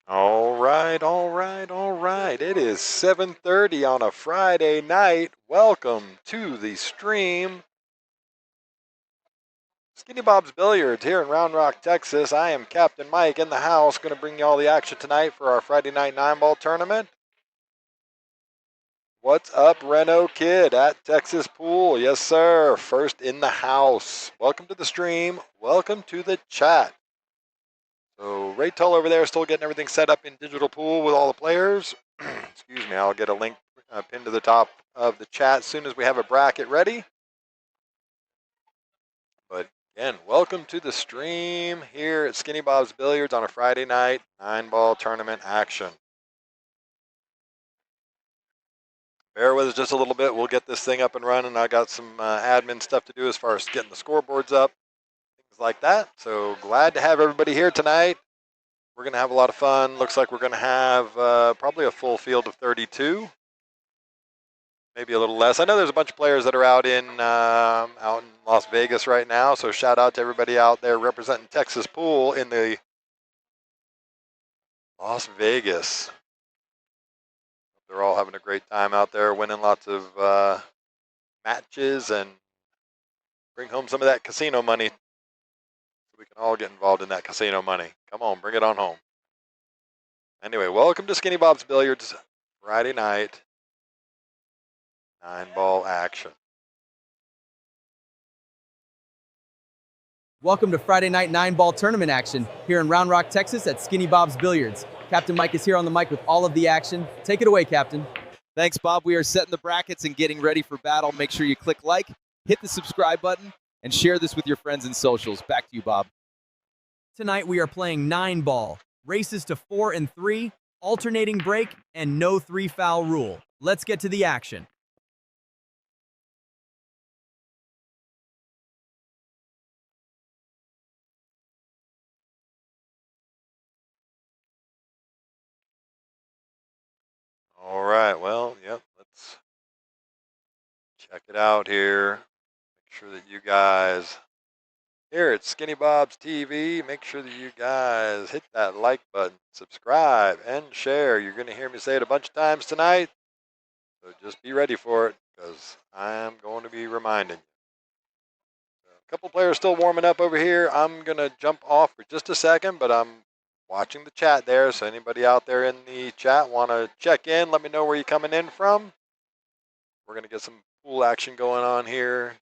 All right, all right, all right. It is 7:30 on a Friday night. Welcome to the stream. Skinny Bob's Billiards here in Round Rock, Texas. I am Captain Mike in the house, going to bring you all the action tonight for our Friday night 9-ball tournament. What's up, Reno Kid at Texas Pool? Yes, sir. First in the house. Welcome to the stream. Welcome to the chat. So Ray Tull over there is still getting everything set up in digital pool with all the players. Excuse me, I'll get a link pinned to the top of the chat as soon as we have a bracket ready. But again, welcome to the stream here at Skinny Bob's Billiards on a Friday night 9-ball tournament action. Bear with us just a little bit. We'll get this thing up and running. I got some admin stuff to do as far as getting the scoreboards up, things like that. So glad to have everybody here tonight. We're going to have a lot of fun. Looks like we're going to have probably a full field of 32. Maybe a little less. I know there's a bunch of players that are out in Las Vegas right now. So shout out to everybody out there representing Texas Pool in the Las Vegas. They're all having a great time out there, winning lots of matches and bring home some of that casino money. So we can all get involved in that casino money. Come on, bring it on home. Anyway, welcome to Skinny Bob's Billiards Friday night 9-ball action. Welcome to Friday night 9-ball tournament action here in Round Rock, Texas at Skinny Bob's Billiards. Captain Mike is here on the mic with all of the action. Take it away, Captain. Thanks, Bob. We are setting the brackets and getting ready for battle. Make sure you click like, hit the subscribe button, and share this with your friends and socials. Back to you, Bob. Tonight we are playing 9-ball, races to 4 and 3, alternating break, and no 3-foul rule. Let's get to the action. All right, well, yep, let's check it out here. Make sure that you guys here at Skinny Bob's TV, make sure that you guys hit that like button, subscribe, and share. You're going to hear me say it a bunch of times tonight, so just be ready for it because I'm going to be reminding you. A couple players still warming up over here. I'm going to jump off for just a second, but I'm watching the chat there, so anybody out there in the chat want to check in, let me know where you're coming in from. We're going to get some pool action going on here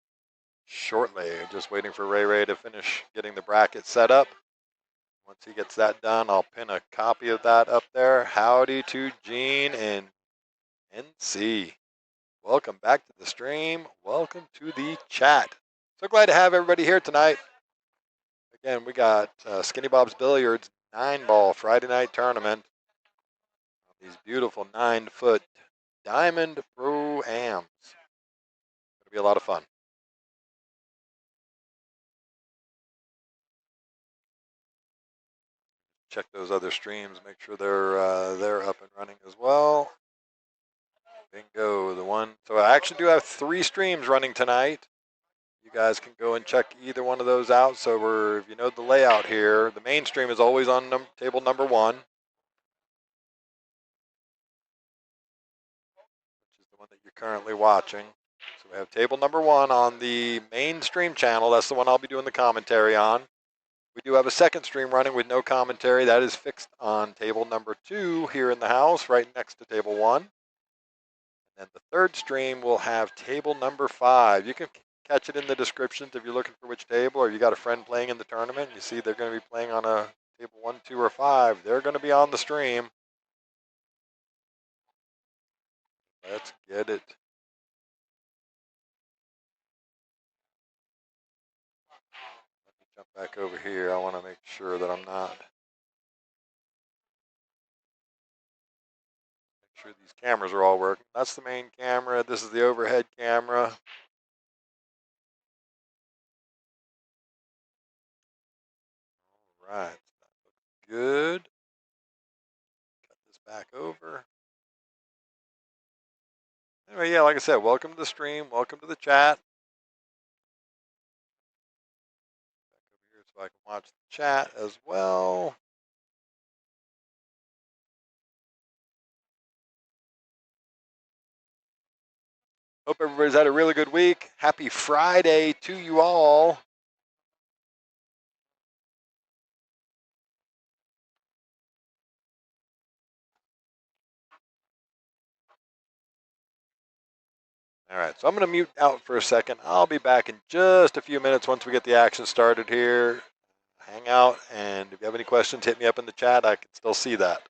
shortly. Just waiting for Ray to finish getting the bracket set up. Once he gets that done, I'll pin a copy of that up there. Howdy to Gene and NC. Welcome back to the stream. Welcome to the chat. So glad to have everybody here tonight. Again, we got Skinny Bob's Billiards 9-ball Friday night tournament. These beautiful 9-foot diamond pro-ams. It's going to be a lot of fun. Check those other streams, make sure they're up and running as well. Bingo, the one. So I actually do have 3 streams running tonight. You guys can go and check either one of those out. So if you know the layout here, the main stream is always on table number 1, which is the one that you're currently watching. So we have table number 1 on the main stream channel. That's the one I'll be doing the commentary on. We do have a second stream running with no commentary. That is fixed on table number 2 here in the house, right next to table 1. And then the third stream will have table number 5. You can catch it in the descriptions if you're looking for which table, or you got a friend playing in the tournament. You see they're going to be playing on a table 1, 2, or 5. They're going to be on the stream. Let's get it. Let me jump back over here. I want to make sure that I'm not. Make sure these cameras are all working. That's the main camera. This is the overhead camera. All right. That looks good. Cut this back over. Anyway, yeah, like I said, welcome to the stream. Welcome to the chat. Back over here so I can watch the chat as well. Hope everybody's had a really good week. Happy Friday to you all. All right, so I'm going to mute out for a second. I'll be back in just a few minutes once we get the action started here. Hang out, and if you have any questions, hit me up in the chat. I can still see that.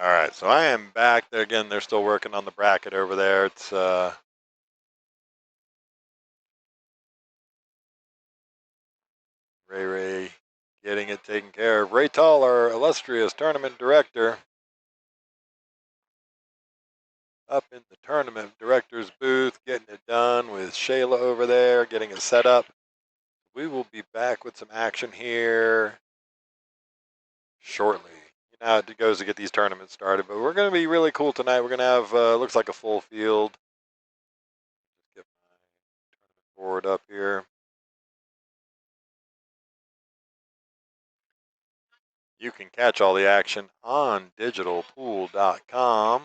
All right, so I am back there again. They're still working on the bracket over there. It's Ray getting it taken care of. Ray Tall, our illustrious tournament director, up in the tournament director's booth, getting it done with Shayla over there, getting it set up. We will be back with some action here shortly. You know how it goes to get these tournaments started, but we're going to be really cool tonight. We're going to have, looks like a full field. Get my tournament board up here. You can catch all the action on digitalpool.com.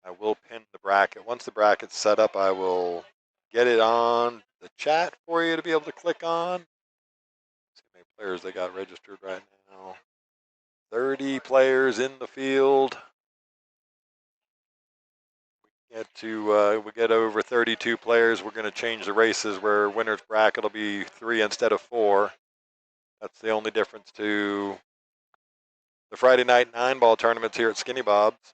I will pin the bracket. Once the bracket's set up, I will get it on the chat for you to be able to click on. See how many players they got registered right now. 30 players in the field. We get over 32 players, we're going to change the races where winner's bracket will be 3 instead of 4. That's the only difference to the Friday night 9-ball tournaments here at Skinny Bob's.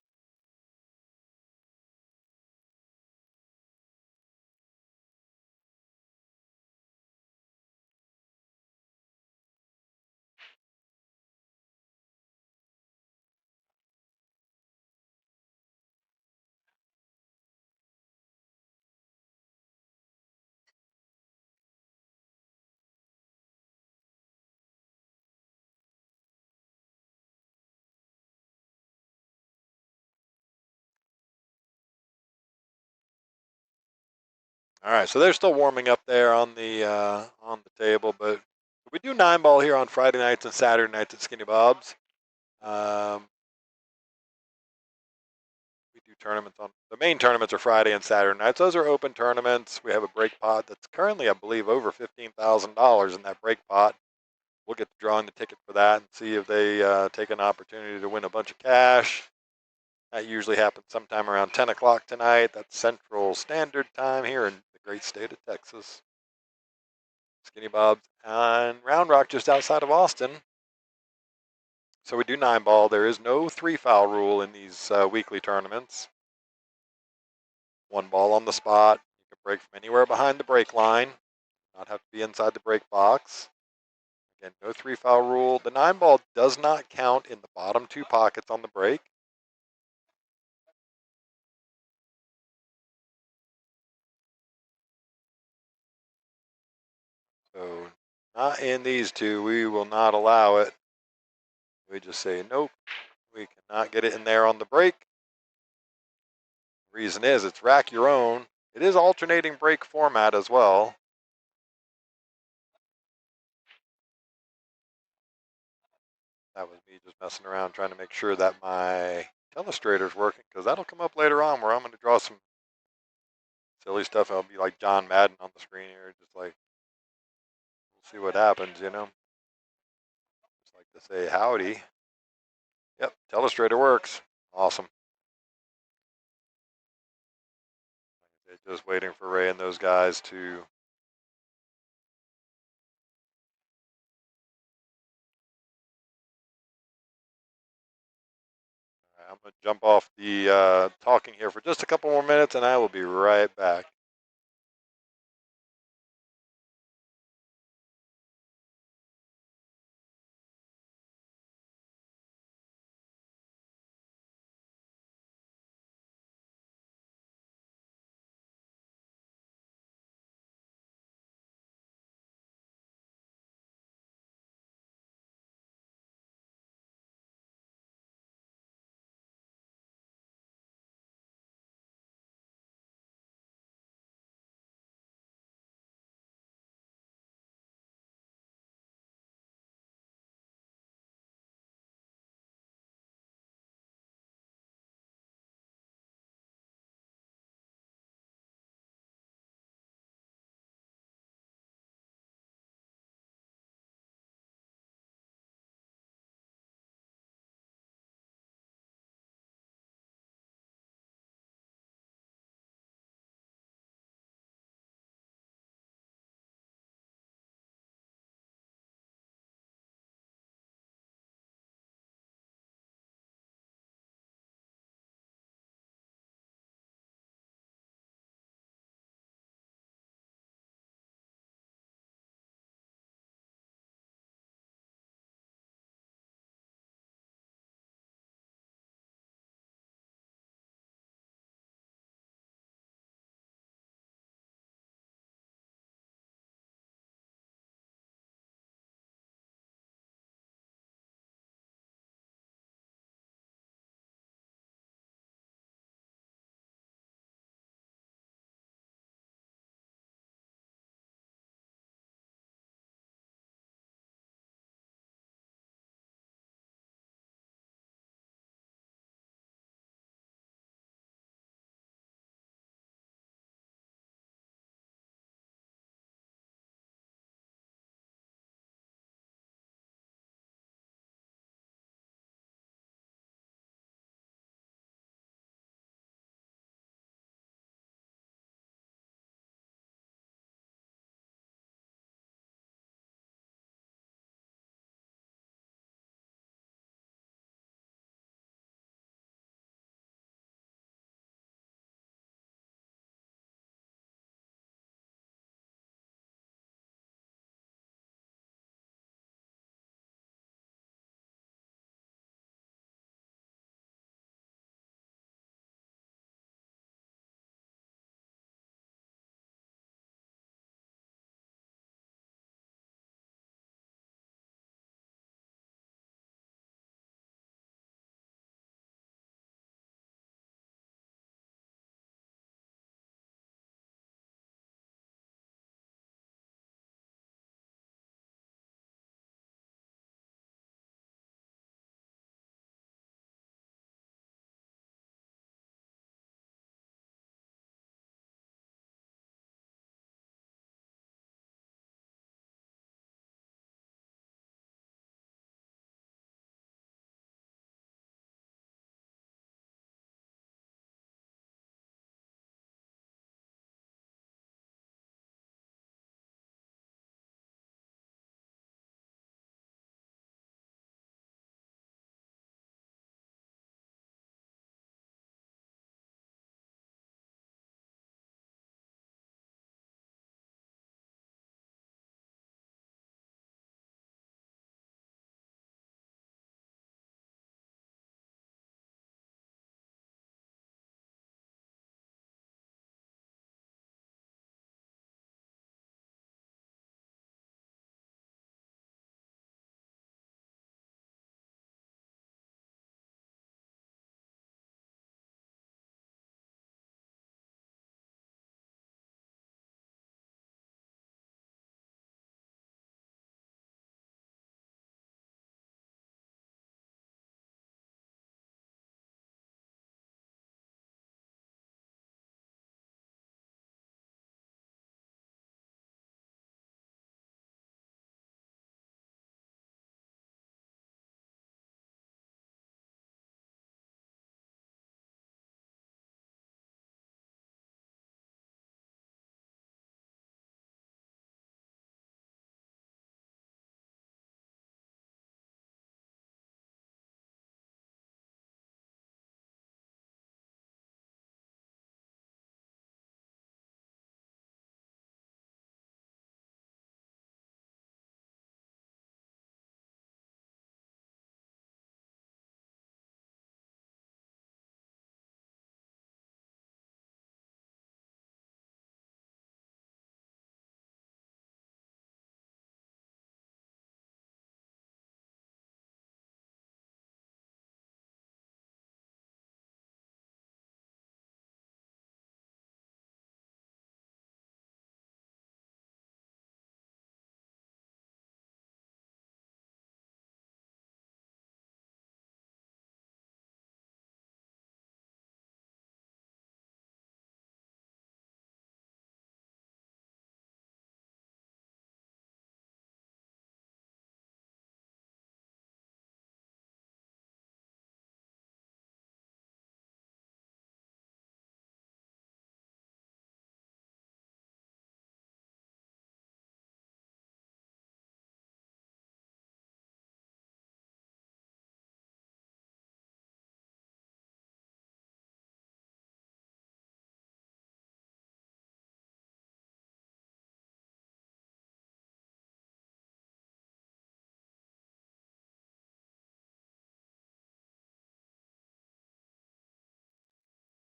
All right, so they're still warming up there on the table, but we do 9-ball here on Friday nights and Saturday nights at Skinny Bob's. We do tournaments on the main tournaments are Friday and Saturday nights. Those are open tournaments. We have a break pot that's currently, I believe, over $15,000 in that break pot. We'll get to drawing the ticket for that and see if they take an opportunity to win a bunch of cash. That usually happens sometime around 10 o'clock tonight. That's Central Standard Time here in the great state of Texas. Skinny Bob's on Round Rock, just outside of Austin. So we do 9-ball. There is no 3-foul rule in these weekly tournaments. 1 ball on the spot. You can break from anywhere behind the break line. Not have to be inside the break box. Again, no 3-foul rule. The 9-ball does not count in the bottom 2 pockets on the break. So not in these 2. We will not allow it. We just say, nope, we cannot get it in there on the break. Reason is it's rack your own. It is alternating break format as well. That was me just messing around trying to make sure that my telestrator's working, because that'll come up later on where I'm going to draw some silly stuff. I'll be like John Madden on the screen here, just like, we'll see what happens, you know. Just like to say howdy. Yep, telestrator works. Awesome. Just waiting for Ray and those guys to I'm going to jump off the talking here for just a couple more minutes, and I will be right back.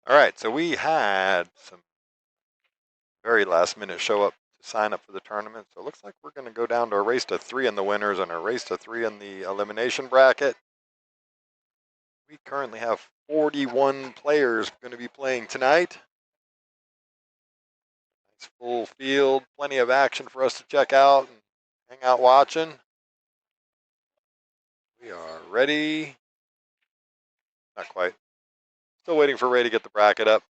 All right, so we had some very last minute show up to sign up for the tournament. So it looks like we're going to go down to a race to 3 in the winners and a race to 3 in the elimination bracket. We currently have 41 players going to be playing tonight. Nice full field, plenty of action for us to check out and hang out watching. We are ready. Not quite. Still waiting for Ray to get the bracket up.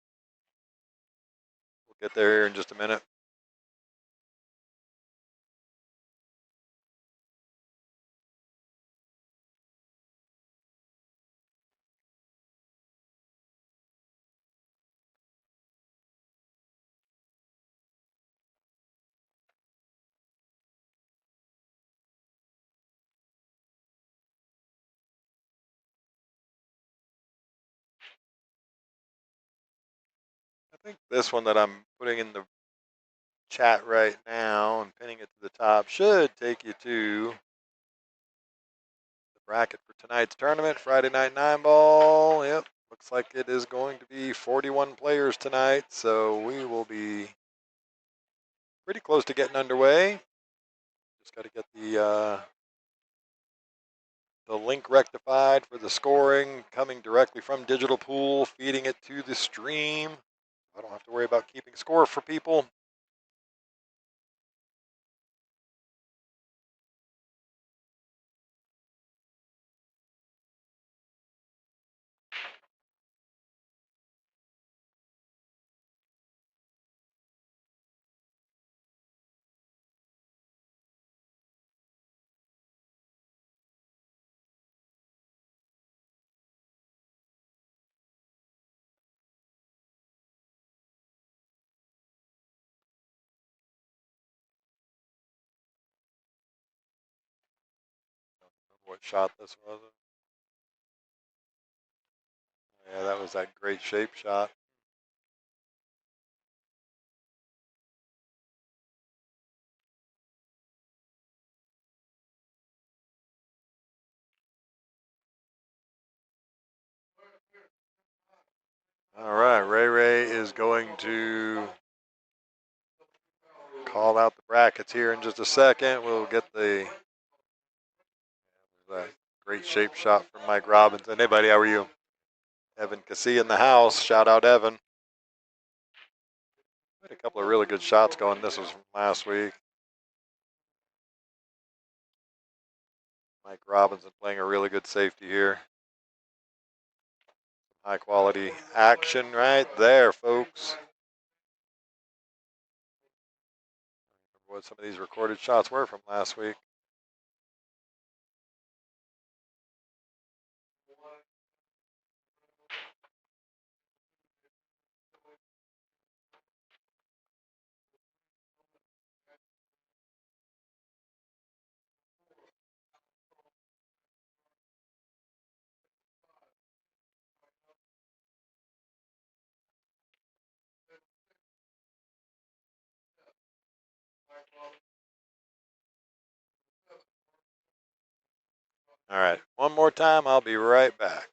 We'll get there here in just a minute. I think this one that I'm putting in the chat right now and pinning it to the top should take you to the bracket for tonight's tournament, Friday Night 9-ball. Yep, looks like it is going to be 41 players tonight, so we will be pretty close to getting underway. Just got to get the link rectified for the scoring coming directly from Digital Pool, feeding it to the stream. I don't have to worry about keeping score for people. What shot this was? Yeah, that was that great shape shot. All right, Ray is going to call out the brackets here in just a second. We'll get that great shape shot from Mike Robinson. Hey, buddy, how are you? Evan Keesee in the house. Shout out, Evan. Had a couple of really good shots going. This was from last week. Mike Robinson playing a really good safety here. High quality action right there, folks. What some of these recorded shots were from last week. All right, one more time. I'll be right back.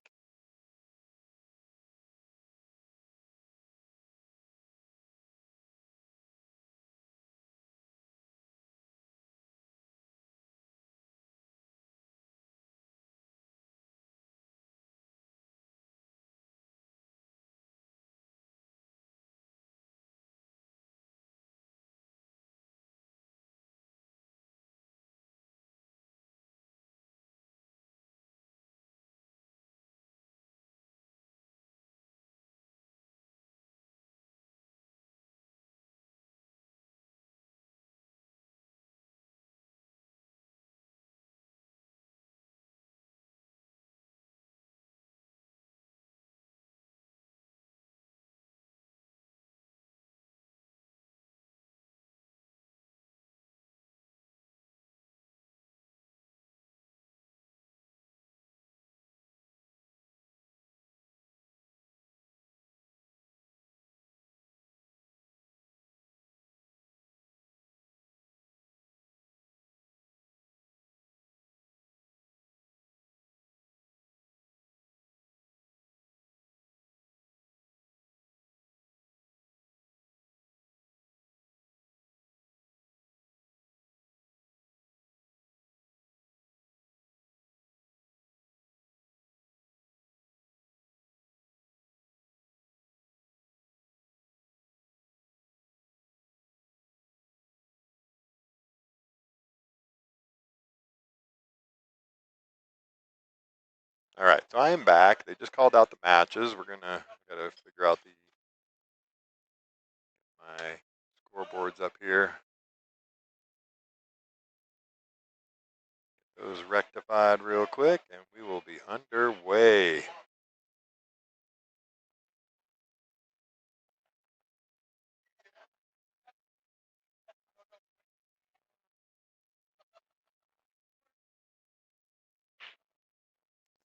All right, so I am back. They just called out the matches. We're gotta figure out my scoreboards up here. Get those rectified real quick, and we will be underway.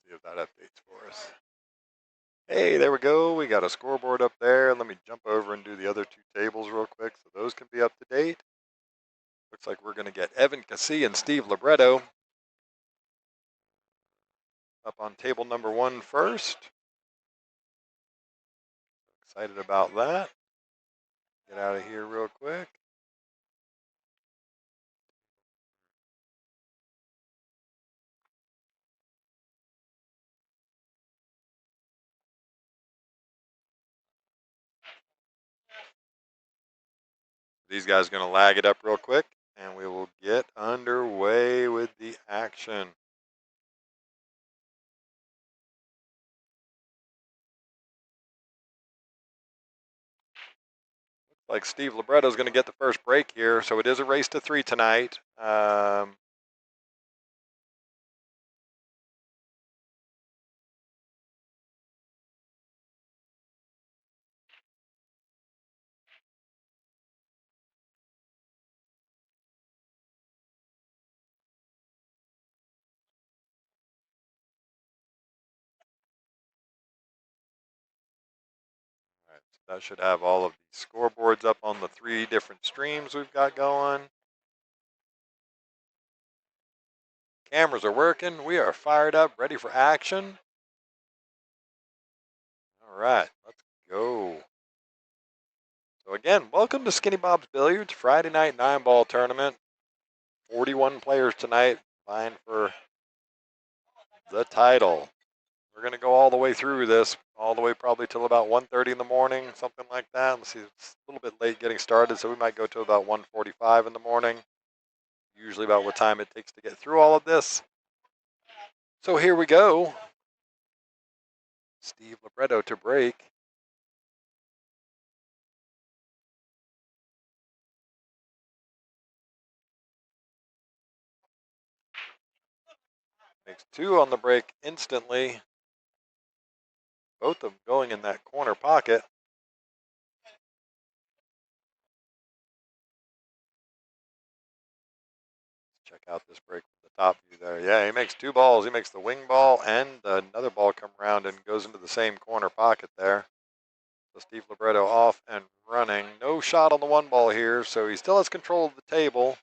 See if that updates for us. Hey, there we go. We got a scoreboard up there. Let me jump over and do the other two tables real quick so those can be up to date. Looks like we're going to get Evan Keesee and Steve Libretto up on table number 1 first. Excited about that. Get out of here real quick. These guys are going to lag it up real quick, and we will get underway with the action. Like Steve Libretto is going to get the first break here, so it is a race to 3 tonight. All right, so that should have all of the scoreboards up on the 3 different streams we've got going. Cameras are working. We are fired up, ready for action. All right, let's go. So again, welcome to Skinny Bob's Billiards Friday night 9-ball tournament. 41 players tonight vying for the title. We're going to go all the way through this, all the way probably till about 1:30 in the morning, something like that. Let's see, it's a little bit late getting started, so we might go to about 1:45 in the morning. Usually about what time it takes to get through all of this. So here we go. Steve Libretto to break. Makes 2 on the break instantly. Both of them going in that corner pocket. Check out this break from the top view there. Yeah, he makes 2 balls. He makes the wing ball and another ball come around and goes into the same corner pocket there. So Steve Libretto off and running. No shot on the 1 ball here, so he still has control of the table.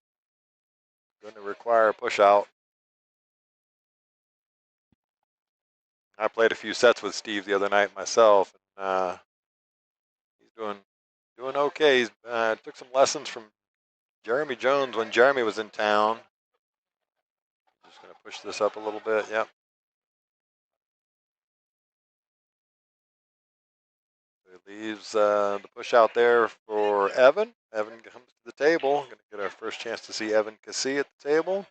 Going to require a push out. I played a few sets with Steve the other night myself, and he's doing okay. He's took some lessons from Jeremy Jones when Jeremy was in town. Just going to push this up a little bit. Yep. He leaves the push out there for Evan. Evan comes to the table. Going to get our first chance to see Evan Keesee at the table.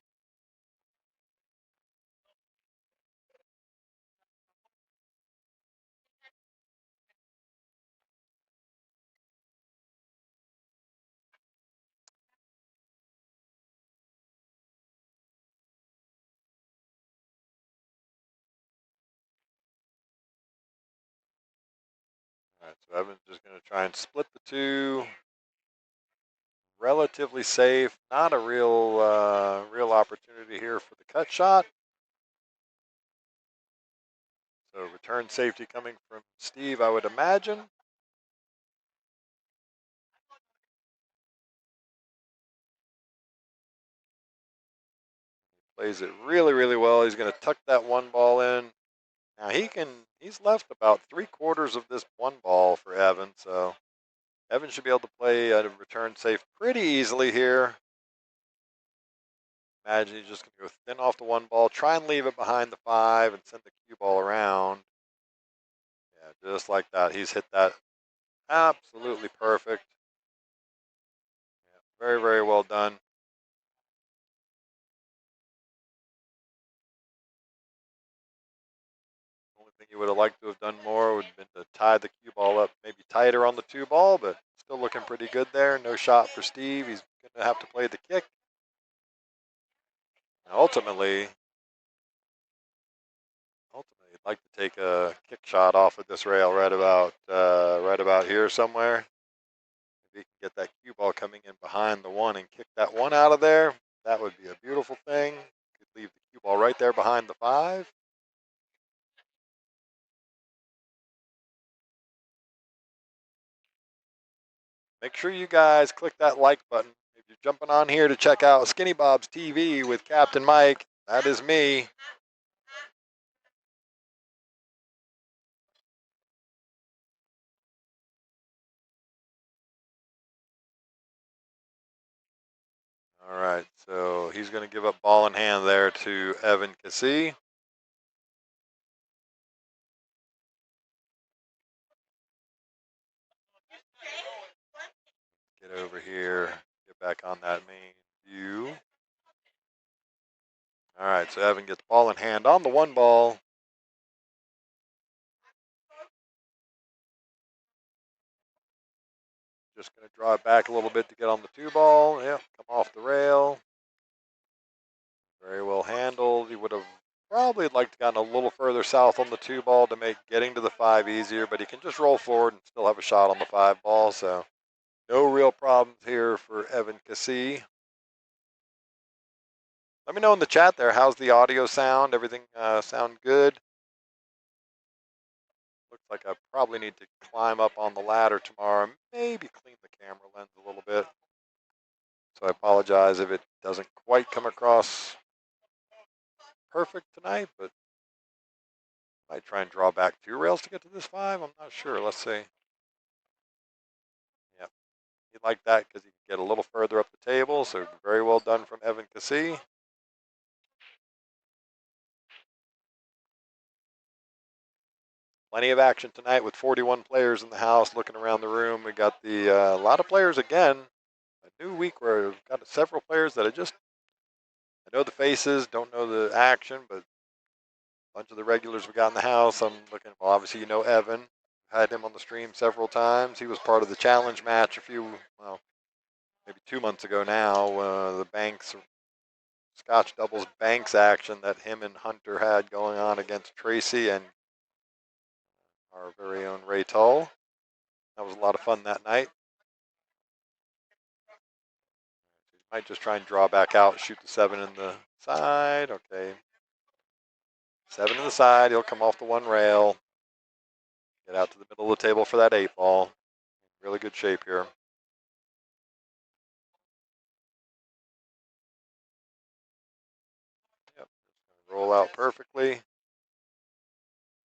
All right, so Evan's just going to try and split the 2. Relatively safe. Not a real opportunity here for the cut shot. So return safety coming from Steve, I would imagine. Plays it really, really well. He's going to tuck that 1 ball in. Now he's left about 3/4 of this 1 ball for Evan, so Evan should be able to play a return safe pretty easily here. Imagine he's just going to go thin off the 1 ball, try and leave it behind the 5 and send the cue ball around. Yeah, just like that. He's hit that absolutely perfect. Yeah, very, very well done. he would have liked to have done more would have been to tie the cue ball up maybe tighter on the 2 ball, but still looking pretty good there. No shot for Steve. He's going to have to play the kick. And ultimately, he'd like to take a kick shot off of this rail right about here somewhere. If he can get that cue ball coming in behind the 1 and kick that 1 out of there, that would be a beautiful thing. Could leave the cue ball right there behind the 5. Make sure you guys click that like button. If you're jumping on here to check out Skinny Bob's TV with Captain Mike, that is me. All right, so he's going to give up ball in hand there to Evan Keesee. Get over here, get back on that main view. All right, so Evan gets ball in hand on the 1 ball. Just going to draw it back a little bit to get on the 2 ball. Yep, come off the rail. Very well handled. He would have probably liked to gotten a little further south on the 2 ball to make getting to the 5 easier, but he can just roll forward and still have a shot on the 5 ball. So no real problems here for Evan Keesee. Let me know in the chat there, how's the audio sound? Everything sound good? Looks like I probably need to climb up on the ladder tomorrow and maybe clean the camera lens a little bit. So I apologize if it doesn't quite come across perfect tonight, but I might try and draw back 2 rails to get to this 5. I'm not sure. Let's see. Yep. He liked that because he can get a little further up the table. So very well done from Evan Keesee. Plenty of action tonight with 41 players in the house. Looking around the room, we got the a lot of players again. A new week where we've got several players that I know the faces, don't know the action, but a bunch of the regulars we got in the house. I'm looking, well, obviously you know Evan. Had him on the stream several times. He was part of the challenge match maybe 2 months ago now. The Banks Scotch doubles Banks action that him and Hunter had going on against Tracy and our very own Ray Tull. That was a lot of fun that night. Might just try and draw back out, shoot the 7 in the side. Okay. 7 in the side. He'll come off the 1 rail. Get out to the middle of the table for that 8 ball. Really good shape here. Yep. Roll out perfectly.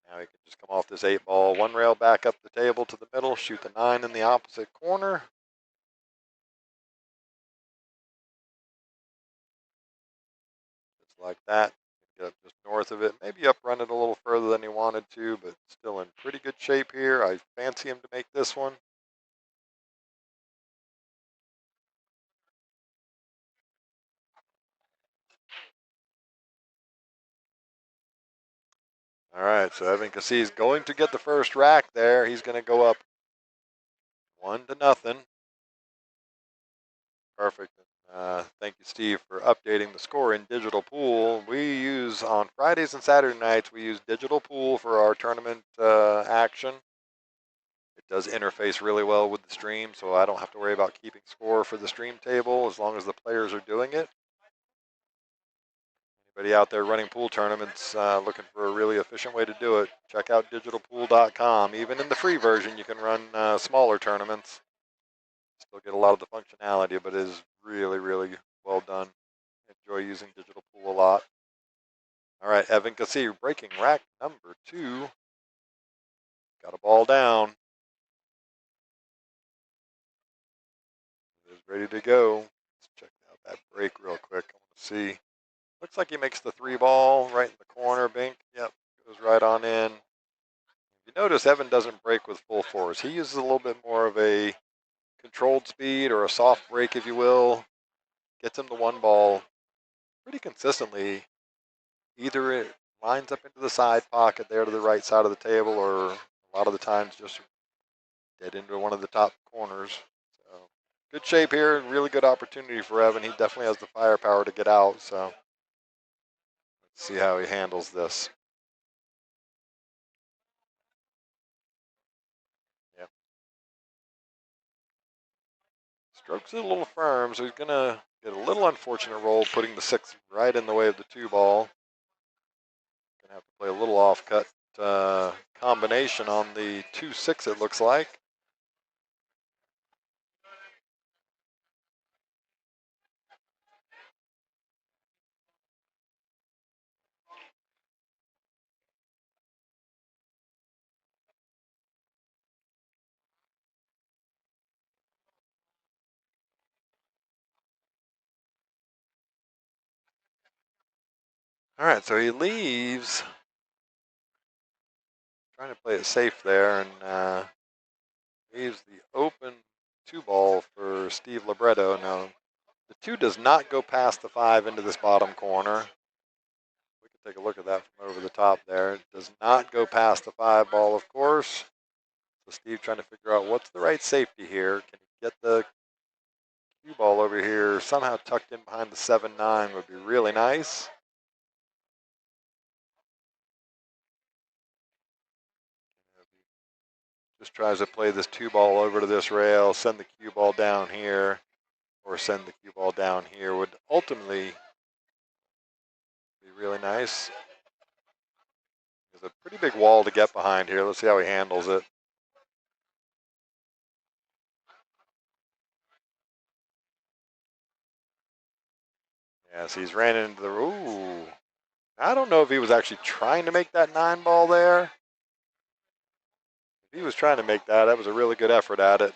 Now he can just come off this 8 ball, 1 rail back up the table to the middle, shoot the 9 in the opposite corner. Just like that. Get up just north of it. Maybe uprun it a little further than he wanted to, but still in pretty good shape here. I fancy him to make this one. All right, so Evan Keesee is going to get the first rack there. He's going to go up 1-0. Perfect. Thank you, Steve, for updating the score in Digital Pool. We use on Fridays and Saturday nights, we use Digital Pool for our tournament action. It does interface really well with the stream, so I don't have to worry about keeping score for the stream table as long as the players are doing it. Anybody out there running pool tournaments looking for a really efficient way to do it, check out digitalpool.com. Even in the free version, you can run smaller tournaments. Still get a lot of the functionality, but it is really, really well done. Enjoy using Digital Pool a lot. All right, Evan Keesee breaking rack number 2. Got a ball down. It is ready to go. Let's check out that break real quick. I want to see. Looks like he makes the 3 ball right in the corner. Bink. Yep, goes right on in. If you notice, Evan doesn't break with full force. He uses a little bit more of a controlled speed or a soft break, if you will. Gets him the 1 ball pretty consistently. Either lines up into the side pocket there to the right side of the table, or a lot of the times just dead into one of the top corners. So good shape here, really good opportunity for Evan. He definitely has the firepower to get out. So let's see how he handles this. Yep. Strokes it a little firm, so he's gonna get a little unfortunate roll, putting the 6 right in the way of the 2 ball. Gonna have to play a little off-cut combination on the 2-6, it looks like. All right, so he leaves, trying to play it safe there, and leaves the open 2 ball for Steve Libretto. Now, the 2 does not go past the 5 into this bottom corner. We can take a look at that from over the top there. It does not go past the 5 ball, of course. So Steve trying to figure out what's the right safety here. Can he get the cue ball over here somehow tucked in behind the 7-9 would be really nice. Just tries to play this 2 ball over to this rail, send the cue ball down here, or send the cue ball down here would ultimately be really nice. There's a pretty big wall to get behind here. Let's see how he handles it. Yes, he's ran into the, ooh. I don't know if he was actually trying to make that 9 ball there. If he was trying to make that, that was a really good effort at it.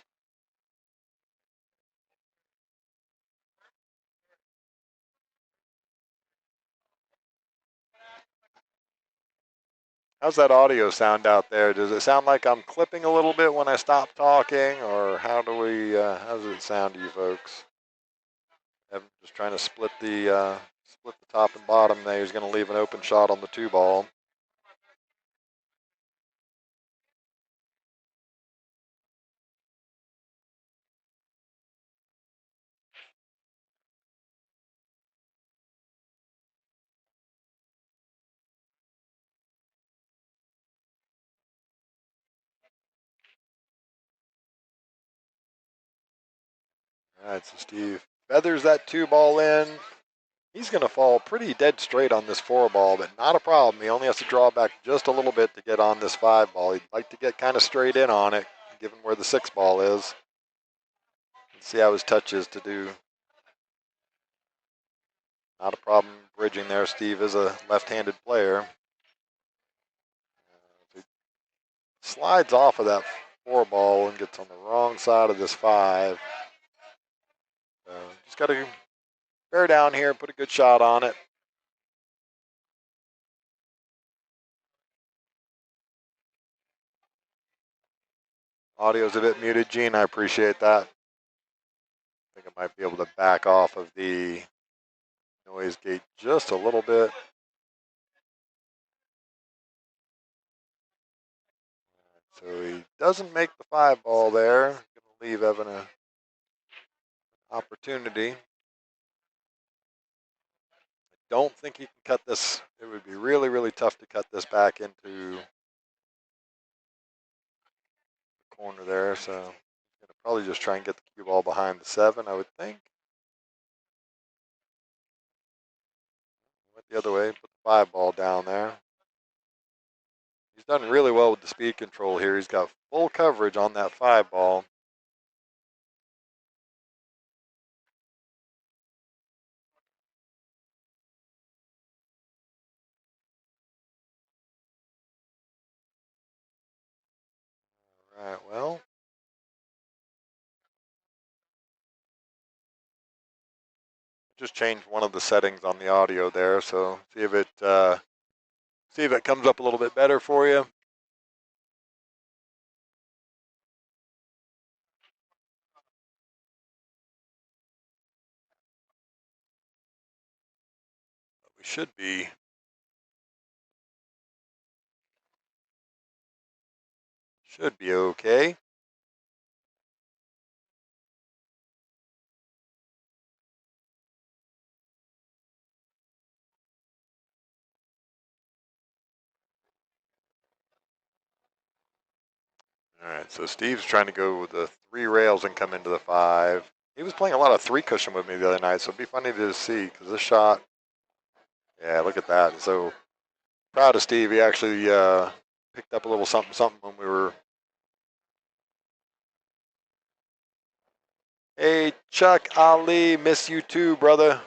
How's that audio sound out there? Does it sound like I'm clipping a little bit when I stop talking, or how does it sound to you folks? I'm just trying to split the top and bottom there. He's going to leave an open shot on the 2 ball. All right, so Steve feathers that 2 ball in. He's going to fall pretty dead straight on this 4 ball, but not a problem. He only has to draw back just a little bit to get on this 5 ball. He'd like to get kind of straight in on it, given where the 6 ball is. Let's see how his touch is to do. Not a problem bridging there. Steve is a left-handed player. He slides off of that 4 ball and gets on the wrong side of this 5. Just got to bear down here and put a good shot on it. Audio's a bit muted, Gene. I appreciate that. I think I might be able to back off of the noise gate just a little bit. So he doesn't make the 5 ball there. Going to leave Evan an opportunity. I don't think he can cut this. It would be really, really tough to cut this back into the corner there. So he's going to probably just try and get the cue ball behind the 7, I would think. Went the other way, put the 5 ball down there. He's done really well with the speed control here. He's got full coverage on that 5 ball. All right, well. Just change one of the settings on the audio there, so see if it comes up a little bit better for you. We should be Should be okay. All right, so Steve's trying to go with the 3 rails and come into the 5. He was playing a lot of 3 cushion with me the other night, so it'd be funny to see because this shot, yeah, look at that. So proud of Steve. He actually picked up a little something, something when we were. Hey, Chuck Ali, miss you too, brother.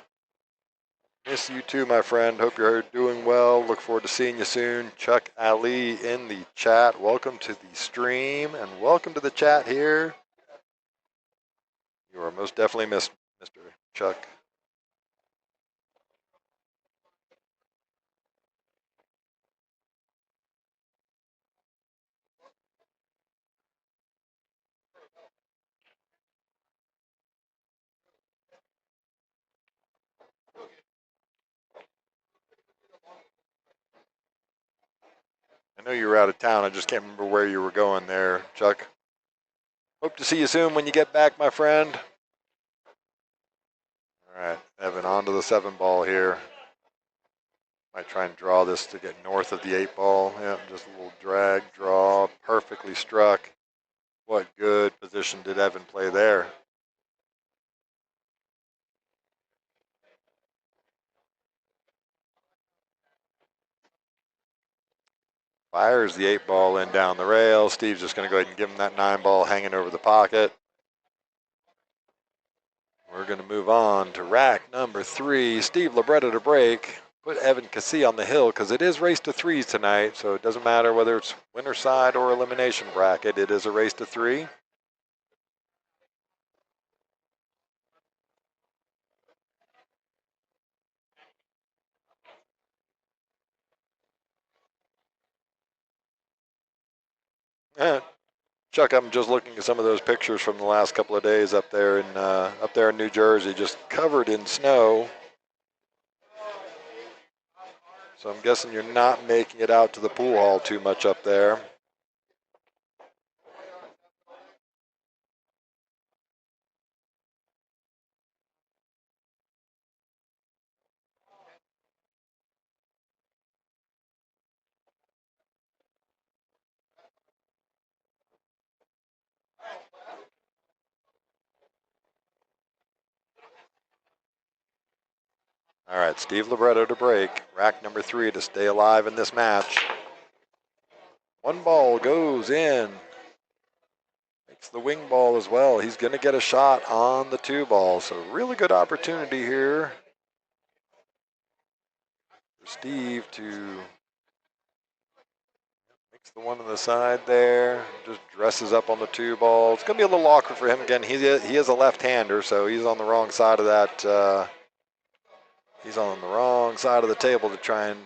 Miss you too, my friend. Hope you're doing well. Look forward to seeing you soon. Chuck Ali in the chat. Welcome to the stream and welcome to the chat here. You are most definitely missed, Mr. Chuck. I know you were out of town. I just can't remember where you were going there, Chuck. Hope to see you soon when you get back, my friend. All right, Evan, on to the 7 ball here. Might try and draw this to get north of the 8 ball. Yeah, just a little drag, draw, perfectly struck. What good position did Evan play there? Fires the 8 ball in down the rail. Steve's just going to go ahead and give him that 9 ball hanging over the pocket. We're going to move on to rack number 3. Steve Libretto to break. Put Evan Keesee on the hill because it is race to 3s tonight. So it doesn't matter whether it's winner side or elimination bracket. It is a race to 3. Chuck, I'm just looking at some of those pictures from the last couple of days up there in New Jersey, just covered in snow. So I'm guessing you're not making it out to the pool hall too much up there. All right, Steve Libretto to break. Rack number 3 to stay alive in this match. 1 ball goes in. Makes the wing ball as well. He's going to get a shot on the 2 ball. So really good opportunity here for Steve to makes the 1 on the side there. Just dresses up on the 2 ball. It's going to be a little awkward for him again. He is a left-hander, so he's on the wrong side of that. He's on the wrong side of the table to try and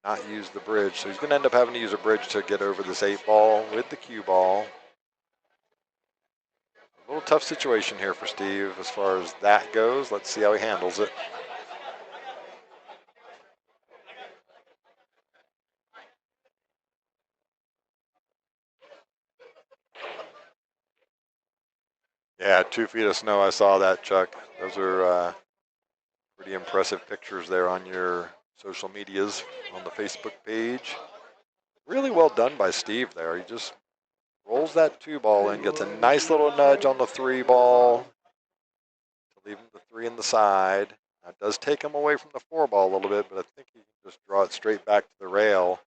not use the bridge. So he's going to end up having to use a bridge to get over this 8 ball with the cue ball. A little tough situation here for Steve as far as that goes. Let's see how he handles it. Yeah, 2 feet of snow. I saw that, Chuck. Those are pretty impressive pictures there on your social medias on the Facebook page. Really well done by Steve there. He just rolls that 2 ball in, gets a nice little nudge on the 3 ball to leave him the 3 in the side. Now, it does take him away from the 4 ball a little bit, but I think he can just draw it straight back to the rail,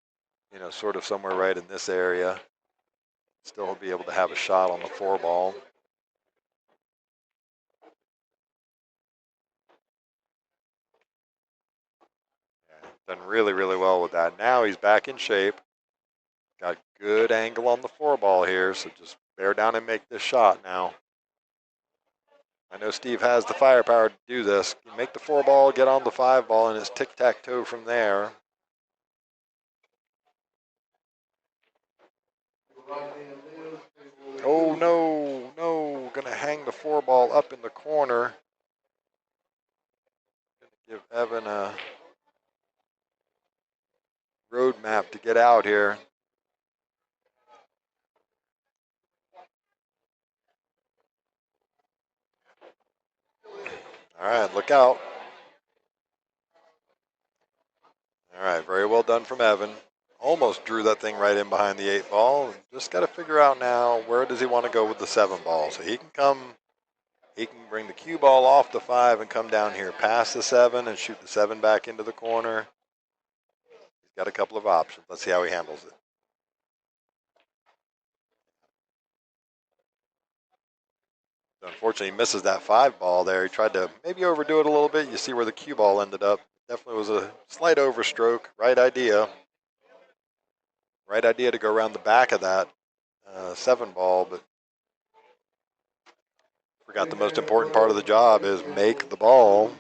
sort of somewhere right in this area. Still be able to have a shot on the 4 ball. Yeah, done really, really well with that. Now he's back in shape. Got good angle on the 4 ball here, so just bear down and make this shot now. I know Steve has the firepower to do this. You make the 4 ball, get on the 5 ball, and it's tic-tac-toe from there. Oh, no, no. Going to hang the 4 ball up in the corner. Going to give Evan a road map to get out here. All right, look out. All right, very well done from Evan. Almost drew that thing right in behind the 8 ball. Just got to figure out now where does he want to go with the 7 ball. So he can bring the cue ball off the 5 and come down here past the 7 and shoot the 7 back into the corner. He's got a couple of options. Let's see how he handles it. Unfortunately, he misses that 5 ball there. He tried to maybe overdo it a little bit. You see where the cue ball ended up. Definitely was a slight overstroke. Right idea. Right idea to go around the back of that 7 ball, but forgot the most important part of the job is make the ball.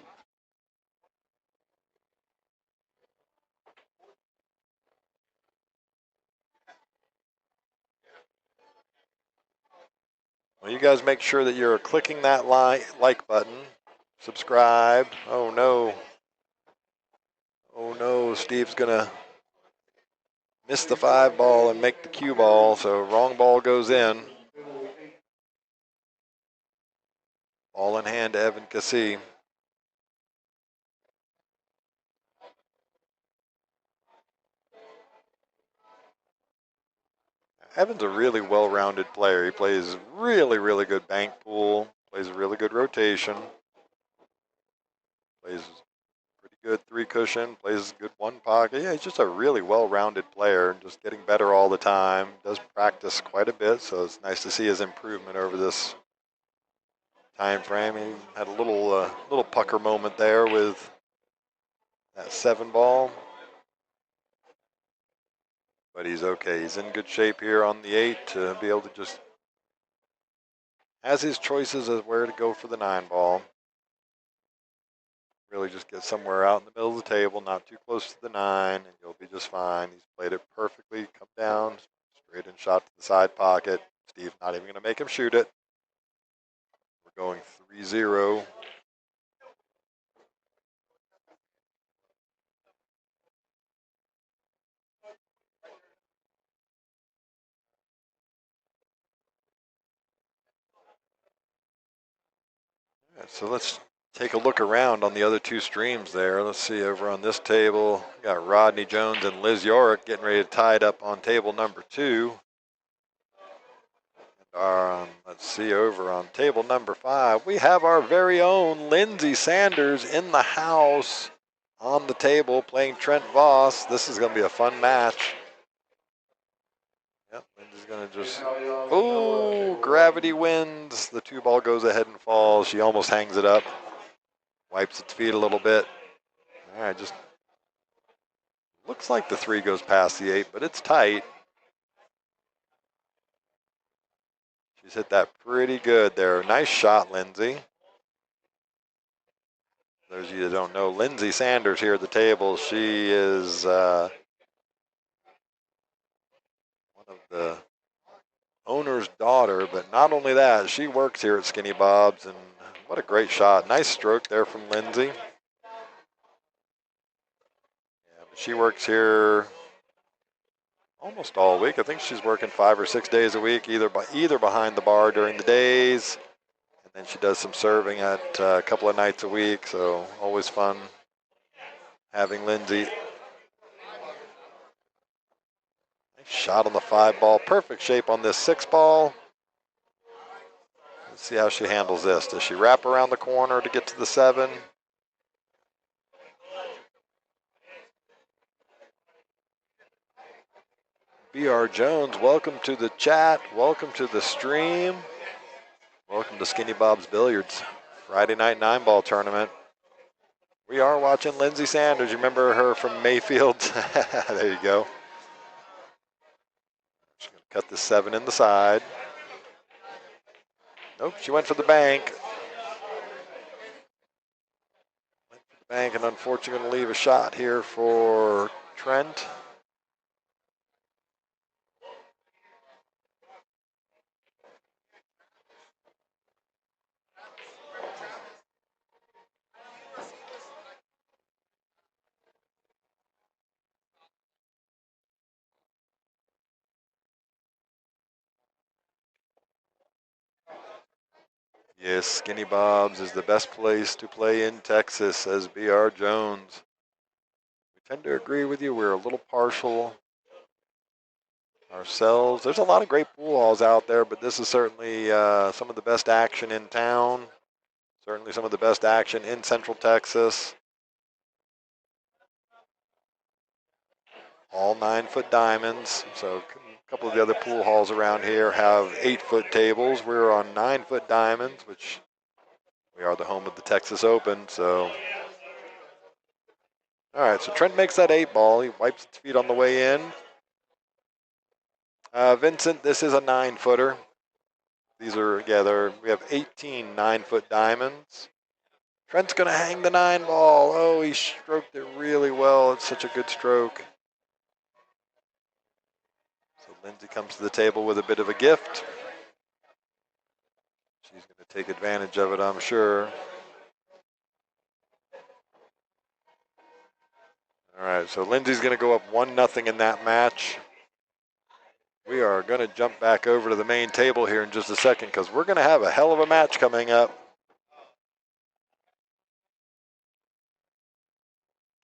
Well, you guys make sure that you're clicking that like button. Subscribe. Oh, no. Oh, no. Steve's going to miss the 5 ball and make the cue ball, so wrong ball goes in. Ball in hand to Evan Keesee. Evan's a really well-rounded player. He plays really, really good bank pool, plays a really good rotation, plays pretty good 3 cushion, plays good 1 pocket. Yeah, he's just a really well-rounded player, just getting better all the time. Does practice quite a bit, so it's nice to see his improvement over this time frame. He had a little pucker moment there with that 7 ball. But he's okay. He's in good shape here on the 8 to be able to just has his choices of where to go for the 9 ball. Really just get somewhere out in the middle of the table, not too close to the 9, and you'll be just fine. He's played it perfectly. Come down, straight and shot to the side pocket. Steve not even going to make him shoot it. We're going 3-0. So let's take a look around on the other 2 streams there. Let's see over on this table. We got Rodney Jones and Liz Yorick getting ready to tie it up on table number 2. Let's see over on table number 5. We have our very own Lindsay Sanders in the house on the table playing Trent Voss. This is going to be a fun match. Yep, Lindsay's going to just, oh, gravity wins. The 2 ball goes ahead and falls. She almost hangs it up. Wipes its feet a little bit. All right, just looks like the 3 goes past the 8, but it's tight. She's hit that pretty good there. Nice shot, Lindsay. Those of you that don't know, Lindsay Sanders here at the table, she is one of the owner's daughter, but not only that, she works here at Skinny Bob's, and what a great shot. Nice stroke there from Lindsay. Yeah, but she works here almost all week. I think she's working 5 or 6 days a week, either behind the bar during the days, and then she does some serving at a couple of nights a week, so always fun having Lindsay. Nice shot on the 5 ball. Perfect shape on this 6 ball. Let's see how she handles this. Does she wrap around the corner to get to the 7? B.R. Jones, welcome to the chat. Welcome to the stream. Welcome to Skinny Bob's Billiards Friday night 9-ball tournament. We are watching Lindsay Sanders. You remember her from Mayfield? There you go. She's going to cut the 7 in the side. Nope, she went for the bank. Went for the bank, and unfortunately going to leave a shot here for Trent. Yes, Skinny Bob's is the best place to play in Texas, says B.R. Jones. We tend to agree with you. We're a little partial ourselves. There's a lot of great pool halls out there, but this is certainly some of the best action in town. Certainly some of the best action in Central Texas. All 9-foot diamonds. So a couple of the other pool halls around here have 8-foot tables. We're on 9-foot diamonds, which we are the home of the Texas Open. So, all right. So Trent makes that 8 ball. He wipes his feet on the way in. Vincent, this is a 9-footer. These are, yeah, we have 18 9-foot diamonds. Trent's going to hang the 9 ball. Oh, he stroked it really well. It's such a good stroke. So Lindsay comes to the table with a bit of a gift. She's going to take advantage of it, I'm sure. All right, so Lindsay's going to go up 1-0 in that match. We are going to jump back over to the main table here in just a second because we're going to have a hell of a match coming up.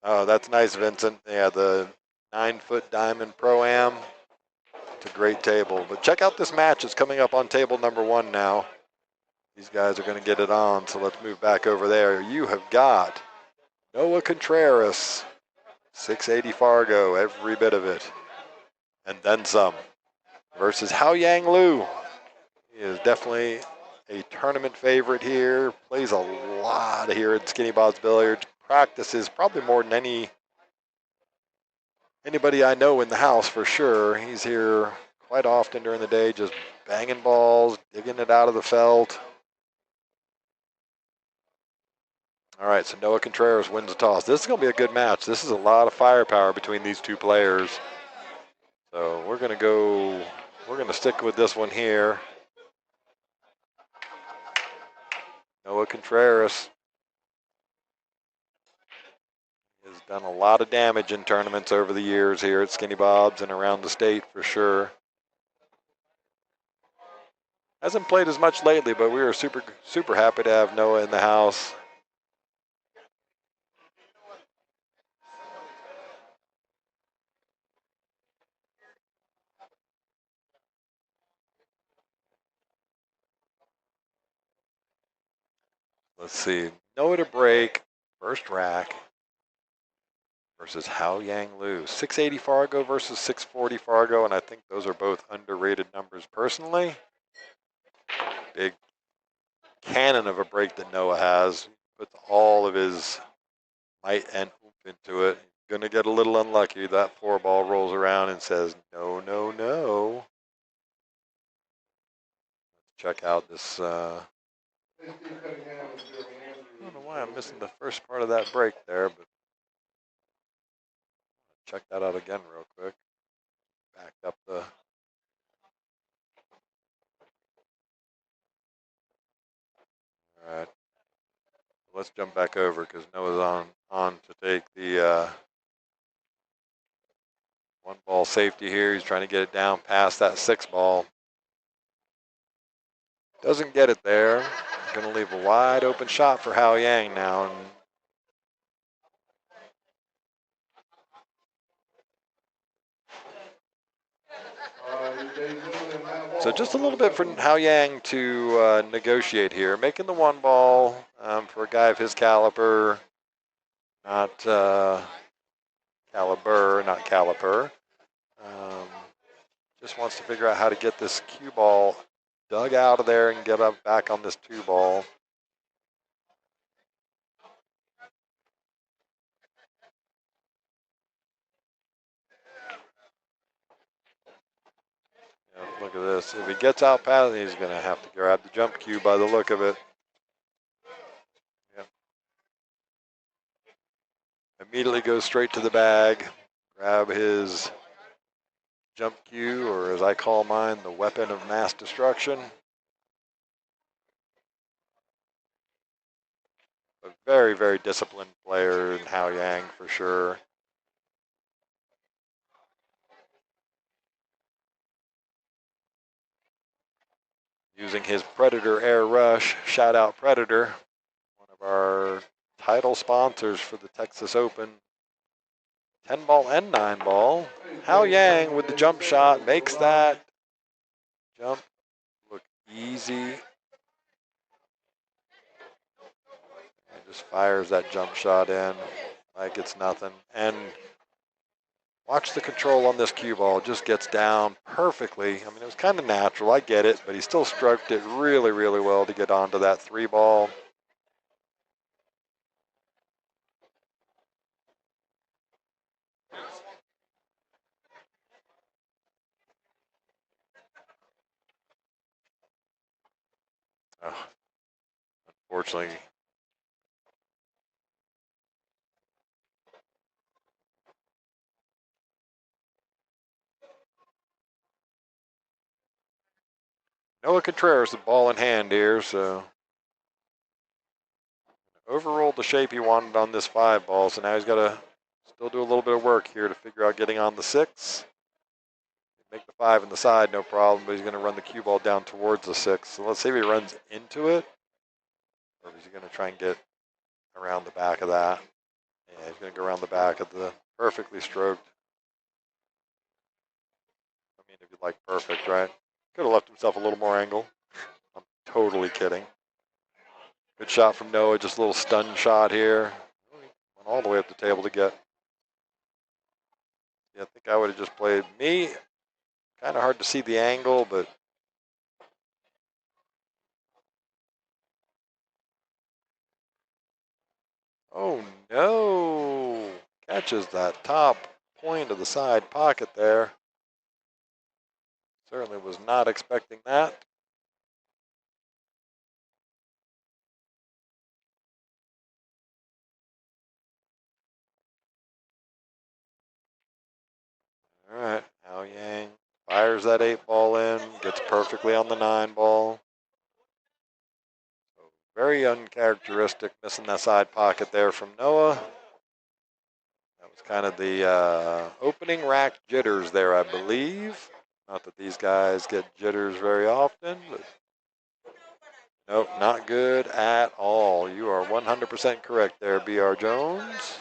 Oh, that's nice, Vincent. Yeah, the 9-foot diamond Pro-Am. It's a great table. But check out this match. It's coming up on table number 1 now. These guys are going to get it on, so let's move back over there. You have got Noah Contraras, 680 Fargo, every bit of it, and then some, versus Hao Yang Lu. He is definitely a tournament favorite here, plays a lot here at Skinny Bob's Billiards, practices probably more than anybody I know in the house for sure. He's here quite often during the day, just banging balls, digging it out of the felt. All right, so Noah Contraras wins the toss. This is going to be a good match. This is a lot of firepower between these two players. So we're going to stick with this one here. Noah Contraras has done a lot of damage in tournaments over the years here at Skinny Bob's and around the state for sure. Hasn't played as much lately, but we are super, super happy to have Noah in the house. Let's see. Noah to break, first rack versus Hao Yang Lu. 680 Fargo versus 640 Fargo, and I think those are both underrated numbers personally. Big cannon of a break that Noah has. Puts all of his might and oomph into it. Gonna get a little unlucky. That 4 ball rolls around and says, no, no, no. Let's check out this. I don't know why I'm missing the first part of that break there, but check that out again real quick. Backed up the. All right. Let's jump back over because Noah's on to take the 1 ball safety here. He's trying to get it down past that 6 ball. Doesn't get it there. Going to leave a wide open shot for Hao Yang now. And so just a little bit for Hao Yang to negotiate here. Making the 1 ball for a guy of his caliber, not caliper. Just wants to figure out how to get this cue ball dug out of there and get up back on this 2 ball. Yeah, look at this. If he gets out past, he's going to have to grab the jump cue by the look of it. Yep. Immediately goes straight to the bag. Grab his jump cue, or as I call mine, the weapon of mass destruction. A very, very disciplined player in Hao Yang for sure. using his Predator Air Rush. Shout out Predator, one of our title sponsors for the Texas Open. 10 ball and 9 ball. Hao Yang with the jump shot makes that jump look easy. And just fires that jump shot in like it's nothing. And watch the control on this cue ball. It just gets down perfectly. I mean, it was kind of natural. I get it, but he still stroked it really, really well to get onto that 3 ball. Oh, unfortunately, Noah Contraras, the ball in hand here, so overruled the shape he wanted on this 5 ball, so now he's got to still do a little bit of work here to figure out getting on the 6. Make the 5 in the side, no problem, but he's going to run the cue ball down towards the 6. So let's see if he runs into it, or is he going to try and get around the back of that? Yeah, he's going to go around the back of the perfectly stroked. I mean, if you like perfect, right? Could have left himself a little more angle. I'm totally kidding. Good shot from Noah, just a little stun shot here. Went all the way up the table to get. Yeah, I think I would have just played me. Kind of hard to see the angle, but oh no! Catches that top point of the side pocket there. Certainly was not expecting that. All right, Hao Yang fires that 8 ball in, gets perfectly on the 9 ball. So very uncharacteristic, missing that side pocket there from Noah. That was kind of the opening rack jitters there, I believe. Not that these guys get jitters very often, but nope, not good at all. You are 100% correct there, BR Jones.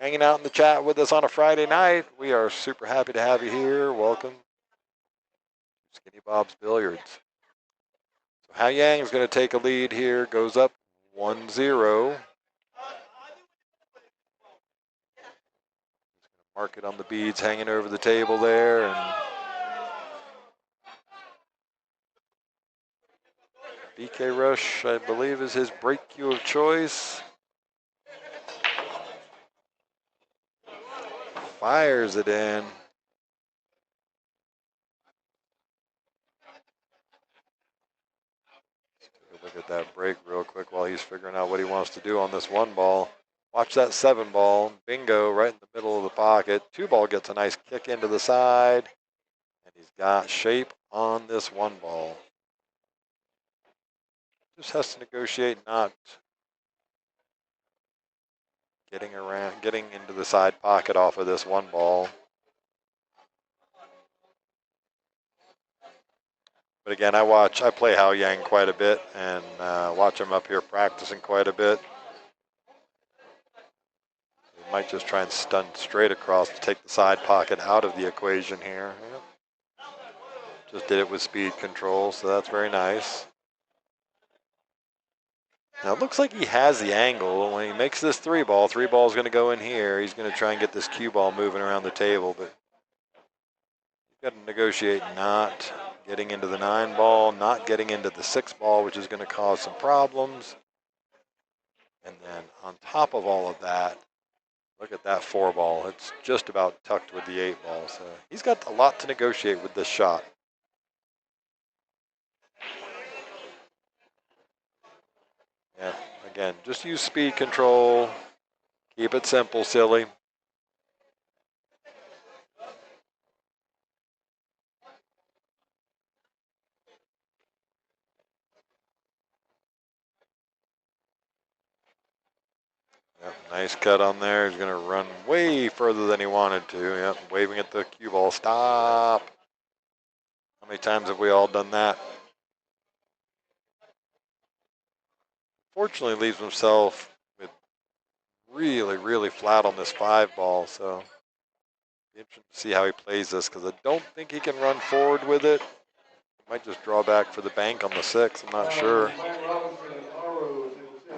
Hanging out in the chat with us on a Friday night. We are super happy to have you here. Welcome to Skinny Bob's Billiards. So Hao Yang is going to take a lead here, goes up 1-0. Mark it on the beads hanging over the table there. And BK Rush, I believe, is his break cue of choice. Fires it in. Take a look at that break real quick while he's figuring out what he wants to do on this 1 ball. Watch that 7 ball. Bingo, right in the middle of the pocket. 2 ball gets a nice kick into the side. And he's got shape on this 1 ball. Just has to negotiate not getting into the side pocket off of this 1 ball. But again, I play Hao Yang quite a bit and watch him up here practicing quite a bit. He might just try and stun straight across to take the side pocket out of the equation here. Yep. Just did it with speed control, so that's very nice. Now it looks like he has the angle. When he makes this 3 ball is going to go in here. He's going to try and get this cue ball moving around the table, but he's got to negotiate not getting into the 9 ball, not getting into the 6 ball, which is going to cause some problems. And then on top of all of that, look at that 4 ball. It's just about tucked with the 8 ball. So he's got a lot to negotiate with this shot. Yeah, again, just use speed control. Keep it simple, silly. Yep, nice cut on there. He's going to run way further than he wanted to. Yep, waving at the cue ball. Stop. How many times have we all done that? Fortunately, leaves himself with really flat on this 5 ball, so be interesting to see how he plays this because I don't think he can run forward with it. He might just draw back for the bank on the 6. I'm not sure.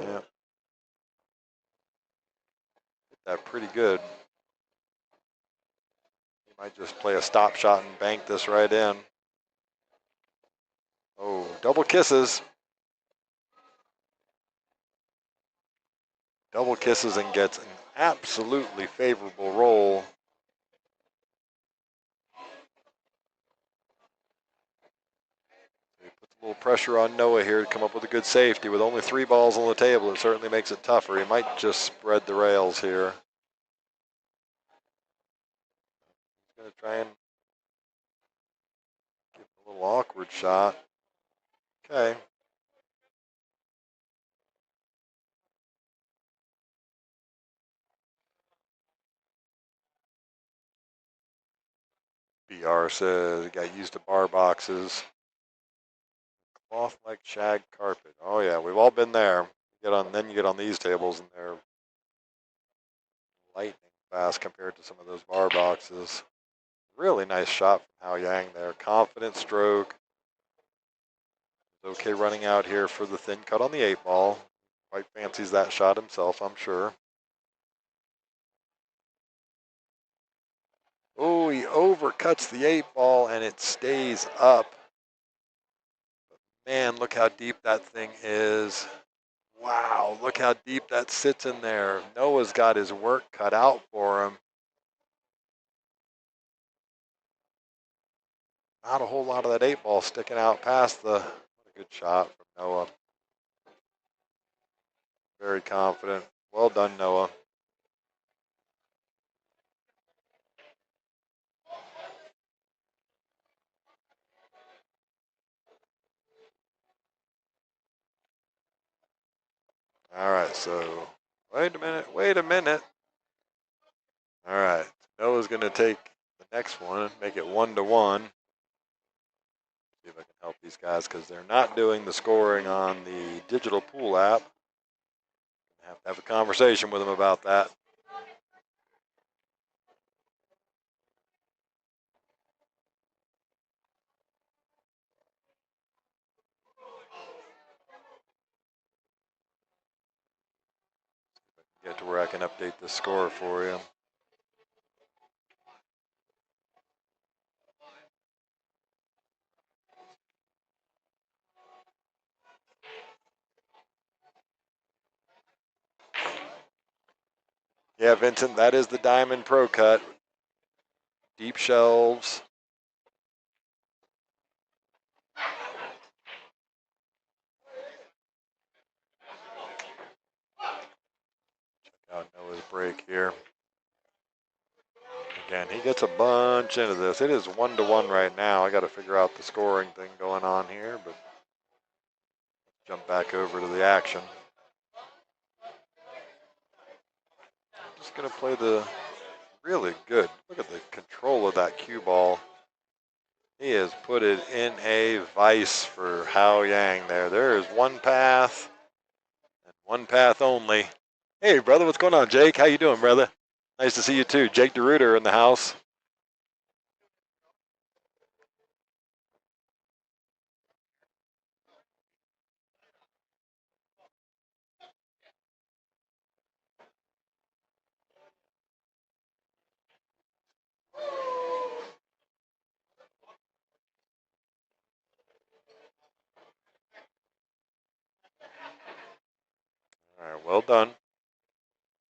Yeah. Hit that pretty good. He might just play a stop shot and bank this right in. Oh, double kisses. Double kisses and gets an absolutely favorable roll. He puts a little pressure on Noah here to come up with a good safety. With only 3 balls on the table, it certainly makes it tougher. He might just spread the rails here. He's going to try and give a little awkward shot. Okay. BR says he got used to bar boxes. Cloth like shag carpet. Oh yeah, we've all been there. Then you get on these tables and they're lightning fast compared to some of those bar boxes. Really nice shot from Hao Yang there. Confident stroke. Okay running out here for the thin cut on the 8 ball. Quite fancies that shot himself, I'm sure. Oh, he overcuts the 8 ball and it stays up. Man, look how deep that thing is. Wow, look how deep that sits in there. Noah's got his work cut out for him. Not a whole lot of that 8 ball sticking out past the. What a good shot from Noah. Very confident. Well done, Noah. All right, so wait a minute. All right, Noah's going to take the next one and make it 1-1. See if I can help these guys because they're not doing the scoring on the digital pool app. Have to have a conversation with them about that. Get to where I can update the score for you. Yeah, Vincent, that is the Diamond Pro Cut. Deep shelves. Check out Noah's break here. Again, he gets a bunch into this. It is 1-1 right now. I got to figure out the scoring thing going on here, but jump back over to the action. I'm just going to play the really good. Look at the control of that cue ball. He has put it in a vice for Hao Yang there. There is one path and one path only. Hey, brother, what's going on, Jake? How you doing, brother? Nice to see you, too. Jake DeRuiter in the house. All right, well done.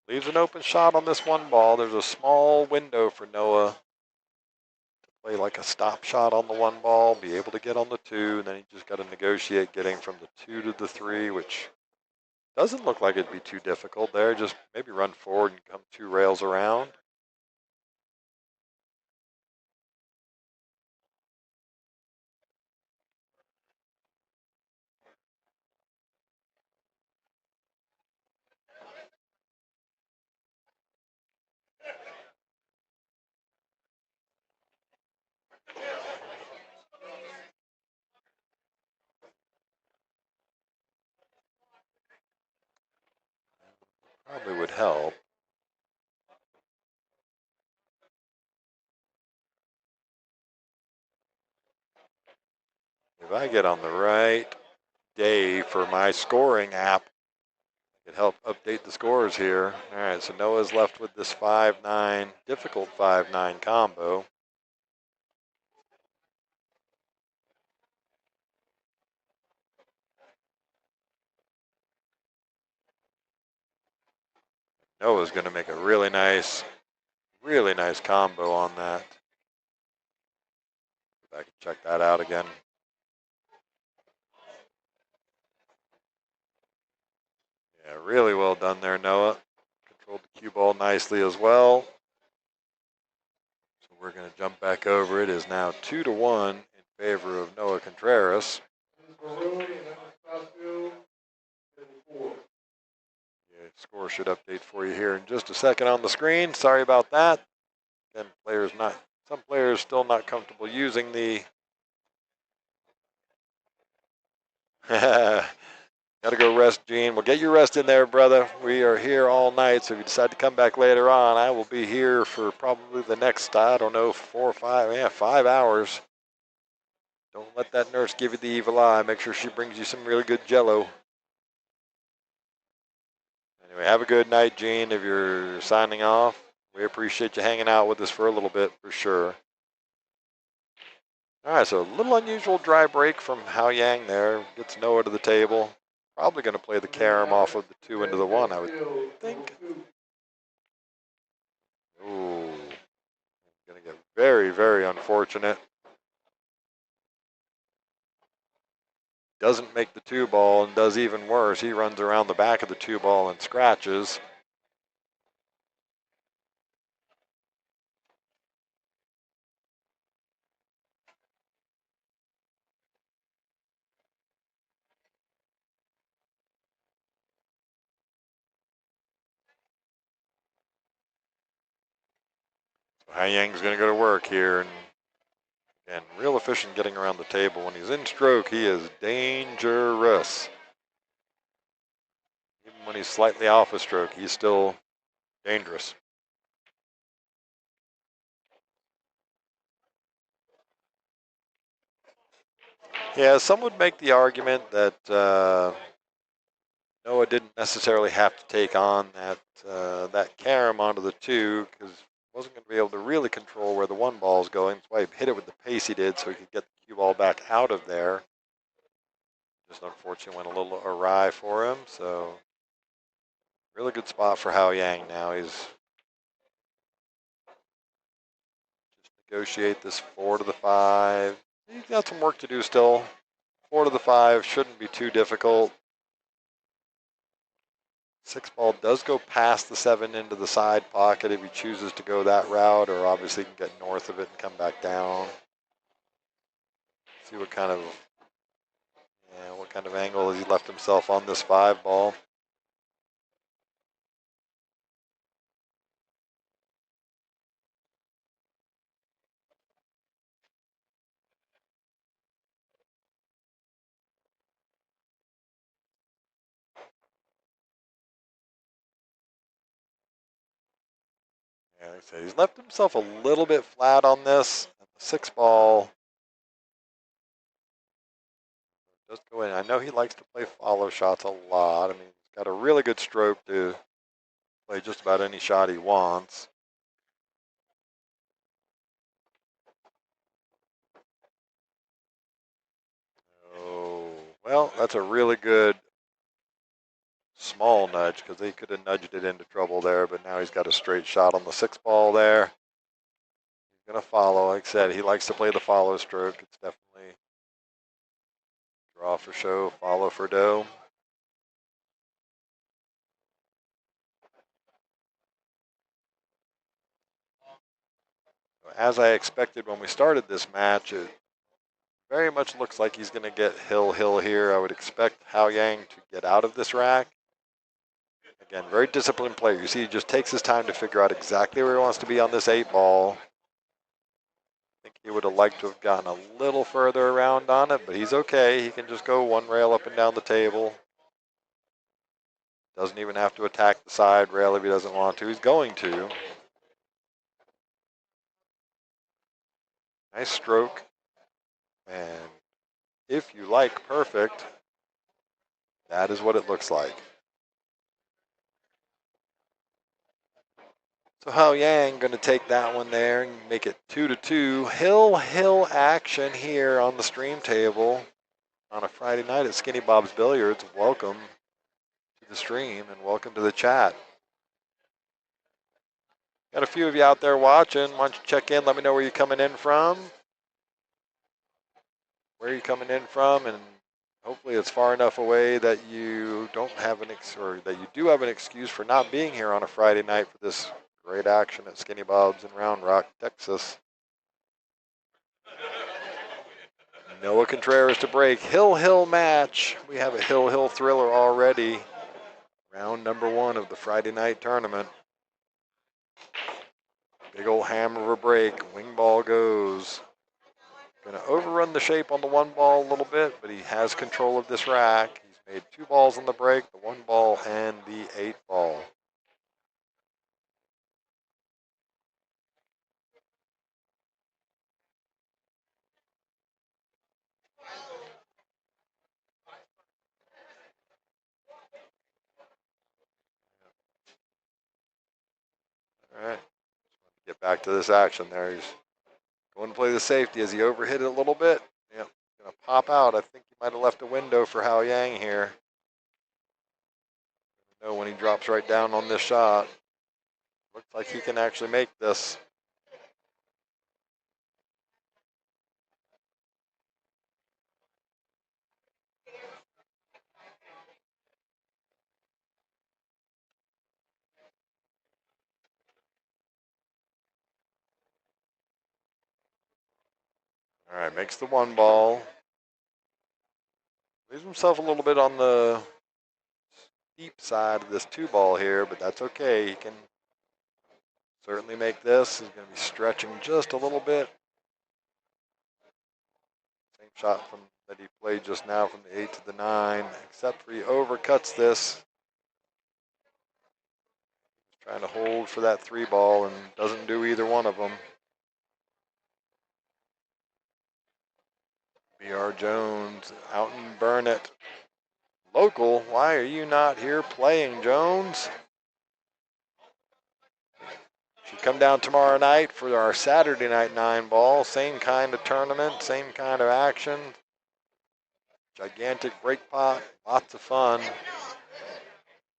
Leaves an open shot on this 1 ball. There's a small window for Noah to play like a stop shot on the 1 ball, be able to get on the 2, and then he just got to negotiate getting from the 2 to the 3, which doesn't look like it'd be too difficult there. Just maybe run forward and come 2 rails around. probably would help. If I get on the right day for my scoring app, it could help update the scores here. All right, so Noah's left with this 5-9, difficult 5-9 combo. Noah's going to make a really nice combo on that. Go back and check that out again. Yeah, really well done there, Noah. Controlled the cue ball nicely as well. So we're going to jump back over. It is now 2-1 in favor of Noah Contraras. Yeah, score should update for you here in just a second on the screen. Sorry about that. Again, some players still not comfortable using the gotta go rest, Gene. Well, get your rest in there, brother. We are here all night, so if you decide to come back later on, I will be here for probably the next, I don't know, 4 or 5 hours. Don't let that nurse give you the evil eye. Make sure she brings you some really good Jello. Anyway, have a good night, Gene. If you're signing off, we appreciate you hanging out with us for a little bit, for sure. All right, so a little unusual dry break from Hao Yang there. Gets Noah to the table. Probably going to play the carom off of the 2 into the 1, I would think. Ooh, going to get very, very unfortunate. Doesn't make the 2 ball and does even worse. He runs around the back of the 2 ball and scratches. Hao Yang's going to go to work here, and real efficient getting around the table. When he's in stroke, he is dangerous. Even when he's slightly off a stroke, he's still dangerous. Yeah, some would make the argument that Noah didn't necessarily have to take on that carom onto the 2 because wasn't going to be able to really control where the 1 ball is going. That's why he hit it with the pace he did so he could get the cue ball back out of there. Just unfortunately went a little awry for him. So really good spot for Hao Yang now. He's just negotiate this 4 to the 5. He's got some work to do still. 4 to the 5 shouldn't be too difficult. 6 ball does go past the 7 into the side pocket if he chooses to go that route, or obviously can get north of it and come back down. See what kind of angle he left himself on this 5 ball. Yeah, like I said, he's left himself a little bit flat on this. The 6 ball does go in. I know he likes to play follow shots a lot. I mean, he's got a really good stroke to play just about any shot he wants. Oh, well, that's a really good small nudge because they could have nudged it into trouble there, but now he's got a straight shot on the 6 ball there. He's going to follow. Like I said, he likes to play the follow stroke. It's definitely draw for show, follow for dough. As I expected when we started this match, it very much looks like he's going to get hill here. I would expect Hao Yang to get out of this rack. Again, very disciplined player. You see, he just takes his time to figure out exactly where he wants to be on this 8 ball. I think he would have liked to have gotten a little further around on it, but he's okay. He can just go 1 rail up and down the table. Doesn't even have to attack the side rail if he doesn't want to. He's going to. Nice stroke. And if you like perfect, that is what it looks like. So Hao Yang going to take that one there and make it 2-2. Hill action here on the stream table on a Friday night at Skinny Bob's Billiards. Welcome to the stream and welcome to the chat. Got a few of you out there watching. Why don't you check in? Let me know where you're coming in from. Where you're coming in from, and hopefully it's far enough away that you don't have or that you do have an excuse for not being here on a Friday night for this great action at Skinny Bob's in Round Rock, Texas. Noah Contraras to break. Hill match. We have a Hill thriller already. Round number 1 of the Friday night tournament. Big old hammer of a break. Wing ball goes. Going to overrun the shape on the 1 ball a little bit, but he has control of this rack. He's made 2 balls on the break, the 1 ball and the 8 ball. All right, get back to this action there. He's going to play the safety as he overhit it a little bit. Yep, going to pop out. I think he might have left a window for Hao Yang here. No, when he drops right down on this shot. Looks like he can actually make this. All right, makes the 1 ball. Leaves himself a little bit on the deep side of this 2 ball here, but that's okay. He can certainly make this. He's going to be stretching just a little bit. Same shot from that he played just now from the 8 to the 9, except for he overcuts this. He's trying to hold for that 3 ball and doesn't do either one of them. B.R. Jones out in Burnett. Local, why are you not here playing, Jones? Should come down tomorrow night for our Saturday night 9 ball. Same kind of tournament, same kind of action. Gigantic break pot, lots of fun.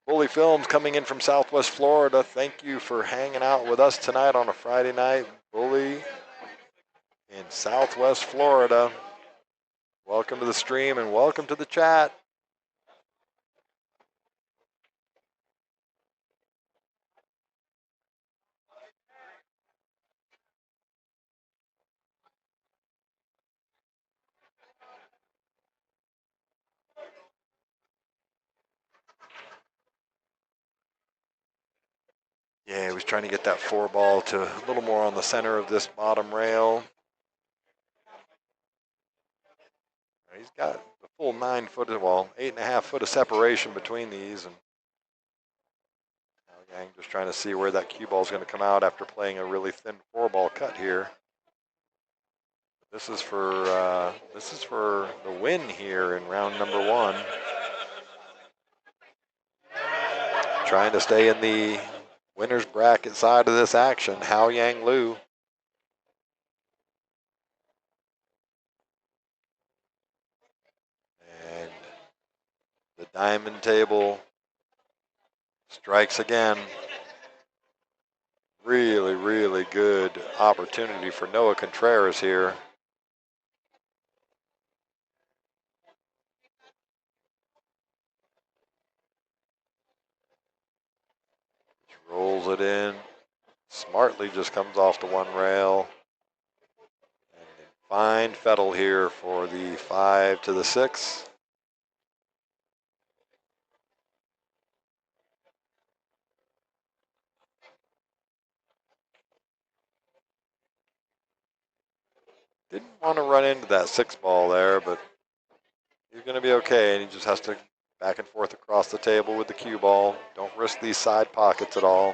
Bully Films coming in from Southwest Florida. Thank you for hanging out with us tonight on a Friday night. Bully in Southwest Florida. Welcome to the stream and welcome to the chat. Yeah, he was trying to get that 4 ball to a little more on the center of this bottom rail. He's got the full 9 foot, well, 8.5 foot of separation between these. And Yang just trying to see where that cue ball is going to come out after playing a really thin 4 ball cut here. This is for the win here in round number 1. Trying to stay in the winner's bracket side of this action, Hao Yang Lu. And the diamond table strikes again. Really good opportunity for Noah Contraras here. Rolls it in. Smartly just comes off the 1 rail. And fine fettle here for the 5 to the 6. Didn't want to run into that 6 ball there, but he's going to be okay, and he just has to Back and forth across the table with the cue ball. Don't risk these side pockets at all.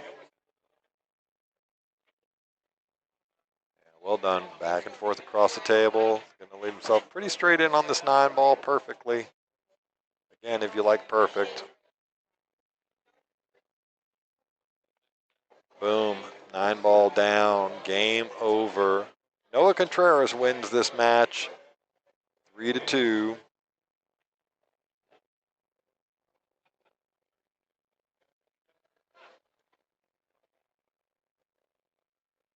Yeah, well done. Back and forth across the table. Going to leave himself pretty straight in on this 9 ball perfectly. Again, if you like perfect. Boom. 9 ball down. Game over. Noah Contraras wins this match 3-2.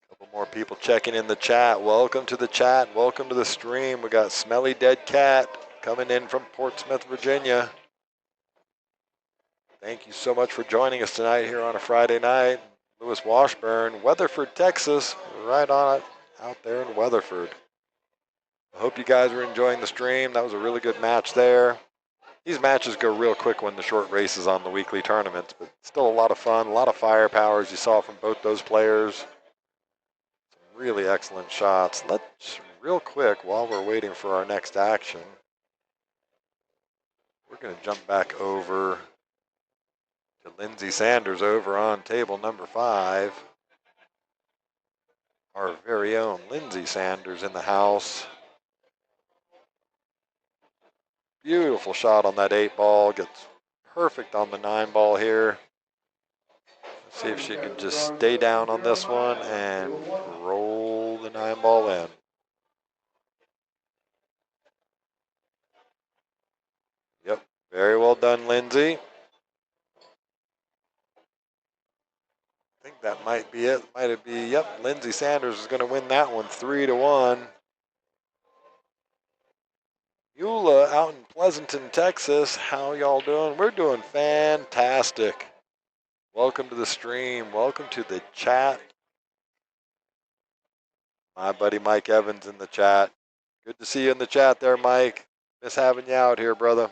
Couple more people checking in the chat. Welcome to the chat. Welcome to the stream. We got Smelly Dead Cat coming in from Portsmouth, Virginia. Thank you so much for joining us tonight here on a Friday night. Lewis Washburn, Weatherford, Texas, right on it out there in Weatherford. I hope you guys are enjoying the stream. That was a really good match there. These matches go real quick when the short races on the weekly tournaments, but still a lot of fun, a lot of firepower as you saw from both those players. Some really excellent shots. Let's, real quick, while we're waiting for our next action, we're going to jump back over to Lindsay Sanders over on table number 5. Our very own Lindsay Sanders in the house. Beautiful shot on that 8 ball. Gets perfect on the 9 ball here. Let's see if she can just stay down on this one and roll the 9 ball in. Yep, very well done, Lindsay. I think that might be it. Might it be, yep, Lindsay Sanders is going to win that one 3-1. Eula out in Pleasanton, Texas. How y'all doing? We're doing fantastic. Welcome to the stream. Welcome to the chat. My buddy Mike Evans in the chat. Good to see you in the chat there, Mike. Miss having you out here, brother.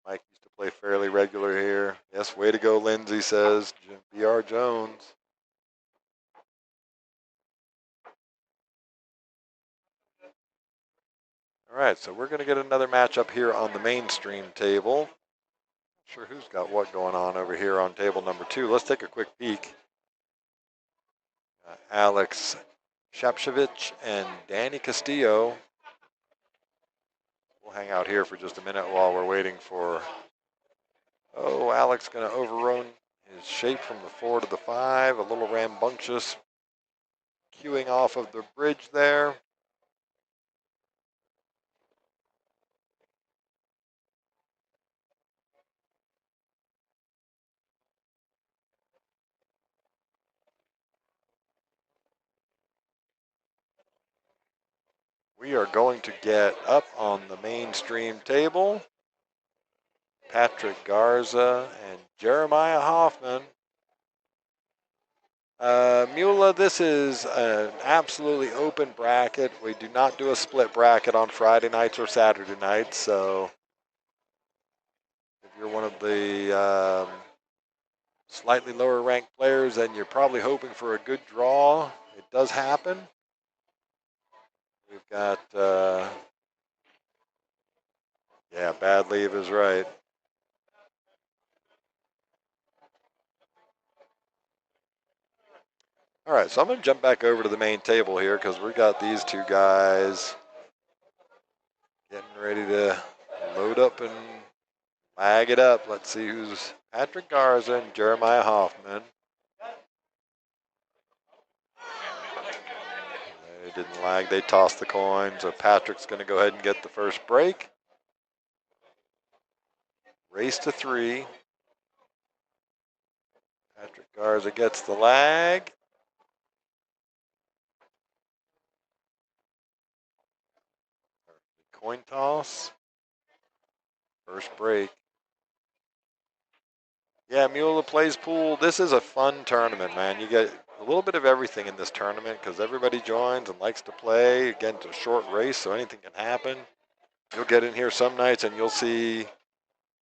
Mike used to play fairly regular here. Yes, way to go, Lindsay, says B.R. Jones. All right, so we're going to get another matchup here on the mainstream table. Not sure who's got what going on over here on table number 2. Let's take a quick peek. Alex Shapshevich and Danny Castillo. We'll hang out here for just a minute while we're waiting for... Oh, Alex going to overrun his shape from the 4 to the 5. A little rambunctious. Queuing off of the bridge there. We are going to get up on the mainstream table. Patrick Garza and Jeremiah Hoffman. Mula, this is an absolutely open bracket. We do not do a split bracket on Friday nights or Saturday nights, so if you're one of the slightly lower ranked players and you're probably hoping for a good draw, it does happen. We've got, yeah, bad leave is right. All right, so I'm going to jump back over to the main table here because we got these two guys getting ready to load up and lag it up. Let's see who's Patrick Garza and Jeremiah Hoffman. They didn't lag, they tossed the coin, so Patrick's going to go ahead and get the first break. Race to 3. Patrick Garza gets the lag. Coin toss. First break. Yeah, Mula plays pool. This is a fun tournament, man. You get a little bit of everything in this tournament because everybody joins and likes to play. Again, it's a short race, so anything can happen. You'll get in here some nights and you'll see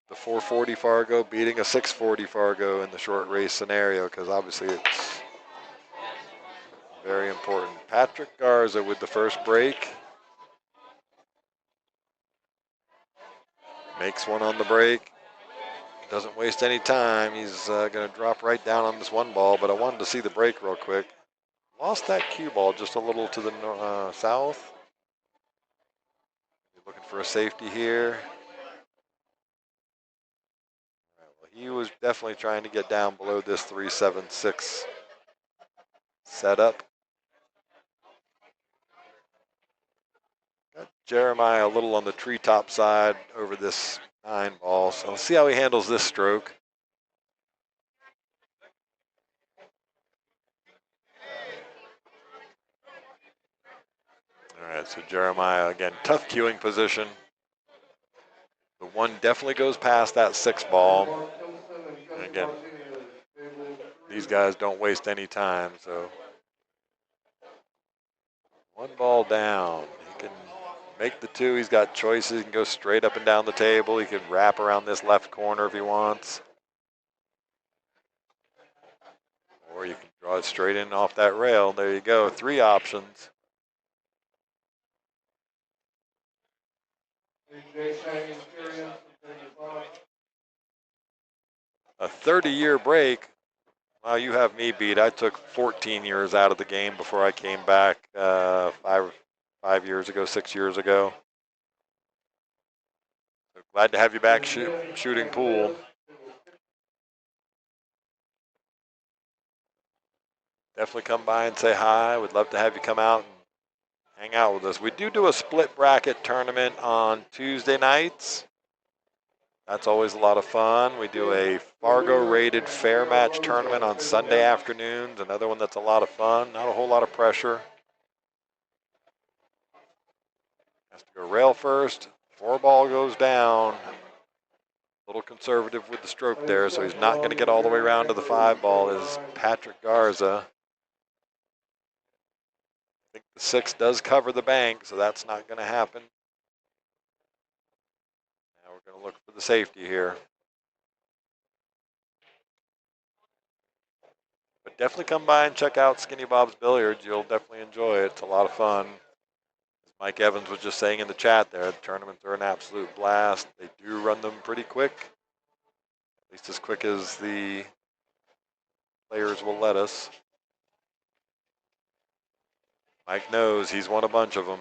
the 440 Fargo beating a 640 Fargo in the short race scenario because obviously it's very important. Patrick Garza with the first break. Makes one on the break. Doesn't waste any time. He's going to drop right down on this one ball, but I wanted to see the break real quick. Lost that cue ball just a little to the south. Looking for a safety here. Well, he was definitely trying to get down below this 3.76 setup. Got Jeremiah a little on the treetop side over this 9 ball, so let's see how he handles this stroke. All right, so Jeremiah, again, tough cueing position. The 1 definitely goes past that 6 ball. And again, these guys don't waste any time, so 1 ball down. He can make the 2. He's got choices. He can go straight up and down the table. He can wrap around this left corner if he wants. Or you can draw it straight in off that rail. There you go. 3 options. A 30-year break. Well, you have me beat. I took 14 years out of the game before I came back 5 years ago, 6 years ago. So glad to have you back shooting pool. Definitely come by and say hi. Would love to have you come out and hang out with us. We do a split bracket tournament on Tuesday nights. That's always a lot of fun. We do a Fargo rated fair match tournament on Sunday afternoons. Another one that's a lot of fun. Not a whole lot of pressure. Has to go rail first. 4 ball goes down. A little conservative with the stroke there, so he's not going to get all the way around to the 5 ball is Patrick Garza. I think the 6 does cover the bank, so that's not going to happen. Now we're going to look for the safety here. But definitely come by and check out Skinny Bob's Billiards. You'll definitely enjoy it. It's a lot of fun. As Mike Evans was just saying in the chat there, the tournaments are an absolute blast. They do run them pretty quick, at least as quick as the players will let us. Mike knows he's won a bunch of them.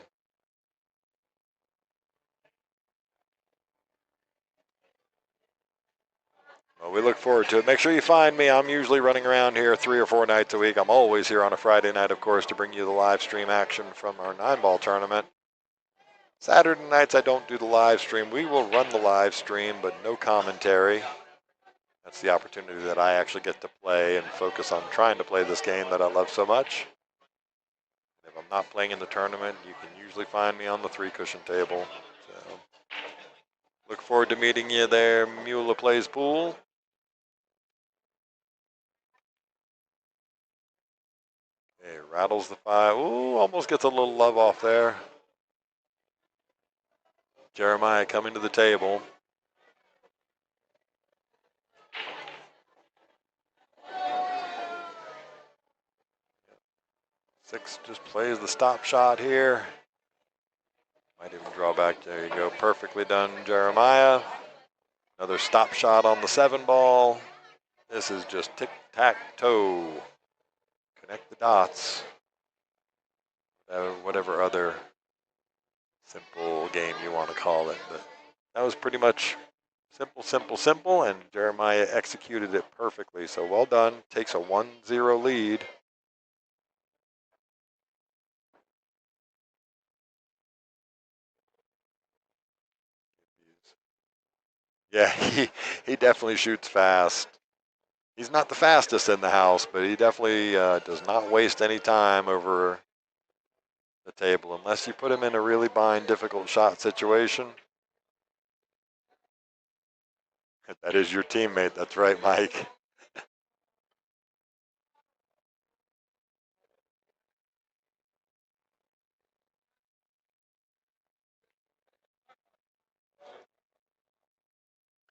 Well, we look forward to it. Make sure you find me. I'm usually running around here 3 or 4 nights a week. I'm always here on a Friday night, of course, to bring you the live stream action from our 9-ball tournament. Saturday nights, I don't do the live stream. We will run the live stream, but no commentary. That's the opportunity that I actually get to play and focus on trying to play this game that I love so much. If I'm not playing in the tournament, you can usually find me on the 3-cushion table. So, look forward to meeting you there, Mula Plays Pool. Okay, rattles the 5. Ooh, almost gets a little love off there. Jeremiah coming to the table. Six just plays the stop shot here. Might even draw back. There you go. Perfectly done, Jeremiah. Another stop shot on the 7 ball. This is just tic-tac-toe. Connect the dots. Whatever other simple game you want to call it. But that was pretty much simple, simple, simple, and Jeremiah executed it perfectly. So well done. Takes a 1-0 lead. Yeah, he definitely shoots fast. He's not the fastest in the house, but he definitely does not waste any time over the table unless you put him in a really bind, difficult shot situation. That is your teammate. That's right, Mike.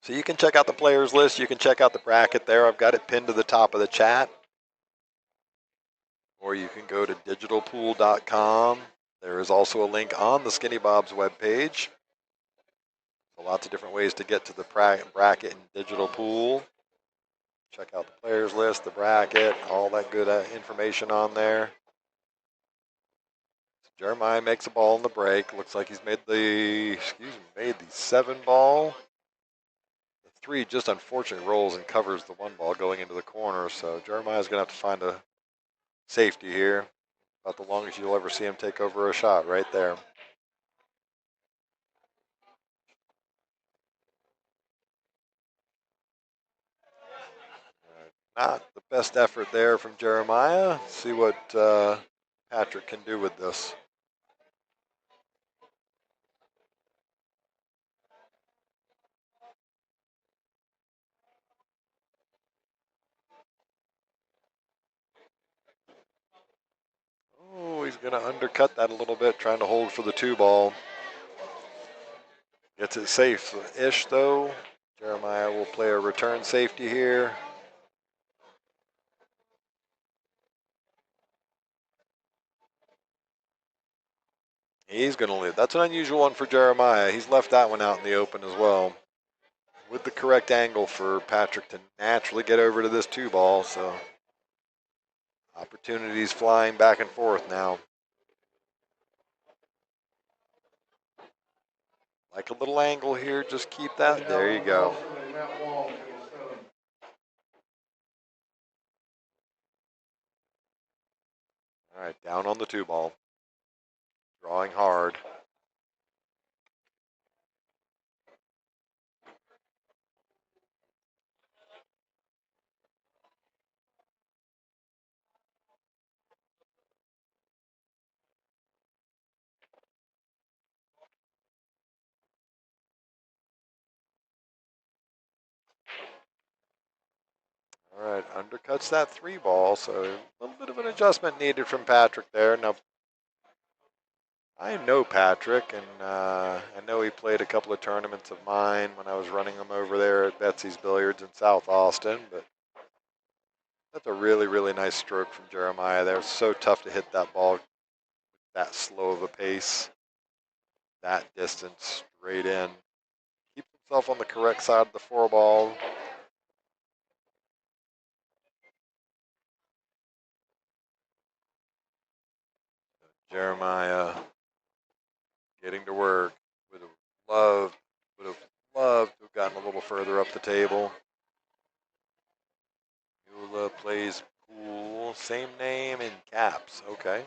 So you can check out the players list. You can check out the bracket there. I've got it pinned to the top of the chat. Or you can go to digitalpool.com. There is also a link on the Skinny Bob's webpage. Lots of different ways to get to the bracket and digital pool. Check out the players list, the bracket, all that good information on there. So Jeremiah makes a ball in the break. Looks like he's made the 7 ball. The 3 just unfortunately rolls and covers the 1 ball going into the corner. So Jeremiah's going to have to find a safety here. About the longest you'll ever see him take over a shot right there. Not the best effort there from Jeremiah. See what Patrick can do with this. Oh, he's going to undercut that a little bit, trying to hold for the 2 ball. Gets it safe-ish, though. Jeremiah will play a return safety here. He's going to leave. That's an unusual one for Jeremiah. He's left that one out in the open as well. With the correct angle for Patrick to naturally get over to this 2 ball, so opportunities flying back and forth now. Like a little angle here, just keep that. There you go. All right, down on the 2 ball. Drawing hard. All right, undercuts that 3 ball, so a little bit of an adjustment needed from Patrick there. Now, I know Patrick, and I know he played a couple of tournaments of mine when I was running him over there at Betsy's Billiards in South Austin, but that's a really, really nice stroke from Jeremiah there. It's so tough to hit that ball that slow of a pace, that distance, straight in. Keeps himself on the correct side of the 4 ball. Jeremiah getting to work. Would have loved to have gotten a little further up the table. Eula plays pool, same name in caps. Okay.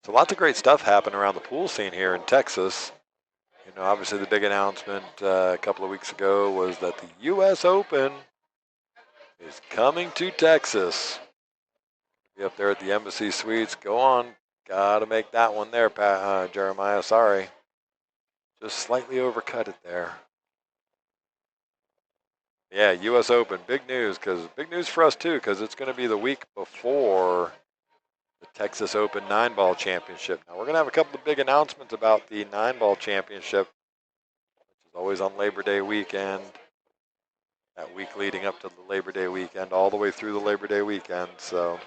So lots of great stuff happened around the pool scene here in Texas. You know, obviously the big announcement a couple of weeks ago was that the U.S. Open is coming to Texas. Be up there at the Embassy Suites. Go on. Got to make that one there, Jeremiah. Sorry. Just slightly overcut it there. Yeah, U.S. Open. Big news for us, too, because it's going to be the week before the Texas Open 9-ball championship. Now, we're going to have a couple of big announcements about the 9-ball championship, which is always on Labor Day weekend. That week leading up to the Labor Day weekend, all the way through the Labor Day weekend. So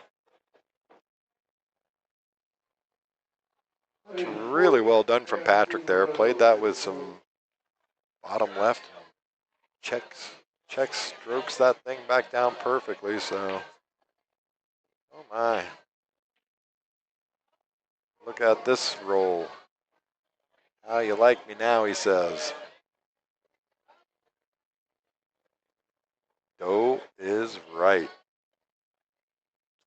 it's really well done from Patrick there. Played that with some bottom left. Checks, strokes that thing back down perfectly. So, oh my. Look at this roll. How you like me now, he says. Doe is right.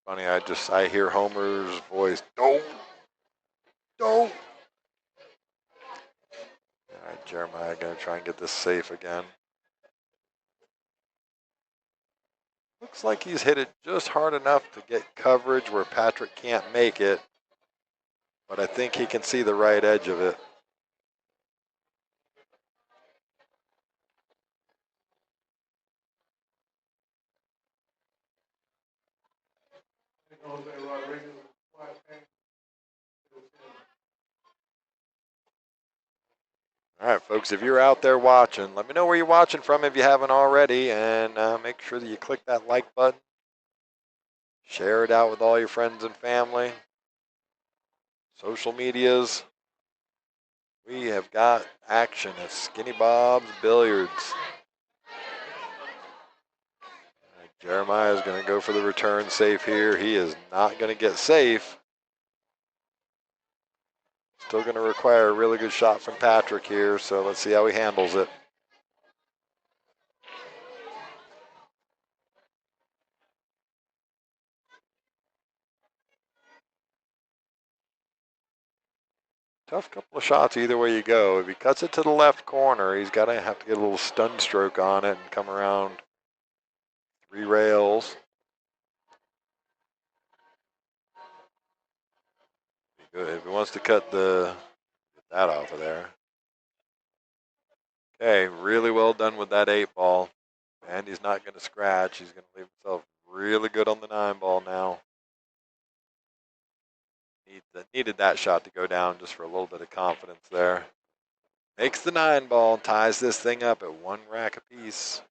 Funny, I hear Homer's voice. Doe. All right, Jeremiah gonna try and get this safe again. Looks like he's hit it just hard enough to get coverage where Patrick can't make it, but I think he can see the right edge of it. All right, folks, if you're out there watching, let me know where you're watching from if you haven't already, and make sure that you click that like button. Share it out with all your friends and family. social medias. We have got action at Skinny Bob's Billiards. Jeremiah is going to go for the return safe here. He is not going to get safe. Still going to require a really good shot from Patrick here, so let's see how he handles it. Tough couple of shots either way you go. If he cuts it to the left corner, he's got to have to get a little stun stroke on it and come around 3 rails. If he wants to cut get that off of there. Okay, really well done with that 8 ball. And he's not going to scratch. He's going to leave himself really good on the 9 ball now. Needed that shot to go down just for a little bit of confidence there. Makes the 9 ball, ties this thing up at 1 rack apiece.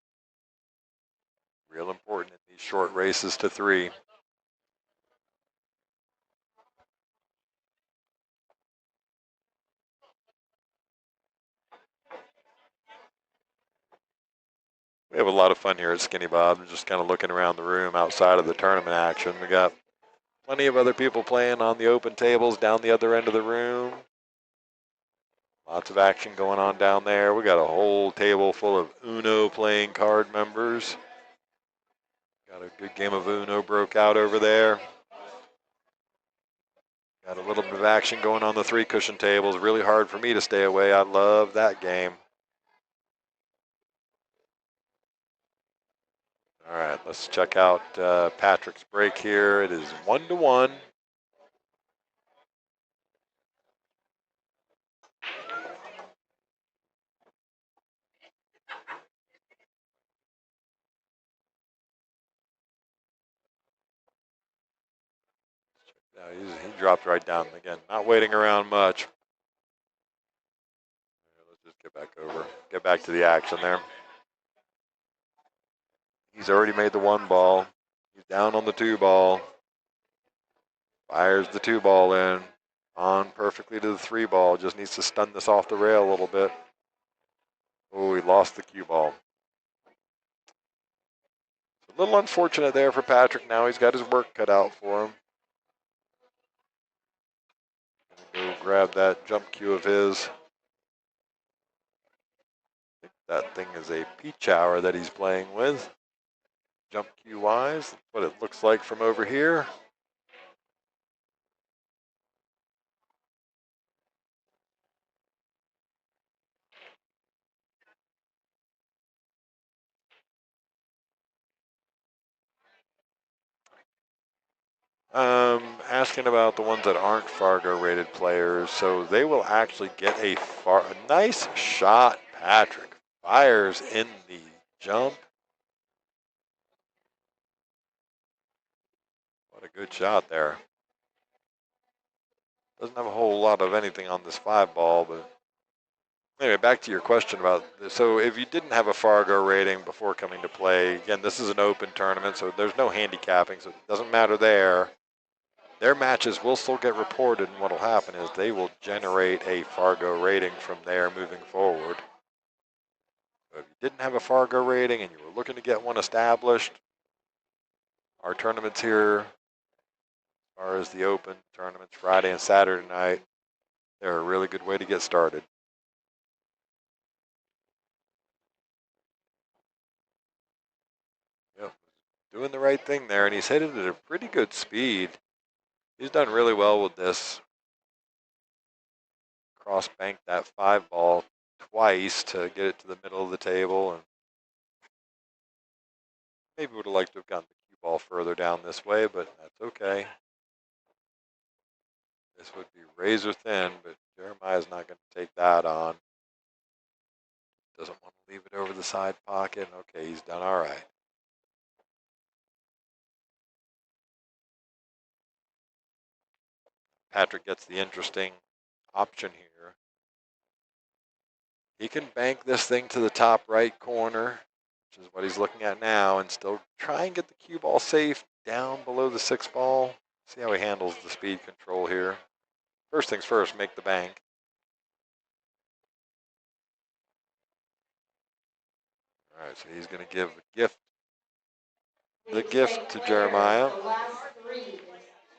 Real important in these short races to 3. We have a lot of fun here at Skinny Bob. We're just kind of looking around the room outside of the tournament action. We got plenty of other people playing on the open tables down the other end of the room. Lots of action going on down there. We got a whole table full of Uno playing card members. Got a good game of Uno broke out over there. Got a little bit of action going on the 3 cushion tables. Really hard for me to stay away. I love that game. All right, let's check out Patrick's break here. It is 1-1. He dropped right down again. Not waiting around much. Let's just get back to the action there. He's already made the 1 ball. He's down on the 2 ball. Fires the 2 ball in. On perfectly to the 3 ball. Just needs to stun this off the rail a little bit. Oh, he lost the cue ball. A little unfortunate there for Patrick. Now he's got his work cut out for him. Gonna go grab that jump cue of his. I think that thing is a peach hour that he's playing with. Jump cue wise, that's what it looks like from over here. Asking about the ones that aren't Fargo rated players. So they will actually get a nice shot. Patrick fires in the jump. What a good shot there. Doesn't have a whole lot of anything on this 5 ball, but anyway, back to your question about this. So if you didn't have a Fargo rating before coming to play, again, this is an open tournament, so there's no handicapping, so it doesn't matter there. Their matches will still get reported, and what will happen is they will generate a Fargo rating from there moving forward. So if you didn't have a Fargo rating and you were looking to get one established, our tournaments here, as far as the open tournaments, Friday and Saturday night, they're a really good way to get started. Yep, doing the right thing there, and he's hit it at a pretty good speed. He's done really well with this. Cross bank that 5 ball twice to get it to the middle of the table, and maybe would have liked to have gotten the cue ball further down this way, but that's okay. This would be razor thin, but Jeremiah's not going to take that on. Doesn't want to leave it over the side pocket. Okay, he's done all right. Patrick gets the interesting option here. He can bank this thing to the top right corner, which is what he's looking at now, and still try and get the cue ball safe down below the 6 ball. See how he handles the speed control here. First things first, make the bank. All right, so he's going to give the gift to Jeremiah. The last 3 is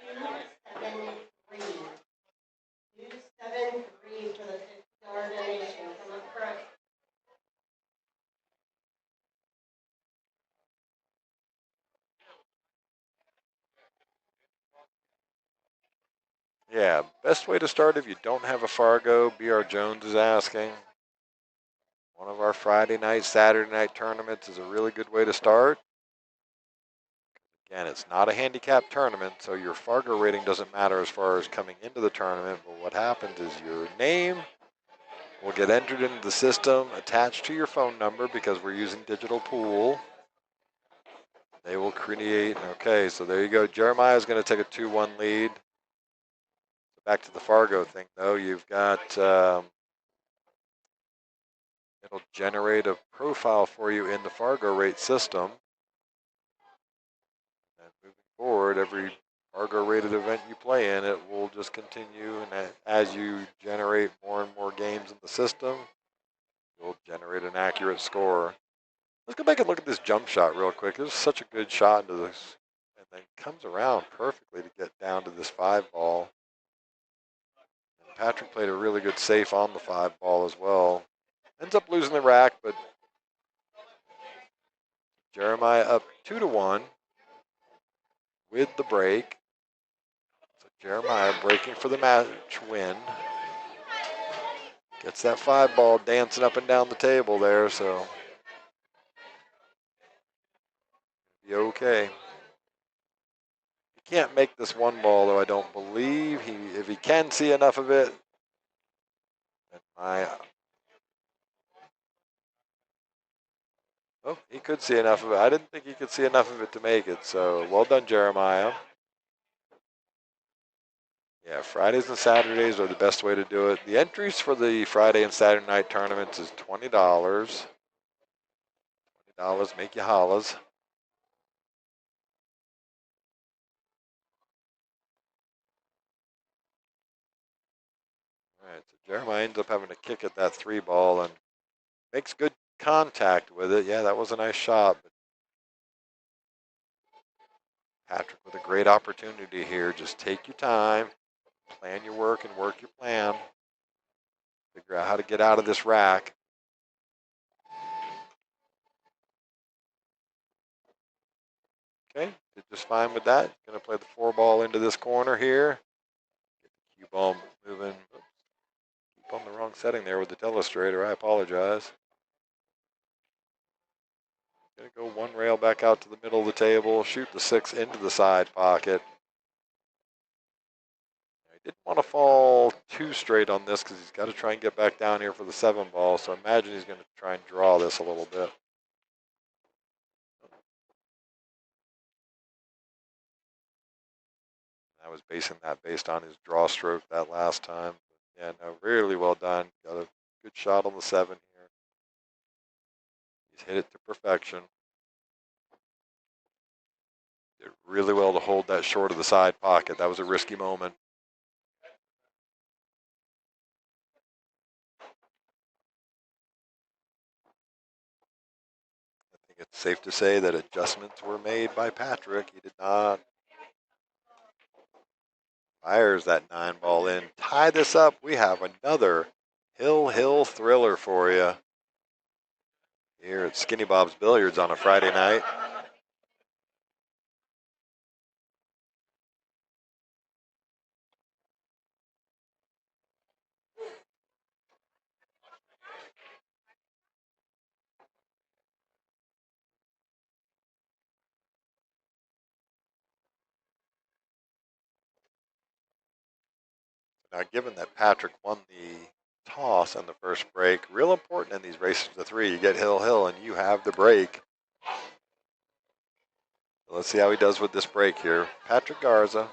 273. 273 for the $50 donation. Come up front. Yeah, best way to start if you don't have a Fargo, BR Jones is asking. One of our Friday night, Saturday night tournaments is a really good way to start. Again, it's not a handicap tournament, so your Fargo rating doesn't matter as far as coming into the tournament, but what happens is your name will get entered into the system attached to your phone number because we're using digital pool. They will create, okay, so there you go. Jeremiah's going to take a 2-1 lead. Back to the Fargo thing, though, you've got, it'll generate a profile for you in the Fargo rate system. And moving forward, every Fargo rated event you play in, it will just continue. And as you generate more and more games in the system, you'll generate an accurate score. Let's go back and look at this jump shot real quick. It was such a good shot into this, and then comes around perfectly to get down to this 5-ball. And Patrick played a really good safe on the 5-ball as well. Ends up losing the rack, but Jeremiah up 2-1 with the break. So Jeremiah breaking for the match win. Gets that 5-ball dancing up and down the table there, so be okay. He can't make this 1-ball, though, I don't believe. If he can see enough of it, then oh, he could see enough of it. I didn't think he could see enough of it to make it, so well done, Jeremiah. Yeah, Fridays and Saturdays are the best way to do it. The entries for the Friday and Saturday night tournaments is $20. $20 make you hollas. All right, so Jeremiah ends up having to kick at that 3-ball and makes good contact with it. Yeah, that was a nice shot. But Patrick with a great opportunity here. Just take your time, plan your work, and work your plan. Figure out how to get out of this rack. Okay, did just fine with that. Going to play the 4-ball into this corner here. Get the cue ball moving. Oops. Keep on the wrong setting there with the telestrator. I apologize. Going to go 1 rail back out to the middle of the table. Shoot the 6 into the side pocket. I didn't want to fall too straight on this because he's got to try and get back down here for the 7-ball. So I imagine he's going to try and draw this a little bit. I was basing that based on his draw stroke that last time. But yeah, no, really well done. Got a good shot on the 7 here. He's hit it to perfection. Did really well to hold that short of the side pocket. That was a risky moment. I think it's safe to say that adjustments were made by Patrick. He did not. Fires that 9-ball in. Tie this up. We have another Hill thriller for you here at Skinny Bob's Billiards on a Friday night. Now, given that Patrick won the toss on the first break, real important in these races to 3. You get Hill, and you have the break. So let's see how he does with this break here. Patrick Garza.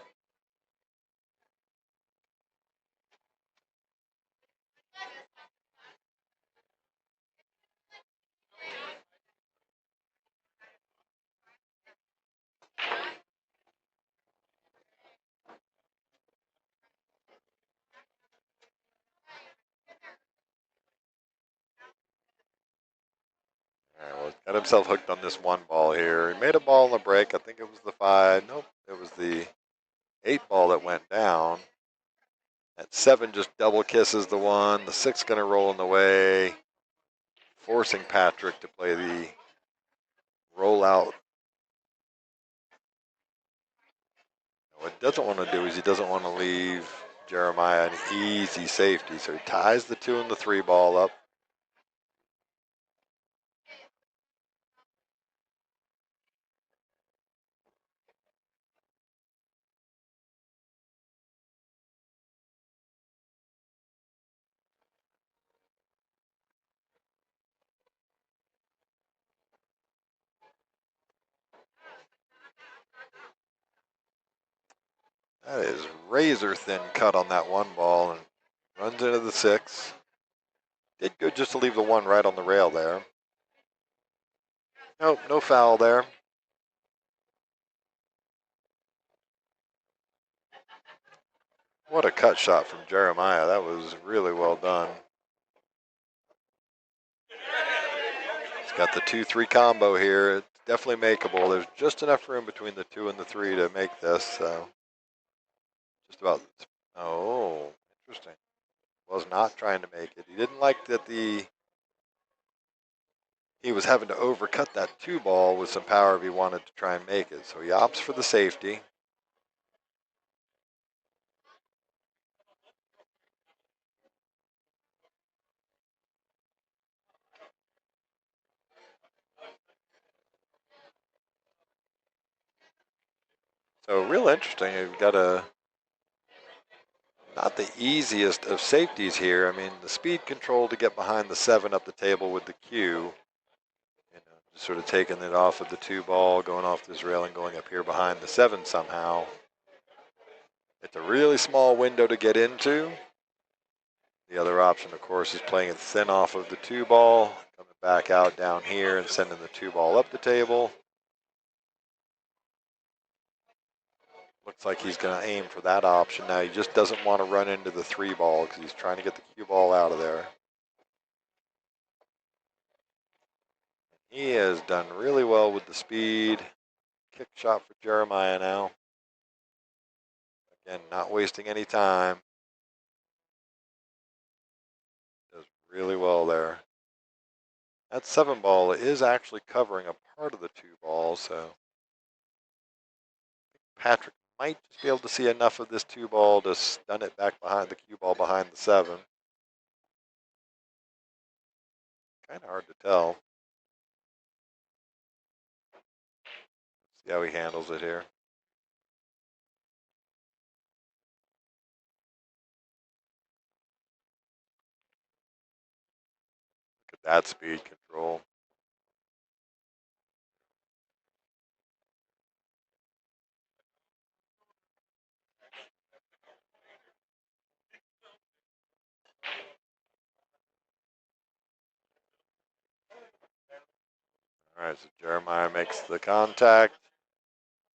Got himself hooked on this one ball here. He made a ball in the break. I think it was the 5. Nope, it was the 8 ball that went down. That 7 just double kisses the 1. The 6 going to roll in the way, forcing Patrick to play the rollout. What he doesn't want to do is he doesn't want to leave Jeremiah an easy safety. So he ties the 2 and the 3 ball up. That is razor thin cut on that 1 ball and runs into the 6. Did good just to leave the 1 right on the rail there. Nope, no foul there. What a cut shot from Jeremiah. That was really well done. He's got the 2-3 combo here. It's definitely makeable. There's just enough room between the 2 and the 3 to make this. So just about. Oh, interesting. Was not trying to make it. He didn't like that he was having to overcut that 2 ball with some power if he wanted to try and make it. So he opts for the safety. So real interesting. You've got not the easiest of safeties here. I mean, the speed control to get behind the 7 up the table with the Q. Just sort of taking it off of the 2 ball, going off this rail and going up here behind the 7 somehow. It's a really small window to get into. The other option, of course, is playing it thin off of the 2 ball, coming back out down here and sending the 2 ball up the table. Looks like he's going to aim for that option. Now he just doesn't want to run into the 3 ball because he's trying to get the cue ball out of there. He has done really well with the speed. Kick shot for Jeremiah now. Again, not wasting any time. Does really well there. That 7 ball is actually covering a part of the 2 ball, so Patrick might just be able to see enough of this 2 ball to stun it back behind the cue ball behind the 7. Kind of hard to tell. See how he handles it here. Look at that speed control. All right, so Jeremiah makes the contact.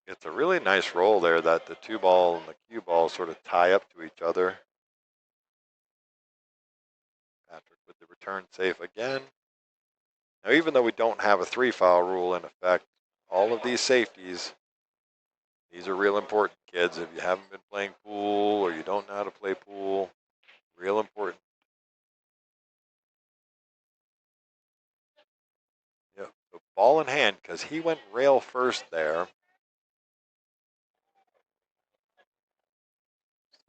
It's a really nice roll there that the 2 ball and the cue ball sort of tie up to each other. Patrick with the return safe again. Now, even though we don't have a 3 foul rule in effect, all of these safeties, these are real important, kids. If you haven't been playing pool or you don't know how to play pool, real important. Yep, so ball in hand because he went rail first there.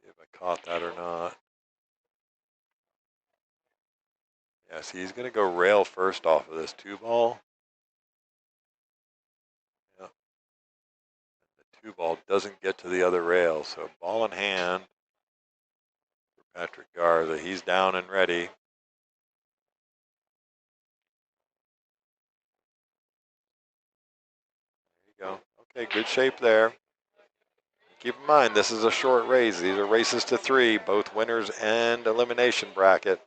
See if I caught that or not. Yes, he's going to go rail first off of this 2 ball. Yep. The 2 ball doesn't get to the other rail, so ball in hand for Patrick Garza. He's down and ready. There you go. Okay, good shape there. Keep in mind, this is a short race. These are races to 3, both winners and elimination bracket.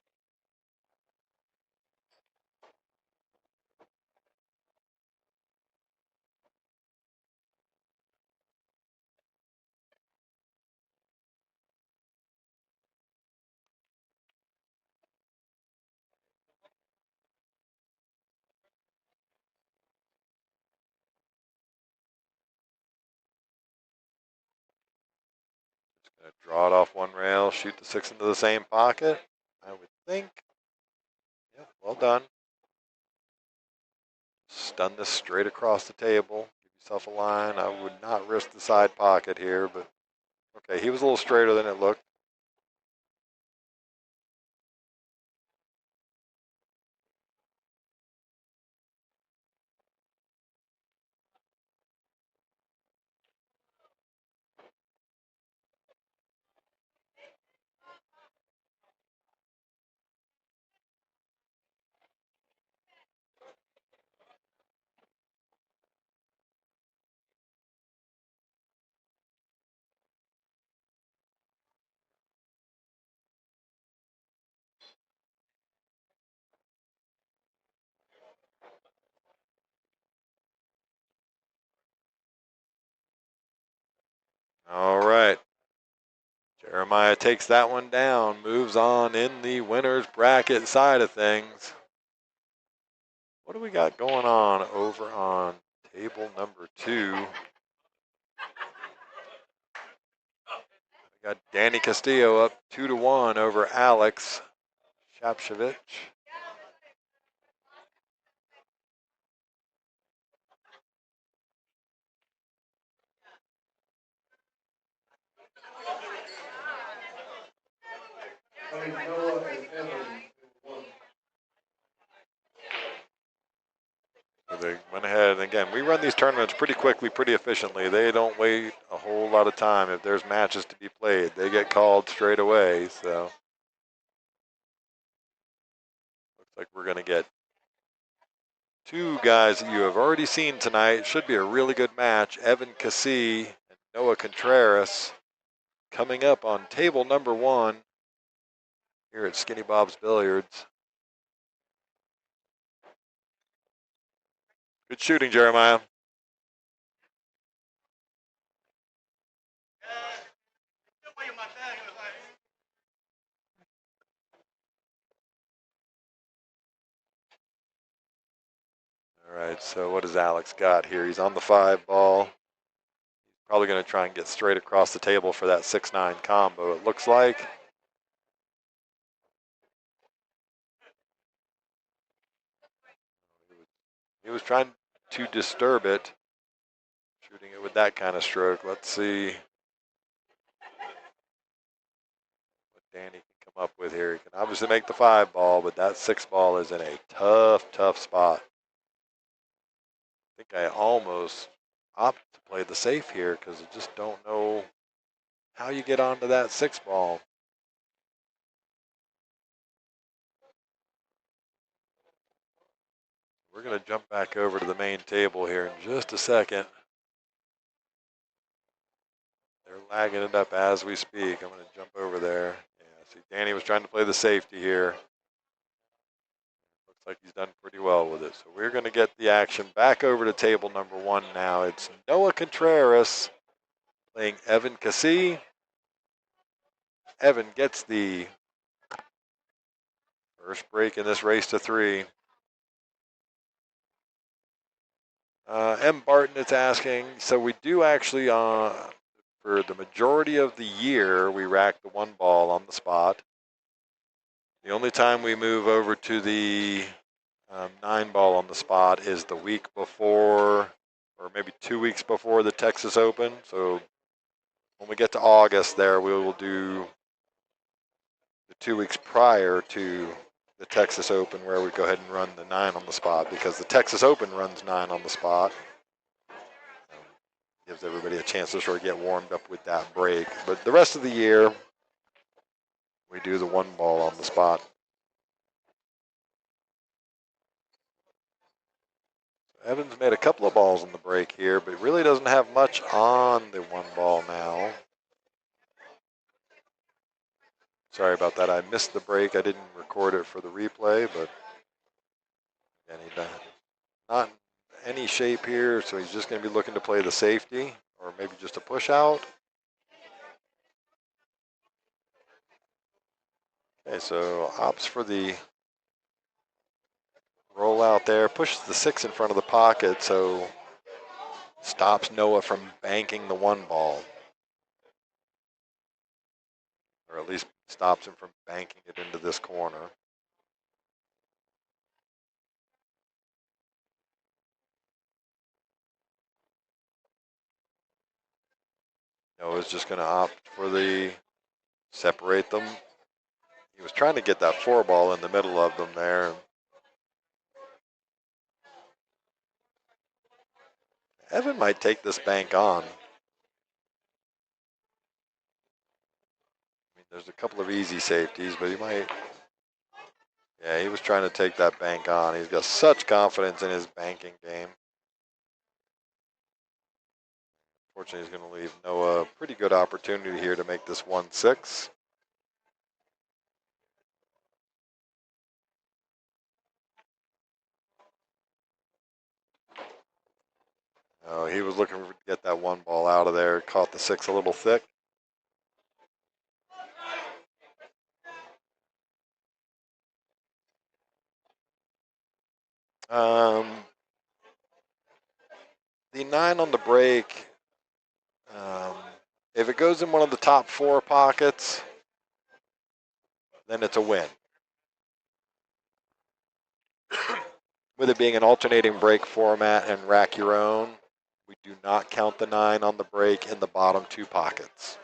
Gonna draw it off one rail, shoot the 6 into the same pocket, I would think. Yep, well done. Stun this straight across the table. Give yourself a line. I would not risk the side pocket here, but okay, he was a little straighter than it looked. All right. Jeremiah takes that one down, moves on in the winner's bracket side of things. What do we got going on over on table number 2? We got Danny Castillo up 2-1 over Alex Shapshevich. So they went ahead, and again, we run these tournaments pretty quickly, pretty efficiently. They don't wait a whole lot of time. If there's matches to be played, they get called straight away. So looks like we're going to get 2 guys that you have already seen tonight. Should be a really good match. Evan Keesee and Noah Contraras coming up on table number 1 here at Skinny Bob's Billiards. Good shooting, Jeremiah. All right, so what has Alex got here? He's on the 5 ball. Probably going to try and get straight across the table for that 6-9 combo, it looks like. He was trying to disturb it, shooting it with that kind of stroke. Let's see what Danny can come up with here. He can obviously make the 5 ball, but that 6 ball is in a tough, tough spot. I think I almost opt to play the safe here because I just don't know how you get onto that 6 ball. We're going to jump back over to the main table here in just a second. They're lagging it up as we speak. I'm going to jump over there. Yeah, see, Danny was trying to play the safety here. Looks like he's done pretty well with it. So we're going to get the action back over to table number 1 now. It's Noah Contraras playing Evan Keesee. Evan gets the first break in this race to 3. M. Barton is asking, so we do actually, for the majority of the year, we rack the 1 ball on the spot. The only time we move over to the 9 ball on the spot is the week before, or maybe 2 weeks before the Texas Open. So when we get to August there, we will do the 2 weeks prior to the Texas Open where we go ahead and run the 9 on the spot, because the Texas Open runs 9 on the spot. Gives everybody a chance to sort of get warmed up with that break. But the rest of the year, we do the 1 ball on the spot. Evans made a couple of balls on the break here, but really doesn't have much on the 1 ball now. Sorry about that. I missed the break. I didn't record it for the replay, but again, he's not in any shape here, so he's just going to be looking to play the safety or maybe just a push out. Okay, so opts for the roll out there, pushes the 6 in front of the pocket, so stops Noah from banking the 1 ball. or at least stops him from banking it into this corner. Noah's just going to opt for the separate them. He was trying to get that 4 ball in the middle of them there. Evan might take this bank on. I mean, there's a couple of easy safeties, but he might. Yeah, he was trying to take that bank on. He's got such confidence in his banking game. Fortunately, he's going to leave Noah a pretty good opportunity here to make this 1-6. Oh, he was looking to get that 1 ball out of there. Caught the 6 a little thick. The 9 on the break, if it goes in one of the top 4 pockets, then it's a win. With it being an alternating break format and rack your own, we do not count the 9 on the break in the bottom 2 pockets.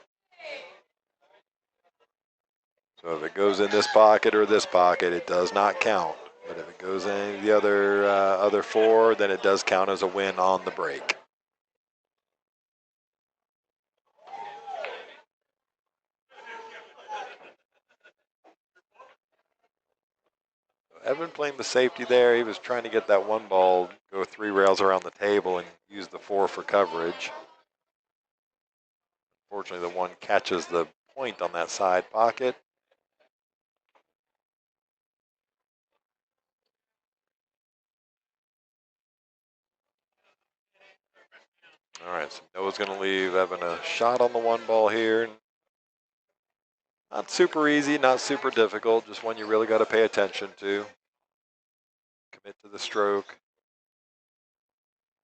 So if it goes in this pocket or this pocket, it does not count. But if it goes in the other 4, then it does count as a win on the break. Evan playing the safety there. He was trying to get that 1 ball, go 3 rails around the table and use the 4 for coverage. Fortunately, the 1 catches the point on that side pocket. All right, so Noah's going to leave Evan a shot on the 1 ball here. Not super easy, not super difficult, just one you really got to pay attention to. Commit to the stroke.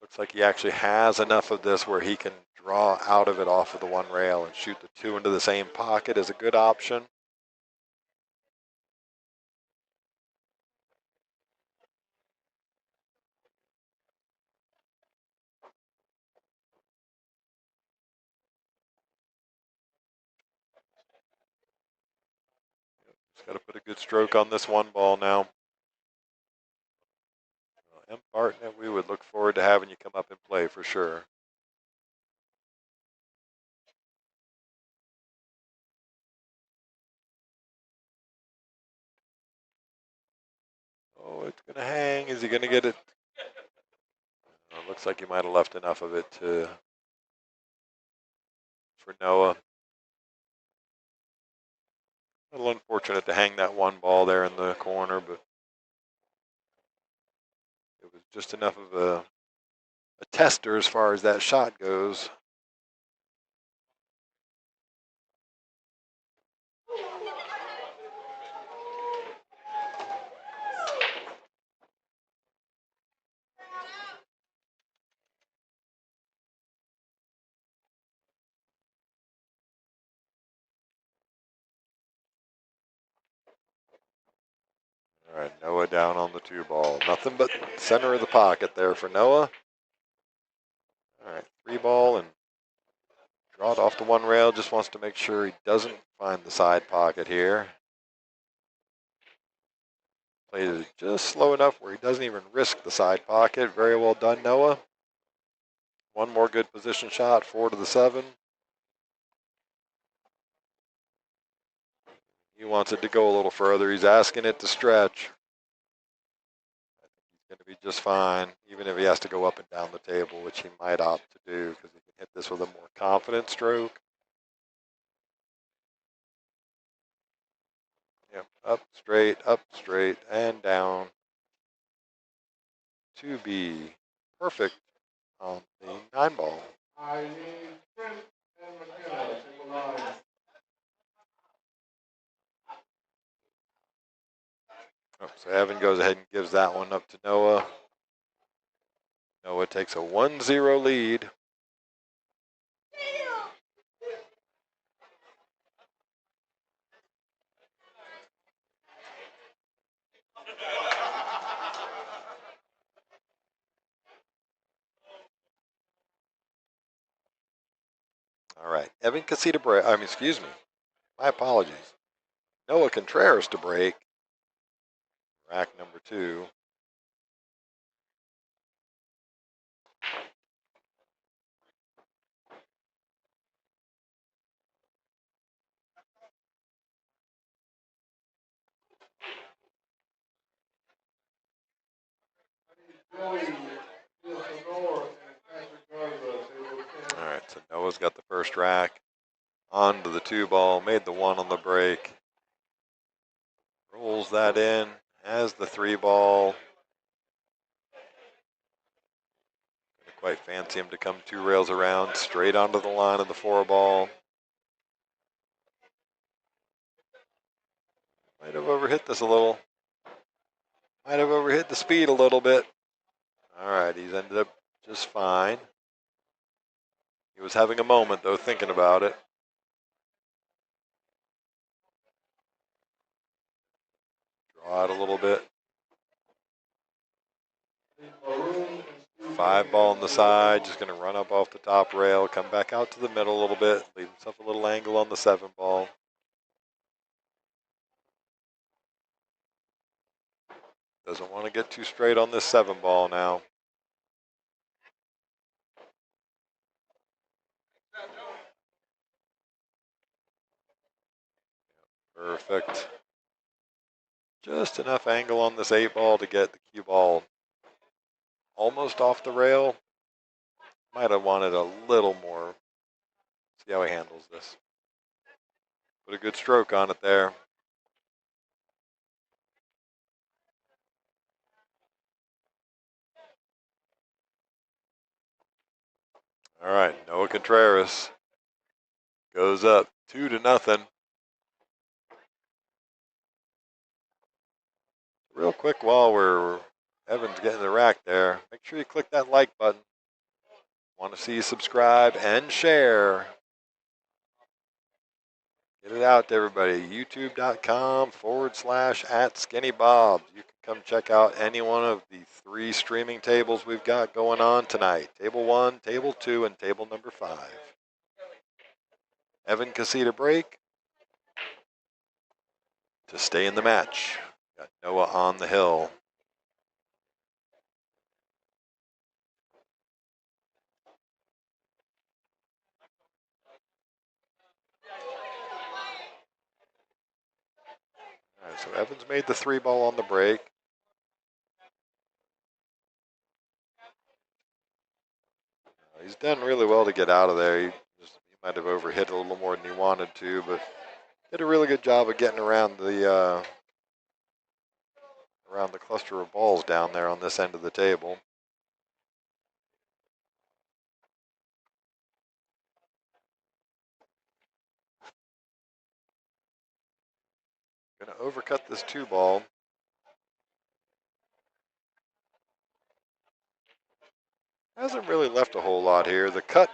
Looks like he actually has enough of this where he can draw out of it off of the 1 rail and shoot the 2 into the same pocket is a good option. Just got to put a good stroke on this 1 ball now. M. Barton, we would look forward to having you come up and play for sure. Oh, it's going to hang. Is he going to get it? Looks like he might have left enough of it for Noah. A little unfortunate to hang that 1 ball there in the corner, but it was just enough of a tester as far as that shot goes. All right, Noah down on the 2 ball. Nothing but center of the pocket there for Noah. All right, 3 ball and draw it off the 1 rail. Just wants to make sure he doesn't find the side pocket here. Played it just slow enough where he doesn't even risk the side pocket. Very well done, Noah. 1 more good position shot, 4 to the 7. He wants it to go a little further. He's asking it to stretch. I think he's going to be just fine, even if he has to go up and down the table, which he might opt to do because he can hit this with a more confident stroke. Yep, up, straight, and down. To be perfect on the 9 ball. Oh, so Evan goes ahead and gives that one up to Noah. Noah takes a 1-0 lead. Evan Keesee to break. Excuse me. My apologies. Noah Contraras to break. Rack number 2. All right, so Noah's got the first rack. Onto the 2 ball, made the 1 on the break. Rolls that in, has the 3 ball. Quite fancy him to come 2 rails around, straight onto the line of the 4 ball. Might have overhit this a little. Might have overhit the speed a little bit. All right, he's ended up just fine. He was having a moment, though, thinking about it. Draw out a little bit. 5 ball on the side, just going to run up off the top rail, come back out to the middle a little bit, leave himself a little angle on the 7 ball. Doesn't want to get too straight on this 7 ball now. Perfect. Just enough angle on this 8 ball to get the cue ball almost off the rail. Might have wanted a little more. See how he handles this. Put a good stroke on it there. All right, Noah Contraras goes up 2-0. Real quick while Evan's getting the rack there, make sure you click that like button. Want to see you subscribe and share. Get it out to everybody. YouTube.com/@SkinnyBobs. You can come check out any one of the 3 streaming tables we've got going on tonight. Table 1, Table 2, and Table number 5. Evan Keesee to break to stay in the match. Got Noah on the hill. All right, so Evans made the 3 ball on the break. He's done really well to get out of there. He might have overhit a little more than he wanted to, but did a really good job of getting around the cluster of balls down there on this end of the table. Going to overcut this 2 ball. Hasn't really left a whole lot here. The cut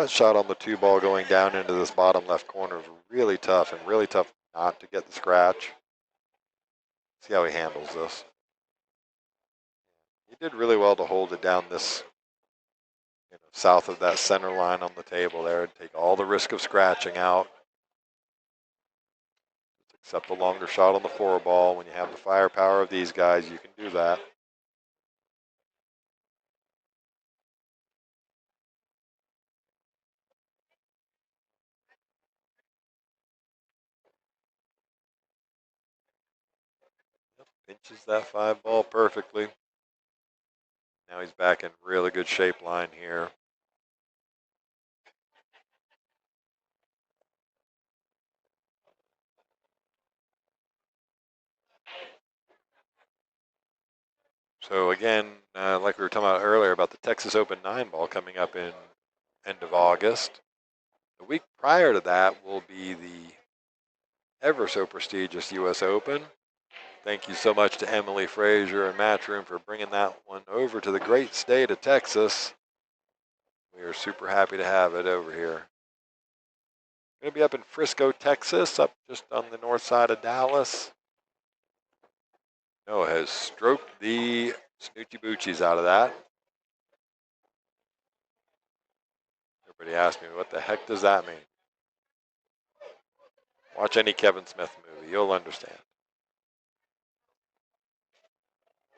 shot on the 2 ball going down into this bottom left corner is really tough, and really tough not to get the scratch. See how he handles this. He did really well to hold it down this, south of that center line on the table there, and take all the risk of scratching out. Except the longer shot on the 4 ball. When you have the firepower of these guys, you can do that. Pinches that 5 ball perfectly. Now he's back in really good shape line here. So again, like we were talking about earlier about the Texas Open 9 ball coming up in end of August. The week prior to that will be the ever so prestigious U.S. Open. Thank you so much to Emily Frazier and Matchroom for bringing that one over to the great state of Texas. We are super happy to have it over here. Going to be up in Frisco, Texas, up just on the north side of Dallas. Noah has stroked the Snoochie Boochies out of that. Everybody asked me, what the heck does that mean? Watch any Kevin Smith movie, you'll understand.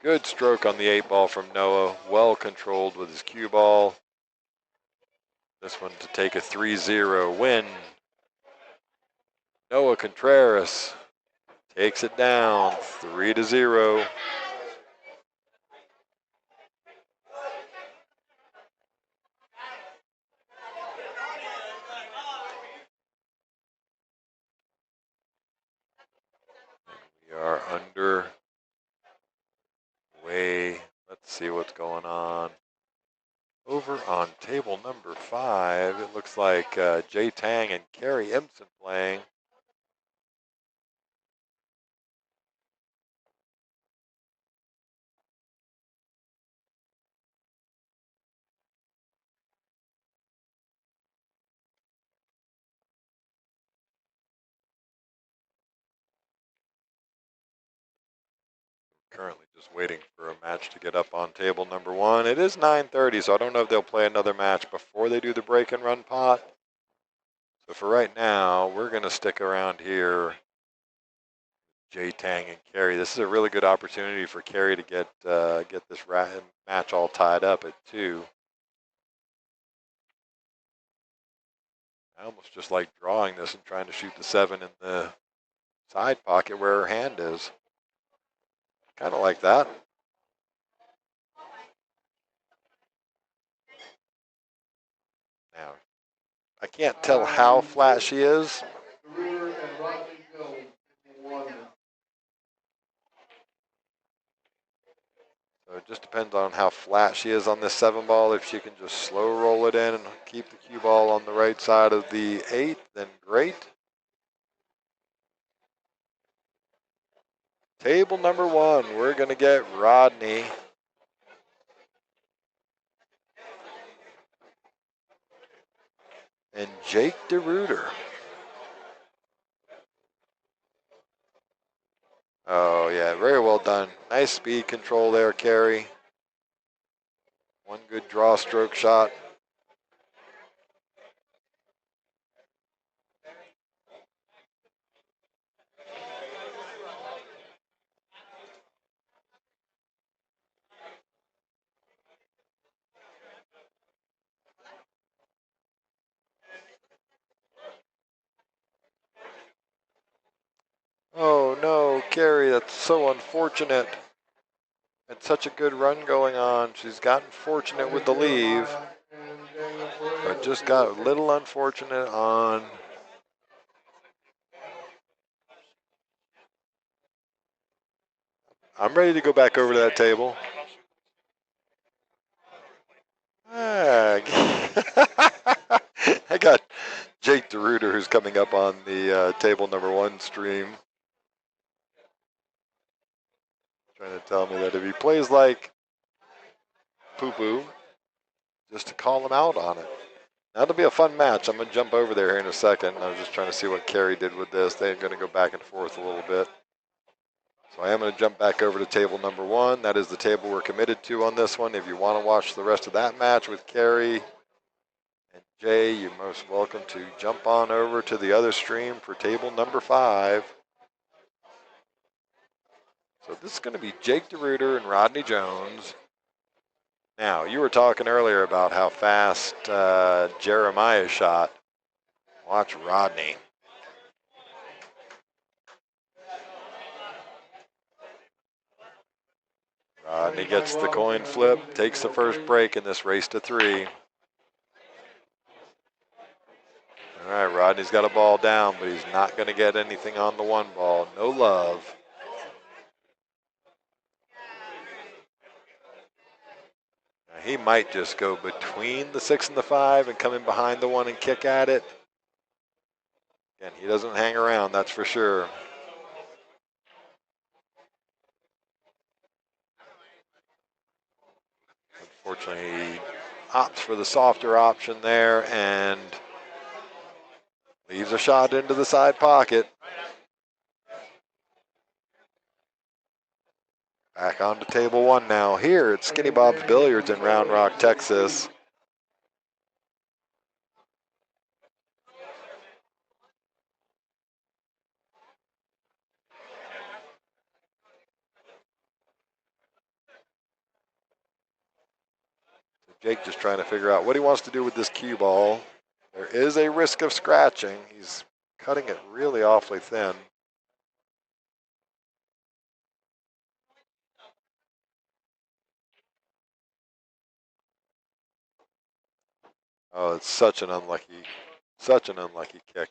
Good stroke on the 8-ball from Noah, well controlled with his cue ball. This one to take a 3-0 win. Noah Contraras takes it down 3-0. We are under way. Let's see what's going on. Over on table number 5, it looks like Jay Tang and Kerry Impson playing. Currently just waiting for a match to get up on table number 1. It is 9:30, so I don't know if they'll play another match before they do the break and run pot. So for right now, we're going to stick around here. Jay Tang and Kerry. This is a really good opportunity for Kerry to get this match all tied up at 2. I almost just like drawing this and trying to shoot the 7 in the side pocket where her hand is. Kind of like that. Now, I can't tell how flat she is. So it just depends on how flat she is on this 7-ball. If she can just slow roll it in and keep the cue ball on the right side of the 8, then great. Table number 1, we're going to get Rodney. And Jake DeRuiter. Oh, yeah, very well done. Nice speed control there, Kerry. One good draw stroke shot. Oh, no, Kerry, that's so unfortunate. Had such a good run going on. She's gotten fortunate with the leave, but just got a little unfortunate on I'm ready to go back over to that table. I got Jake DeRuiter, who's coming up on the table number 1 stream, trying to tell me that if he plays like poo-poo, just to call him out on it. That'll be a fun match. I'm going to jump over there here in a second. I was just trying to see what Kerry did with this. They're going to go back and forth a little bit. So I am going to jump back over to table number 1. That is the table we're committed to on this one. If you want to watch the rest of that match with Kerry and Jay, you're most welcome to jump on over to the other stream for table number 5. So this is going to be Jake DeRuiter and Rodney Jones. Now, you were talking earlier about how fast Jeremiah shot. Watch Rodney. Rodney gets the coin flip, takes the first break in this race to 3. All right, Rodney's got a ball down, but he's not going to get anything on the 1 ball. No love. Now, he might just go between the 6 and the 5 and come in behind the 1 and kick at it. Again, he doesn't hang around, that's for sure. Unfortunately, he opts for the softer option there and leaves a shot into the side pocket. Back onto table 1 now. Here at Skinny Bob's Billiards in Round Rock, Texas. Jake just trying to figure out what he wants to do with this cue ball. There is a risk of scratching. He's cutting it really awfully thin. Oh, it's such an unlucky kick.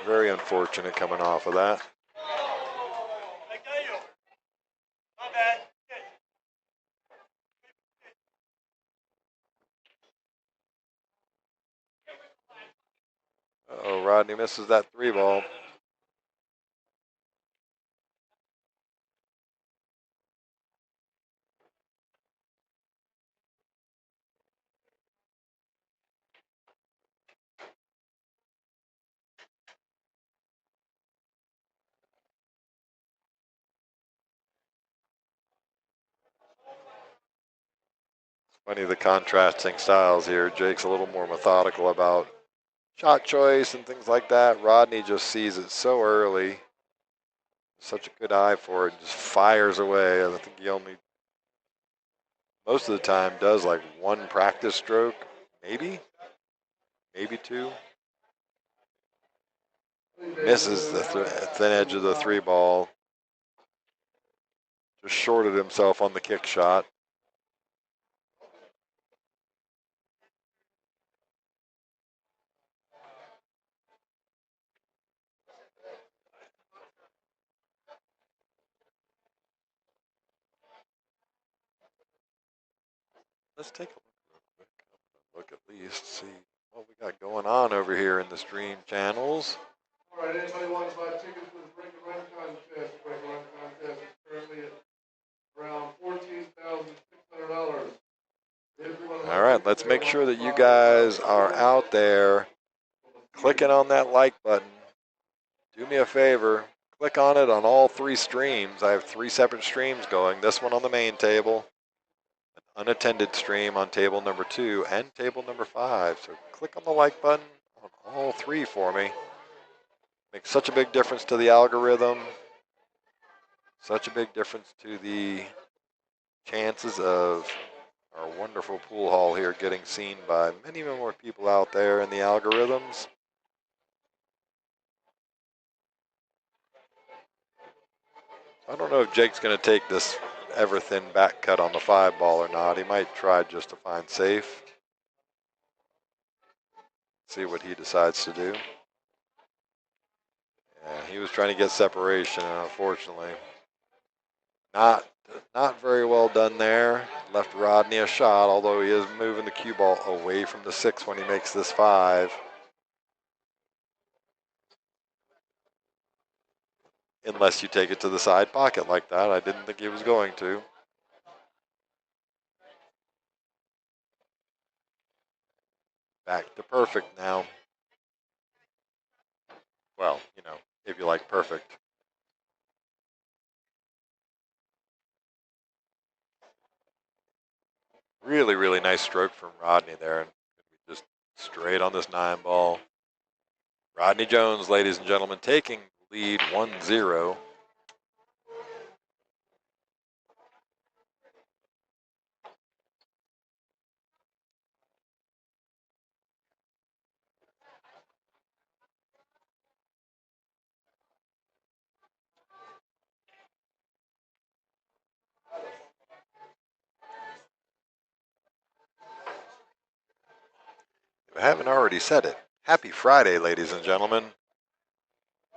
Very unfortunate coming off of that. Uh-oh, Rodney misses that 3 ball. Funny the contrasting styles here. Jake's a little more methodical about shot choice and things like that. Rodney just sees it so early. Such a good eye for it. Just fires away. I think he only, most of the time, does like 1 practice stroke. Maybe 2. Misses the thin edge of the 3 ball. Just shorted himself on the kick shot. Let's take a look real quick. Look at least, see what we got going on over here in the stream channels. All right, anybody want to buy tickets for the Break and Run contest? Break and Run contest is currently at around $14,600. All right, let's make sure that you guys are out there clicking on that like button. Do me a favor, click on it on all 3 streams. I have 3 separate streams going. This one on the main table, an unattended stream on table number 2, and table number 5. So click on the like button on all 3 for me. Makes such a big difference to the algorithm. Such a big difference to the chances of our wonderful pool hall here getting seen by many more people out there in the algorithms. I don't know if Jake's going to take this ever thin back cut on the 5 ball or not. He might try just to find safe. See what he decides to do. Yeah, he was trying to get separation, and unfortunately, not very well done there. Left Rodney a shot, although he is moving the cue ball away from the 6 when he makes this 5. Unless you take it to the side pocket like that. I didn't think he was going to. Back to perfect now. Well, you know, if you like perfect. Really, really nice stroke from Rodney there. And just straight on this 9 ball. Rodney Jones, ladies and gentlemen, taking lead 1-0. If I haven't already said it, happy Friday, ladies and gentlemen.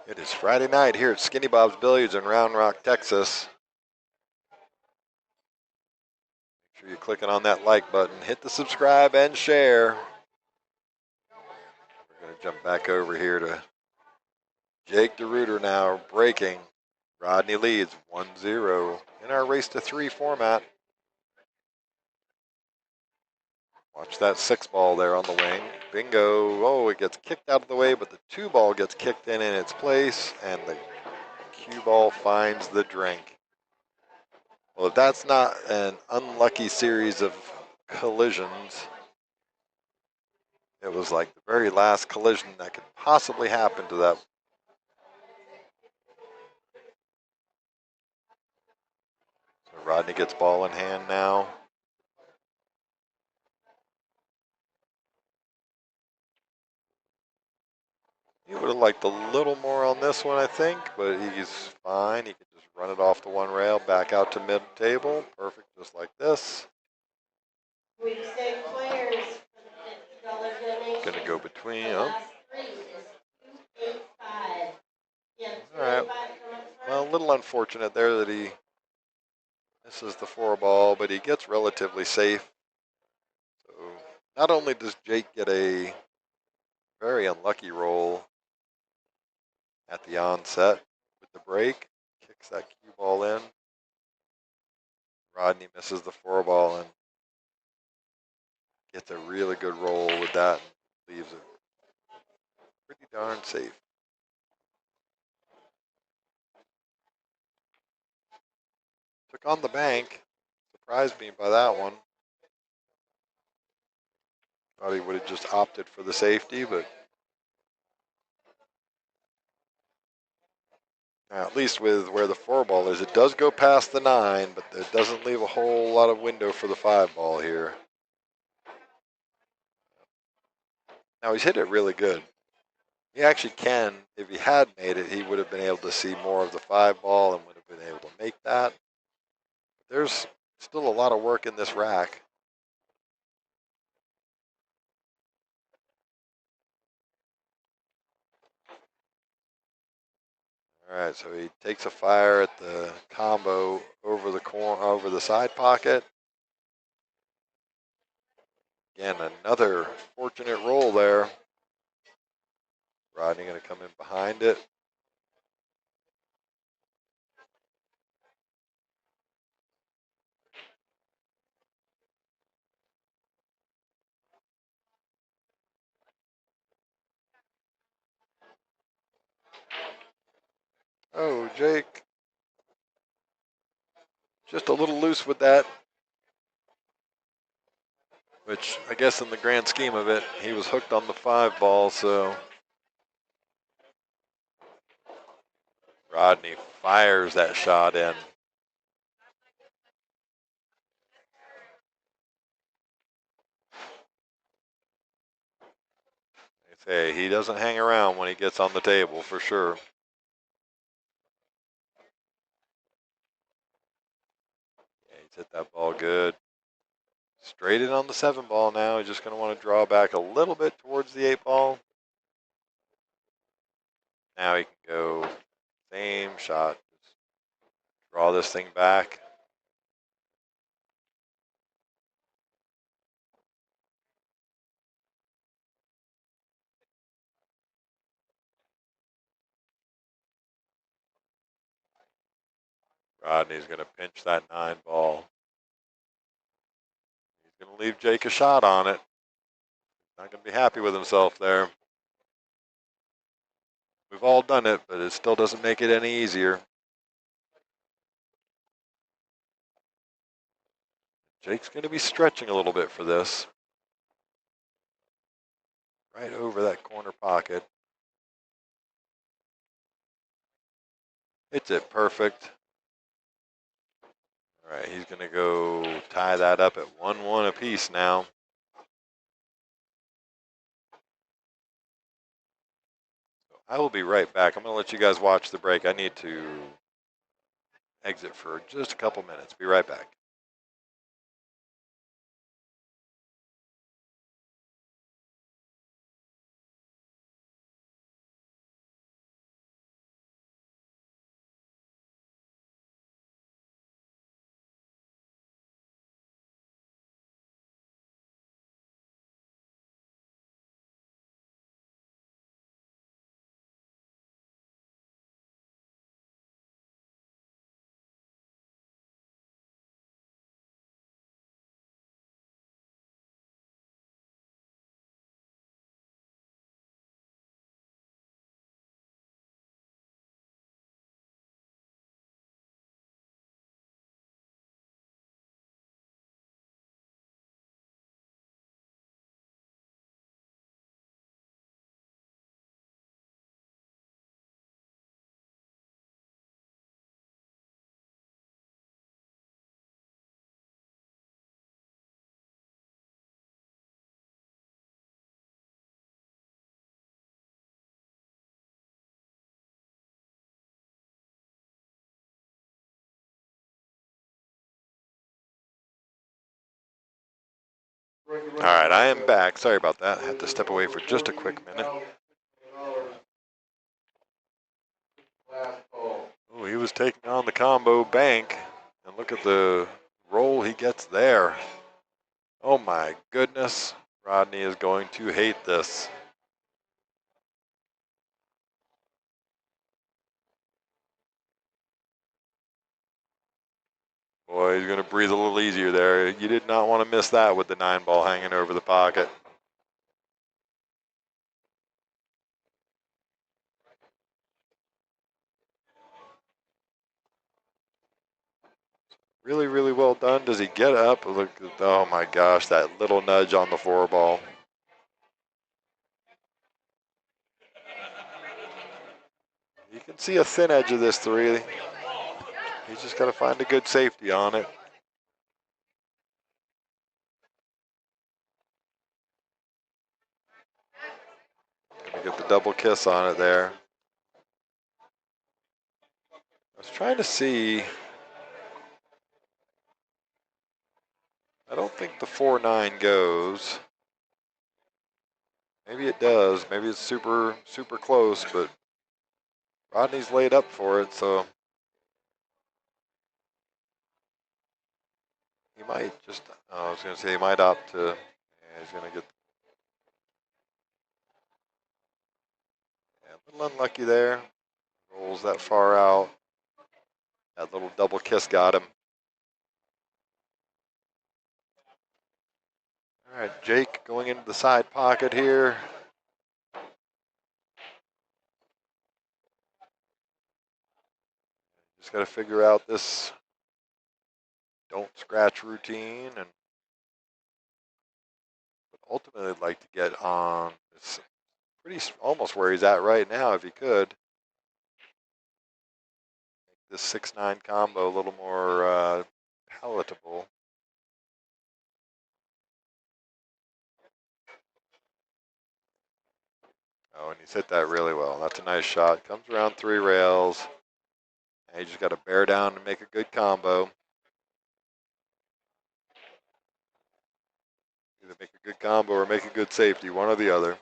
It is Friday night here at Skinny Bob's Billiards in Round Rock, Texas. Make sure you're clicking on that like button. Hit the subscribe and share. We're going to jump back over here to Jake DeRuiter now breaking. Rodney leads 1-0 in our race to 3 format. Watch that 6 ball there on the wing. Bingo. Oh, it gets kicked out of the way, but the 2 ball gets kicked in its place, and the cue ball finds the drink. Well, if that's not an unlucky series of collisions, it was like the very last collision that could possibly happen to that. So Rodney gets ball in hand now. He would have liked a little more on this one, I think, but he's fine. He can just run it off the one rail, back out to mid table. Perfect, just like this. We've saved players for the $50 donation. Gonna go between. The Oh, last three is 285. Yeah, all right. 285 come up Well, a front. little unfortunate there that he misses the 4 ball, but he gets relatively safe. So not only does Jake get a very unlucky roll at the onset with the break, kicks that cue ball in. Rodney misses the 4 ball and gets a really good roll with that and leaves it pretty darn safe. Took on the bank. Surprised me by that one. Thought he would have just opted for the safety, but at least with where the 4 ball is, it does go past the 9, but it doesn't leave a whole lot of window for the 5 ball here. Now he's hit it really good. He actually can, if he had made it, he would have been able to see more of the 5 ball and would have been able to make that. There's still a lot of work in this rack. All right, so he takes a fire at the combo over the side pocket. Again, another fortunate roll there. Rodney going to come in behind it. Oh, Jake. Just a little loose with that. Which, I guess in the grand scheme of it, he was hooked on the 5 ball, so. Rodney fires that shot in. They say he doesn't hang around when he gets on the table, for sure. Yeah, he's hit that ball good. Straight in on the 7 ball now. He's just going to want to draw back a little bit towards the 8 ball. Now he can go same shot. Just draw this thing back. Rodney's going to pinch that 9 ball. He's going to leave Jake a shot on it. Not going to be happy with himself there. We've all done it, but it still doesn't make it any easier. Jake's going to be stretching a little bit for this. Right over that corner pocket. Hits it perfect. All right, he's going to go tie that up at 1-1 apiece now. I will be right back. I'm going to let you guys watch the break. I need to exit for just a couple minutes. Be right back. All right, I am back. Sorry about that. I had to step away for just a quick minute. Oh, he was taking on the combo bank, and look at the roll he gets there. Oh my goodness, Rodney is going to hate this. Boy, he's going to breathe a little easier there. You did not want to miss that with the 9-ball hanging over the pocket. Really, really well done. Does he get up? Look, oh my gosh, that little nudge on the 4-ball. You can see a thin edge of this 3. He's just got to find a good safety on it. Gonna get the double kiss on it there. I was trying to see. I don't think the 4-9 goes. Maybe it does. Maybe it's super, super close, but Rodney's laid up for it, so he might just, oh, I was going to say he might opt to, yeah, he's going to get, yeah, a little unlucky there. Rolls that far out. That little double kiss got him. All right, Jake going into the side pocket here. Just got to figure out this don't scratch routine, and but ultimately I'd like to get on. It's pretty almost where he's at right now if he could. Make this 6-9 combo a little more palatable. Oh, and he's hit that really well. That's a nice shot. Comes around 3 rails. And you just got to bear down and make a good combo. Either make a good combo or make a good safety, one or the other.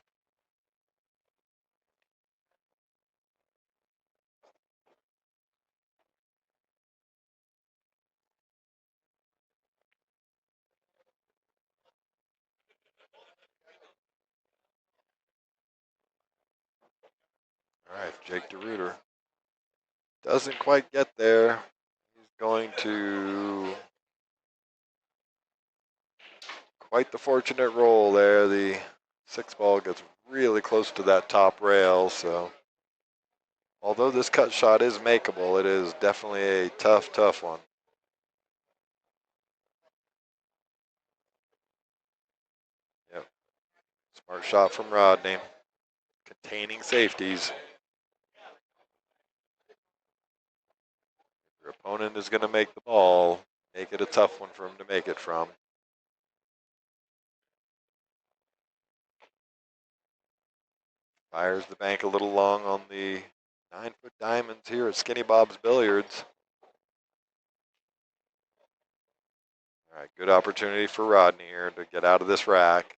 All right, Jake DeRuiter doesn't quite get there. He's going to quite the fortunate roll there. The 6-ball gets really close to that top rail, so although this cut shot is makeable, it is definitely a tough, tough one. Yep, smart shot from Rodney, containing safeties. Your opponent is going to make the ball, make it a tough one for him to make it from. Fires the bank a little long on the 9-foot diamonds here at Skinny Bob's Billiards. All right, good opportunity for Rodney here to get out of this rack.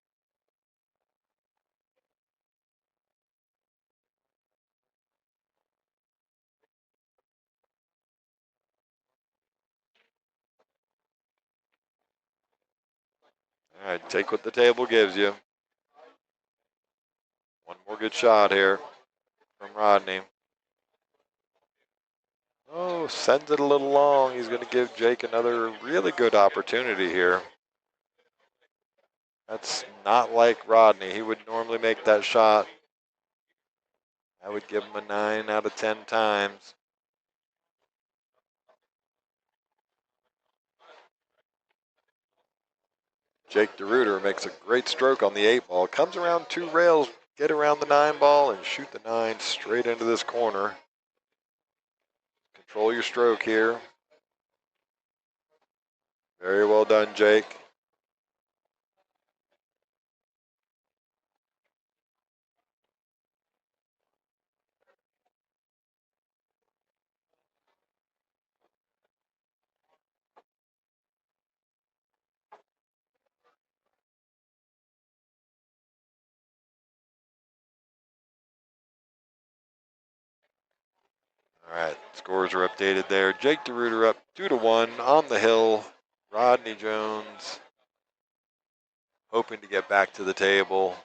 All right, take what the table gives you. One more good shot here from Rodney. Oh, sends it a little long. He's going to give Jake another really good opportunity here. That's not like Rodney. He would normally make that shot. I would give him a 9 out of 10 times. Jake DeRuiter makes a great stroke on the 8-ball. Comes around 2 rails, get around the 9-ball, and shoot the 9 straight into this corner. Control your stroke here. Very well done, Jake. All right, scores are updated there. Jake DeRuiter up 2-1 on the hill. Rodney Jones hoping to get back to the table.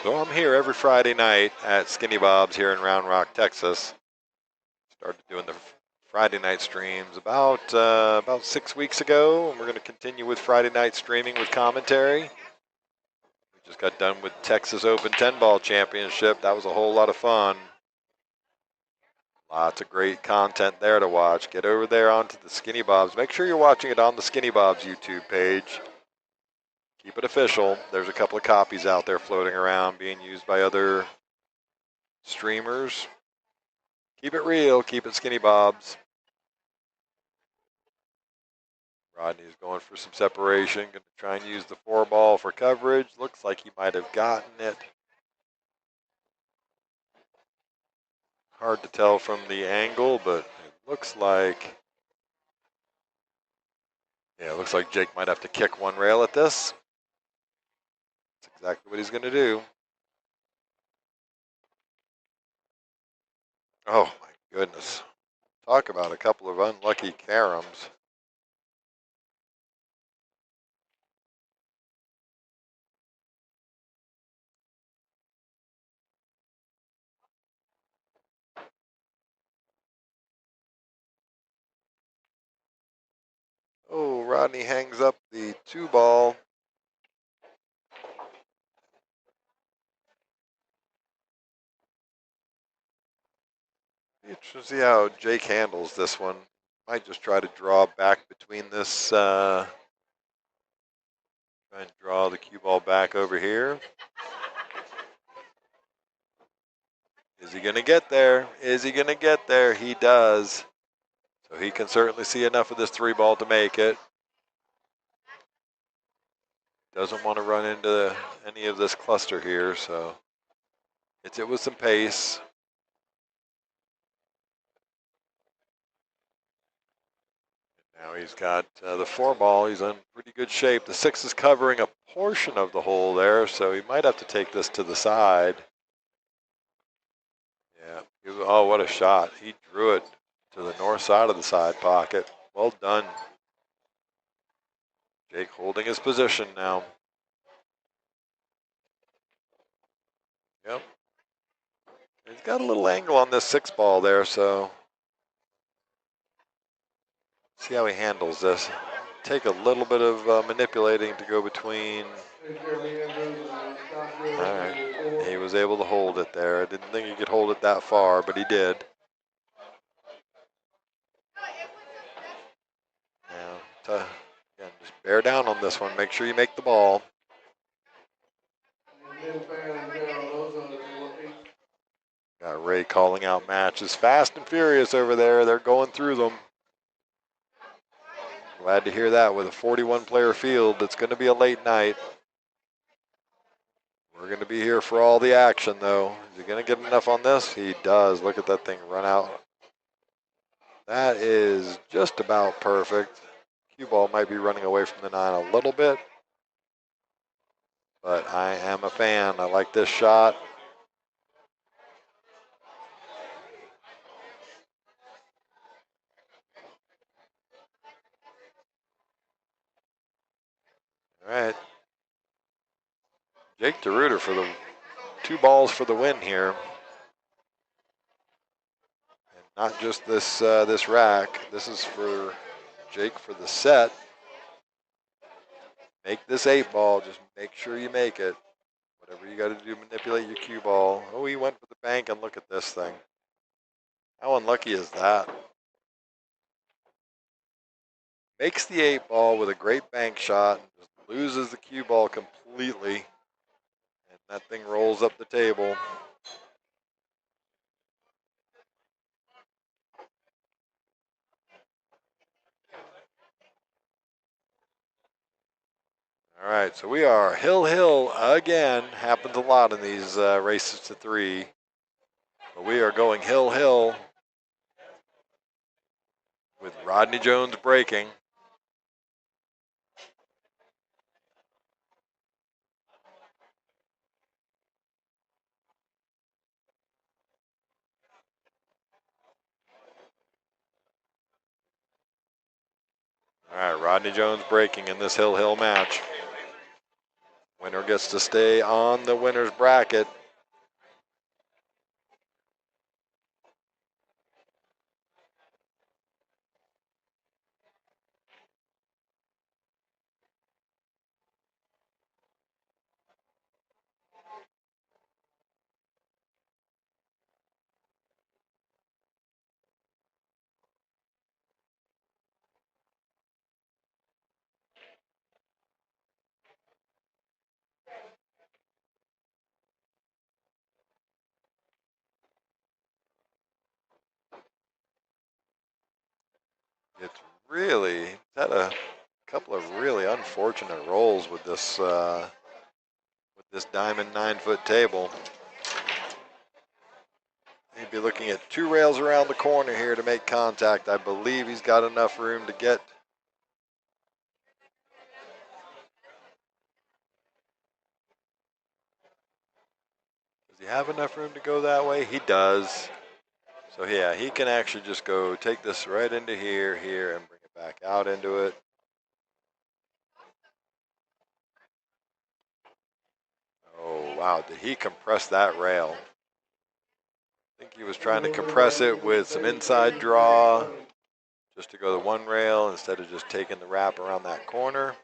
So I'm here every Friday night at Skinny Bob's here in Round Rock, Texas. Started doing the Friday night streams about 6 weeks ago, and we're going to continue with Friday night streaming with commentary. We just got done with Texas Open 10-ball championship. That was a whole lot of fun. Lots of great content there to watch. Get over there onto the Skinny Bob's. Make sure you're watching it on the Skinny Bob's YouTube page. Keep it official. There's a couple of copies out there floating around being used by other streamers. Keep it real. Keep it Skinny Bob's. Rodney's going for some separation. Going to try and use the 4-ball for coverage. Looks like he might have gotten it. Hard to tell from the angle, but it looks like, yeah, it looks like Jake might have to kick one rail at this. That's exactly what he's going to do. Oh my goodness. Talk about a couple of unlucky caroms. Oh, Rodney hangs up the 2-ball. Interesting to see how Jake handles this one. Might just try to draw back between this, try and draw the cue ball back over here. Is he going to get there? Is he going to get there? He does. So he can certainly see enough of this 3-ball to make it. Doesn't want to run into any of this cluster here, so hits it with some pace. Now he's got the 4-ball. He's in pretty good shape. The 6 is covering a portion of the hole there, so he might have to take this to the side. Yeah. Oh, what a shot. He drew it to the north side of the side pocket. Well done. Jake holding his position now. Yep. He's got a little angle on this 6-ball there, so see how he handles this. Take a little bit of manipulating to go between. All right. He was able to hold it there. I didn't think he could hold it that far, but he did. Now, again, just bear down on this one. Make sure you make the ball. Got Ray calling out matches. Fast and furious over there. They're going through them. Glad to hear that with a 41-player field. It's going to be a late night. We're going to be here for all the action, though. Is he going to get enough on this? He does. Look at that thing run out. That is just about perfect. Cue ball might be running away from the 9 a little bit, but I am a fan. I like this shot. All right. Jake DeRuiter for the 2 balls for the win here. And not just this this rack. This is for Jake for the set. Make this 8-ball. Just make sure you make it. Whatever you got to do, manipulate your cue ball. Oh, he went for the bank, and look at this thing. How unlucky is that? Makes the 8-ball with a great bank shot and just loses the cue ball completely. And that thing rolls up the table. All right, so we are hill again. Happens a lot in these races to 3. But we are going hill with Rodney Jones breaking. All right, Rodney Jones breaking in this hill match. Winner gets to stay on the winner's bracket. It's really had a couple of really unfortunate rolls with this diamond 9-foot table. He'd be looking at 2 rails around the corner here to make contact. I believe he's got enough room to get. Does he have enough room to go that way? He does. So yeah, he can actually just go take this right into here, and bring it back out into it. Oh, wow, did he compress that rail? I think he was trying to compress it with some inside draw just to go the 1 rail instead of just taking the wrap around that corner.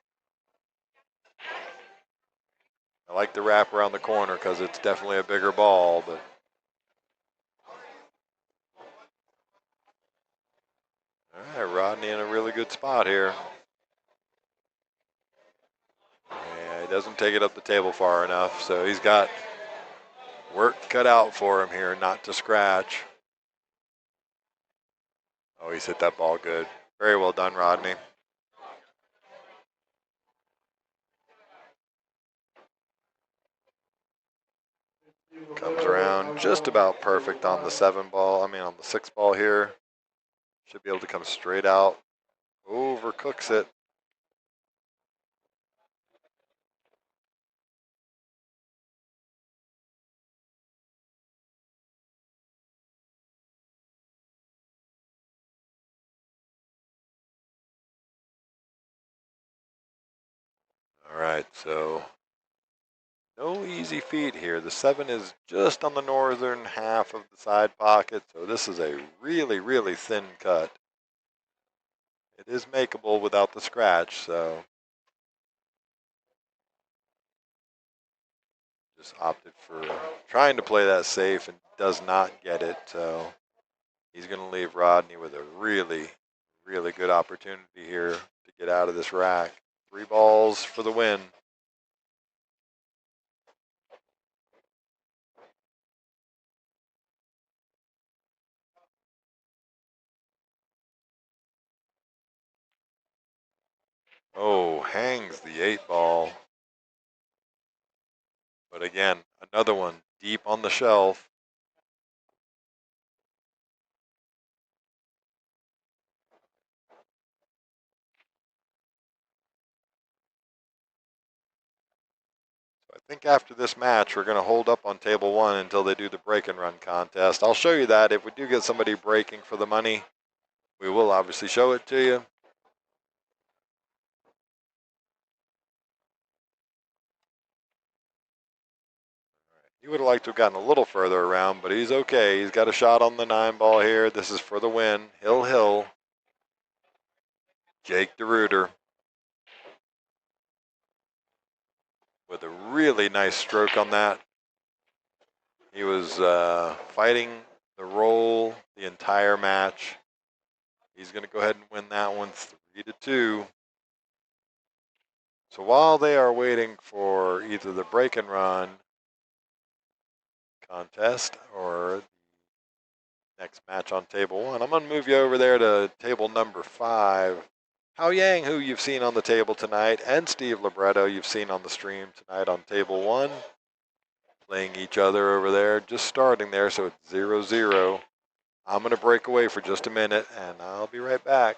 I like the wrap around the corner because it's definitely a bigger ball, but all right, Rodney in a really good spot here. Yeah, he doesn't take it up the table far enough, so he's got work cut out for him here not to scratch. Oh, he's hit that ball good. Very well done, Rodney. Comes around just about perfect on the 7 ball. I mean, on the 6 ball here. Should be able to come straight out. Overcooks it. All right, so no easy feat here. The 7 is just on the northern half of the side pocket, so this is a really thin cut. It is makeable without the scratch, so just opted for trying to play that safe and does not get it. So he's going to leave Rodney with a really good opportunity here to get out of this rack. 3 balls for the win. Oh, hangs the 8 ball. But again, another one deep on the shelf. So I think after this match, we're going to hold up on table 1 until they do the break and run contest. I'll show you that. If we do get somebody breaking for the money, we will obviously show it to you. He would have liked to have gotten a little further around, but he's okay. He's got a shot on the 9 ball here. This is for the win. Hill. Jake DeRuiter with a really nice stroke on that. He was fighting the roll the entire match. He's going to go ahead and win that one 3-2. So while they are waiting for either the break and run contest or the next match on table 1, I'm going to move you over there to table number 5. Hao Yang, who you've seen on the table tonight, and Steve Libretto, you've seen on the stream tonight on table 1. Playing each other over there, just starting there, so it's 0-0. I'm going to break away for just a minute, and I'll be right back.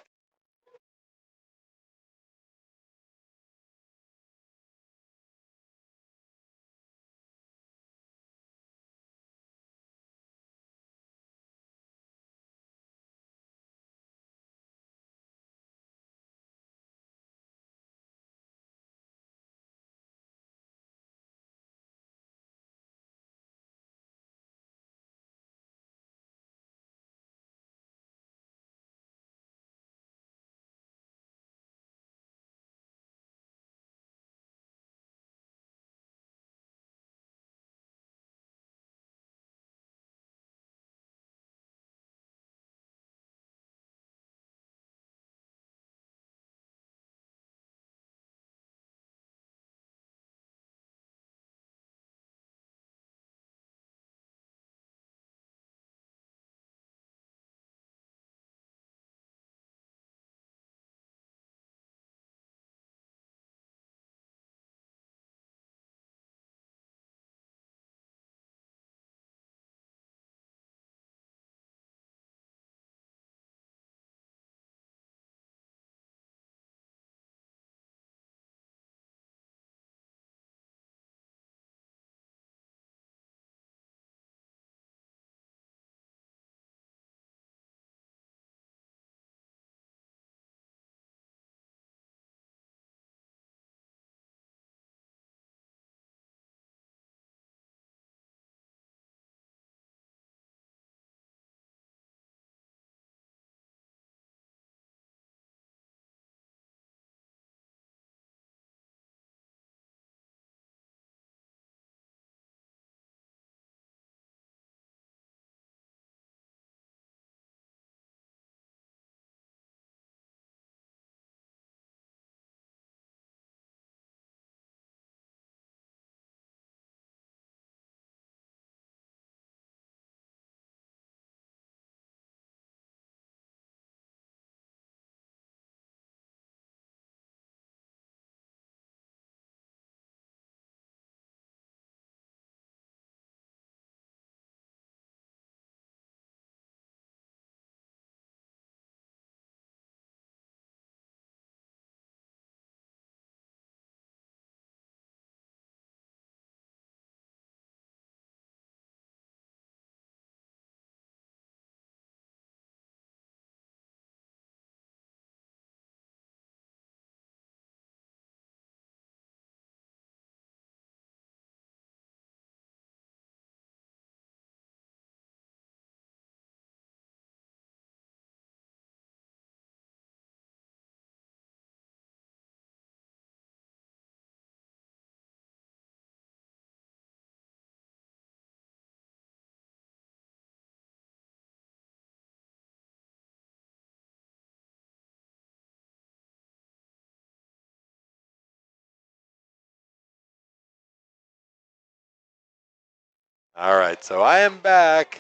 All right, so I am back.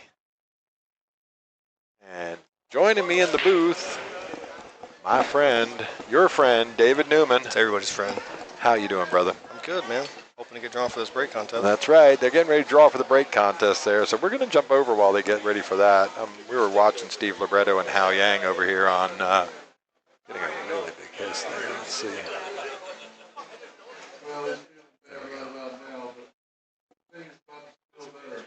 And joining me in the booth, my friend, your friend, David Newman. It's everybody's friend. How you doing, brother? I'm good, man. Hoping to get drawn for this break contest. That's right. They're getting ready to draw for the break contest there. So we're going to jump over while they get ready for that. We were watching Steve Libretto and Hao Yang over here on getting a really big hiss there. Let's see. Well, it's about now, but things about to feel better.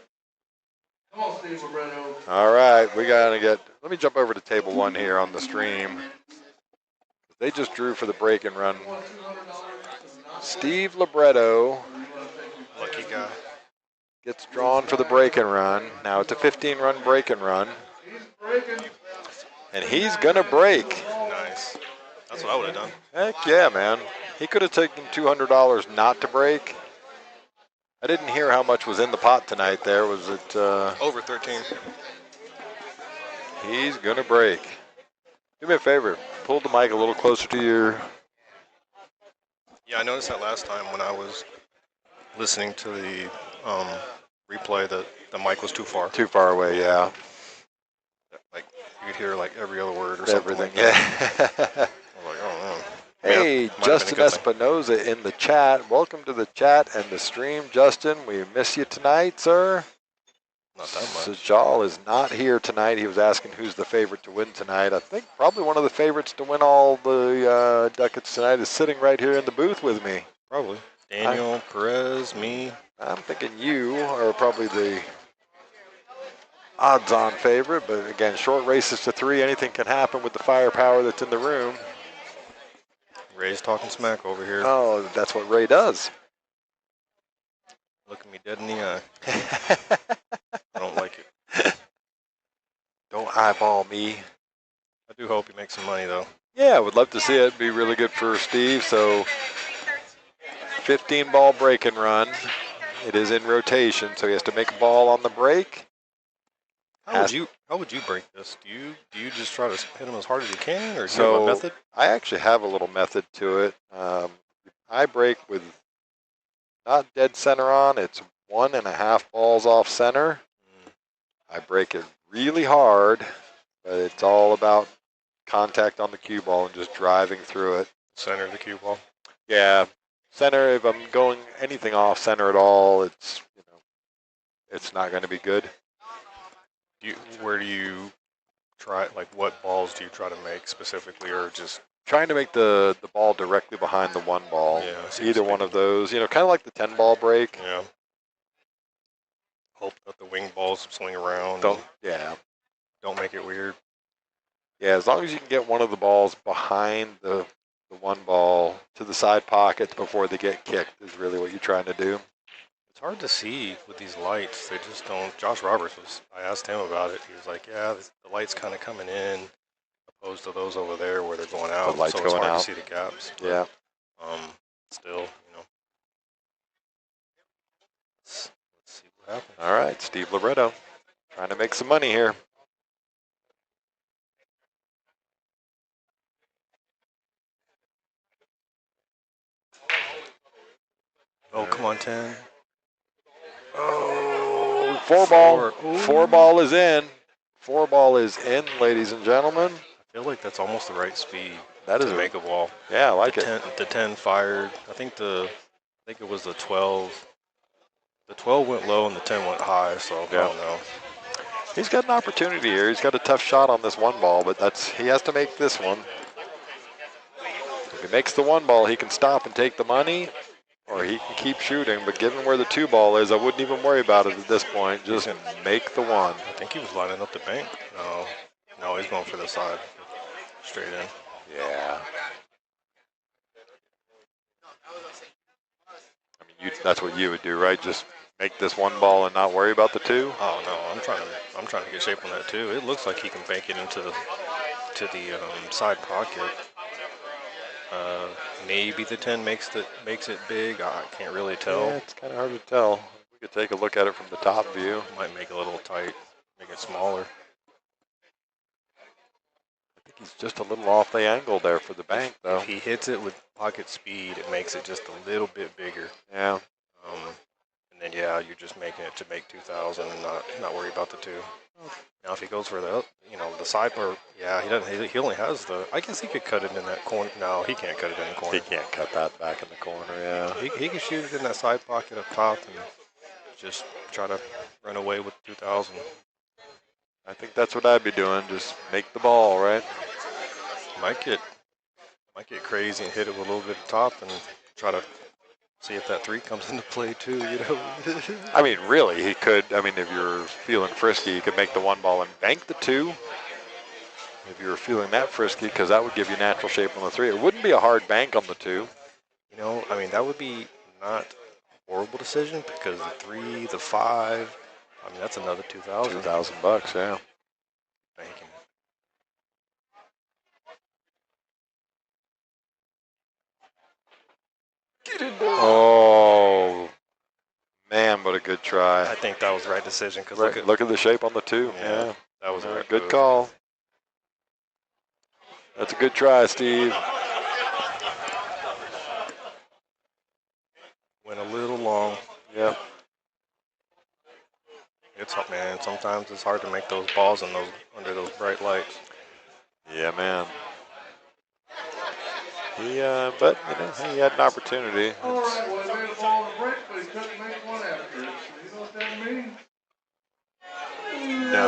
Come on, Steve Libretto. All right, we got to get, let me jump over to table 1 here on the stream. They just drew for the break and run. Steve Libretto Lucky guy. gets drawn for the break and run. Now it's a 15-run break and run. And he's going to break. Nice. That's what I would have done. Heck yeah, man. He could have taken $200 not to break. I didn't hear how much was in the pot tonight there. Was it? Over 13. He's going to break. Do me a favor. Pull the mic a little closer to your... Yeah, I noticed that last time when I was listening to the replay that the mic was too far. Too far away, yeah. Like, you could hear like every other word or something Everything, like that. yeah. I was like, oh, no. Hey, might have been a Justin good thing. Espinoza in the chat. Welcome to the chat and the stream, Justin. We miss you tonight, sir. Not that much. Sajal is not here tonight. He was asking who's the favorite to win tonight. I think probably one of the favorites to win all the ducats tonight is sitting right here in the booth with me. Probably. Daniel, Perez, me. I'm thinking you are probably the odds-on favorite, but again, short races to 3. Anything can happen with the firepower that's in the room. Ray's talking smack over here. Oh, that's what Ray does. Looking me dead in the eye. I don't like it. Don't eyeball me. I do hope he makes some money, though. Yeah, I would love to see it. Be really good for Steve. So 15 ball break and run. It is in rotation, so he has to make a ball on the break. How would you break this? Do you just try to hit him as hard as you can, or do you have a method? I actually have a little method to it. I break with not dead center on. It's 1.5 balls off center. I break it really hard, but it's all about contact on the cue ball and just driving through it. Center of the cue ball. Yeah, center. If I'm going anything off center at all, it's not going to be good. Where do you try? Like, what balls do you try to make specifically, or just trying to make the ball directly behind the 1 ball? Yeah, either one of those. Kind of like the 10 ball break. Yeah. Hope that the wing balls swing around. Don't make it weird. Yeah, as long as you can get one of the balls behind the 1 ball to the side pockets before they get kicked is really what you're trying to do. It's hard to see with these lights. They just don't. Josh Roberts I asked him about it. He was like, yeah, the light's kind of coming in opposed to those over there where they're going out. The light's so it's going hard out. to see the gaps. But, Yeah. Still, let's see what happens. All right, Steve Libretto trying to make some money here. Oh, come on, 10. Oh, 4 ball. 4 ball is in. 4 ball is in, ladies and gentlemen. I feel like that's almost the right speed to make a ball. Yeah, I like it. The 10 fired. I think it was the 12. The 12 went low and the 10 went high, so I don't know. He's got an opportunity here. He's got a tough shot on this 1 ball, but he has to make this one. If he makes the 1 ball, he can stop and take the money, or he can keep shooting. But given where the 2 ball is, I wouldn't even worry about it at this point. Just make the 1. I think he was lining up the bank. No, he's going for the side. Straight in. Yeah. I mean, that's what you would do, right? Just make this 1 ball and not worry about the 2. Oh no, I'm trying to get shape on that too. It looks like he can bank it into the side pocket. Maybe the 10 makes it big. I can't really tell. Yeah, it's kind of hard to tell. We could take a look at it from the top view. Might make it a little tight, make it smaller. I think he's just a little off the angle there for the bank, though. If he hits it with pocket speed, it makes it just a little bit bigger. Yeah. And then you're just making it to make 2,000 and not worry about the 2. Now if he goes for the side part, he doesn't. He only has the. I guess he could cut it in that corner. No, he can't cut it in the corner. He can't cut that back in the corner. Yeah. He can shoot it in that side pocket up top and just try to run away with 2,000. I think that's what I'd be doing. Just make the ball, right? Might get crazy and hit it with a little bit of top and try to see if that 3 comes into play too. I mean, really, he could. I mean, if you're feeling frisky, you could make the 1 ball and bank the 2. If you were feeling that frisky, because that would give you natural shape on the 3. It wouldn't be a hard bank on the 2. I mean, that would be not a horrible decision because the 3, the 5. I mean, that's another 2,000. $2,000, yeah. Banking. Oh, man, what a good try. I think that was the right decision. Cause look at the shape on the 2. Yeah, that was a good call. That's a good try, Steve. Went a little long. Yep. It's hard, man. Sometimes it's hard to make those balls under those bright lights. Yeah, man. But you know, he had an opportunity. All right, well, he made a ball in the break, but he couldn't make one after it. So you know what that means? No.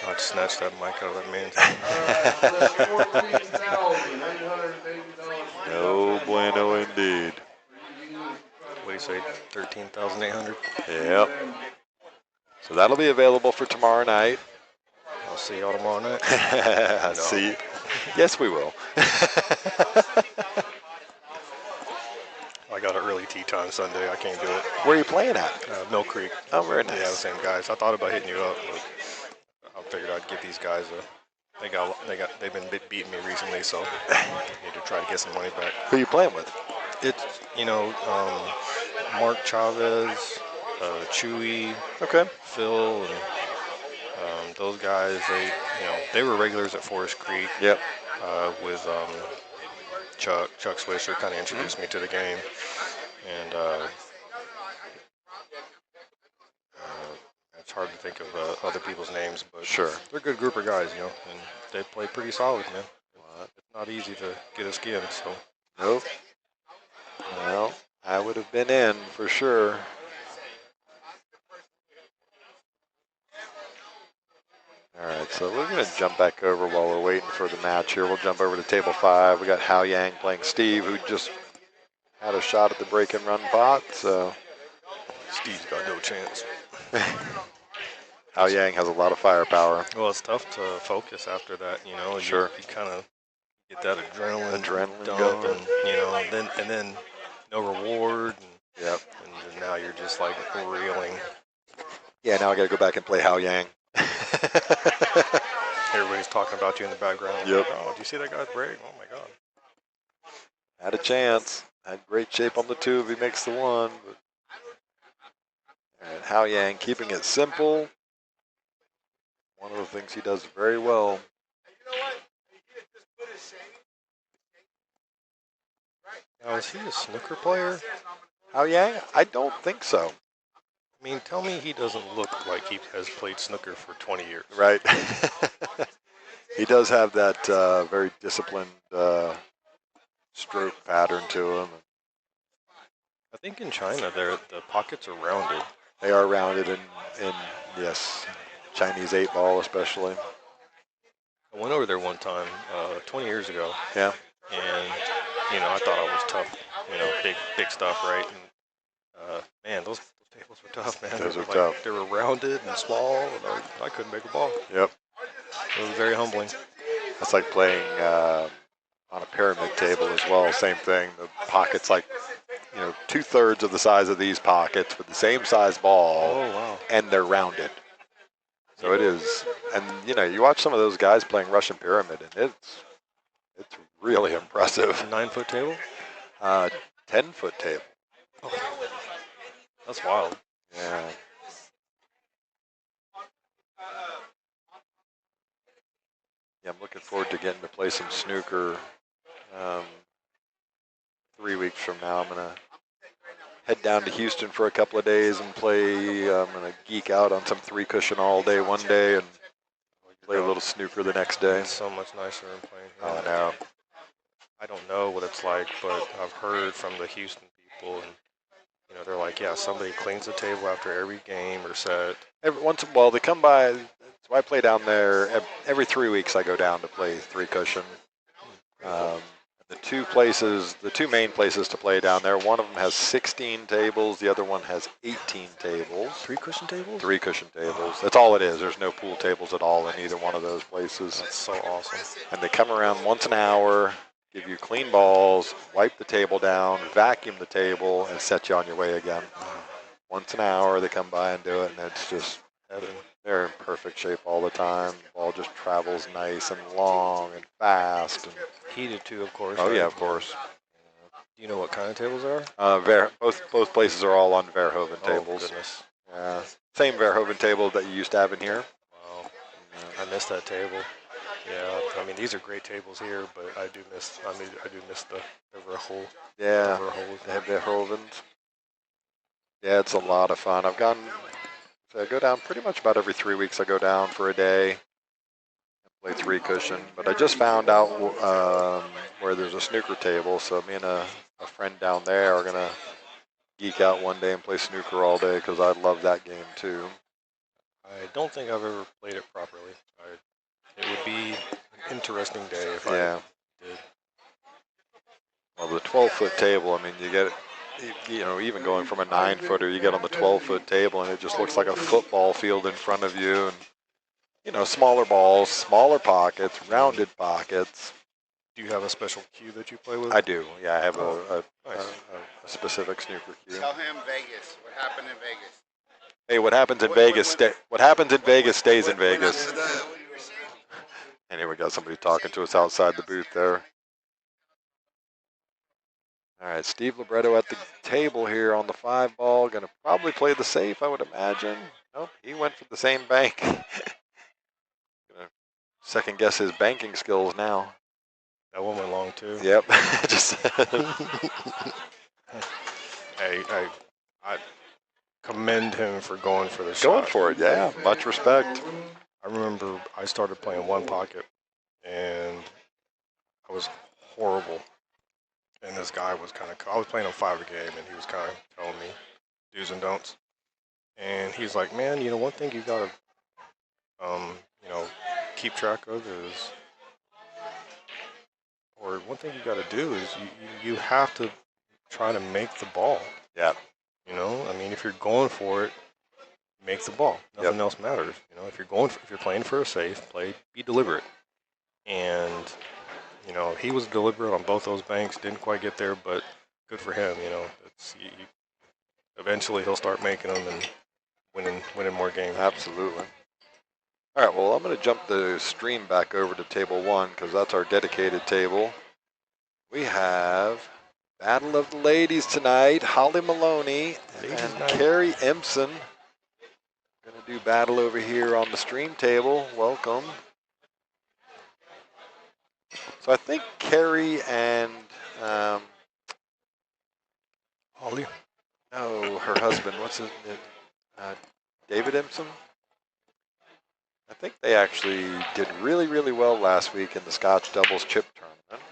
I'd snatch that mic out of that man's All right, so that's $14,880. No bueno indeed. What do you say, 13,800? Yep. So that'll be available for tomorrow night. I'll see y'all tomorrow night. No. See. Yes, we will. I got an early tea time Sunday. I can't do it. Where are you playing at? Mill Creek. Oh, very Yeah, the nice. same guys. I thought about hitting you up, but I figured I'd give these guys a. They've been beating me recently, so I need to try to get some money back. Who are you playing with? It's Mark Chavez, Chewy, Okay. Phil, and those guys. They were regulars at Forest Creek. Yep. With Chuck Swisher kind of introduced me to the game, and it's hard to think of other people's names, but Sure. they're a good group of guys, and they play pretty solid, man. It's not easy to get a skin, so. Nope. Well, I would have been in for sure. All right, so we're going to jump back over while we're waiting for the match here. We'll jump over to table 5. We got Hao Yang playing Steve, who just had a shot at the break and run pot. So Steve's got no chance. Hao Yang has a lot of firepower. Well, it's tough to focus after that, Sure. You kind of get that adrenaline dump, going. and then no reward. Yep. And now you're just like reeling. Yeah, now I got to go back and play Hao Yang. Everybody's talking about you in the background. Yep. Oh, do you see that guy's break? Oh my God. Had a chance. Had great shape on the 2 if he makes the 1. But... And Hao Yang keeping it simple. One of the things he does very well. Now, is he a snooker player? Hao Yang? I don't think so. I mean, tell me he doesn't look like he has played snooker for 20 years. Right. He does have that very disciplined stroke pattern to him. I think in China, the pockets are rounded. They are rounded in yes, Chinese 8-ball especially. I went over there one time, 20 years ago. Yeah. And, I thought I was tough, big stuff, right? And, man, those tables were tough, man. Those They are were tough. They were rounded and small, and I couldn't make a ball. Yep. It was very humbling. That's like playing on a pyramid table as well. Same thing. The pockets like, 2/3 of the size of these pockets with the same size ball. Oh, wow. And they're rounded. So it is. And, you watch some of those guys playing Russian pyramid, and it's really impressive. 9-foot table? 10-foot table. Oh, that's wild. Yeah. Yeah, I'm looking forward to getting to play some snooker 3 weeks from now. I'm going to head down to Houston for a couple of days and play. I'm going to geek out on some 3-cushion all day one day and play a little snooker the next day. It's so much nicer than playing here. Oh, I know. I don't know what it's like, but I've heard from the Houston people, and they're like, yeah, somebody cleans the table after every game or set. Every once in a while, they come by. So I play down there every 3 weeks. I go down to play 3-cushion. The two main places to play down there. One of them has 16 tables. The other one has 18 tables. 3-cushion tables? 3-cushion tables. That's all it is. There's no pool tables at all in either one of those places. That's so awesome. And they come around once an hour, give you clean balls, wipe the table down, vacuum the table, and set you on your way again. Once an hour, they come by and do it, and it's just Heaven. they're in perfect shape all the time. The ball just travels nice and long and fast. And Heated too, of course. oh right? yeah, of course. Do you know what kind of tables there are? Both places are all on Verhoeven Oh, tables. goodness. Yeah, same Verhoeven table that you used to have in here. Wow. I miss that table. Yeah, I mean, these are great tables here, but I do miss the Verhoeven. Yeah, Verhoeven. they have Verhovens. Yeah, it's a lot of fun. I go down pretty much about every 3 weeks. I go down for a day and play 3 cushion. But I just found out where there's a snooker table, so me and a friend down there are gonna geek out one day and play snooker all day because I love that game too. I don't think I've ever played it properly. It would be an interesting day if Yeah. I did. Well, the 12-foot table, I mean, you get, you know, even going from a 9-footer, you get on the 12-foot table and it just looks like a football field in front of you. And, you know, smaller balls, smaller pockets, rounded pockets. Do you have a special cue that you play with? I do. Yeah, I have a Nice. specific snooker cue. Tell him Vegas. What happened in Vegas? Hey, what happens in Vegas? What happens in Vegas stays in Vegas. And here we got somebody talking to us outside the booth there. All right, Steve Libretto at the table here on the 5 ball. Going to probably play the safe, I would imagine. Nope, he went for the same bank. Going to second guess his banking skills now. That one went long too. Yep. Just Hey, I commend him for going for the shot. going for it, yeah. Much respect. I remember I started playing one pocket, and I was horrible. And this guy was kind of, I was playing him 5 a game, and he was kind of telling me do's and don'ts. And he's like, man, you know, one thing you gotta, you know, keep track of is, or one thing you gotta do is you have to try to make the ball. Yeah. You know, I mean, if you're going for it, make the ball. Nothing Yep. else matters. You know, if you're playing for a safe, be deliberate. And you know, he was deliberate on both those banks. Didn't quite get there, but good for him. You know, eventually he'll start making them and winning more games. Absolutely. All right, well, I'm going to jump the stream back over to table 1 because that's our dedicated table. We have Battle of the Ladies tonight. Holly Maloney and Carrie Impson. Going to do battle over here on the stream table. Welcome. So I think Carrie and Holly. no, her husband. What's his name? David Impson. I think they actually did really, really well last week in the Scotch doubles chip tournament.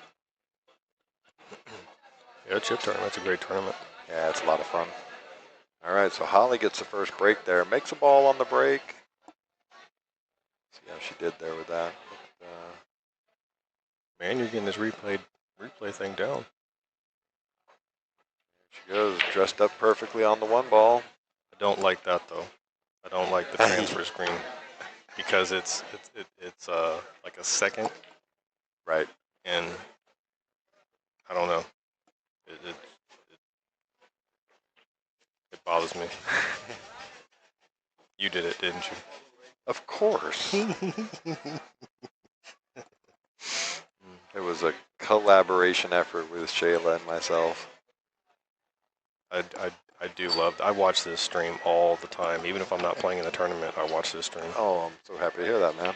Yeah, chip tournament's a great tournament. Yeah, it's a lot of fun. All right, so Holly gets the first break there. Makes a ball on the break. See how she did there with that. Man, you're getting this replay thing down. She goes, dressed up perfectly on the 1 ball. I don't like that though. I don't like the transfer screen because it's like a second, Right. and I don't know. It bothers me. You did it, didn't you? Of course. It was a collaboration effort with Shayla and myself. I do love. I watch this stream all the time, even if I'm not playing in the tournament. I watch this stream. Oh, I'm so happy to hear that, man.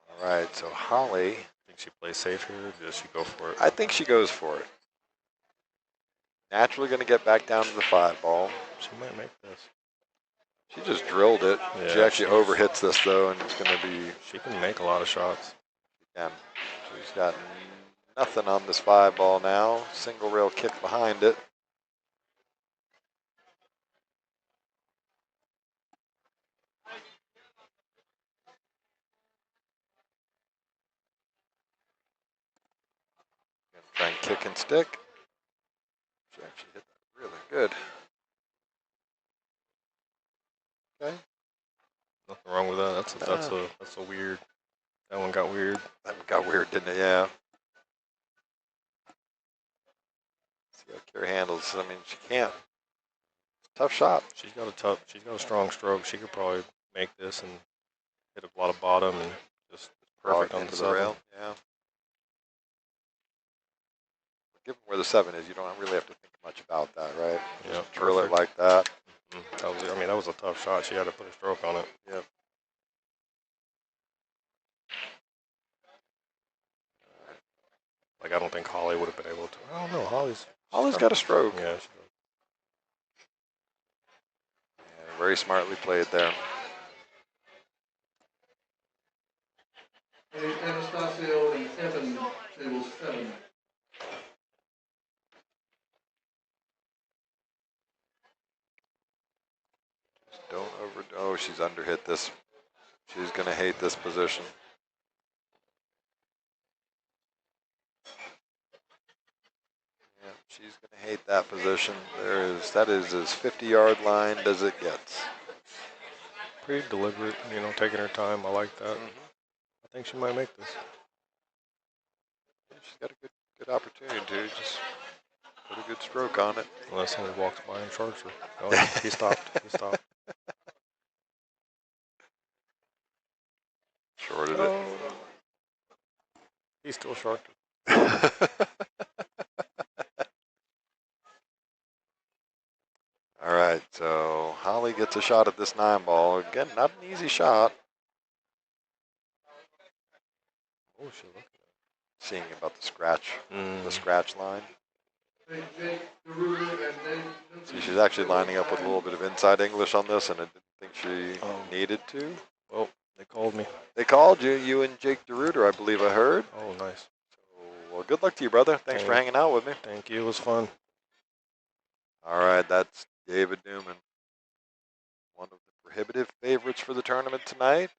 All right, so Holly. Think she plays safe here, or does she go for it? I think she goes for it. Naturally going to get back down to the 5 ball. She might make this. She just drilled it. Yeah, She actually overhits this, though, and it's going to be... She can make a lot of shots. Yeah, she's got nothing on this 5 ball now. Single rail kick behind it. Gonna try and kick and stick. She actually hit that really good. Okay. Nothing wrong with that. That's a weird. That one got weird. That got weird, didn't it? Yeah. See how Carrie handles. I mean, she can't. Tough shot. She's got a strong stroke. She could probably make this and hit a lot of bottom and just perfect on into the the 7. rail. Yeah. Given where the 7 is, you don't really have to think much about that, right? Yeah, Just drill it perfect. like that. That was a tough shot. She had to put a stroke on it. Yep. Like, I don't think Holly would have been able to. I don't know. Holly's got a stroke. Yeah, she does. Yeah, very smartly played there. Anastasio and Kevin, table 7. Don't over. Oh, she's underhit this. She's going to hate this position. Yeah, she's going to hate that position. That is as 50-yard line as it gets. Pretty deliberate, you know, taking her time. I like that. I think she might make this. Yeah, she's got a good opportunity to just put a good stroke on it. Unless somebody walks by and sharks her. Oh, yeah, he stopped. He stopped. Shorted Oh. He's still sharked. it. All right, so Holly gets a shot at this 9 ball. Again, not an easy shot. Oh, shit, look. Seeing about the scratch line. See, she's actually lining up with a little bit of inside English on this, and I didn't think she needed to. Oh, they called me. They called you and Jake DeRuiter, I believe I heard. Oh, nice. So, well, good luck to you, brother. Thanks for hanging out with me. Thank you. It was fun. All right, that's David Newman, one of the prohibitive favorites for the tournament tonight.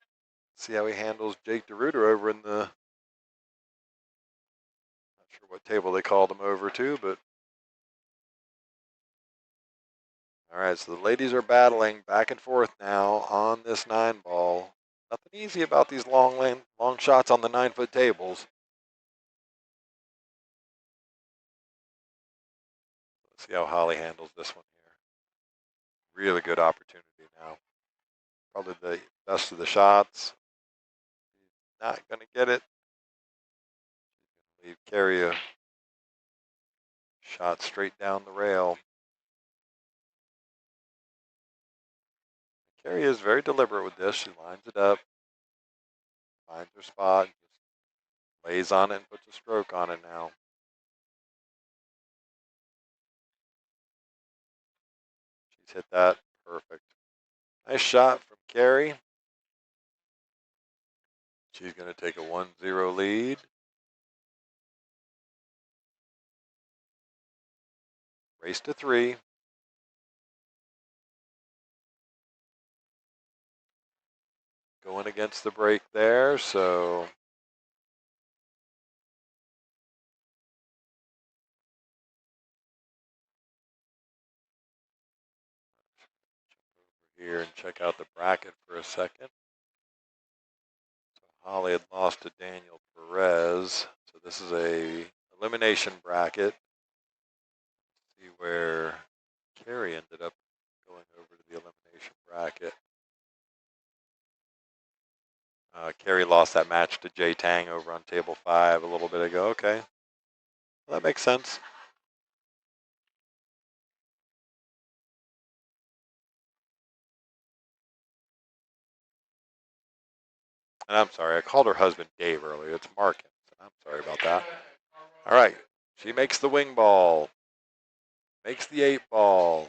See how he handles Jake DeRuiter over in the, not sure what table they called him over to, but. All right, so the ladies are battling back and forth now on this 9 ball. Nothing easy about these long shots on the 9-foot tables. Let's see how Holly handles this one here. Really good opportunity now. Probably the best of the shots. Not going to get it. Leave Carrie a shot straight down the rail. Carrie is very deliberate with this. She lines it up, finds her spot, just lays on it and puts a stroke on it now. She's hit that perfect. Nice shot from Carrie. She's going to take a 1-0 lead. Race to 3. Going against the break there, so jump over here and check out the bracket for a second. So Holly had lost to Daniel Perez, so this is a elimination bracket. See where Carrie ended up going over to the elimination bracket. Carrie lost that match to Jay Tang over on table 5 a little bit ago. Okay, well, that makes sense. And I'm sorry, I called her husband Dave earlier. It's Markin. I'm sorry about that. All right, she makes the wing ball. Makes the 8 ball.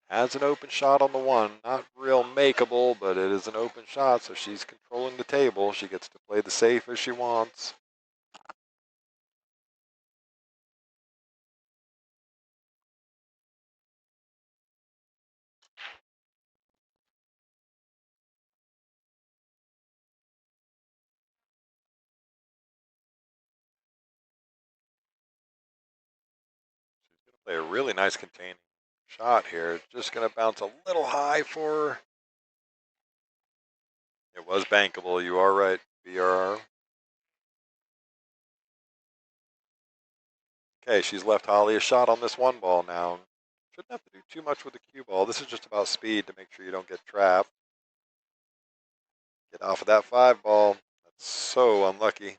Has an open shot on the 1. Not real makeable, but it is an open shot, so she's controlling the table. She gets to play the safe as she wants. Play a really nice containing shot here. It's just going to bounce a little high for her. It was bankable. You are right, BRR. Okay, she's left Holly a shot on this 1 ball now. Shouldn't have to do too much with the cue ball. This is just about speed to make sure you don't get trapped. Get off of that 5 ball. That's so unlucky.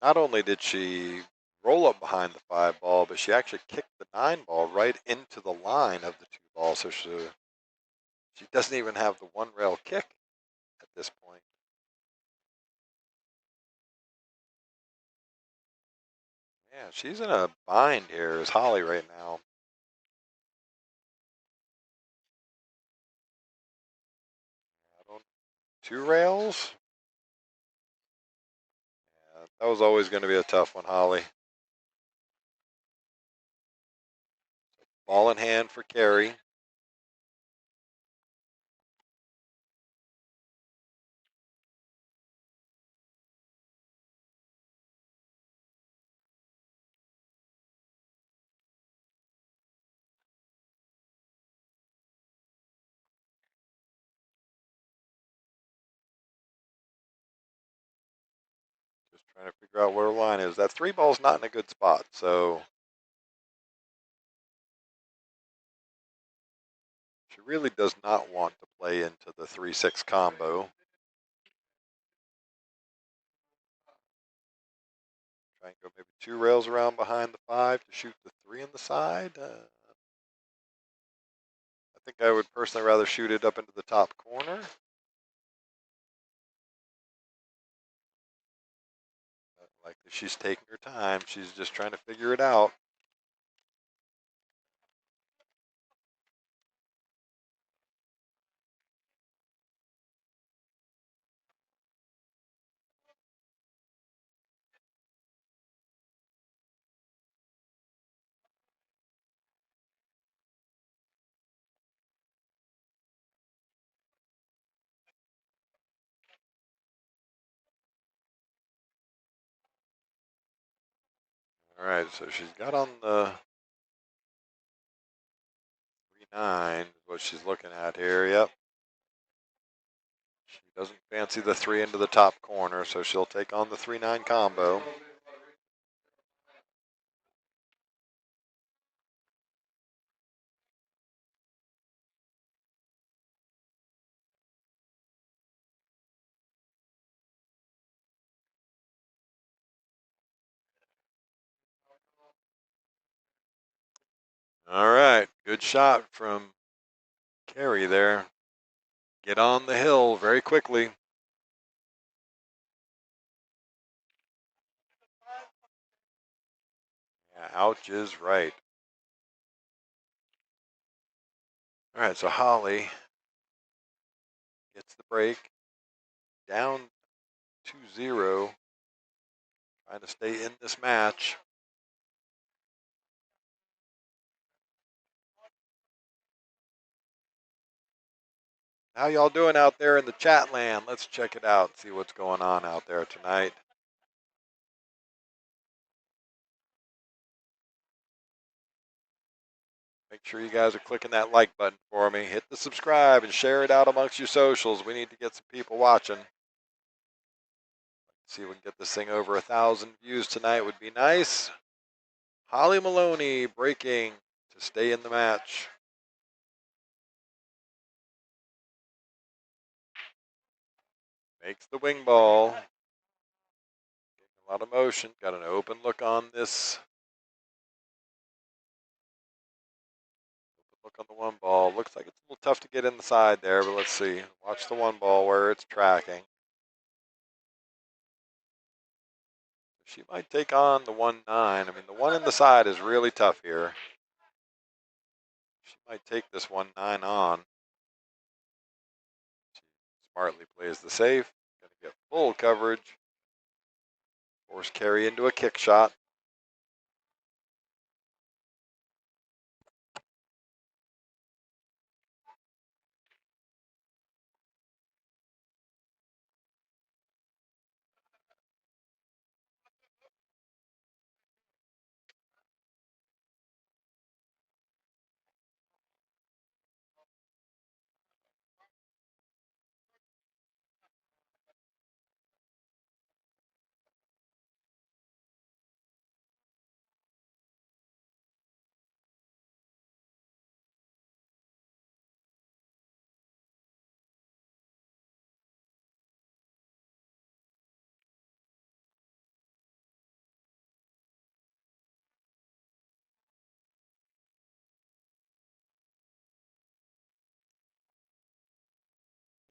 Not only did she roll up behind the 5 ball, but she actually kicked the 9 ball right into the line of the 2 ball. So she doesn't even have the 1 rail kick at this point. Yeah, she's in a bind here as Holly right now. 2 rails? That was always going to be a tough one, Holly. Ball in hand for Carey. Just trying to figure out where the line is. That 3 ball's not in a good spot, so she really does not want to play into the 3-6 combo. Try and go maybe 2 rails around behind the 5 to shoot the 3 in the side. I think I would personally rather shoot it up into the top corner. Like she's taking her time. She's just trying to figure it out. All right, so she's got on the 3-9 is what she's looking at here. Yep. She doesn't fancy the 3 into the top corner, so she'll take on the 3-9 combo. All right, good shot from Carey there. Get on the hill very quickly. Yeah, ouch is right. All right, so Holly gets the break. Down 2-0. Trying to stay in this match. How y'all doing out there in the chat land? Let's check it out, see what's going on out there tonight. Make sure you guys are clicking that like button for me. Hit the subscribe and share it out amongst your socials. We need to get some people watching. See if we can get this thing over 1,000 views tonight would be nice. Holly Maloney breaking to stay in the match. Makes the wing ball. Getting a lot of motion. Got an open look on this. Open look on the 1 ball. Looks like it's a little tough to get inside there, but let's see. Watch the 1 ball where it's tracking. She might take on the 1-9. I mean, the 1 in the side is really tough here. She might take this 1-9 on. She smartly plays the safe. Going to get full coverage. Force Carey into a kick shot.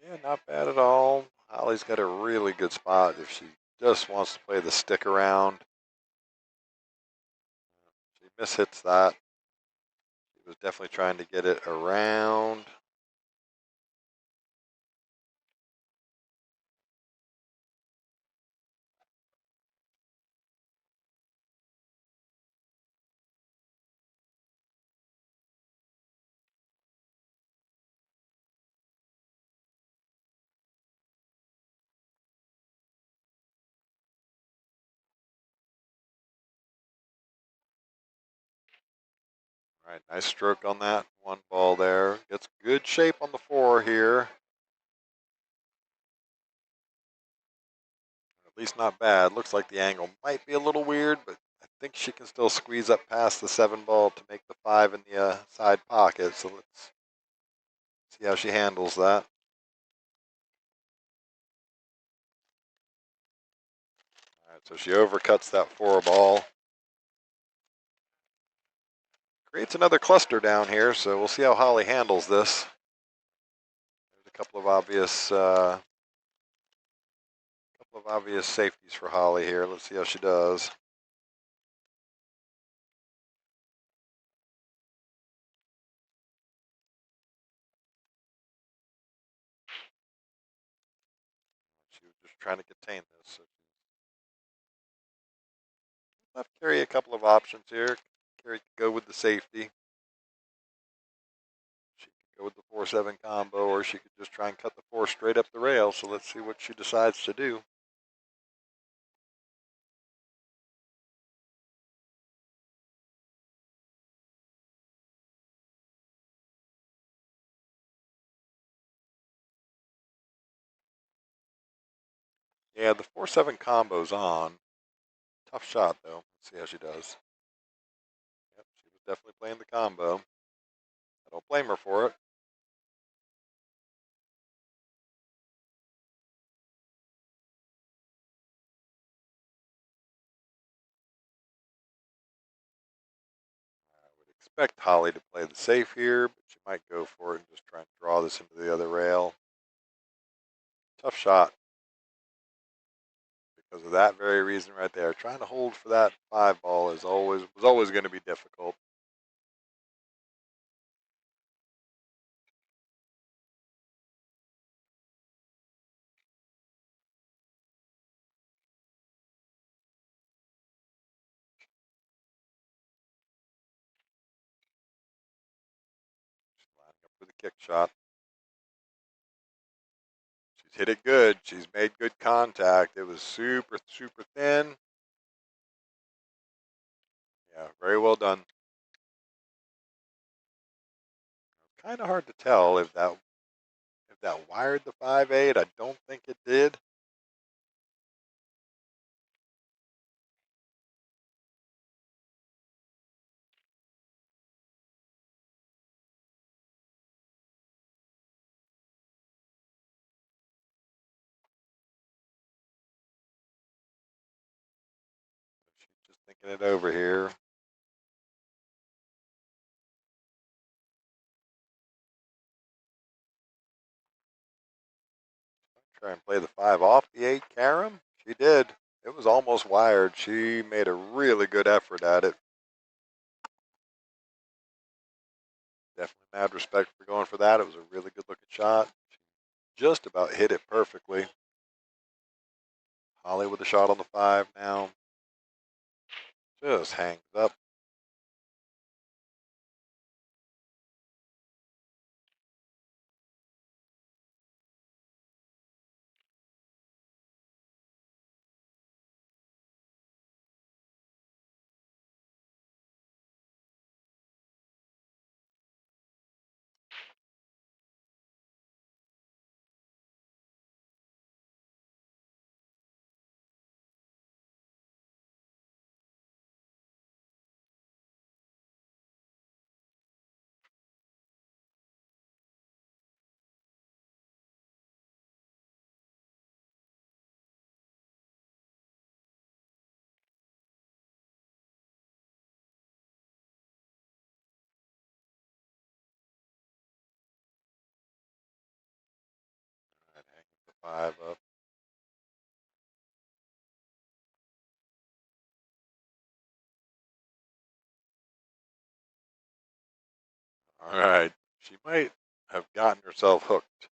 Yeah, not bad at all. Holly's got a really good spot if she just wants to play the stick around. She mishits that. She was definitely trying to get it around. All right, nice stroke on that one ball there. Gets good shape on the 4 here. At least not bad. Looks like the angle might be a little weird, but I think she can still squeeze up past the 7 ball to make the 5 in the side pocket. So let's see how she handles that. All right, so she overcuts that 4 ball. Creates another cluster down here, so we'll see how Holly handles this. There's a couple of obvious safeties for Holly here. Let's see how she does. She was just trying to contain this. So left Carrie a couple of options here. Carrie could go with the safety. She could go with the 4-7 combo, or she could just try and cut the 4 straight up the rail. So let's see what she decides to do. Yeah, the 4-7 combo's on. Tough shot, though. Let's see how she does. Yep, she was definitely playing the combo. I don't blame her for it. I would expect Holly to play the safe here, but she might go for it and just try and draw this into the other rail. Tough shot. Because of that very reason right there. Trying to hold for that 5 ball was always going to be difficult. She's lining up for the kick shot. She's hit it good. She's made good contact. It was super, super thin. Yeah, very well done. Kind of hard to tell if that wired the 5-8. I don't think it did. She's just thinking it over here. Try and play the 5 off the 8 carom. She did. It was almost wired. She made a really good effort at it. Definitely mad respect for going for that. It was a really good looking shot. She just about hit it perfectly. Holly with a shot on the 5 now. Just hangs up. And hanging the 5 up. All right. She might have gotten herself hooked.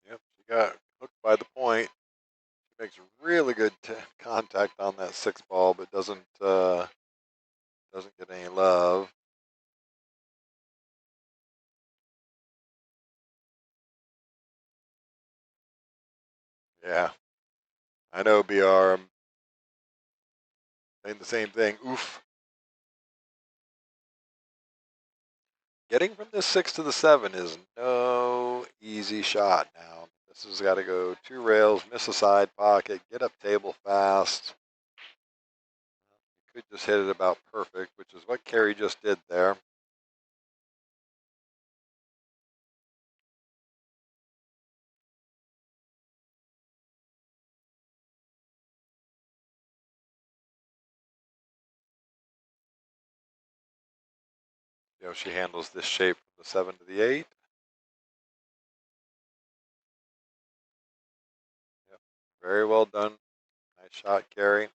Yep, she got hooked by the point. She makes really good contact on that 6 ball, but doesn't get any love. Yeah, I know, BR. I'm saying the same thing. Oof. Getting from the 6 to the 7 is no easy shot now. This has got to go 2 rails, miss a side pocket, get up table fast. You could just hit it about perfect, which is what Carey just did there. You know, she handles this shape from the 7 to the 8. Yep. Very well done. Nice shot, Carey.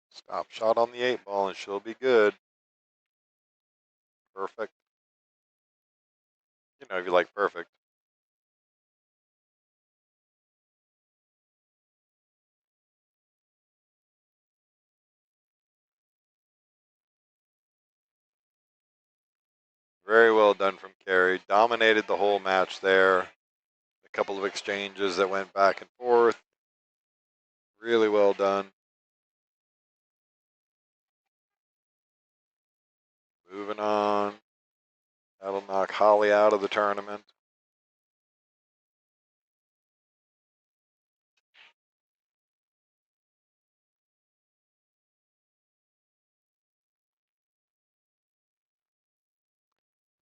Stop shot on the 8 ball and she'll be good. Perfect. You know, if you like perfect. Very well done from Carey. Dominated the whole match there. A couple of exchanges that went back and forth. Really well done. Moving on. That'll knock Holly out of the tournament.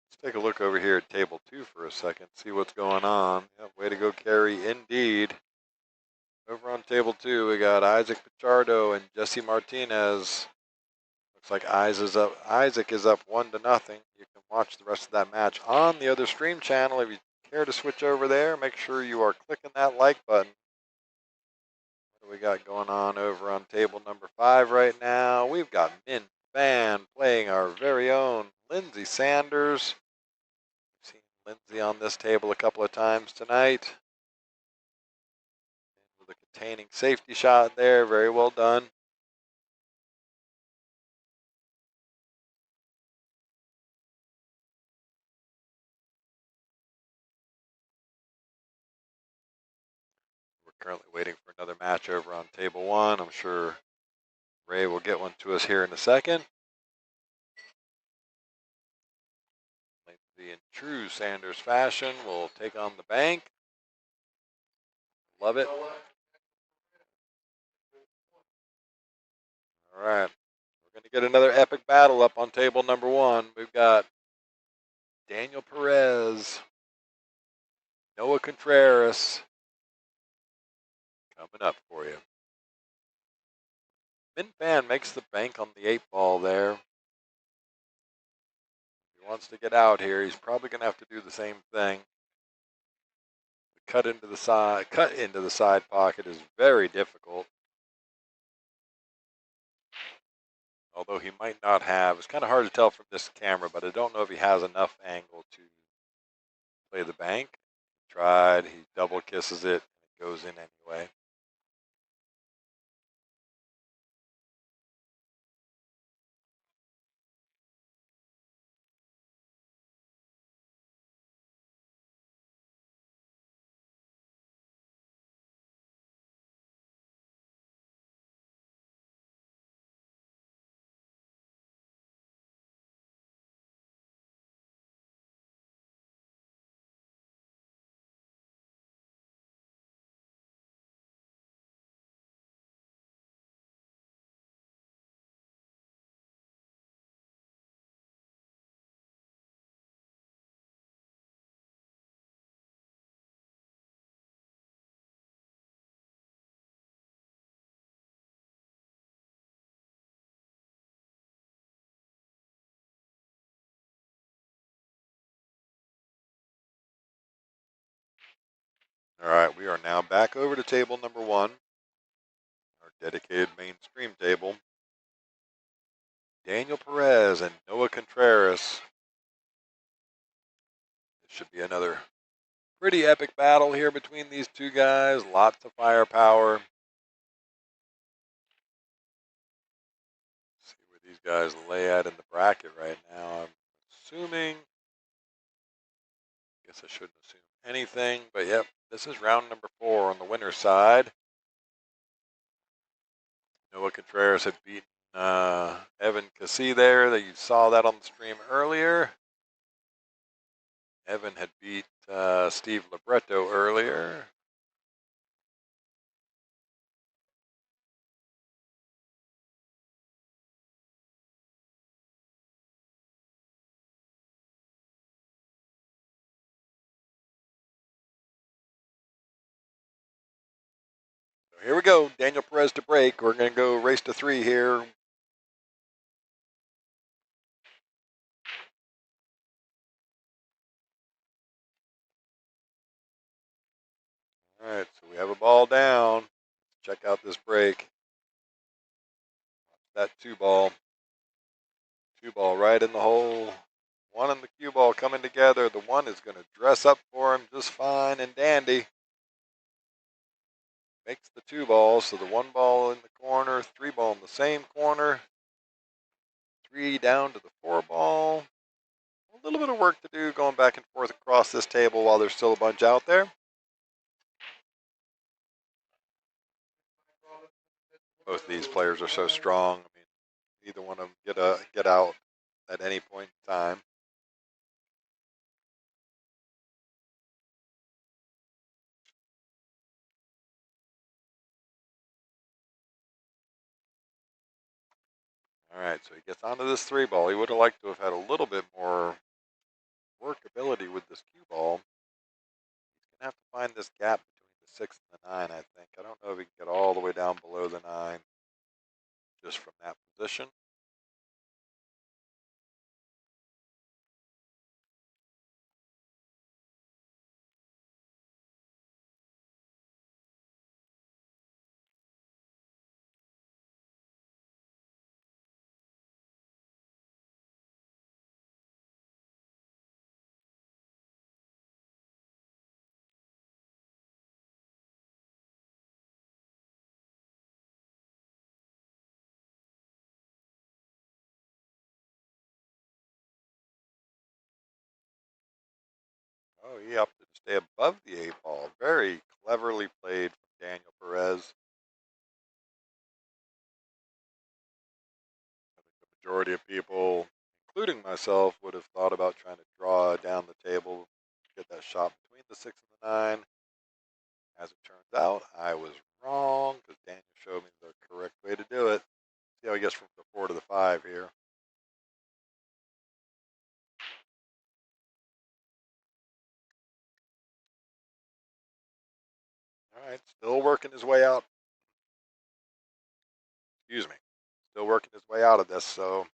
Let's take a look over here at table 2 for a second, see what's going on. Yep, way to go, Carey, indeed. Over on table 2, we got Isaac Pichardo and Jesse Martinez. Looks like Isaac is up 1-0. You can watch the rest of that match on the other stream channel. If you care to switch over there, make sure you are clicking that like button. What do we got going on over on table number 5 right now? We've got Min Fan playing our very own Lindsay Sanders. We've seen Lindsay on this table a couple of times tonight. With a containing safety shot there, very well done. We're currently waiting for another match over on table 1. I'm sure Ray will get one to us here in a second. Lindsay in true Sanders fashion will take on the bank. Love it. All right. We're going to get another epic battle up on table number 1. We've got Daniel Perez, Noah Contraras coming up for you. Min Fan makes the bank on the 8 ball there. If he wants to get out here, he's probably going to have to do the same thing. The cut into the side pocket is very difficult. Although he might not have. It's kind of hard to tell from this camera, but I don't know if he has enough angle to play the bank. He tried, he double kisses it, and it goes in anyway. All right, we are now back over to table number 1, our dedicated mainstream table. Daniel Perez and Noah Contraras. This should be another pretty epic battle here between these two guys. Lots of firepower. guys lay out in the bracket right now. I'm assuming. Guess I shouldn't assume anything, but yep, this is round number 4 on the winner's side. Noah Contraras had beaten Evan Keesee there. That you saw that on the stream earlier. Evan had beat Steve Libretto earlier. So here we go. Daniel Perez to break. We're going to go race to 3 here. All right, so we have a ball down. Check out this break. That 2-ball. 2-ball right in the hole. 1 and the cue ball coming together. The 1 is going to dress up for him just fine and dandy. Makes the 2 balls, so the 1 ball in the corner, 3 ball in the same corner. 3 down to the 4 ball. A little bit of work to do going back and forth across this table while there's still a bunch out there. Both these players are so strong. I mean, either one of them get out at any point in time. All right, so he gets onto this 3 ball. He would have liked to have had a little bit more workability with this cue ball. He's gonna have to find this gap between the 6 and the 9, I think. I don't know if he can get all the way down below the 9 just from that position. Oh, he opted to stay above the 8 ball. Very cleverly played from Daniel Perez. I think the majority of people, including myself, would have thought about trying to draw down the table, get that shot between the 6 and the 9. As it turns out, I was wrong because Daniel showed me the correct way to do it. See how he gets from the 4 to the 5 here. All right, still working his way out. Excuse me. Still working his way out of this, so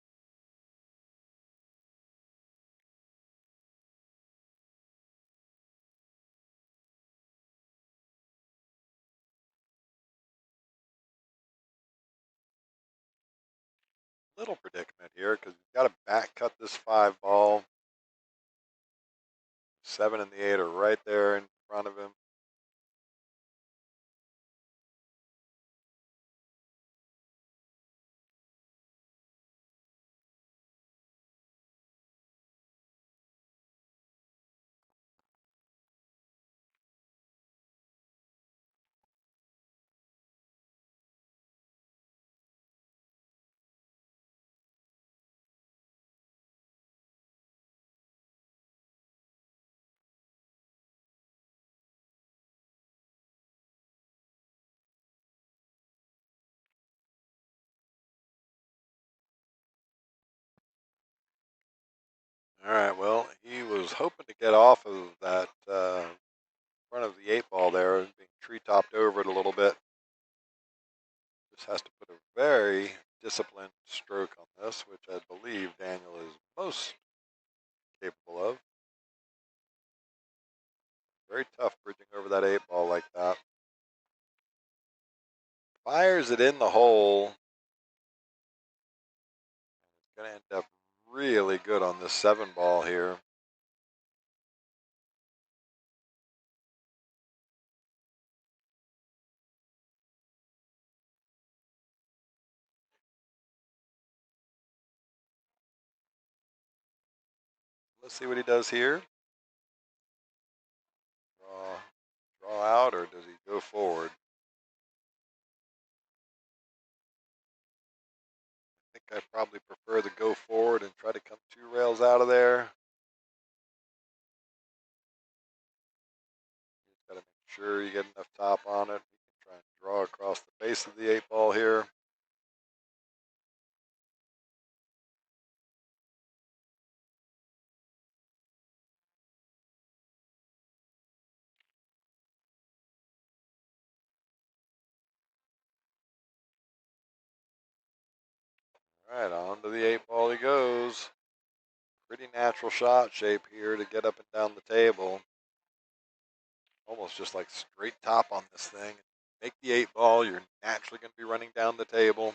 little predicament here because he's got to back cut this 5 ball. 7 and the 8 are right there in front of him. All right, well, he was hoping to get off of that front of the 8 ball there and being tree topped over it a little bit. Just has to put a very disciplined stroke on this, which I believe Daniel is most capable of. Very tough bridging over that 8 ball like that. Fires it in the hole. It's going to end up really good on this 7 ball here. Let's see what he does here. Draw out, or does he go forward? I think I probably prefer to go forward and try to come 2 rails out of there. You just got to make sure you get enough top on it. You can try and draw across the base of the 8 ball here. All right, on to the 8 ball he goes. Pretty natural shot shape here to get up and down the table. Almost just like straight top on this thing. Make the 8 ball, you're naturally going to be running down the table.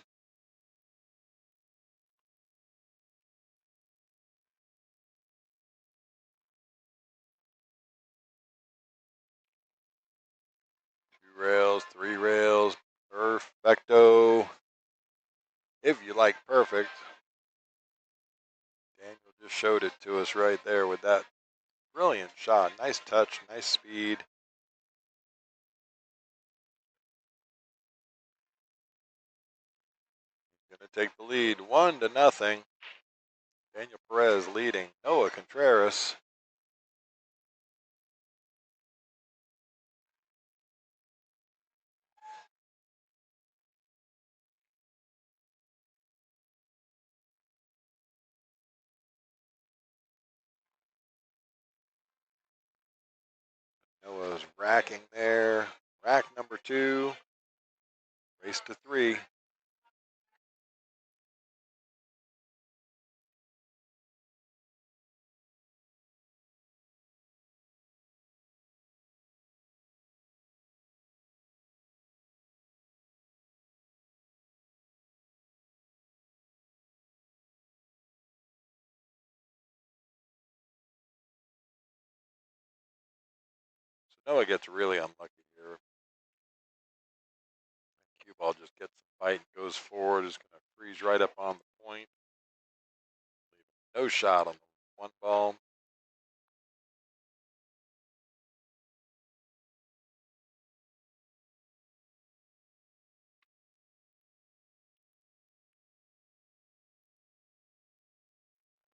Two rails, 3 rails, perfecto. If you like perfect. Daniel just showed it to us right there with that brilliant shot. Nice touch, nice speed. Going to take the lead 1-0. Daniel Perez leading Noah Contraras. Noah's racking there. Rack number 2. Race to 3. So Noah gets really unlucky here. Cue ball just gets the bite and goes forward. Is going to freeze right up on the point. No shot on the 1 ball.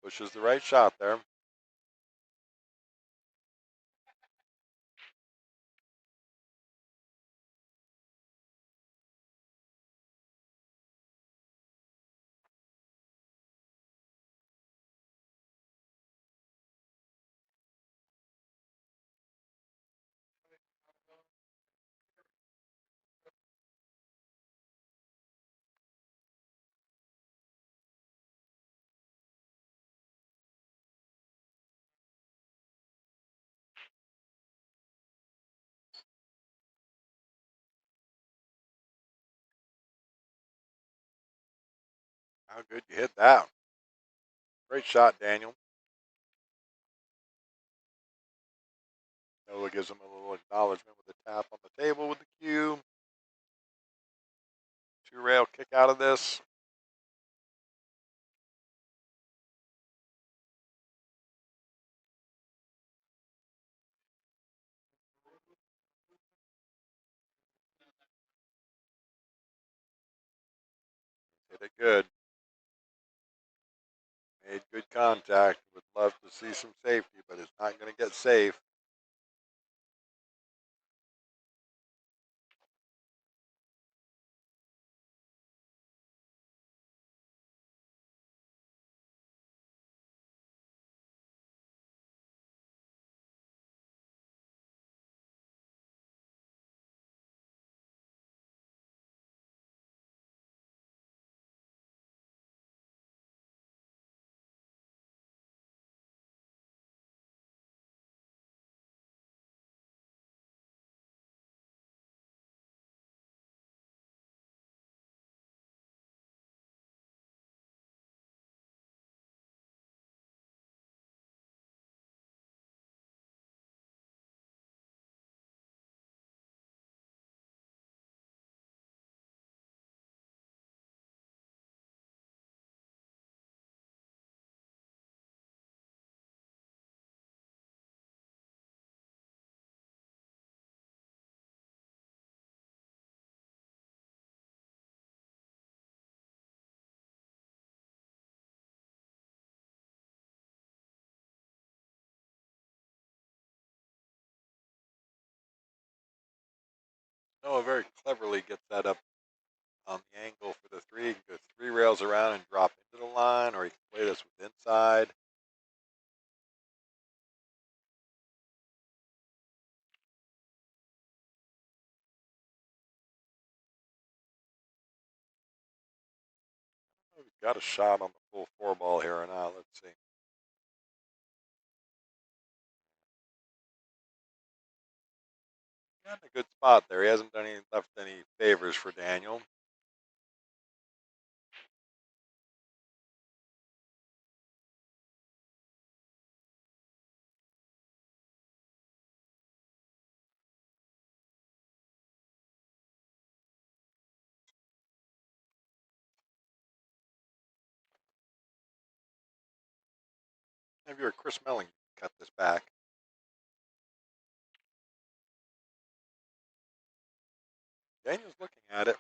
Pushes the right shot there. How good you hit that. Great shot, Daniel. Noah gives him a little acknowledgement with a tap on the table with the cue. 2 rail kick out of this. Hit it good. Made good contact. Would love to see some safety, but it's not going to get safe. Noah very cleverly gets that up on the angle for the 3. He can go 3 rails around and drop into the line, or he can play this with inside. Oh, he's got a shot on the full 4 ball here or not. Let's see. Got in a good spot there. He hasn't left any favors for Daniel. If you're Chris Melling, you can cut this back. Daniel's looking at it.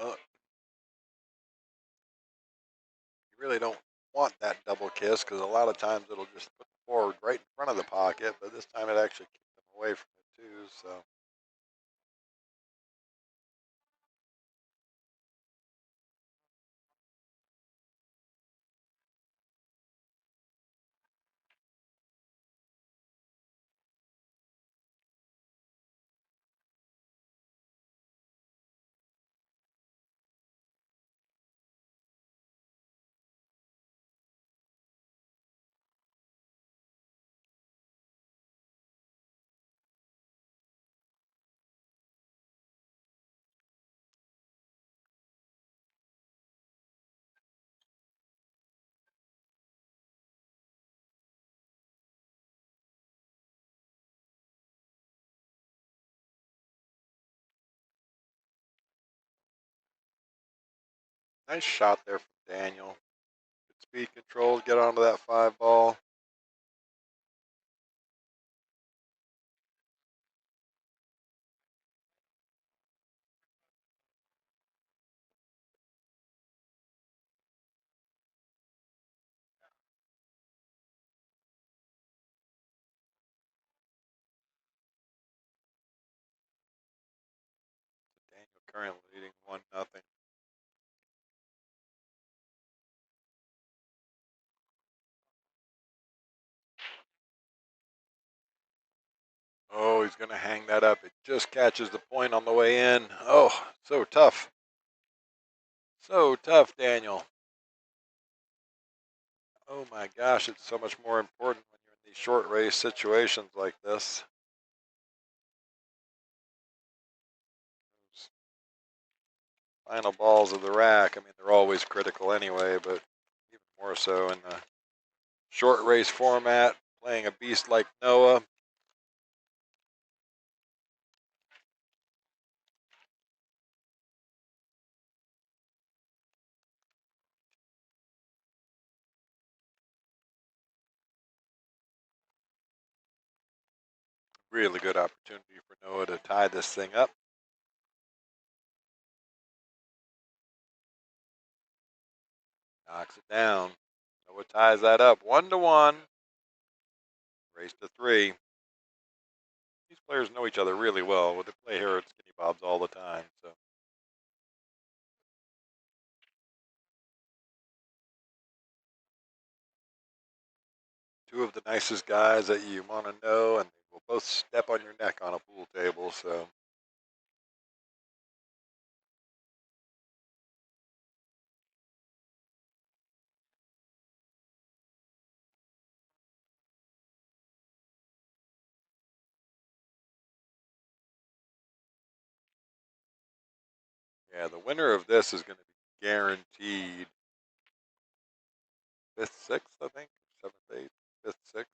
Well, you really don't want that double kiss because a lot of times it'll just put the forward right in front of the pocket, but this time it actually keeps them away from it too. So nice shot there from Daniel. Good speed control, get onto that 5 ball. Daniel currently leading 1-0. Oh, he's going to hang that up. It just catches the point on the way in. Oh, so tough. So tough, Daniel. Oh my gosh, it's so much more important when you're in these short race situations like this. Those final balls of the rack, I mean, they're always critical anyway, but even more so in the short race format, playing a beast like Noah. Really good opportunity for Noah to tie this thing up. Knocks it down. Noah ties that up 1-1. Race to 3. These players know each other really well. They play here at Skinny Bob's all the time. So two of the nicest guys that you want to know, and they will both step on your neck on a pool table. So yeah, the winner of this is going to be guaranteed fifth, sixth, I think, seventh, eighth, fifth, sixth.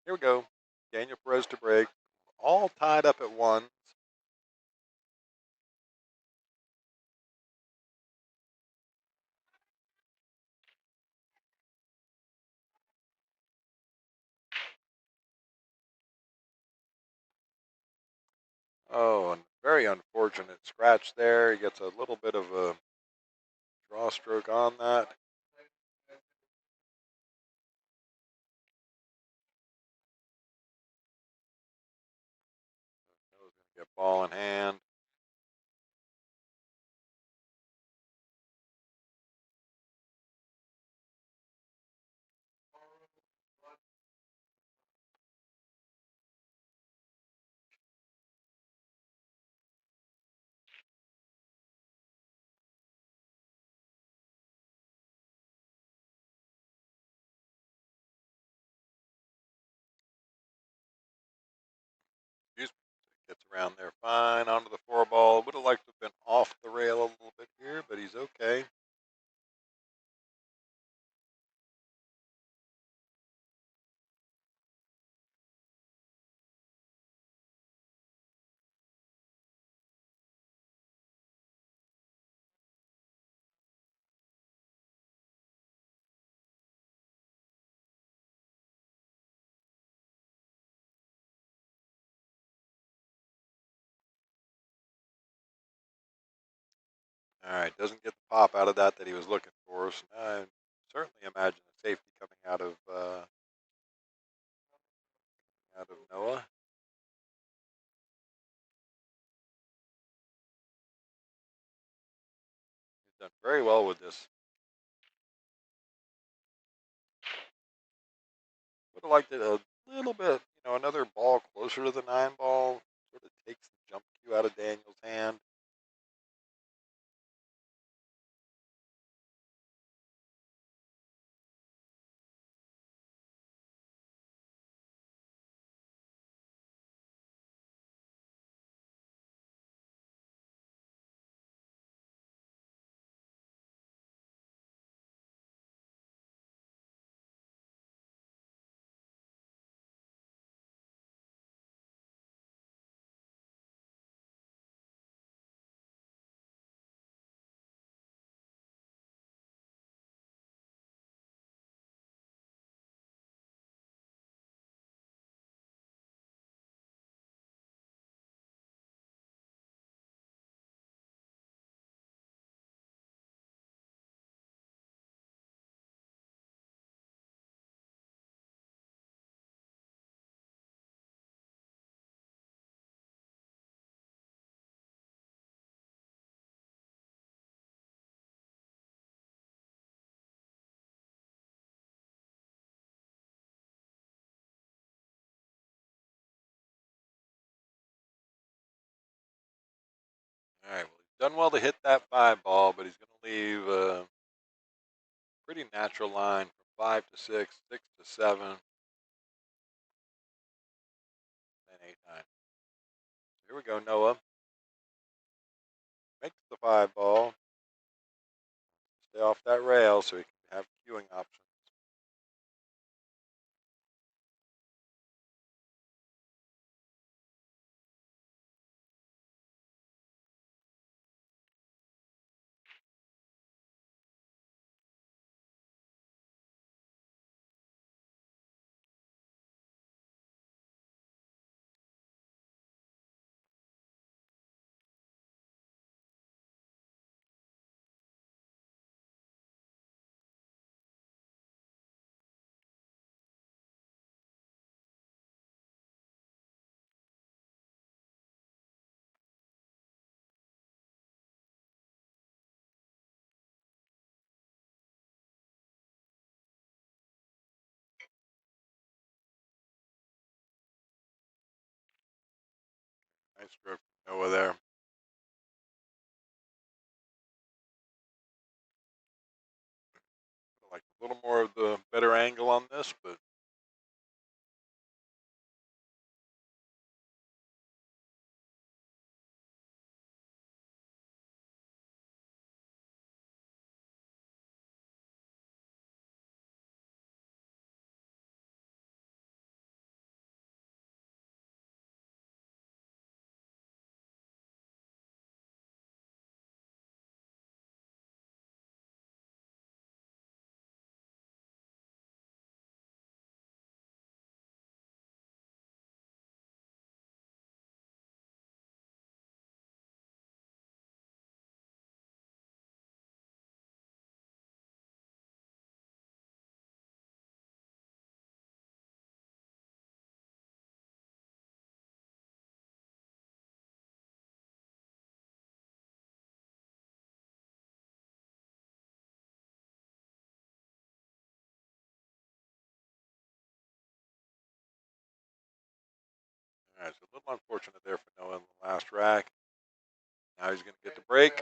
Here we go. Daniel Perez to break. All tied up at one. Oh, and very unfortunate scratch there. He gets a little bit of a draw stroke on that. Noah's going to get ball in hand. Excuse me. Gets around there fine onto the four ball. Would have liked to have been off the rail a little bit here, but he's okay. All right, doesn't get the pop out of that he was looking for. So I certainly imagine a safety coming out of Noah. He's done very well with this. Would have liked it a little bit, another ball closer to the nine ball. Sort of takes the jump cue out of Daniel's hand. All right, well, he's done well to hit that five ball, but he's going to leave a pretty natural line from 5 to 6, 6 to 7, and 8, 9. Here we go, Noah. Makes the five ball. Stay off that rail so he can have queuing options. Nice stroke from Noah there. Like a little more of the better angle on this, but all right, so a little unfortunate there for Noah in the last rack. Now he's going to get the break.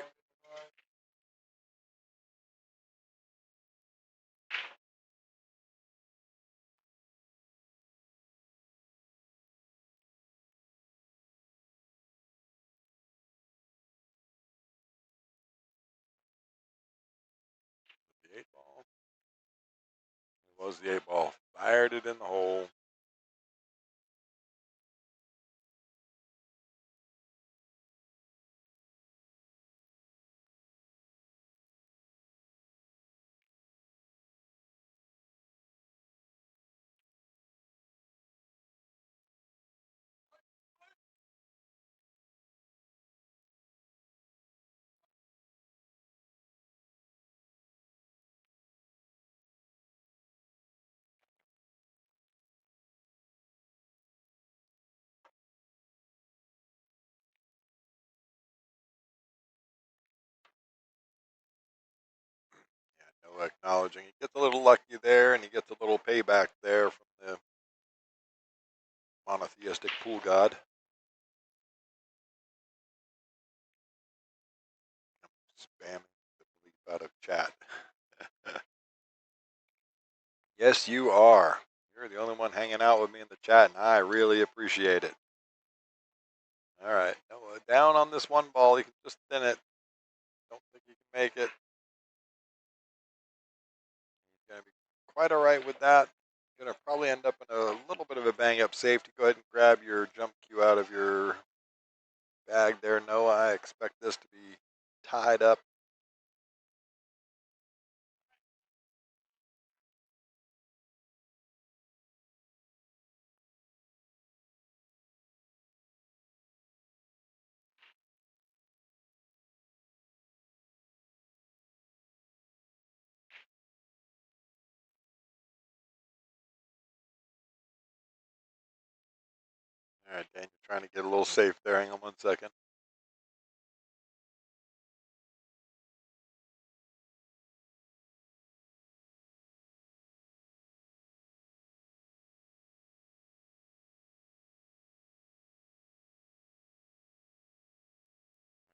The 8 ball. It was the 8 ball. Fired it in the hole. Yeah, Noah acknowledging. He gets a little lucky there, and he gets a little payback there from the monotheistic pool god. Spamming the belief out of chat. Yes, you are. You're the only one hanging out with me in the chat, and I really appreciate it. All right, Noah down on this 1 ball. He can just thin it. Don't think he can make it. He's going to be quite all right with that. Going to probably end up in a little bit of a bang-up safety. Go ahead and grab your jump cue out of your bag there, Noah. I expect this to be tied up. All right, Dan, you're trying to get a little safe there. Hang on 1 second.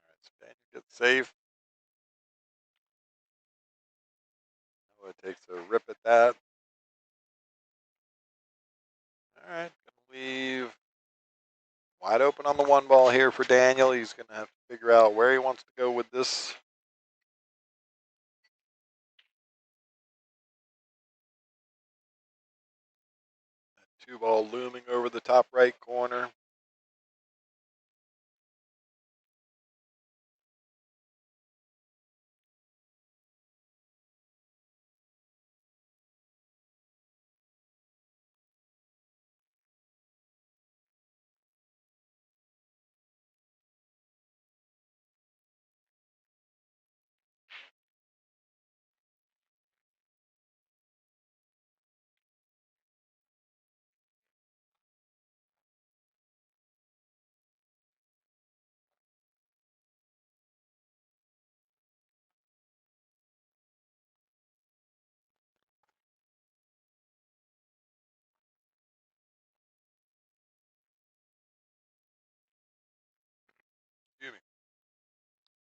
All right, so Dan, you get safe. Noah takes a rip at that. All right, gonna leave wide open on the 1 ball here for Daniel. He's gonna have to figure out where he wants to go with this. 2 ball looming over the top right corner.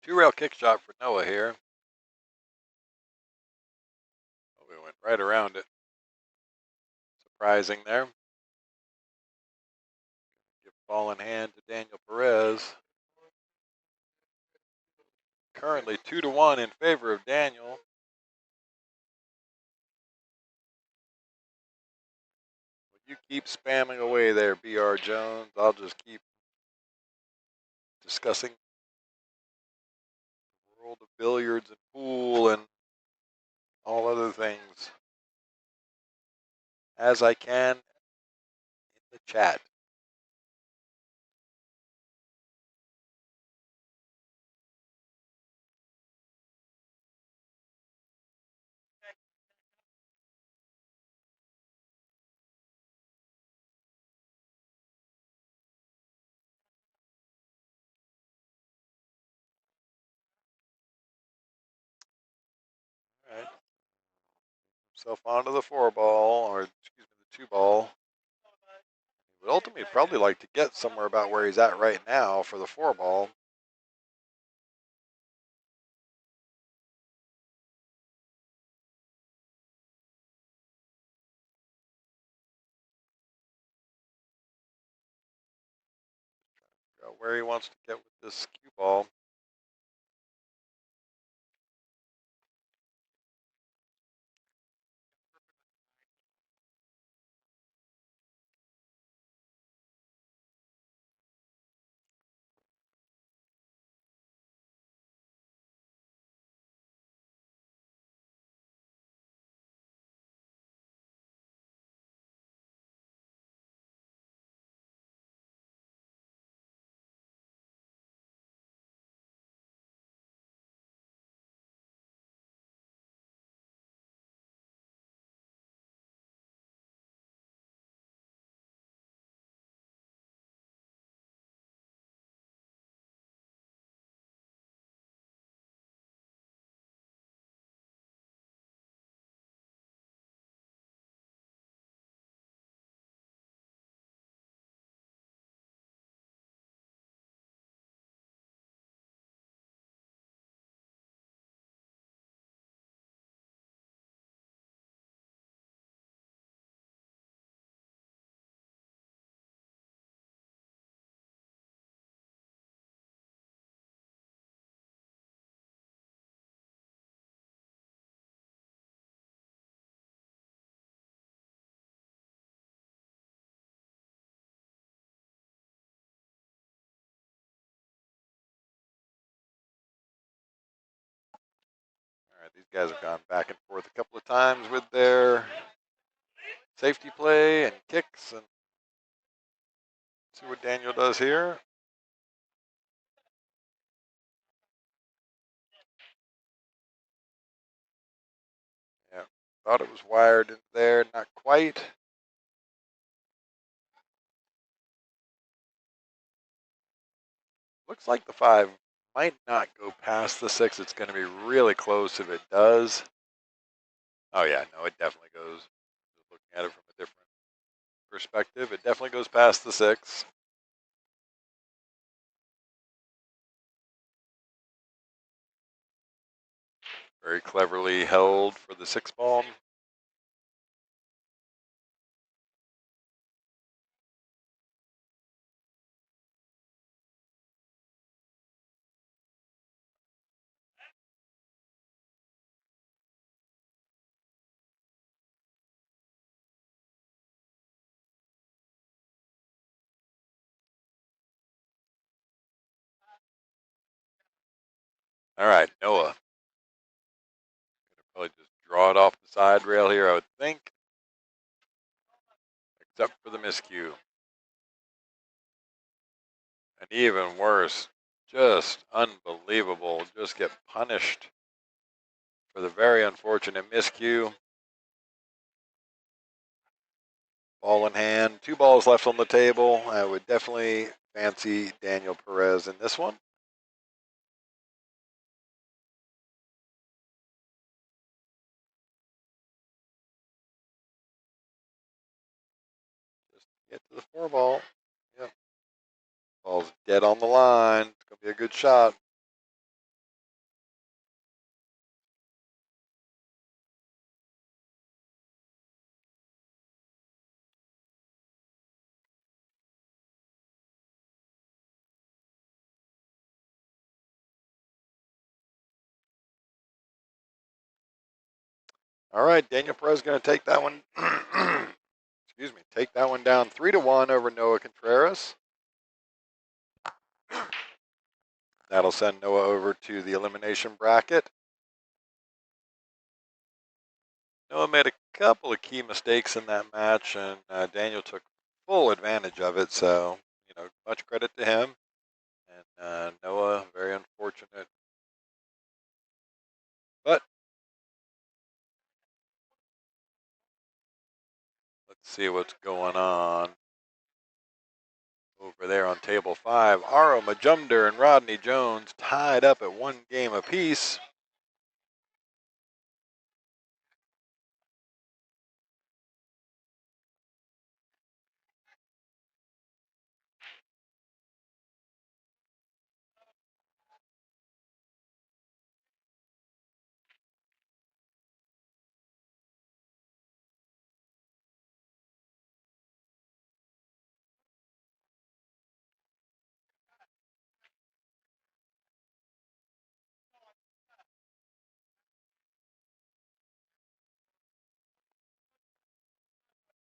2-rail kick shot for Noah here. Oh, we went right around it. Surprising there. Give ball in hand to Daniel Perez. Currently 2-1 in favor of Daniel. You keep spamming away there, B.R. Jones. I'll just keep discussing the world of billiards and pool and all other things as I can in the chat. All right. Himself onto the 4-ball, or excuse me, the 2-ball. He would ultimately probably like to get somewhere about where he's at right now for the 4-ball. Where he wants to get with this cue ball. All right, these guys have gone back and forth a couple of times with their safety play and kicks, and see what Daniel does here. Yeah, thought it was wired in there, not quite. Looks like the 5 might not go past the 6. It's going to be really close if it does. Oh yeah, no, it definitely goes. Just looking at it from a different perspective, it definitely goes past the 6. Very cleverly held for the 6-ball. All right, Noah. Probably just draw it off the side rail here, I would think. Except for the miscue. And even worse, just unbelievable. Just get punished for the very unfortunate miscue. Ball in hand, 2 balls left on the table. I would definitely fancy Daniel Perez in this one. Just get to the 4-ball. Yep. Ball's dead on the line. It's going to be a good shot. All right, Daniel Perez going to take that one. Excuse me, take that one down 3-1 over Noah Contraras. That'll send Noah over to the elimination bracket. Noah made a couple of key mistakes in that match, and Daniel took full advantage of it. So, much credit to him. And Noah, very unfortunate. But let's see what's going on over there on table 5. Aro Majumder and Rodney Jones tied up at 1 game apiece.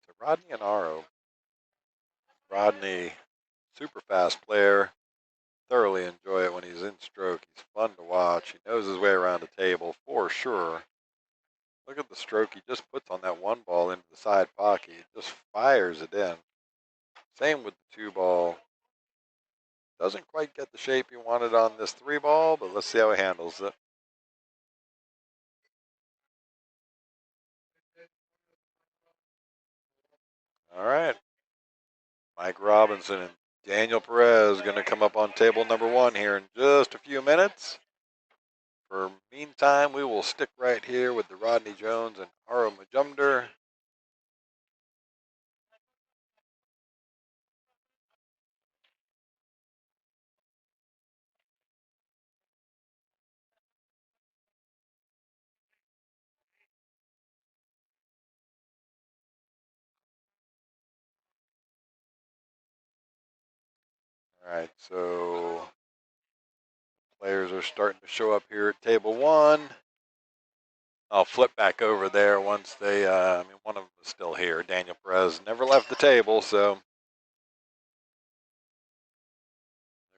So Rodney and Aro. Rodney, super fast player. Thoroughly enjoy it when he's in stroke. He's fun to watch. He knows his way around the table for sure. Look at the stroke he just puts on that 1 ball into the side pocket. He just fires it in. Same with the 2 ball. Doesn't quite get the shape he wanted on this 3 ball, but let's see how he handles it. All right. Mike Robinson and Daniel Perez going to come up on table number 1 here in just a few minutes. For meantime, we will stick right here with the Rodney Jones and Aro Majumder. All right, so players are starting to show up here at table 1. I'll flip back over there once they, one of them is still here. Daniel Perez never left the table, so they're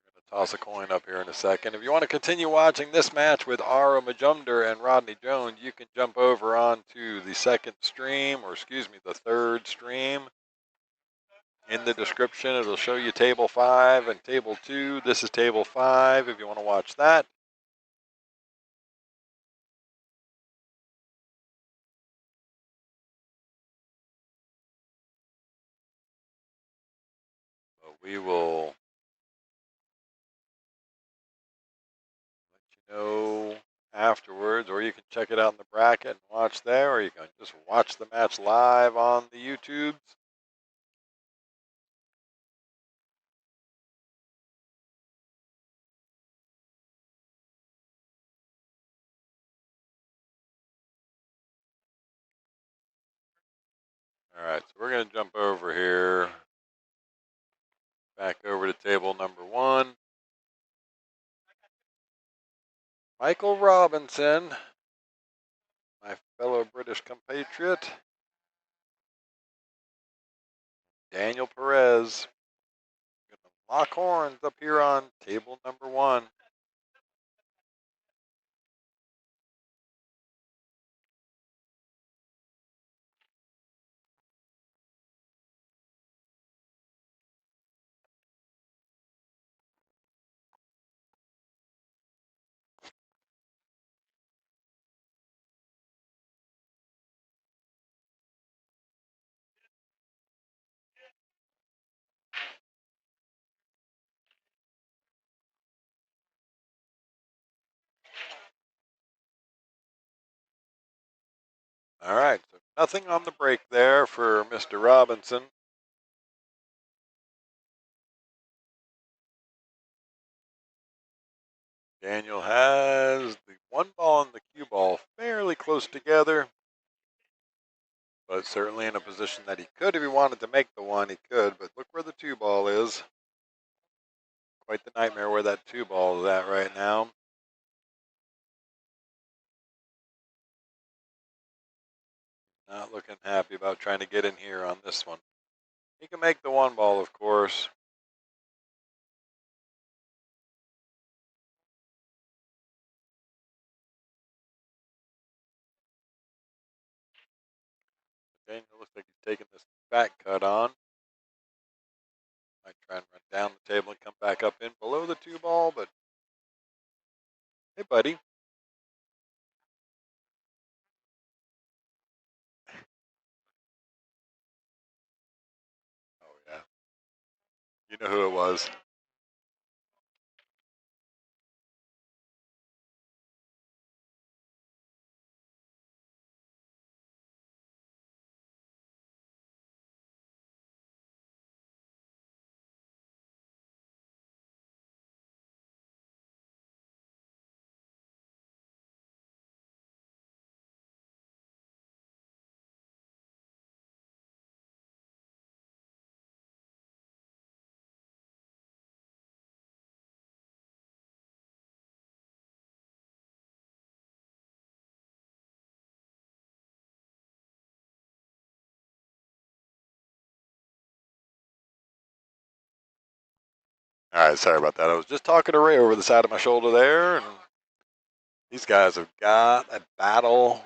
going to toss a coin up here in a second. If you want to continue watching this match with Aro Majumder and Rodney Jones, you can jump over onto the the 3rd stream. In the description, it'll show you table 5 and table 2. This is table 5 if you want to watch that. But we will let you know afterwards, or you can check it out in the bracket and watch there, or you can just watch the match live on the YouTubes. All right, so we're going to jump over here, back over to table number 1. Michael Robinson, my fellow British compatriot. Daniel Perez. Gonna lock horns up here on table number 1. All right, so nothing on the break there for Mr. Robinson. Daniel has the 1 ball and the cue ball fairly close together, but certainly in a position that he could, if he wanted to make the 1, he could. But look where the 2 ball is. Quite the nightmare where that 2 ball is at right now. Not looking happy about trying to get in here on this one. He can make the one ball, of course. Daniel looks like he's taking this back cut on. Might try and run down the table and come back up in below the 2 ball, but hey, buddy. Oh, yeah. You know who it was. All right, sorry about that. I was just talking to Ray over the side of my shoulder there, and these guys have got a battle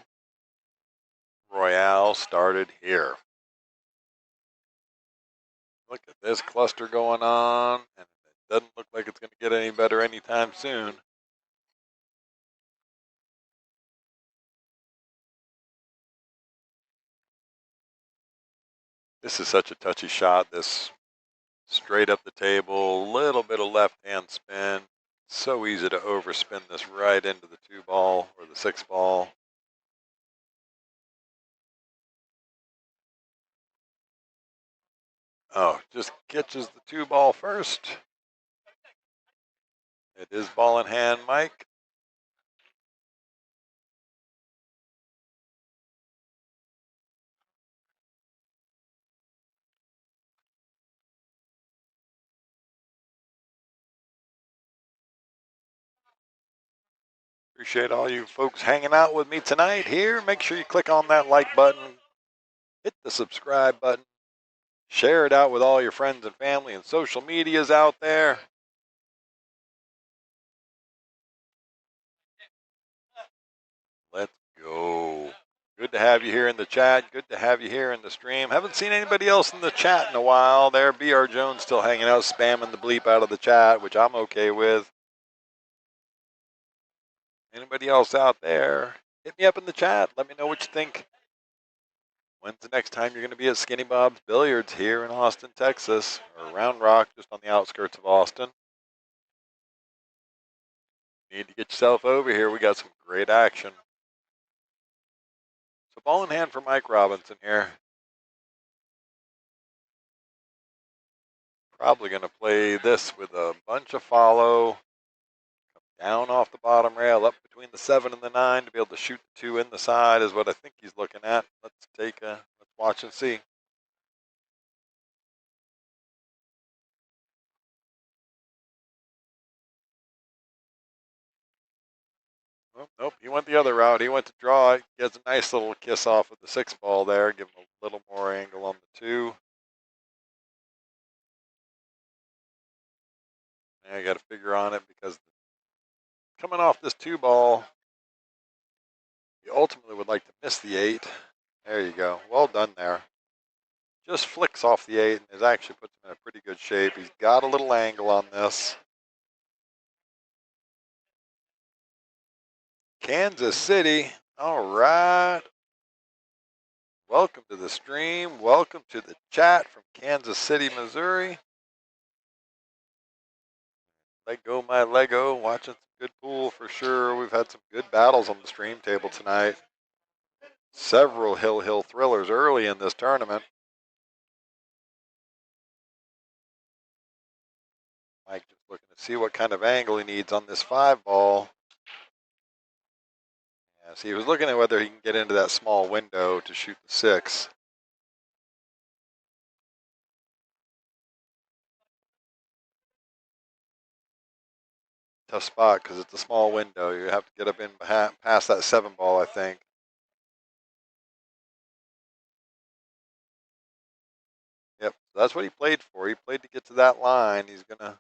royale started here. Look at this cluster going on, and it doesn't look like it's going to get any better anytime soon. This is such a touchy shot, this straight up the table, little bit of left hand spin. So easy to overspin this right into the 2 ball or the 6 ball. Oh, just catches the 2 ball first. It is ball in hand, Mike. Appreciate all you folks hanging out with me tonight here. Make sure you click on that like button, hit the subscribe button, share it out with all your friends and family and social medias out there. Let's go. Good to have you here in the chat. Good to have you here in the stream. Haven't seen anybody else in the chat in a while. There, BR Jones still hanging out, spamming the bleep out of the chat, which I'm okay with. Anybody else out there? Hit me up in the chat. Let me know what you think. When's the next time you're going to be at Skinny Bob's Billiards here in Austin, Texas, or Round Rock, just on the outskirts of Austin? Need to get yourself over here. We got some great action. So ball in hand for Mike Robinson here. Probably going to play this with a bunch of follow. Down off the bottom rail, up between the 7 and the 9 to be able to shoot the 2 in the side is what I think he's looking at. Let's watch and see. Oh, nope, he went the other route. He went to draw it. Gets a nice little kiss off of the 6 ball there. Give him a little more angle on the 2. And I got to figure on it because coming off this 2 ball, you ultimately would like to miss the 8. There you go. Well done there. Just flicks off the 8 and is actually puts him in a pretty good shape. He's got a little angle on this. Kansas City. All right. Welcome to the stream. Welcome to the chat from Kansas City, Missouri. Let go my Lego. Watching some good pool for sure. We've had some good battles on the stream table tonight. Several Hill thrillers early in this tournament. Mike just looking to see what kind of angle he needs on this 5 ball. Yeah, so he was looking at whether he can get into that small window to shoot the 6. Tough spot because it's a small window. You have to get up in past that 7 ball, I think. that's what he played for. He played to get to that line. He's going to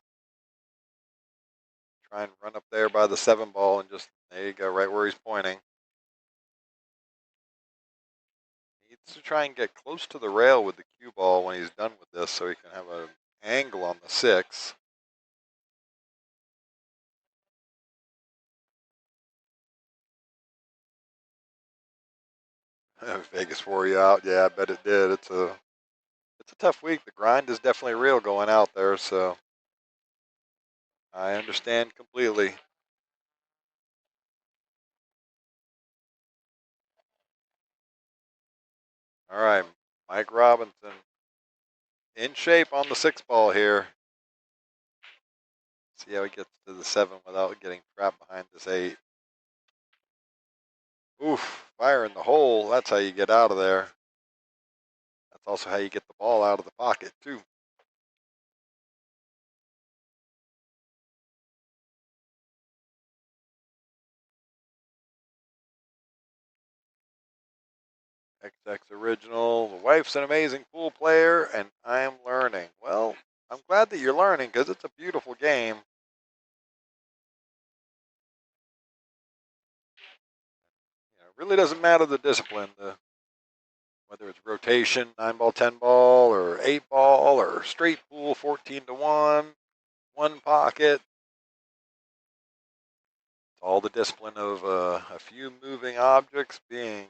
try and run up there by the 7 ball and just, there you go, right where he's pointing. He needs to try and get close to the rail with the cue ball when he's done with this so he can have an angle on the 6. Vegas wore you out. Yeah, I bet it did. It's a tough week. The grind is definitely real going out there, so I understand completely. All right, Mike Robinson in shape on the 6 ball here. See how he gets to the 7 without getting trapped behind this 8. Oof, fire in the hole. That's how you get out of there. That's also how you get the ball out of the pocket, too. XX Original. The wife's an amazing pool player, and I am learning. Well, I'm glad that you're learning because it's a beautiful game. It really doesn't matter the discipline, whether it's rotation, 9 ball, 10 ball, or 8 ball, or straight pool, 14-1, 1 pocket. It's all the discipline of a few moving objects being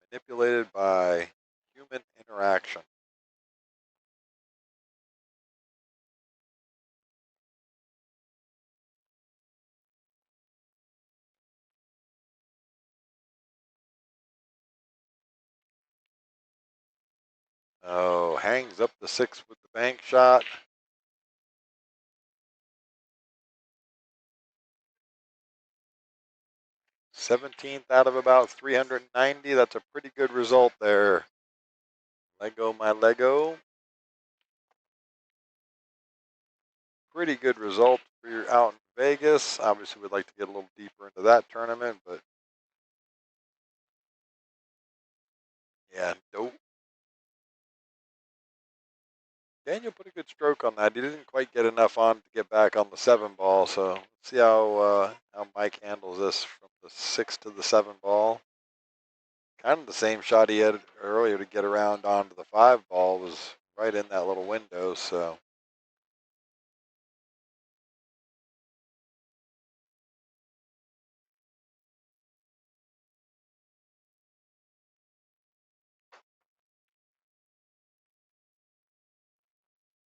manipulated by human interaction. Oh, hangs up the 6 with the bank shot. 17th out of about 390. That's a pretty good result there. Lego my Lego. Pretty good result for your out in Vegas. Obviously, we'd like to get a little deeper into that tournament, but yeah, dope. Daniel put a good stroke on that. He didn't quite get enough on to get back on the 7 ball, so let's see how Mike handles this from the 6 to the 7 ball. Kind of the same shot he had earlier to get around onto the 5 ball was right in that little window, so.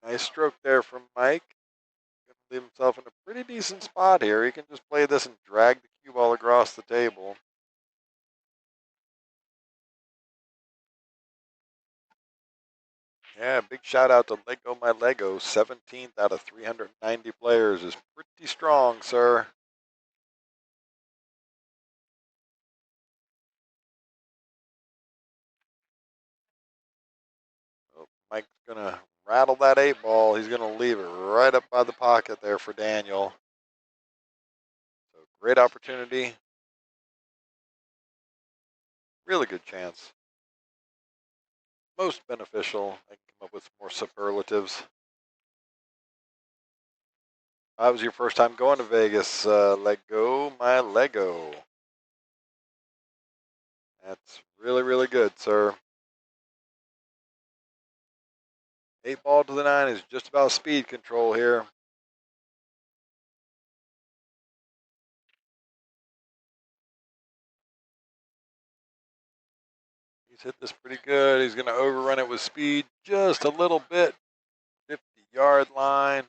Nice stroke there from Mike. Gonna leave himself in a pretty decent spot here. He can just play this and drag the cue ball across the table. Yeah, big shout out to Lego My Lego. 17th out of 390 players is pretty strong, sir. Oh, Mike's gonna rattle that 8 ball. He's gonna leave it right up by the pocket there for Daniel. So great opportunity. Really good chance. Most beneficial. I can come up with some more superlatives. That was your first time going to Vegas. Lego my Lego. That's really, really good, sir. 8 ball to the 9 is just about speed control here. He's hit this pretty good. He's going to overrun it with speed just a little bit. 50-yard line.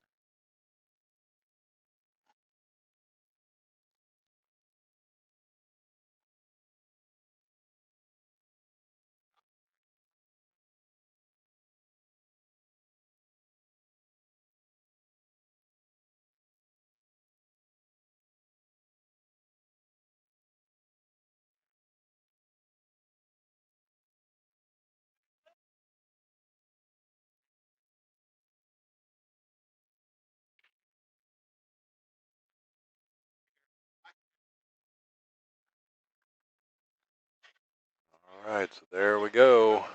All right, so there we go.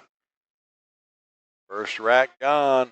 First rack gone.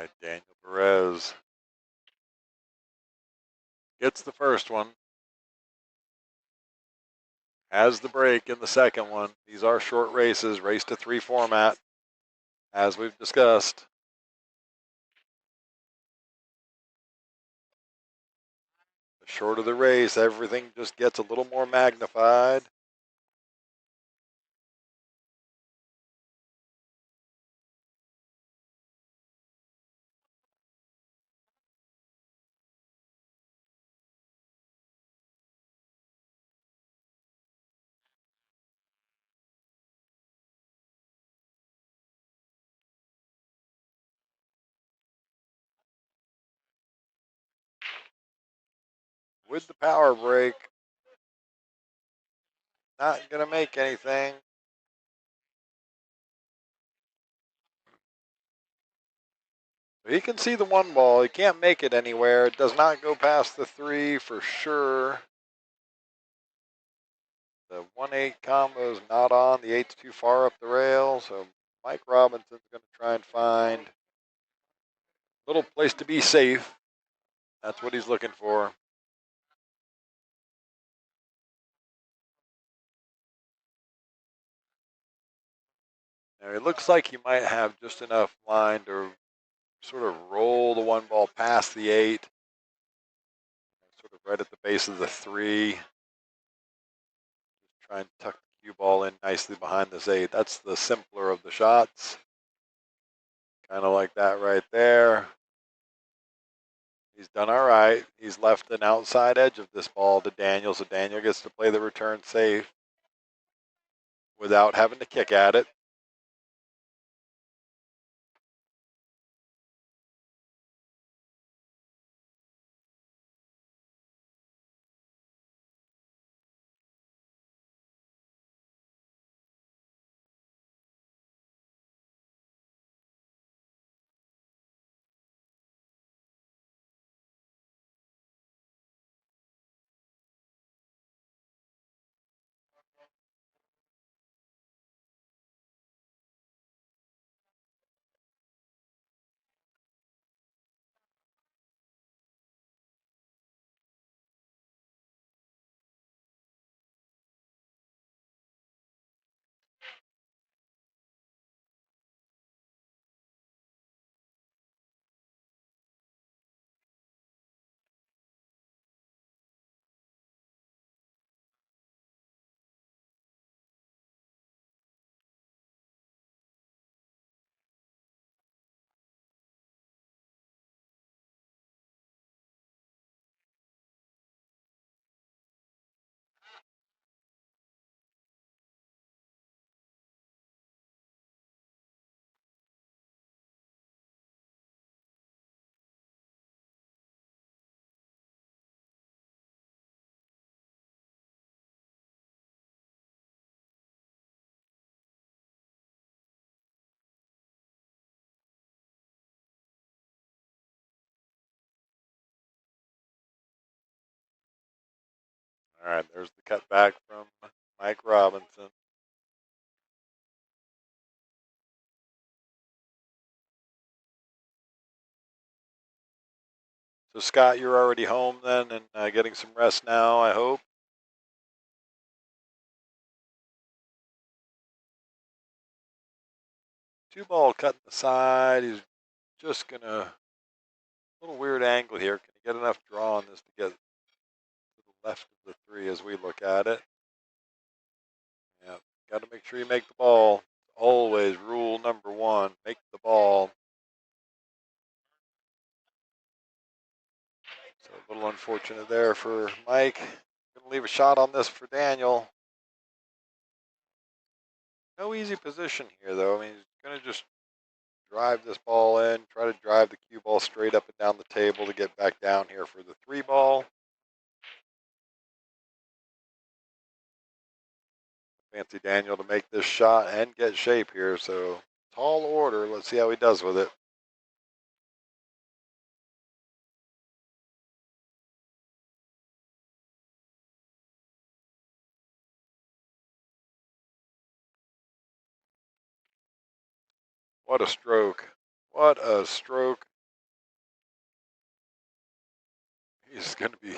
right, Daniel Perez gets the first one. Has the break in the second one. These are short races, race to 3 format, as we've discussed. The shorter the race, everything just gets a little more magnified. With the power brake, not going to make anything. He can see the 1 ball. He can't make it anywhere. It does not go past the 3 for sure. The 1-8 combo is not on. The 8's too far up the rail, so Mike Robinson's going to try and find a little place to be safe. That's what he's looking for. Now, it looks like he might have just enough line to sort of roll the 1 ball past the 8, sort of right at the base of the 3. Just try and tuck the cue ball in nicely behind this 8. That's the simpler of the shots. Kind of like that right there. He's done all right. He's left an outside edge of this ball to Daniel, so Daniel gets to play the return safe without having to kick at it. All right, there's the cutback from Mike Robinson. So, Scott, you're already home then and getting some rest now, I hope. Two ball cutting the side. He's just going to, little weird angle here. Can he get enough draw on this to get to the left of the 3 as we look at it? Yeah, got to make sure you make the ball. Always rule number 1, make the ball. So a little unfortunate there for Mike. Going to leave a shot on this for Daniel. No easy position here, though. I mean, he's going to just drive this ball in, try to drive the cue ball straight up and down the table to get back down here for the 3 ball. Fancy Daniel to make this shot and get shape here. So tall order. Let's see how he does with it. What a stroke. What a stroke He's going to be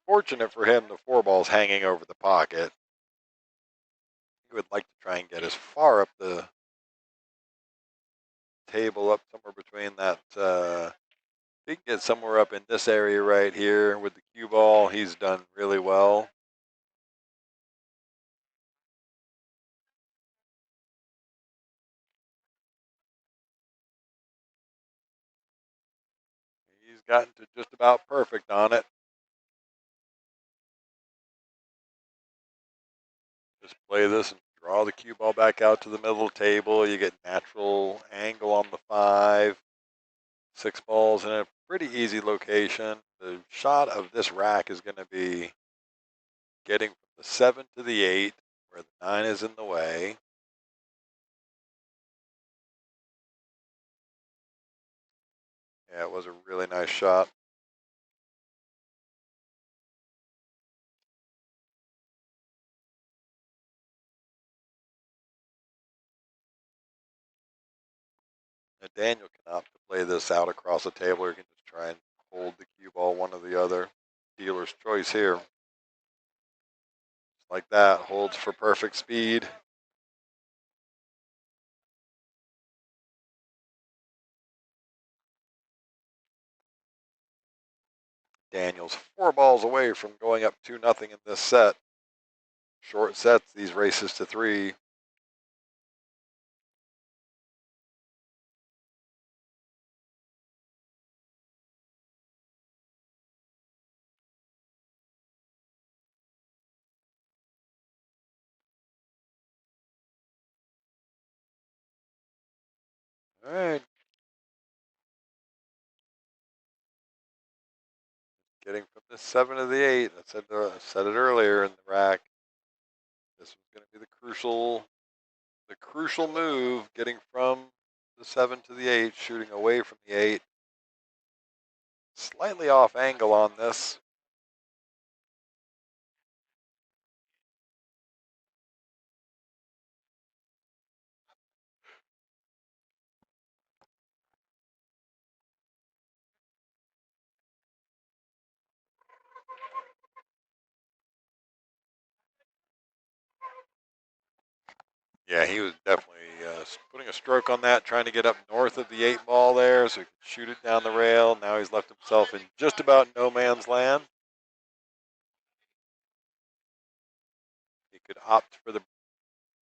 fortunate for him. The 4-ball's hanging over the pocket. He would like to try and get as far up the table, up somewhere between that. He can get somewhere up in this area right here with the cue ball. He's done really well. He's gotten to just about perfect on it. Just play this and draw the cue ball back out to the middle of the table. You get natural angle on the 5. 6 balls in a pretty easy location. The shot of this rack is going to be getting from the 7 to the 8, where the 9 is in the way. Yeah, it was a really nice shot. And Daniel can opt to play this out across the table, or you can just try and hold the cue ball, one or the other. Dealer's choice here. Just like that, holds for perfect speed. Daniel's 4 balls away from going up 2-0 in this set. Short sets, these races to 3. All right. Getting from the 7 to the 8. I said it earlier in the rack. This was going to be the crucial move, getting from the 7 to the 8, shooting away from the 8. Slightly off angle on this. Yeah, he was definitely putting a stroke on that, trying to get up north of the 8 ball there so he could shoot it down the rail. Now he's left himself in just about no man's land. He could opt for the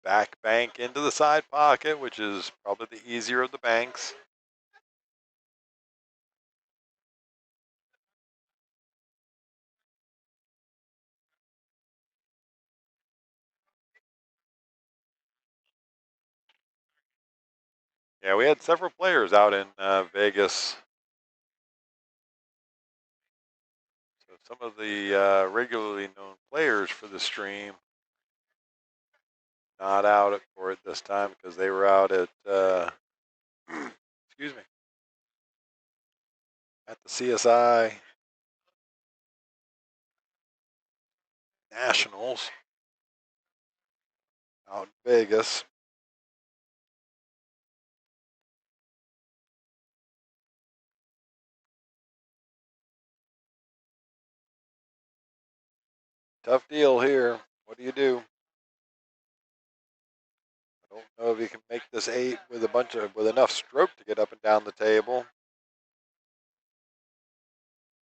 back bank into the side pocket, which is probably the easier of the banks. Yeah, we had several players out in Vegas. So some of the regularly known players for the stream not out for it this time because they were out at excuse me, at the CSI Nationals out in Vegas. Tough deal here. What do you do? I don't know if you can make this 8 with with enough stroke to get up and down the table.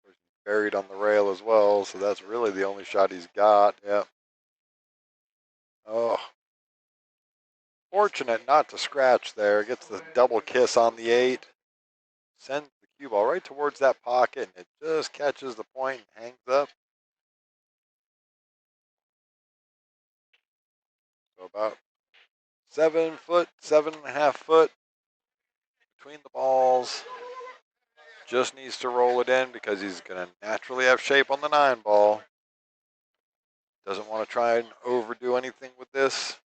He's buried on the rail as well, so that's really the only shot he's got. Yep. Oh, fortunate not to scratch there. Gets the double kiss on the 8. Sends the cue ball right towards that pocket, and it just catches the point and hangs up. So about 7 foot, 7.5 foot between the balls. Just needs to roll it in because he's going to naturally have shape on the 9 ball. Doesn't want to try and overdo anything with this.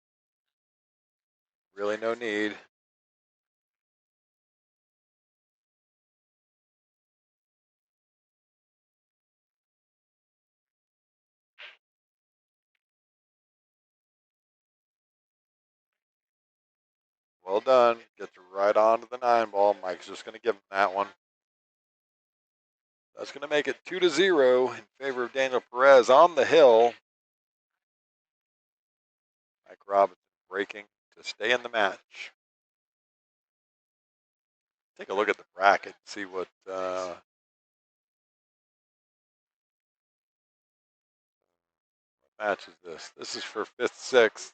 Really no need. Well done. Gets right onto the 9 ball. Mike's just going to give him that one. That's going to make it 2-0 in favor of Daniel Perez on the hill. Mike Robinson breaking to stay in the match. Take a look at the bracket and see what match is this. This is for 5th, 6th.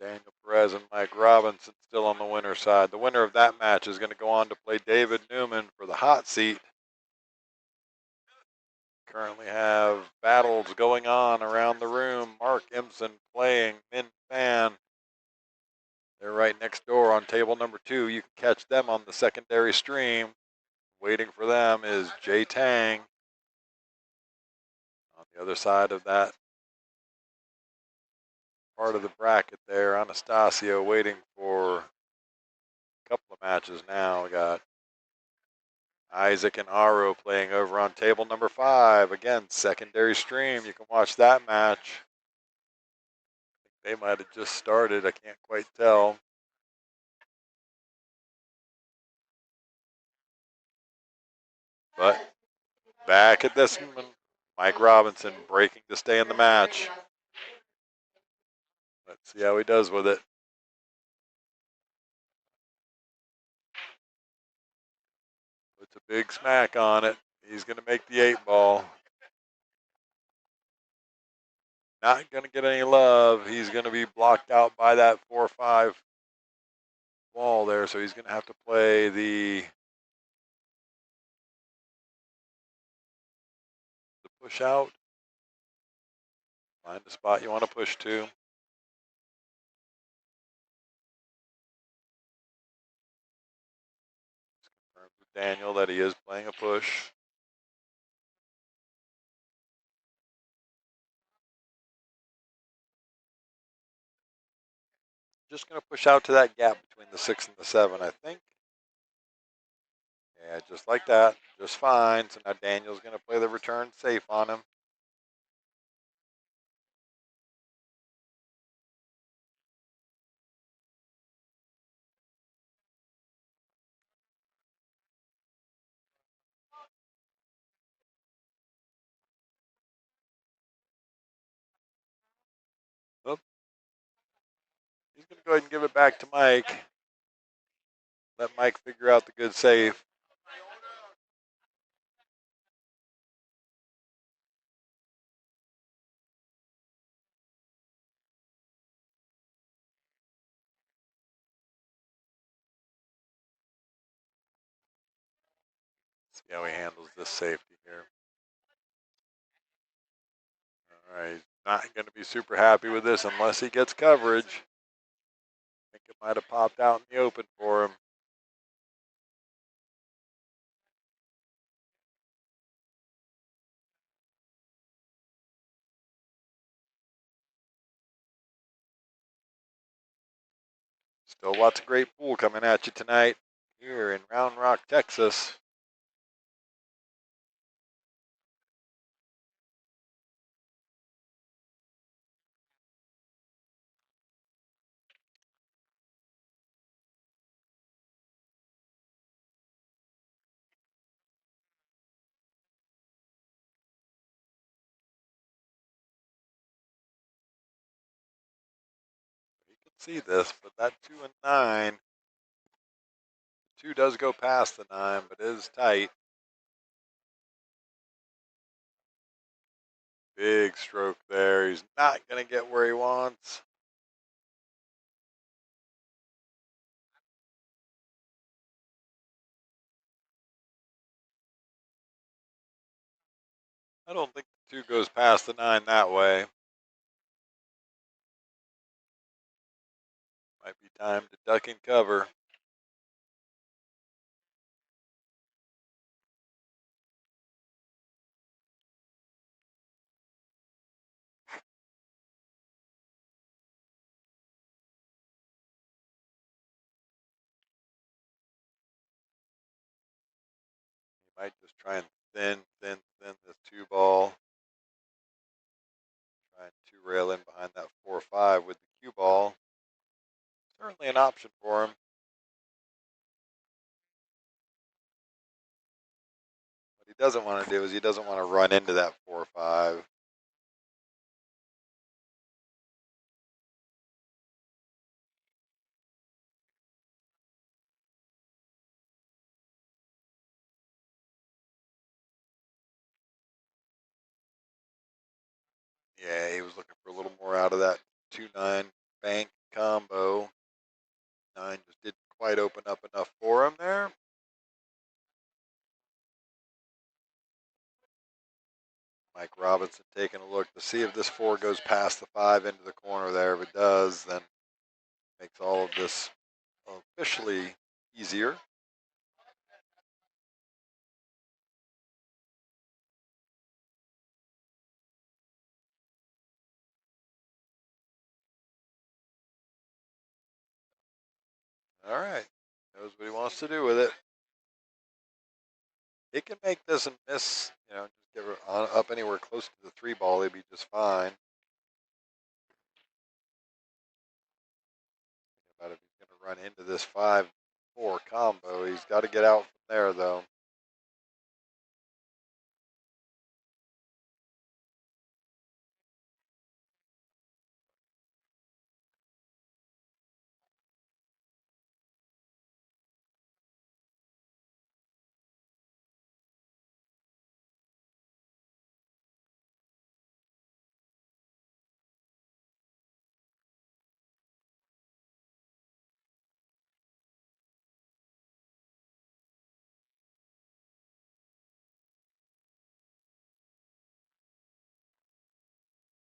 Daniel Perez and Mike Robinson still on the winner's side. The winner of that match is going to go on to play David Newman for the hot seat. Currently have battles going on around the room. Mark Impson playing Min Fan. They're right next door on table number 2. You can catch them on the secondary stream. Waiting for them is Jay Tang. On the other side of that part of the bracket there, Anastasio waiting for a couple of matches now. We got Isaac and Aro playing over on table number 5. Again, secondary stream. You can watch that match. They might have just started. I can't quite tell. But back at this one, Mike Robinson breaking to stay in the match. Let's see how he does with it. Puts a big smack on it. He's going to make the 8-ball. Not going to get any love. He's going to be blocked out by that 4-5 wall there, so he's going to have to play the push out. Find the spot you want to push to. Confirms with Daniel that he is playing a push. Just going to push out to that gap between the 6 and the 7, I think. Yeah, just like that. Just fine. So now Daniel's going to play the return safe on him. Oop. He's going to go ahead and give it back to Mike. Let Mike figure out the good save. See how he handles this safety here. All right, he's not going to be super happy with this unless he gets coverage. I think it might have popped out in the open for him. Still lots of great pool coming at you tonight here in Round Rock, Texas. You can see this, but that 2 and 9. The 2 does go past the 9, but it is tight. Big stroke there. He's not going to get where he wants. I don't think the 2 goes past the 9 that way. Might be time to duck and cover. He might just try and thin this 2 ball. Try and 2 rail in behind that 4-5 with the cue ball. Certainly an option for him. But he doesn't want to do is he doesn't want to run into that 4-5. Yeah, he was looking for a little more out of that 2-9 bank combo. 9 just didn't quite open up enough for him there. Mike Robinson taking a look to see if this 4 goes past the 5 into the corner there. If it does, then makes all of this officially easier. All right, knows what he wants to do with it. He can make this and miss, just get her up anywhere close to the 3 ball, he'd be just fine. But if he's going to run into this 5-4 combo, he's got to get out from there, though.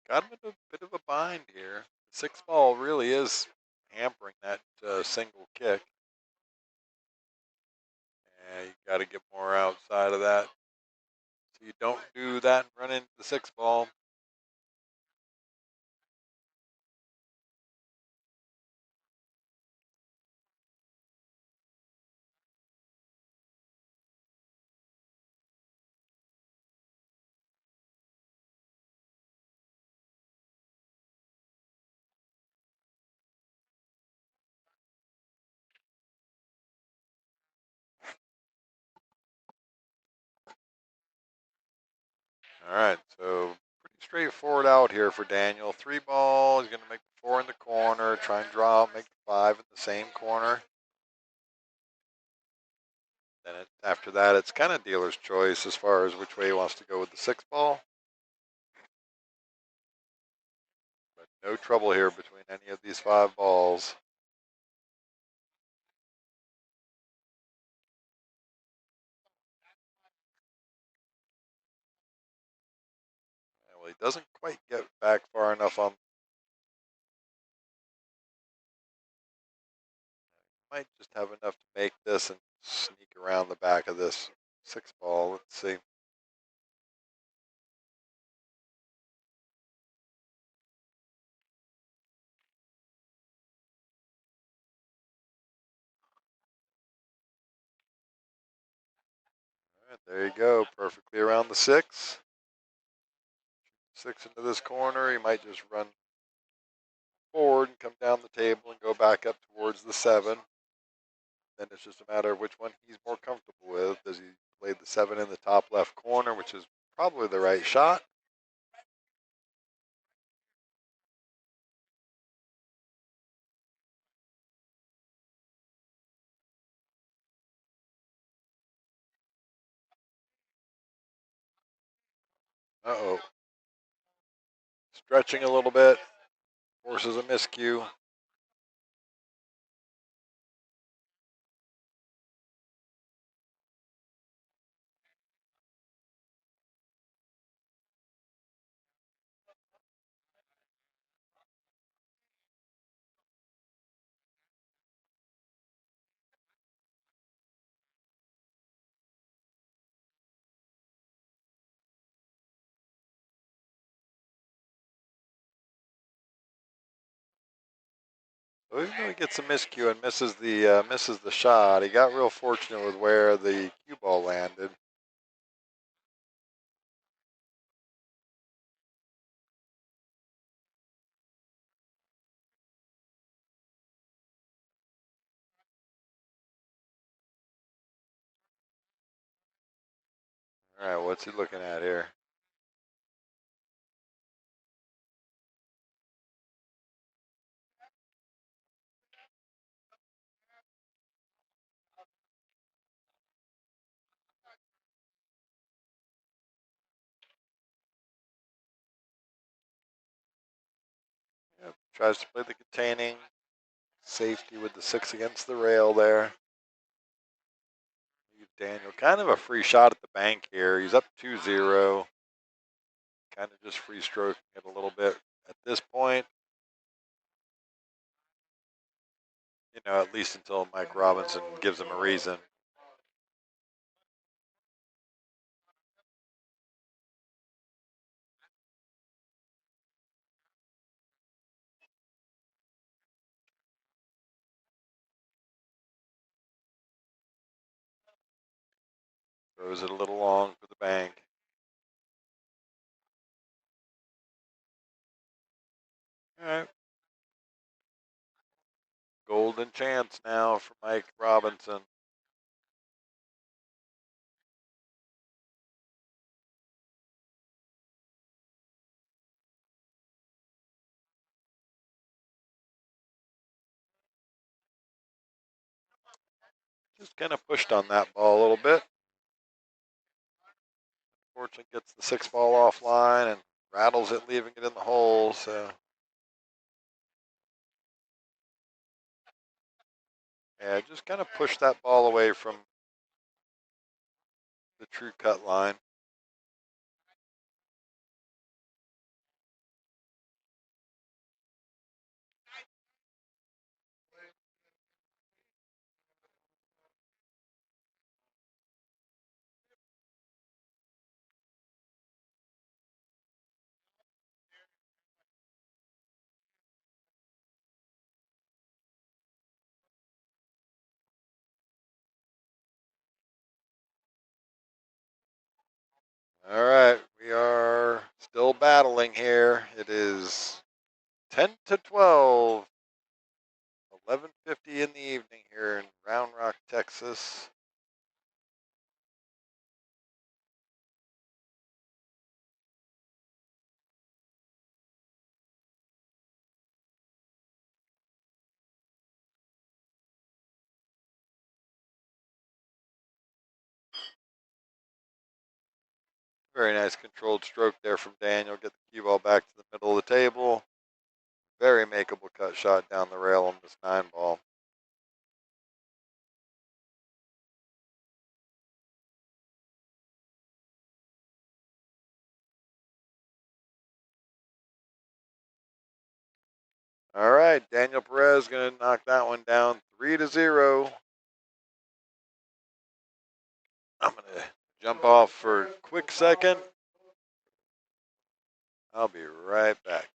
Got him in a bit of a bind here. The 6 ball really is hampering that single kick. And you got to get more outside of that. So you don't do that and run into the 6 ball. All right, so pretty straightforward out here for Daniel. 3 ball, he's going to make the 4 in the corner, try and draw, make the 5 in the same corner. Then after that, it's kind of dealer's choice as far as which way he wants to go with the 6 ball. But no trouble here between any of these 5 balls. Well, he doesn't quite get back far enough on. Might just have enough to make this and sneak around the back of this 6 ball. Let's see. All right, there you go. Perfectly around the 6. 6 into this corner. He might just run forward and come down the table and go back up towards the 7. Then it's just a matter of which one he's more comfortable with. Does he play the 7 in the top left corner, which is probably the right shot? Uh-oh. Stretching a little bit. Forces a miscue. So even though he gets a miscue and misses the shot, he got real fortunate with where the cue ball landed. All right, what's he looking at here? Yep, tries to play the containing. Safety with the 6 against the rail there. Daniel, kind of a free shot at the bank here. He's up 2-0. Kind of just free stroking it a little bit at this point. You know, at least until Mike Robinson gives him a reason. Throws it a little long for the bank. All right. Golden chance now for Mike Robinson. Just kind of pushed on that ball a little bit. Fortunately gets the 6 ball offline and rattles it, leaving it in the hole. So yeah, just kind of pushed that ball away from the true cut line. All right, we are still battling here. It is 10-12, 11:50 in the evening here in Round Rock, Texas. Very nice controlled stroke there from Daniel. Get the cue ball back to the middle of the table. Very makeable cut shot down the rail on this 9 ball. All right, Daniel Perez going to knock that one down 3-0. I'm going to jump off for a quick second. I'll be right back.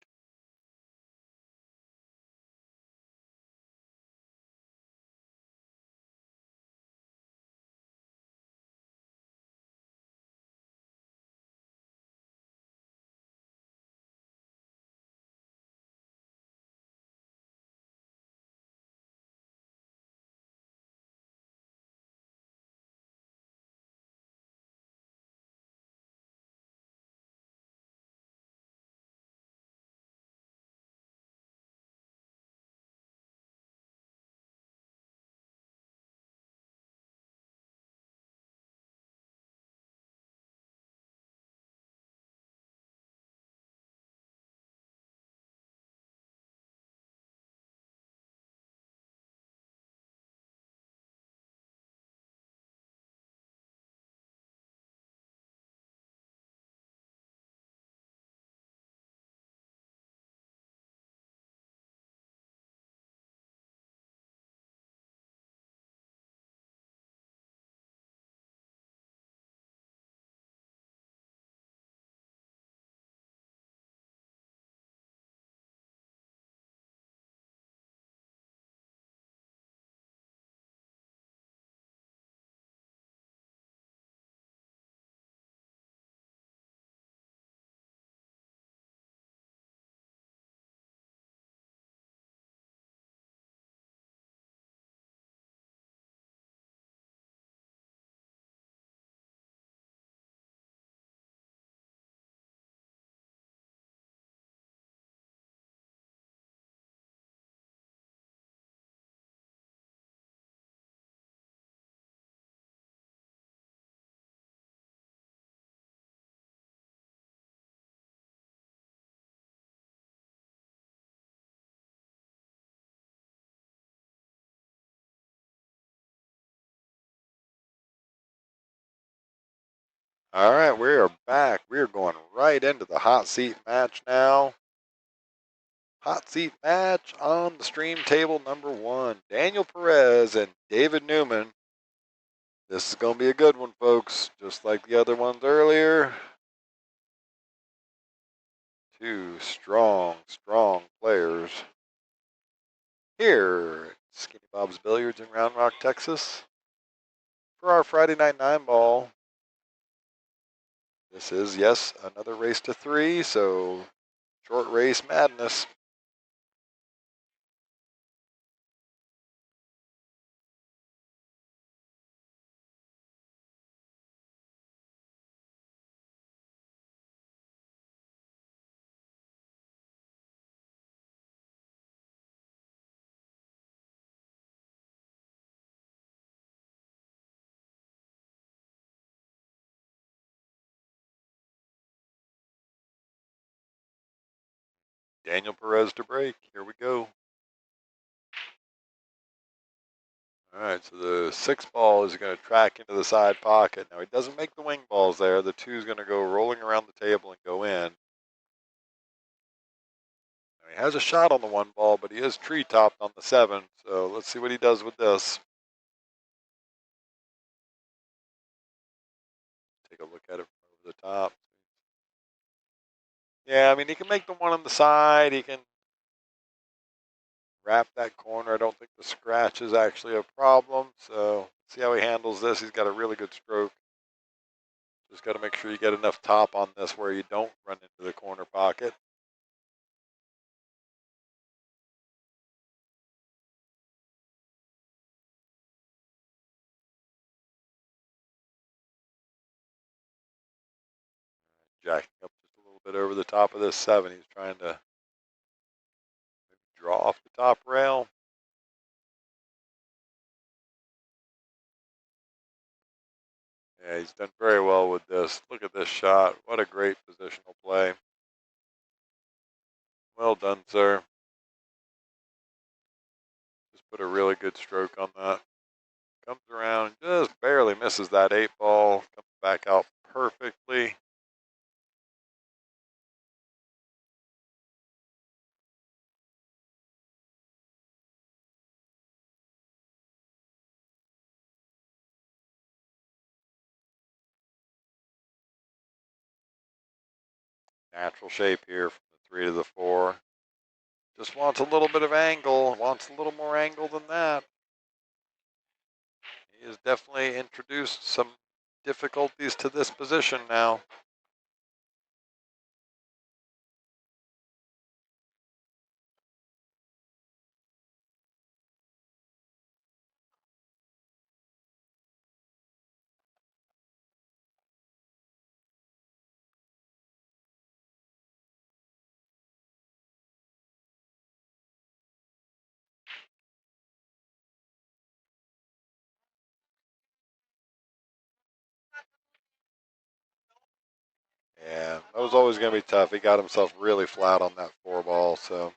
All right, we are back. We are going right into the hot seat match now. Hot seat match on the stream table number 1. Daniel Perez and David Newman. This is going to be a good one, folks. Just like the other ones earlier. Two strong players here at Skinny Bob's Billiards in Round Rock, Texas. For our Friday Night 9-ball. This is, yes, another race to 3, so short race madness. Daniel Perez to break. Here we go. All right, so the 6 ball is going to track into the side pocket. Now, he doesn't make the wing balls there. The 2 is going to go rolling around the table and go in. Now, he has a shot on the 1 ball, but he is tree-topped on the 7. So let's see what he does with this. Take a look at it from over the top. Yeah, I mean, he can make the 1 on the side. He can wrap that corner. I don't think the scratch is actually a problem. So see how he handles this. He's got a really good stroke. Just got to make sure you get enough top on this where you don't run into the corner pocket. Jacking up just a little bit over the top of this 7. He's trying to draw off the top rail. Yeah, he's done very well with this. Look at this shot. What a great positional play. Well done, sir. Just put a really good stroke on that. Comes around, just barely misses that 8 ball. Comes back out perfectly. Natural shape here from the 3 to the 4. Just wants a little bit of angle. Wants a little more angle than that. He has definitely introduced some difficulties to this position now. Yeah, that was always going to be tough. He got himself really flat on that 4 ball, so.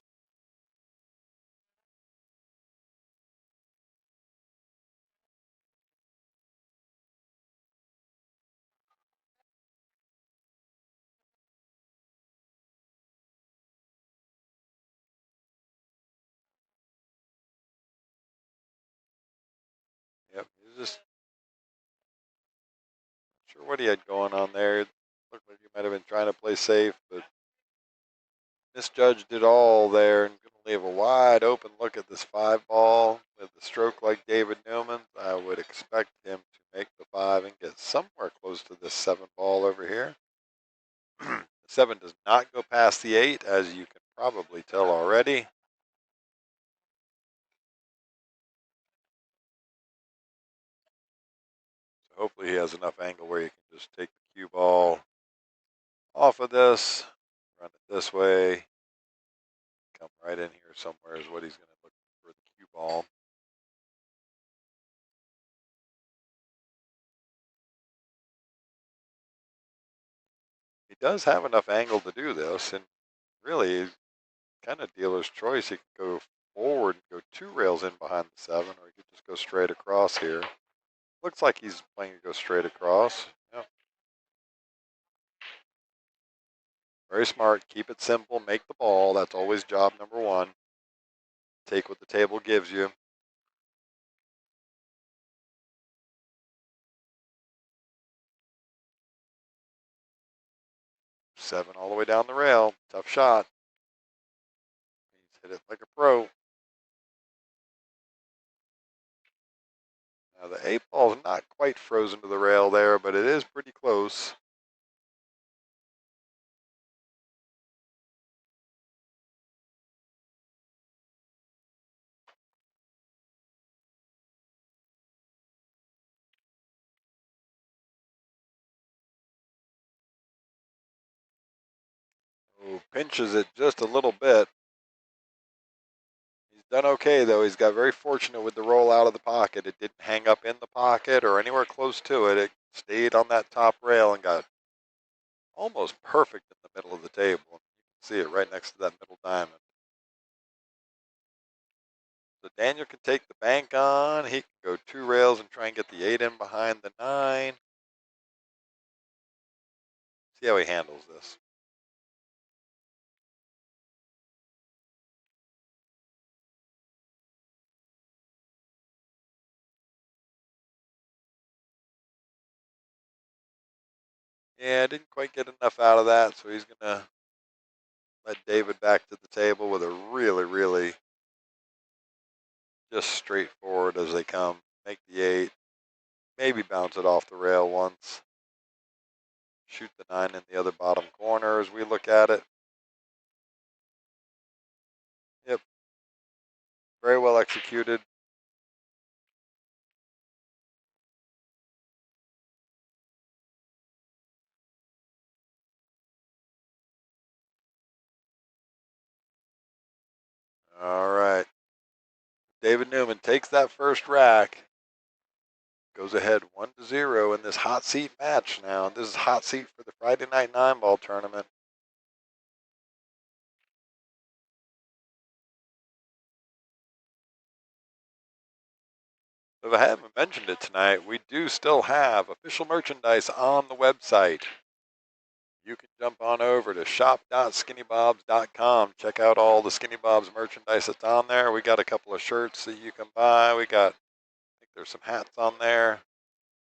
Yep, he's just not sure what he had going on there. Looked like he might have been trying to play safe, but misjudged it all there and going to leave a wide open look at this 5 ball with a stroke like David Newman. I would expect him to make the 5 and get somewhere close to this 7 ball over here. The 7 does not go past the 8, as you can probably tell already. So hopefully he has enough angle where he can just take the cue ball off of this, run it this way, come right in here somewhere is what he's going to look for the cue ball. He does have enough angle to do this, and really kind of dealer's choice. He could go forward and go 2 rails in behind the 7, or he could just go straight across here. Looks like he's playing to go straight across. Yep. Very smart. Keep it simple. Make the ball. That's always job number one. Take what the table gives you. Seven all the way down the rail. Tough shot. He's hit it like a pro. Now the 8 ball is not quite frozen to the rail there, but it is pretty close. Oh, pinches it just a little bit. He's done okay, though. He's got very fortunate with the roll out of the pocket. It didn't hang up in the pocket or anywhere close to it. It stayed on that top rail and got almost perfect in the middle of the table. You can see it right next to that middle diamond. So Daniel can take the bank on. He can go 2 rails and try and get the 8 in behind the 9. See how he handles this. Yeah, didn't quite get enough out of that, so he's going to let David back to the table with a really, really just straightforward as they come. Make the 8. Maybe bounce it off the rail once. Shoot the 9 in the other bottom corner as we look at it. Yep. Very well executed. All right. David Newman takes that first rack. Goes ahead 1-0 in this hot seat match now. This is hot seat for the Friday night 9-ball tournament. If I haven't mentioned it tonight, we do still have official merchandise on the website. You can jump on over to shop.skinnybobs.com. Check out all the Skinny Bobs merchandise that's on there. We got a couple of shirts that you can buy. I think there's some hats on there.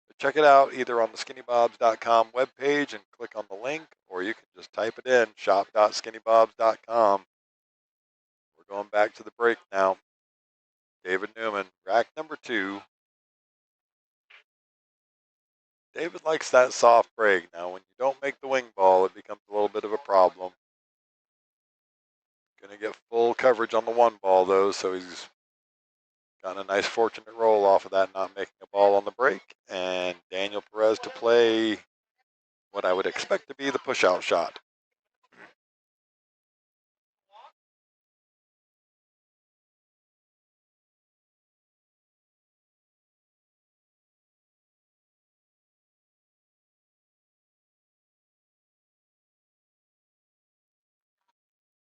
But check it out either on the skinnybobs.com webpage and click on the link, or you can just type it in, shop.skinnybobs.com. We're going back to the break now. David Newman, rack number 2. David likes that soft break. Now, when you don't make the wing ball, it becomes a little bit of a problem. Going to get full coverage on the 1 ball, though, so he's got a nice fortunate roll off of that, not making a ball on the break. And Daniel Perez to play what I would expect to be the push-out shot.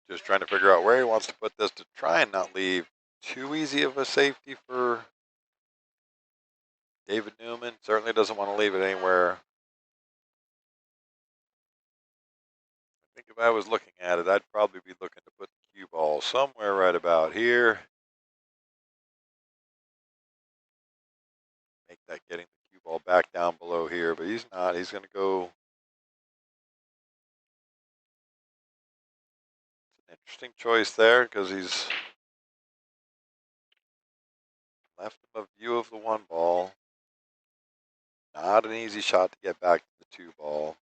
Just trying to figure out where he wants to put this to try and not leave too easy of a safety for David Newman. Certainly doesn't want to leave it anywhere. I think if I was looking at it, I'd probably be looking to put the cue ball somewhere right about here. Make that getting the cue ball back down below here, but he's not. He's going to go. It's an interesting choice there because he's left him a view of the 1 ball. Not an easy shot to get back to the 2 ball.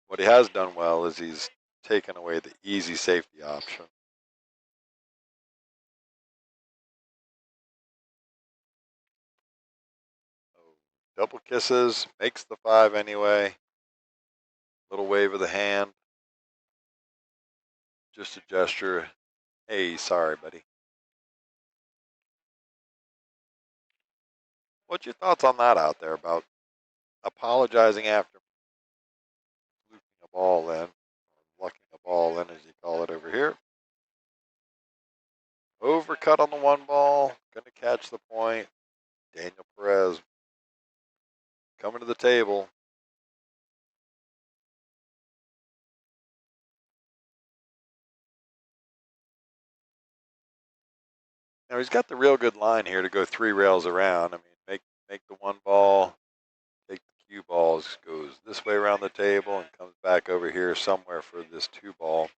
What he has done well is he's taken away the easy safety option. Double kisses, makes the 5 anyway. Little wave of the hand. Just a gesture. Hey, sorry, buddy. What's your thoughts on that out there about apologizing after looking a ball in, or lucking a ball in, as you call it over here? Overcut on the 1 ball. Going to catch the point. Daniel Perez coming to the table. Now he's got the real good line here to go 3 rails around. I mean, make the 1 ball, take the cue balls, goes this way around the table and comes back over here somewhere for this 2 ball.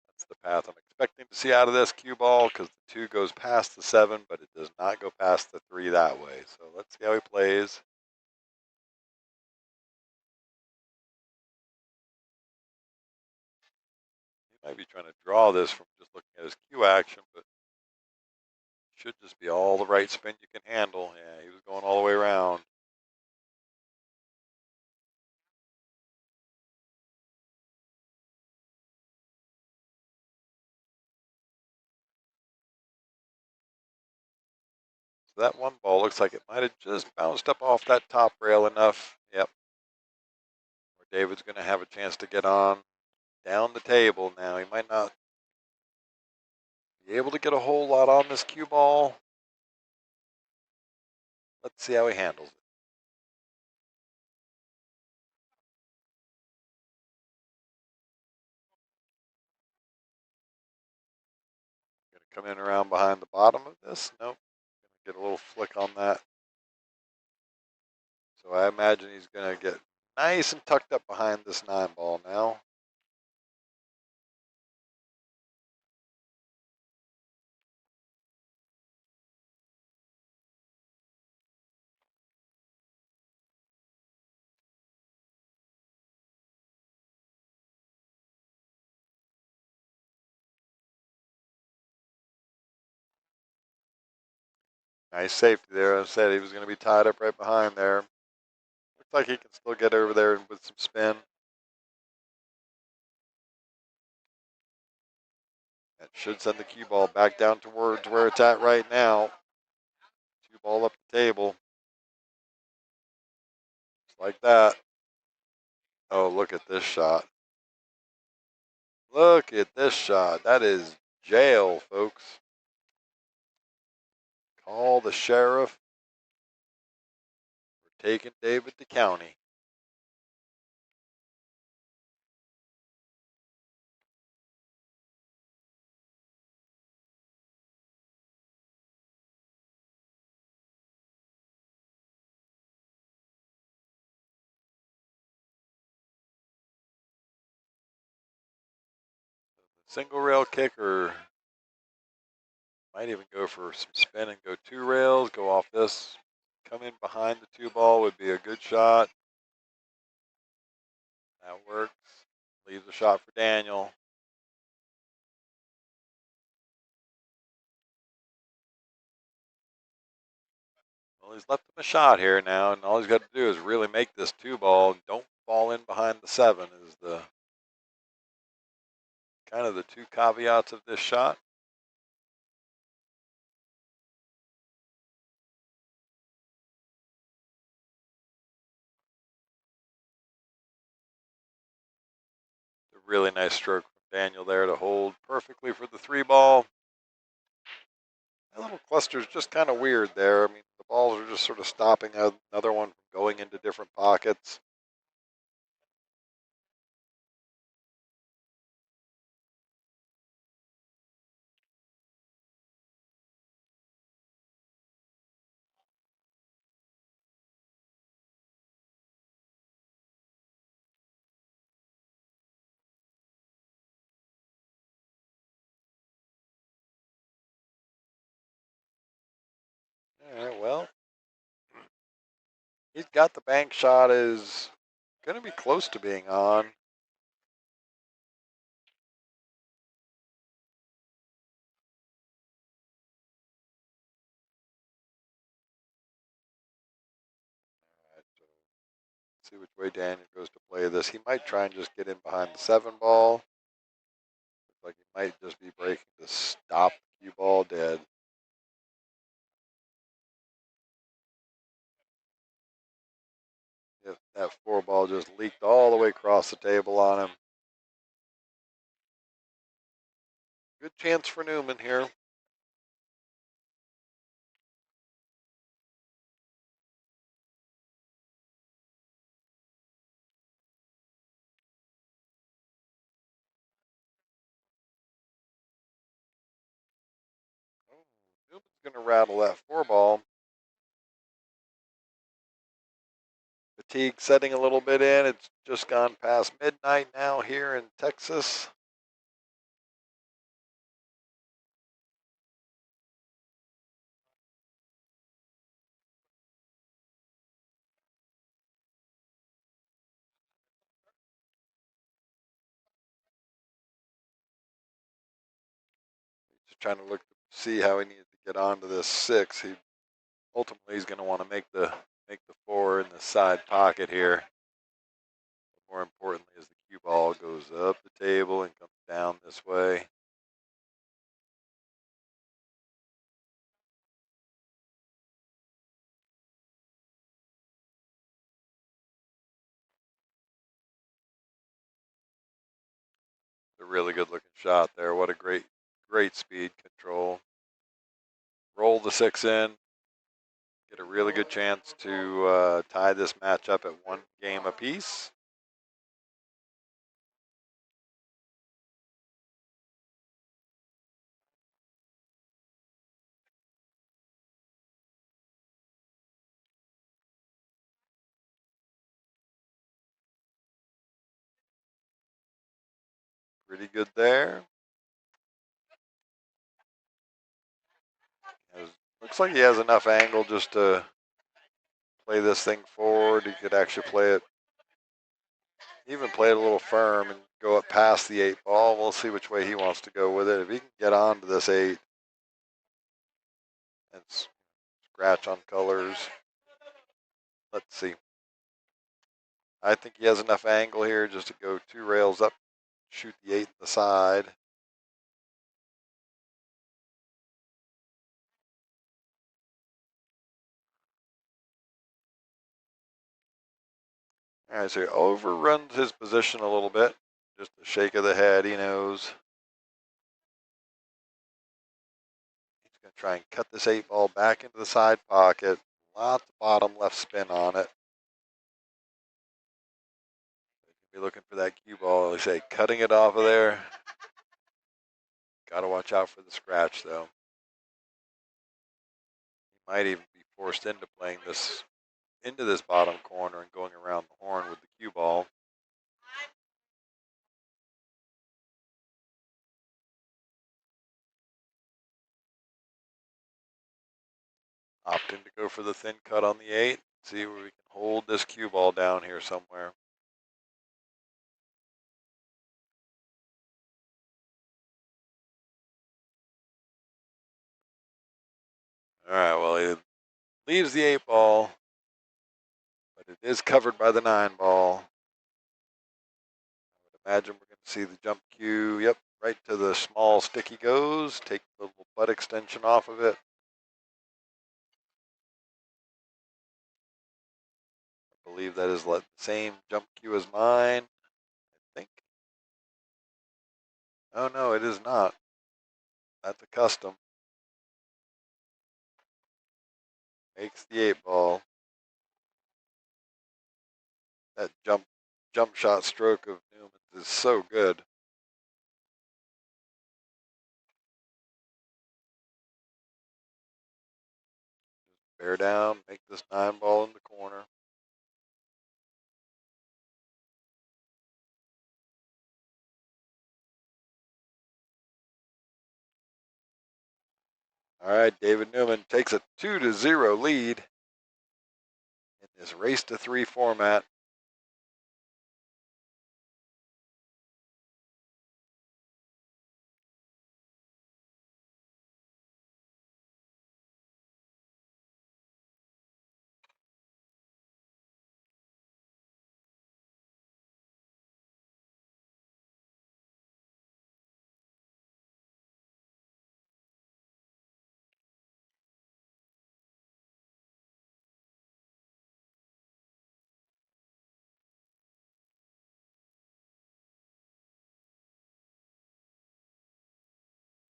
That's the path I'm expecting to see out of this cue ball because the 2 goes past the 7, but it does not go past the 3 that way. So let's see how he plays. He might be trying to draw this from just looking at his cue action, but should just be all the right spin you can handle. Yeah, he was going all the way around. So that 1 ball looks like it might have just bounced up off that top rail enough. Yep. Where David's going to have a chance to get on down the table now. He might not be able to get a whole lot on this cue ball. Let's see how he handles it. Going to come in around behind the bottom of this. Nope. Going to get a little flick on that. So I imagine he's going to get nice and tucked up behind this 9 ball now. Nice safety there. I said he was going to be tied up right behind there. Looks like he can still get over there with some spin. That should send the cue ball back down towards where it's at right now. 2 ball up the table. Just like that. Oh, look at this shot. Look at this shot. That is jail, folks. Call the sheriff. We're taking David to county. Single rail kicker. Might even go for some spin and go 2 rails, go off this. Come in behind the 2 ball would be a good shot. That works. Leaves a shot for Daniel. Well, he's left him a shot here now, and all he's got to do is really make this 2 ball. Don't fall in behind the 7 is the kind of the 2 caveats of this shot. A really nice stroke from Daniel there to hold perfectly for the 3 ball. That little cluster is just kind of weird there. I mean, the balls are just sort of stopping another one from going into different pockets. All right, well, he's got the bank shot is going to be close to being on. All right, so let's see which way Daniel goes to play this. He might try and just get in behind the 7 ball. Looks like he might just be breaking to stop the cue ball dead. If that 4 ball just leaked all the way across the table on him. Good chance for Newman here. going to rattle that 4 ball. Fatigue setting a little bit in. It's just gone past midnight now here in Texas. Just trying to look to see how he needs to get onto this 6. He ultimately he's going to want to make the 4 in the side pocket here. More importantly, as the cue ball goes up the table and comes down this way. A really good looking shot there. What a great speed control. Roll the 6 in. Get a really good chance to tie this match up at 1 game apiece. Pretty good there. Looks like he has enough angle just to play this thing forward. He could actually even play it a little firm and go up past the 8 ball. We'll see which way he wants to go with it. If he can get onto this 8 and scratch on colors, let's see. I think he has enough angle here just to go 2 rails up, shoot the 8 in the side. All right, so he overruns his position a little bit. Just a shake of the head, he knows. He's going to try and cut this 8 ball back into the side pocket. Lots of bottom left spin on it. Be looking for that cue ball. They say cutting it off of there. Got to watch out for the scratch, though. He might even be forced into playing this into this bottom corner and going around the horn with the cue ball. Opting to go for the thin cut on the 8. See where we can hold this cue ball down here somewhere. All right, well, he leaves the 8 ball, but it is covered by the 9 ball. I would imagine we're going to see the jump cue. Yep, right to the small stick he goes. Take the little butt extension off of it. I believe that is the same jump cue as mine, I think. Oh, no, it is not. That's a custom. Makes the 8 ball. That jump shot stroke of Newman's is so good. Bear down, make this 9 ball in the corner. All right, David Newman takes a 2-0 lead in this race to 3 format.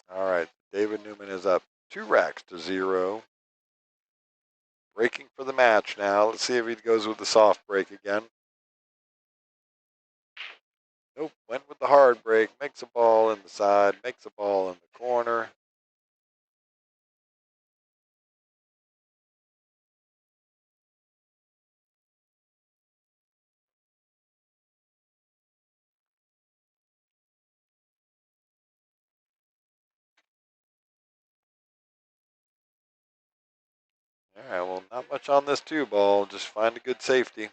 All right, David Newman is up 2 racks to 0. Breaking for the match now. Let's see if he goes with the soft break again. Nope, went with the hard break. Makes a ball in the side, makes a ball in the corner. All right, well, not much on this 2-ball. Just find a good safety.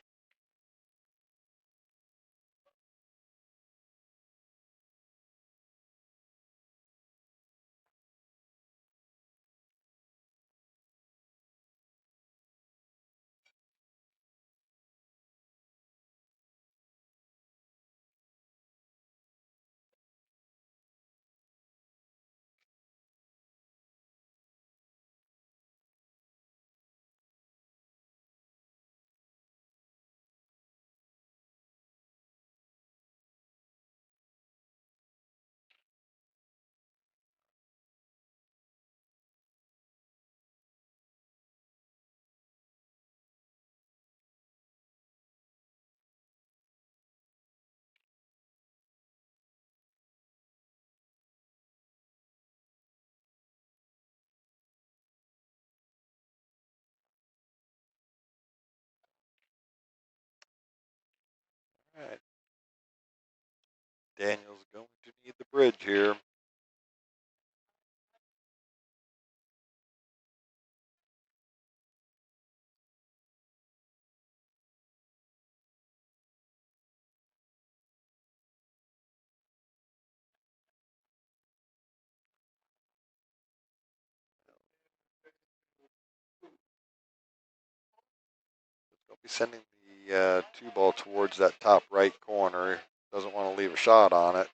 All right. Daniel's going to need the bridge here. He'll be sending the 2-ball towards that top right corner. Doesn't want to leave a shot on it.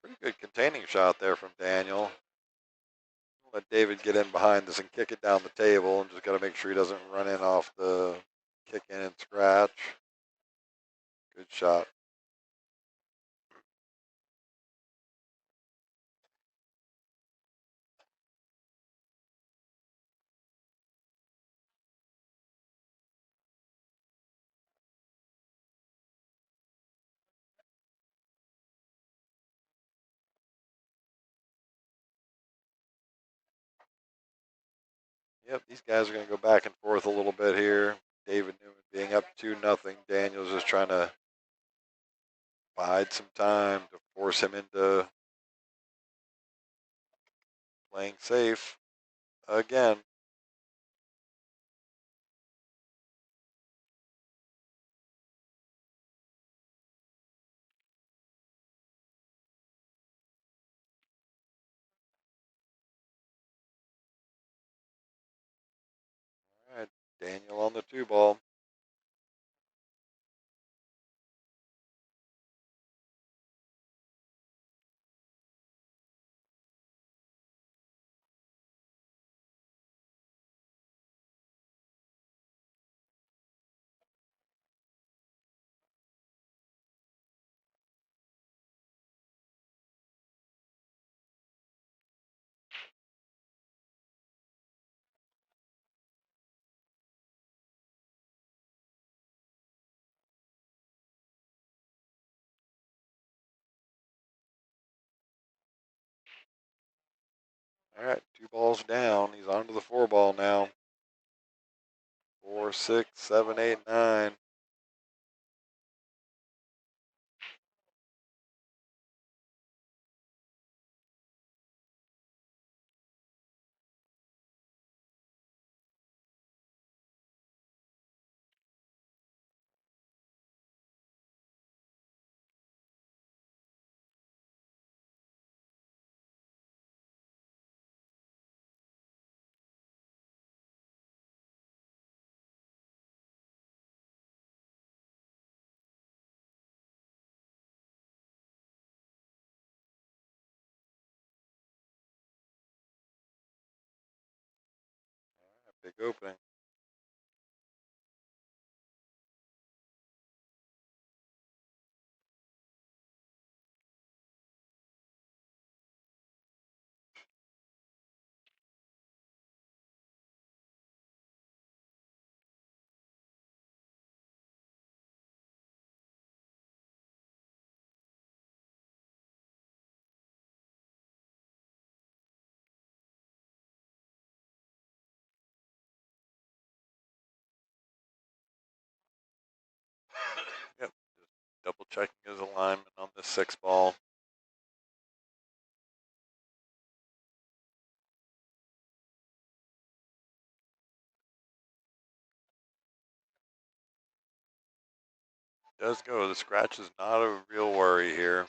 Pretty good containing shot there from Daniel. Let David get in behind this and kick it down the table, and just got to make sure he doesn't run in off the kick in and scratch. Good shot. Yep, these guys are going to go back and forth a little bit here. David Newman being up 2-0. Daniel's just trying to bide some time to force him into playing safe again. All right, Daniel on the 2-ball. All right, 2 balls down. He's on to the 4-ball now. 4, 6, 7, 8, 9. Big opening. Yep. Just double checking his alignment on this 6 ball. Does go. The scratch is not a real worry here.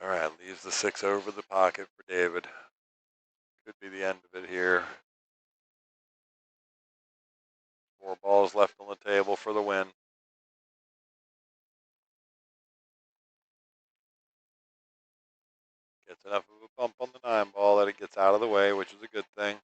All right, leaves the 6 over the pocket for David. Could be the end of it here. 4 balls left on the table for the win. Gets enough of a bump on the 9 ball that it gets out of the way, which is a good thing.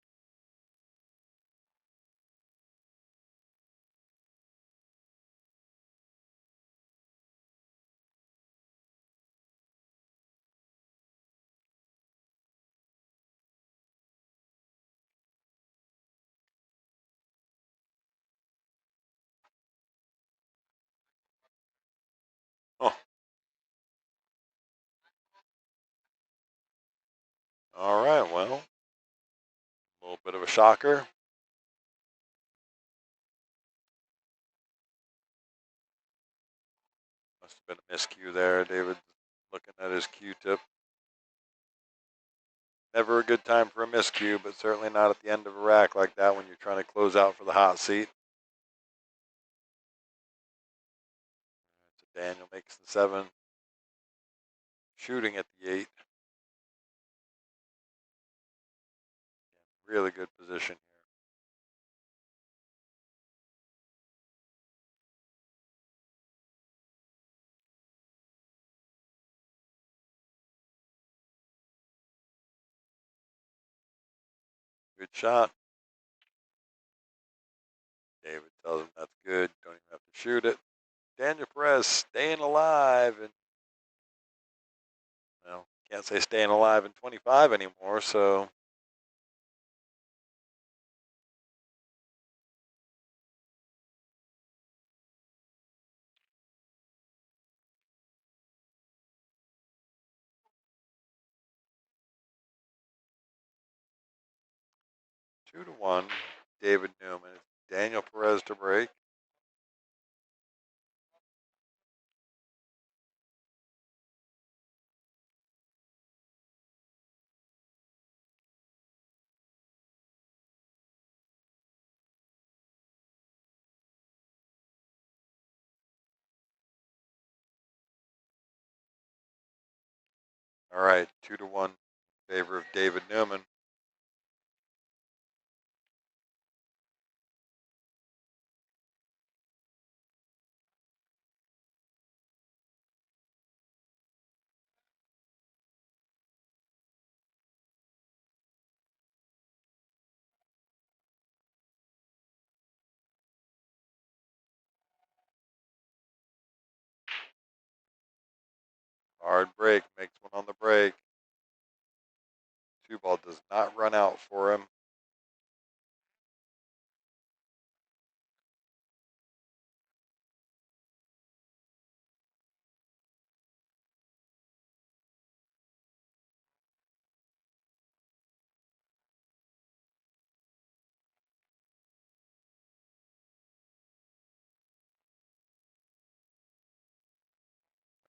Oh, all right, well, a little bit of a shocker. Must have been a miscue there. David looking at his Q-tip. Never a good time for a miscue, but certainly not at the end of a rack like that when you're trying to close out for the hot seat. So Daniel makes the 7, shooting at the 8. Really good position here. Good shot. David tells him that's good. Don't even have to shoot it. Daniel Perez staying alive, and well, can't say staying alive in 25 anymore. So 2-1. David Newman. It's Daniel Perez to break. All right, 2-1 in favor of David Newman. Hard break, makes one on the break. 2 ball does not run out for him.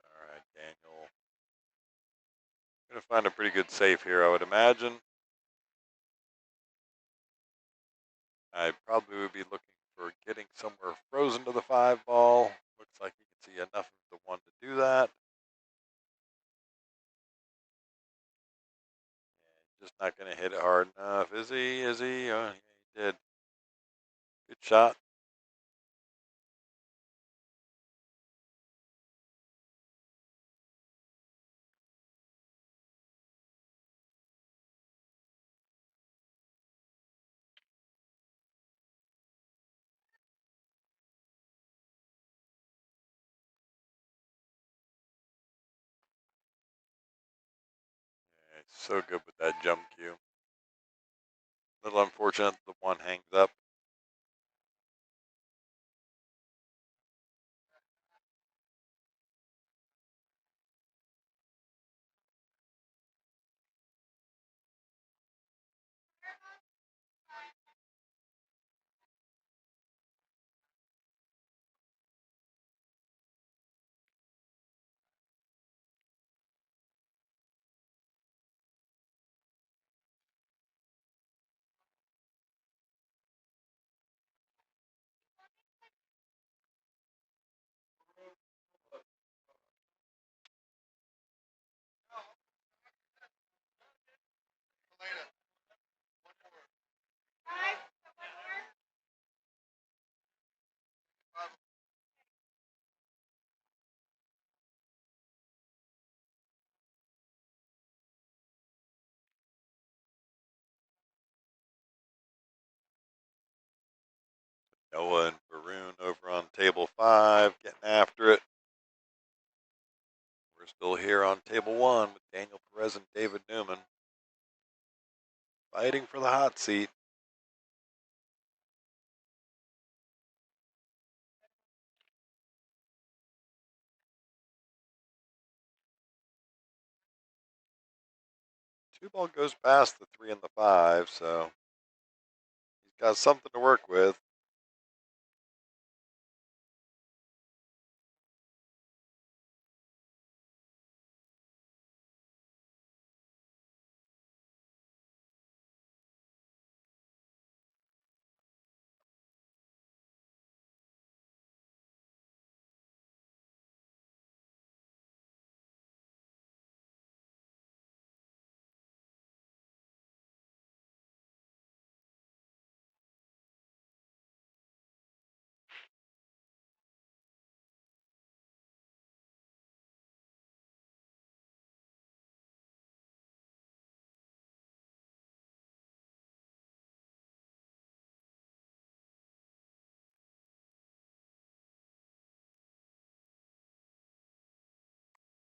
All right, Daniel. Gonna find a pretty good safe here, I would imagine. I probably would be looking for getting somewhere frozen to the 5 ball. Looks like you can see enough of the 1 to do that. Just not going to hit it hard enough. Is he? Is he? Oh, yeah, he did. Good shot. Yeah, it's so good with that jump cue. Little unfortunate the 1 hangs up. Noah and Varun over on table 5, getting after it. We're still here on table 1 with Daniel Perez and David Newman, fighting for the hot seat. Two ball goes past the 3 and the 5, so he's got something to work with.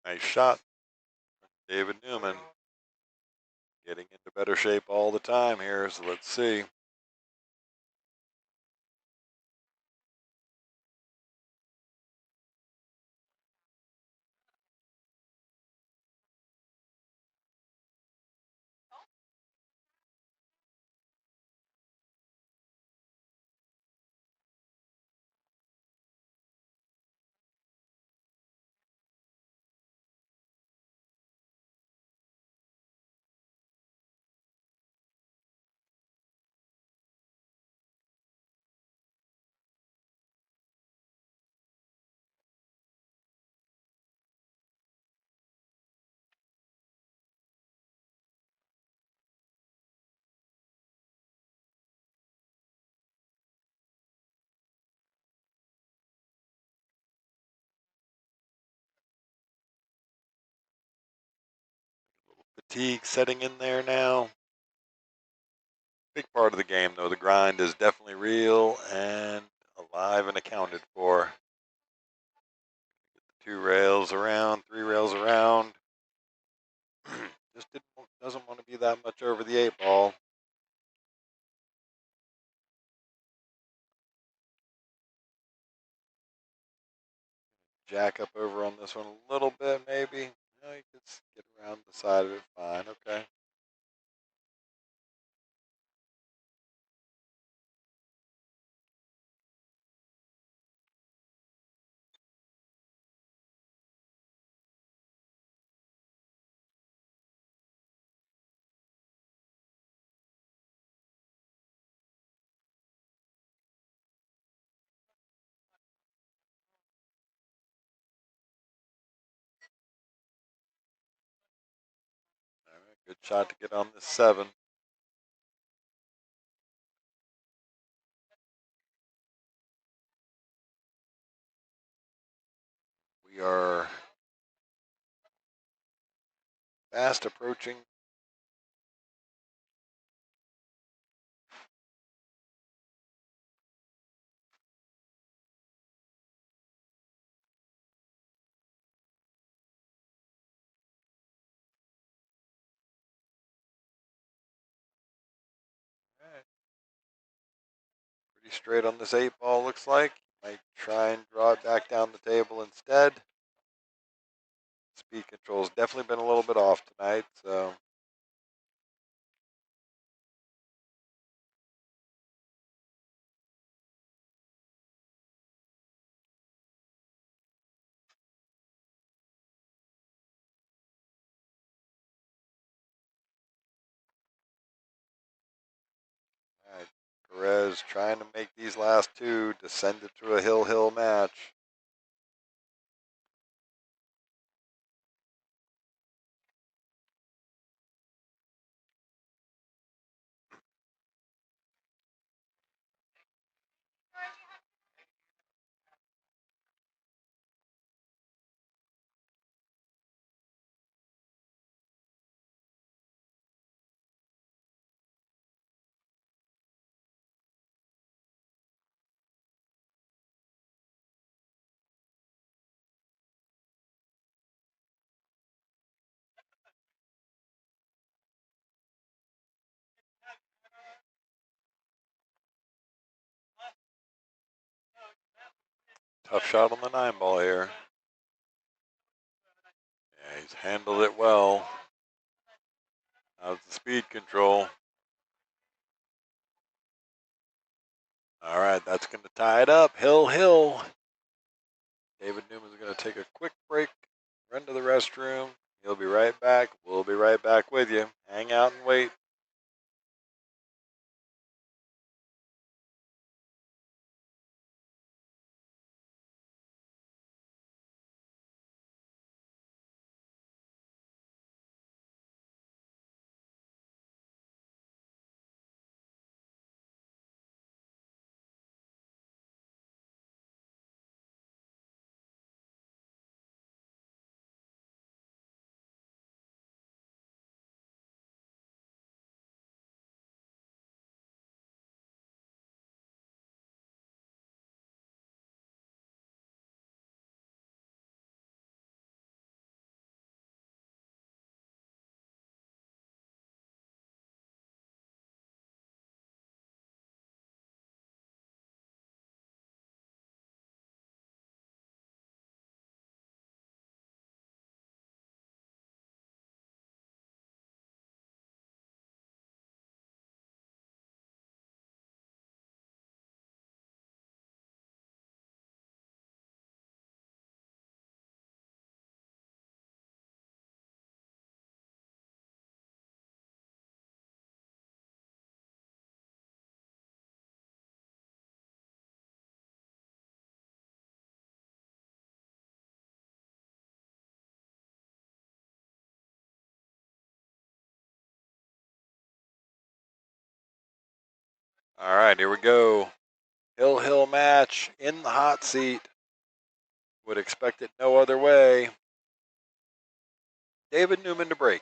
Nice shot, David Newman. Getting into better shape all the time here, so let's see. Fatigue setting in there now. Big part of the game, though. The grind is definitely real and alive and accounted for. Get the 2 rails around, 3 rails around. Just doesn't want to be that much over the 8 ball. Jack up over on this one a little bit, maybe. No, you could get around the side of it fine. Okay. All right, good shot to get on this 7. We are fast approaching. All right. Pretty straight on this 8 ball, looks like. Might try and draw it back down the table instead. Speed control's definitely been a little bit off tonight, so. All right, Perez trying to make these last 2 to send it to a hill-hill match. Tough shot on the 9-ball here. Yeah, he's handled it well. How's the speed control? All right, that's going to tie it up. Hill. David Newman's going to take a quick break, run to the restroom. He'll be right back. We'll be right back with you. Hang out and wait. All right, here we go. Hill match in the hot seat. Would expect it no other way. David Newman to break.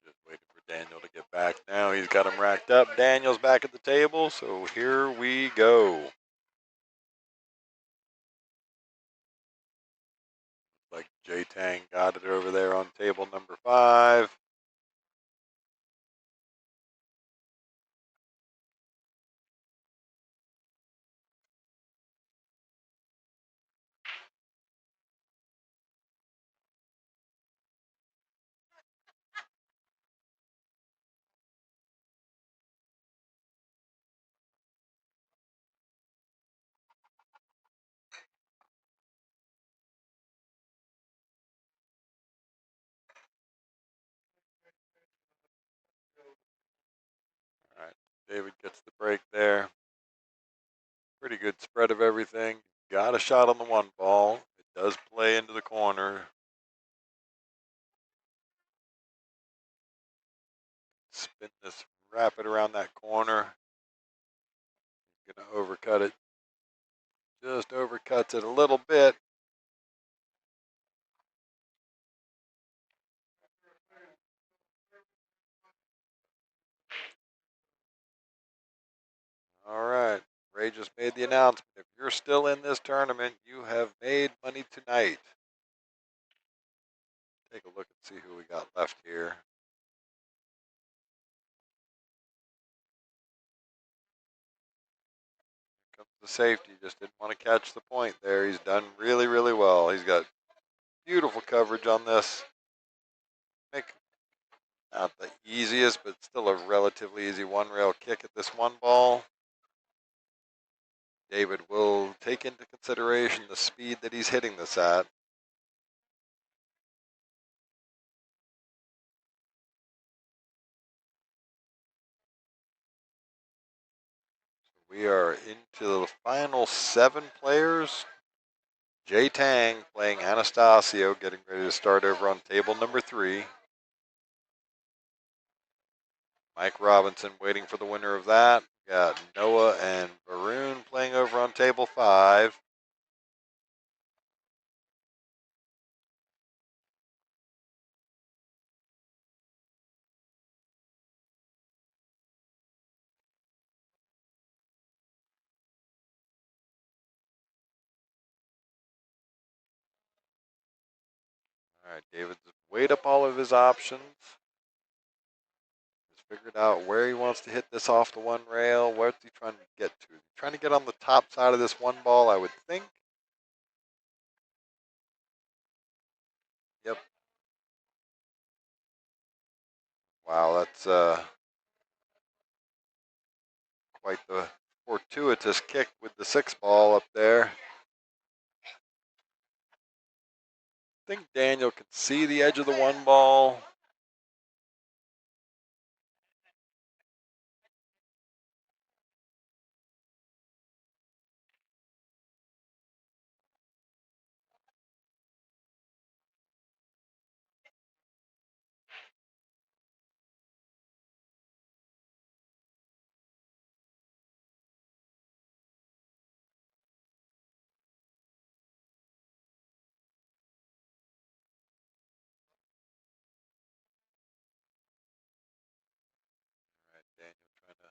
Just waiting for Daniel to get back now. He's got him racked up. Daniel's back at the table, so here we go. Like Tang got it over there on table number 5. All right, David gets the break there. Pretty good spread of everything. Got a shot on the 1-ball. It does play into the corner. Spin this, wrap it around that corner. Gonna overcut it. Just overcuts it a little bit. All right. Ray just made the announcement. If you're still in this tournament, you have made money tonight. Take a look and see who we got left here. Comes the safety. Just didn't want to catch the point there. He's done really well. He's got beautiful coverage on this. Not the easiest, but still a relatively easy 1-rail kick at this 1-ball. David will take into consideration the speed that he's hitting this at. We are into the final 7 players. Tang playing Anastasio, getting ready to start over on table number 3. Mike Robinson waiting for the winner of that. Got Noah and Baroon playing over on table 5. All right, David's weighed up all of his options. He's figured out where he wants to hit this off the one rail. What's he trying to get to? He's trying to get on the top side of this one ball, I would think. Yep. Wow, that's quite the fortuitous kick with the 6 ball up there. I think Daniel can see the edge of the one ball. All right, Daniel trying to.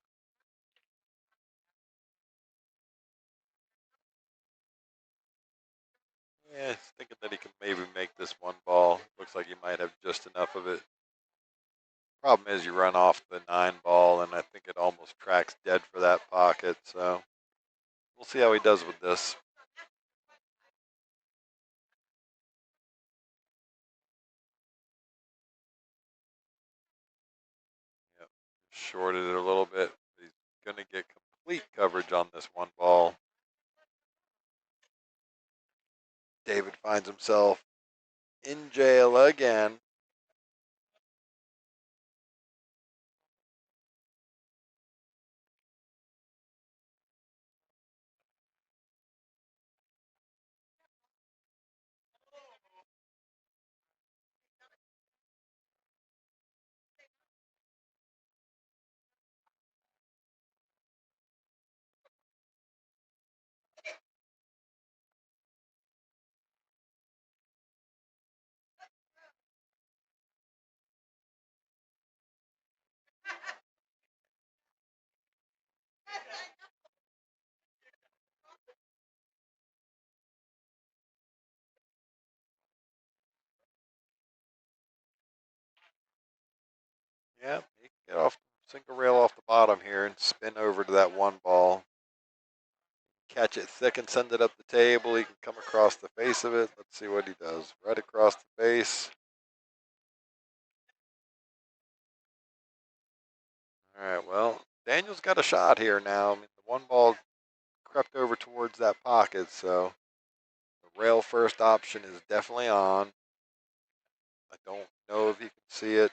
Yeah, he's thinking that he can maybe make this one ball. Looks like he might have just enough of it. Problem is you run off the 9 ball, and I think it almost tracks dead for that pocket. So we'll see how he does with this. Yep. Shorted it a little bit. He's going to get complete coverage on this one ball. David finds himself in jail again. Yeah, he can get off single rail off the bottom here and spin over to that one ball. Catch it thick and send it up the table. He can come across the face of it. Let's see what he does. Right across the face. All right, well, Daniel's got a shot here now. I mean, the one ball crept over towards that pocket, so the rail first option is definitely on. I don't know if you can see it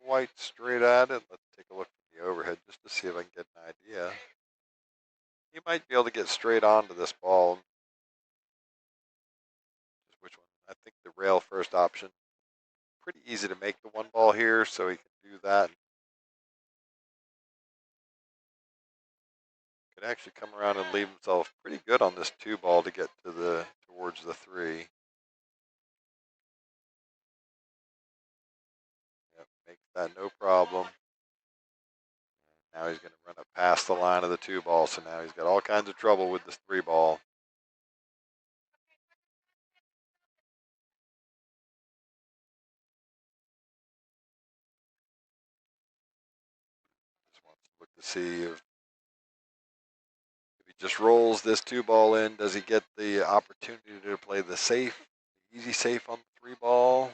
quite straight at it. Let's take a look at the overhead just to see if I can get an idea. He might be able to get straight onto this ball. Just which one? I think the rail first option. Pretty easy to make the one ball here, so he can do that. Could actually come around and leave himself pretty good on this 2 ball to get to the towards the 3. Yep, makes that no problem. Now he's going to run it past the line of the 2 ball, so now he's got all kinds of trouble with this 3 ball. Just wants to look to see if he just rolls this 2 ball in, does he get the opportunity to play the safe, the easy safe on the 3 ball?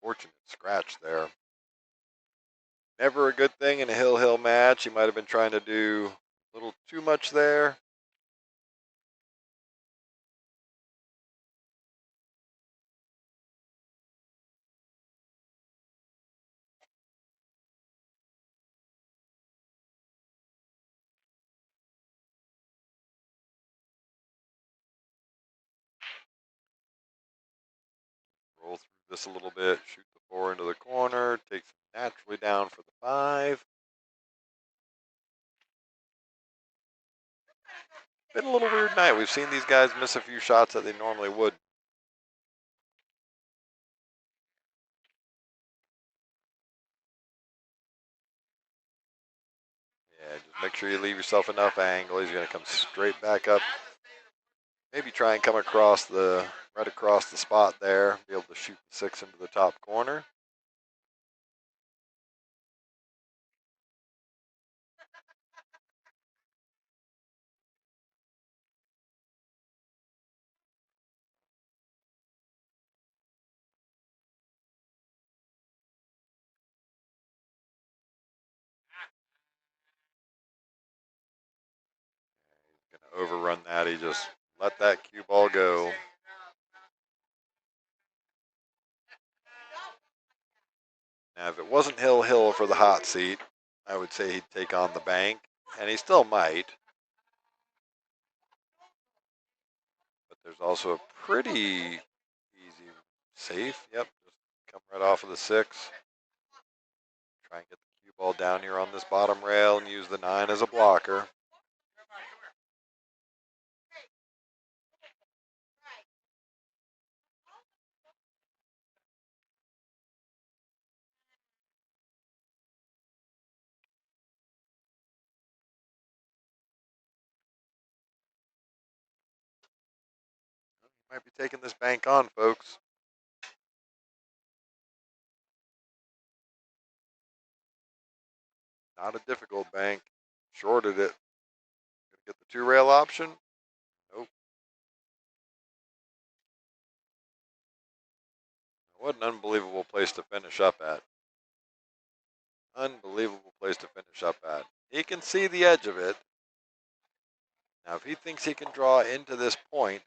Fortunate scratch there. Never a good thing in a hill-hill match. He might have been trying to do a little too much there. roll through this a little bit, shoot the 4 into the corner, takes it naturally down for the 5. Been a little weird night. We've seen these guys miss a few shots that they normally would. Yeah, just make sure you leave yourself enough angle. He's going to come straight back up. Maybe try and come across right across the spot there. Be able to shoot the 6 into the top corner. Going to overrun that. He just let that cue ball go. Now, if it wasn't Hill for the hot seat, I would say he'd take on the bank, and he still might. But there's also a pretty easy safe. Yep, just come right off of the 6. Try and get the cue ball down here on this bottom rail and use the 9 as a blocker. Might be taking this bank on, folks. Not a difficult bank. Shorted it. Gonna get the 2 rail option. Nope. What an unbelievable place to finish up at. Unbelievable place to finish up at. He can see the edge of it. Now, if he thinks he can draw into this point,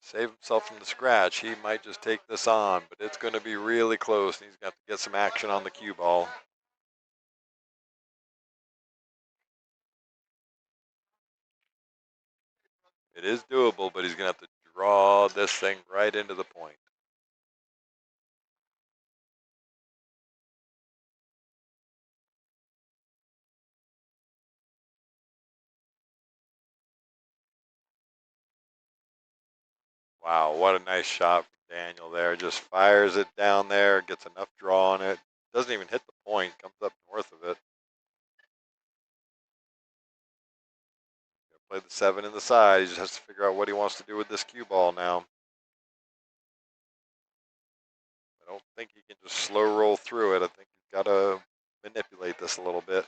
save himself from the scratch, he might just take this on, but it's going to be really close, and he's got to get some action on the cue ball. It is doable, but he's going to have to draw this thing right into the point. Wow, what a nice shot from Daniel there. Just fires it down there, gets enough draw on it. Doesn't even hit the point, comes up north of it. Play the 7 in the side. He just has to figure out what he wants to do with this cue ball now. I don't think he can just slow roll through it. I think he's got to manipulate this a little bit.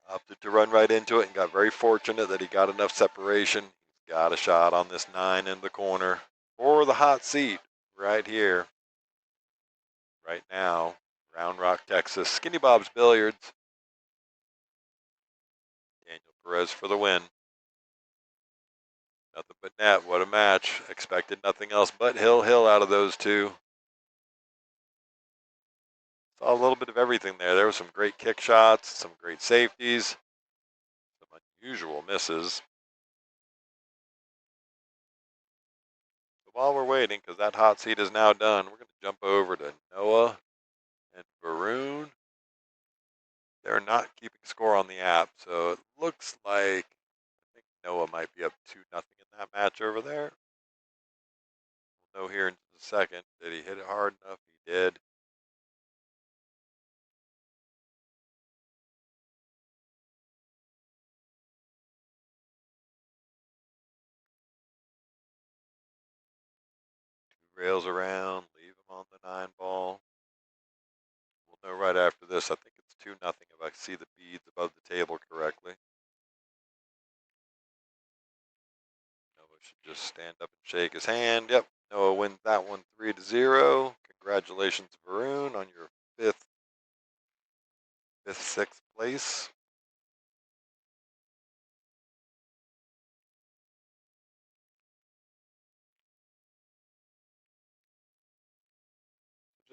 Opted to run right into it and got very fortunate that he got enough separation. He's got a shot on this 9 in the corner for the hot seat right here, right now. Round Rock, Texas. Skinny Bob's Billiards. Daniel Perez for the win. Nothing but net. What a match. Expected nothing else but Hill out of those two. Saw a little bit of everything there. There were some great kick shots, some great safeties, some unusual misses. So while we're waiting, because that hot seat is now done, we're going to jump over to Noah and Varun. They're not keeping score on the app, so it looks like I think Noah might be up 2-0 in that match over there. We'll know here in just a second. Did he hit it hard enough? He did. Rails around, leave him on the 9 ball. We'll know right after this. I think it's 2-0 if I see the beads above the table correctly. Noah should just stand up and shake his hand. Yep, Noah wins that one 3-0. Congratulations, Varun, on your fifth, 6th place.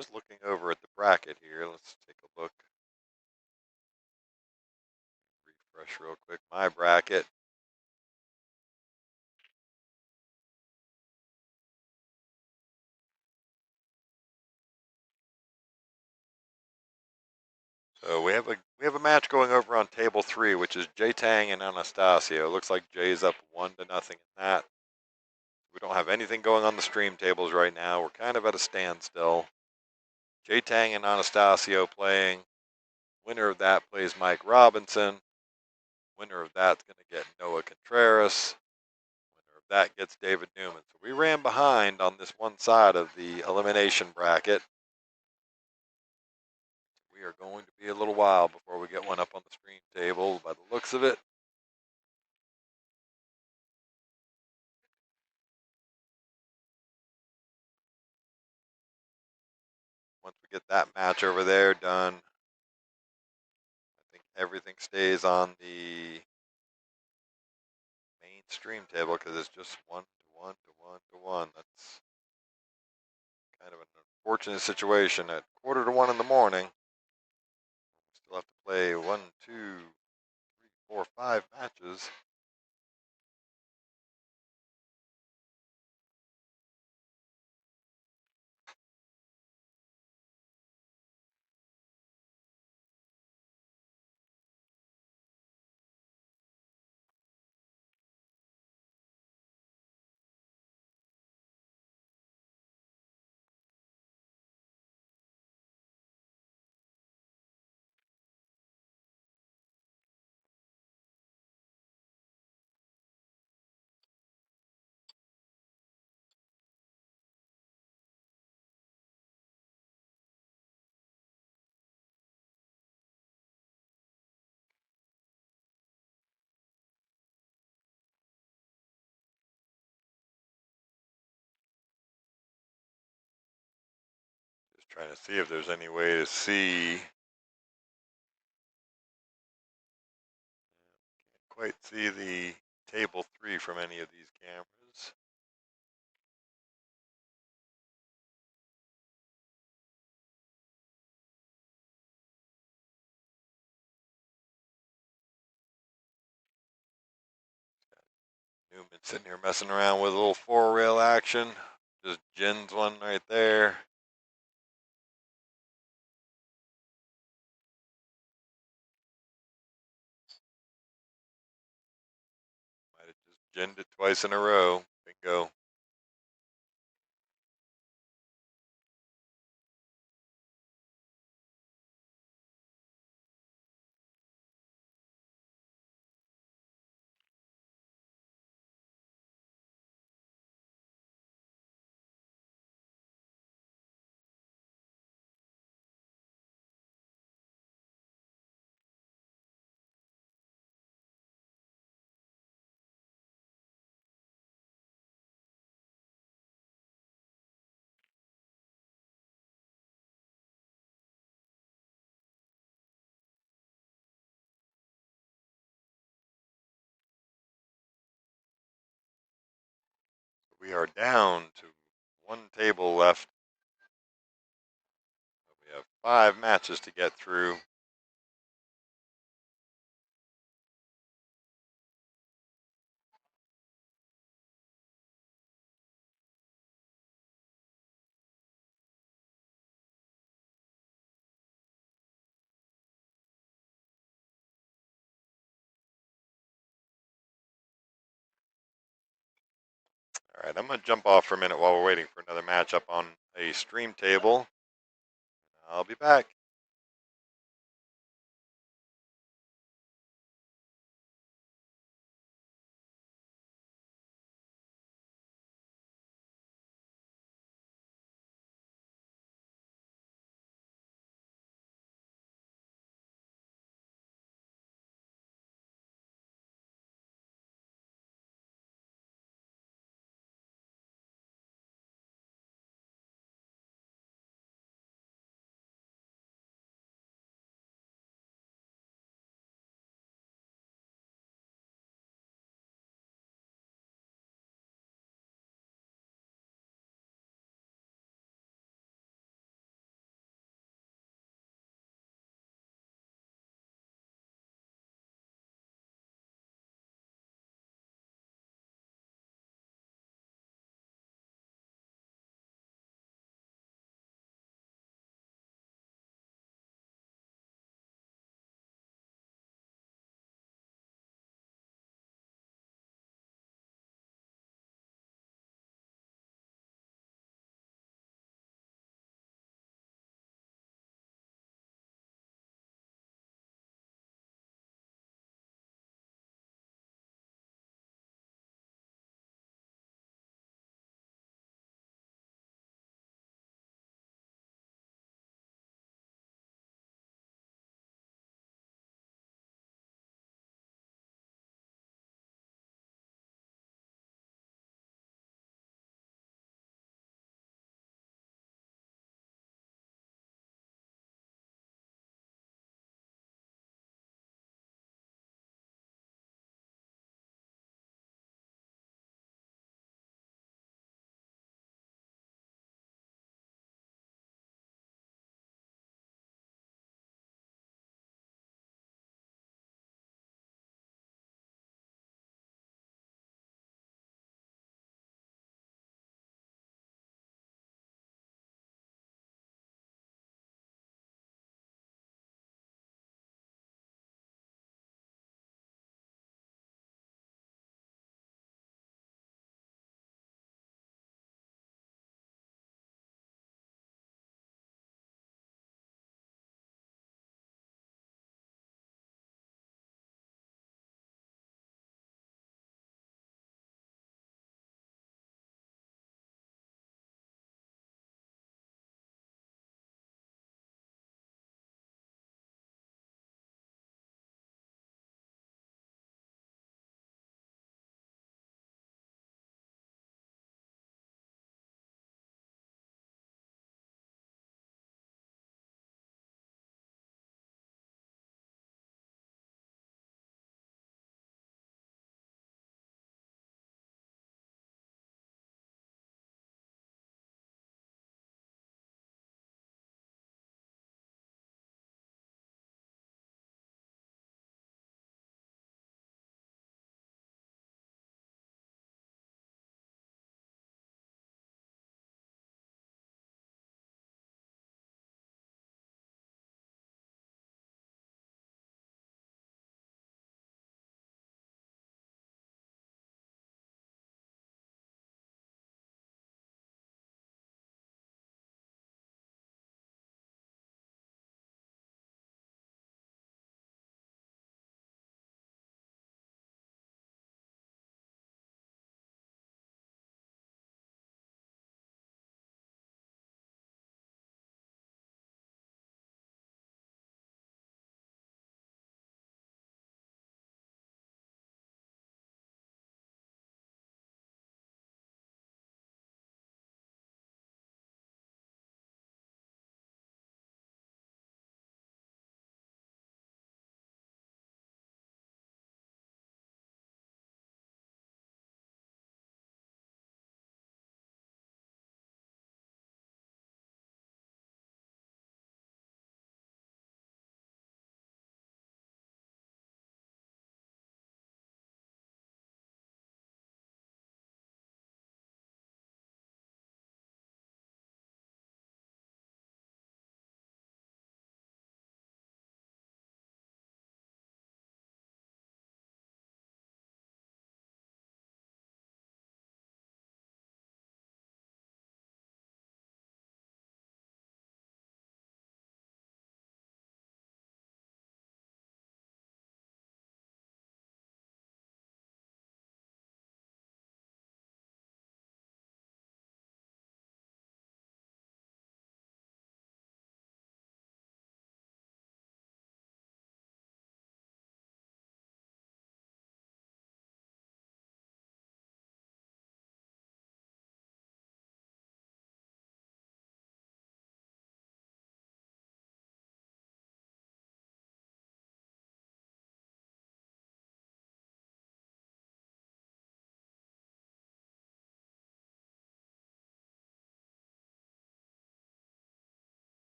just looking over at the bracket here. Let's take a look. Refresh real quick. My bracket. So we have a match going over on table 3, which is Jay Tang and Anastasio. Looks like Jay's up 1-0 in that. We don't have anything going on the stream tables right now. We're kind of at a standstill. Jay Tang and Anastasio playing. Winner of that plays Mike Robinson. Winner of that's going to get Noah Contraras. Winner of that gets David Newman. So we ran behind on this one side of the elimination bracket. We are going to be a little while before we get one up on the stream table by the looks of it. Once we get that match over there done, I think everything stays on the main stream table because it's just 1 to 1 to 1 to 1. That's kind of an unfortunate situation at 1:45 in the morning. Still have to play 1, 2, 3, 4, 5 matches. Just trying to see if there's any way to see. Can't quite see the table 3 from any of these cameras. Newman sitting here messing around with a little 4-rail action. Just gins one right there. Might have just ginned it twice in a row. Bingo. We are down to 1 table left. We have 5 matches to get through. All right, I'm going to jump off for a minute while we're waiting for another match up on a stream table. I'll be back.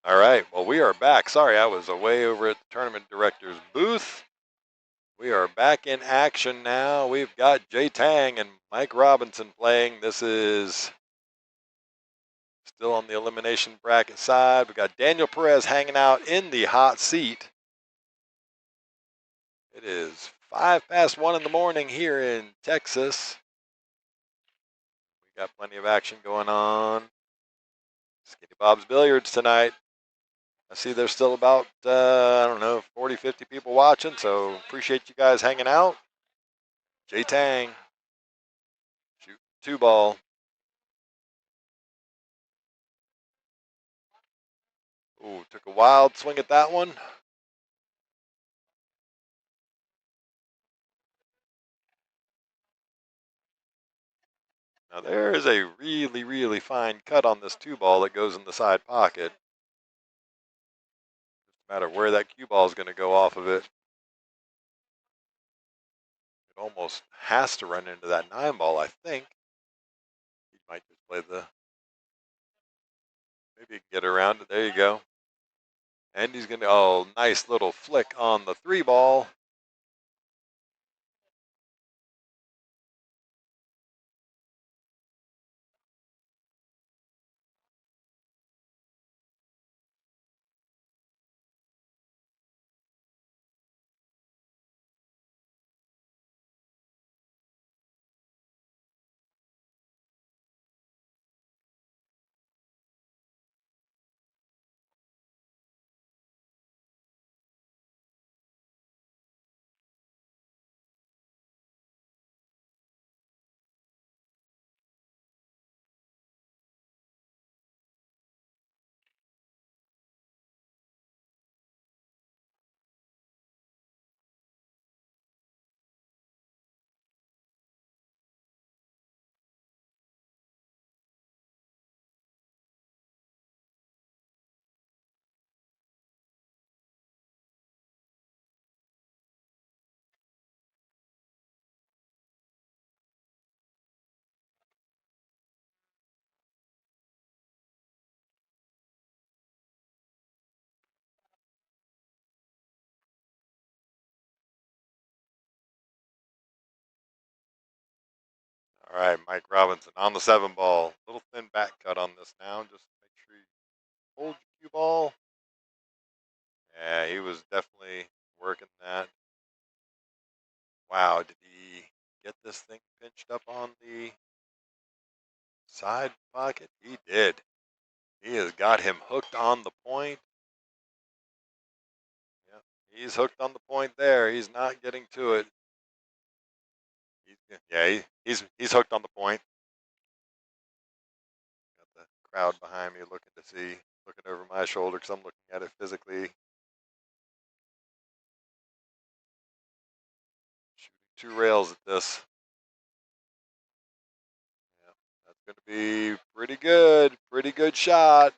All right, well, we are back. Sorry, I was away over at the tournament director's booth. We are back in action now. We've got Jay Tang and Mike Robinson playing. This is still on the elimination bracket side. We got Daniel Perez hanging out in the hot seat. It is 1:05 in the morning here in Texas. We got plenty of action going on. Skinny Bob's Billiards tonight. I see there's still about, I don't know, 40, 50 people watching, so appreciate you guys hanging out. Jay Tang, shoot 2-ball. Ooh, took a wild swing at that one. Now there is a really, really fine cut on this 2-ball that goes in the side pocket. Just a matter of where that cue ball is going to go off of it. It almost has to run into that 9-ball, I think. He might just play the, maybe he can get around it. There you go. And he's going to, oh, nice little flick on the 3-ball. All right, Mike Robinson on the 7-ball. Little thin back cut on this now. Just make sure you hold your cue ball. Yeah, he was definitely working that. Wow, did he get this thing pinched up on the side pocket? He did. He has got him hooked on the point. Yep, he's hooked on the point there. He's not getting to it. He's hooked on the point. Got the crowd behind me looking over my shoulder because I'm looking at it physically. Shooting 2 rails at this. Yeah, that's going to be pretty good. Pretty good shot.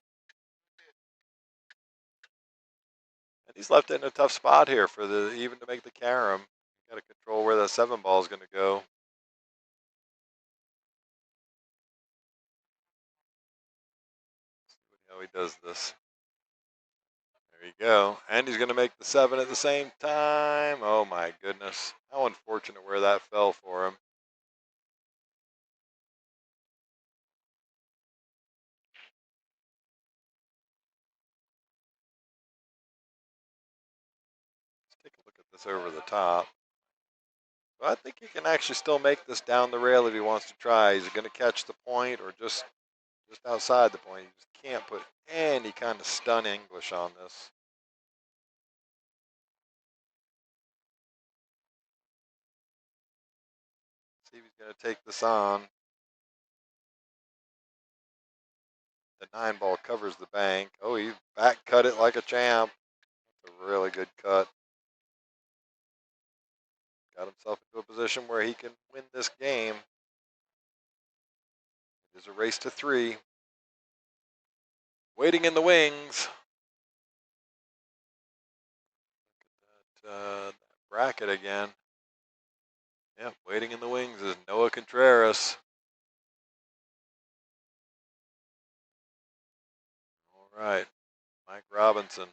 And he's left it in a tough spot here for even to make the carom. Got to control where that 7-ball is going to go. See how he does this. There you go. And he's going to make the 7 at the same time. Oh my goodness. How unfortunate where that fell for him. Let's take a look at this over the top. Well, I think he can actually still make this down the rail if he wants to try. He's going to catch the point or just outside the point. You just can't put any kind of stun English on this. See if he's going to take this on. The 9-ball covers the bank. Oh, he back cut it like a champ. That's a really good cut. Got himself into a position where he can win this game. It is a race to 3. Waiting in the wings. Look at that bracket again. Yep, waiting in the wings is Noah Contraras. All right. Mike Robinson.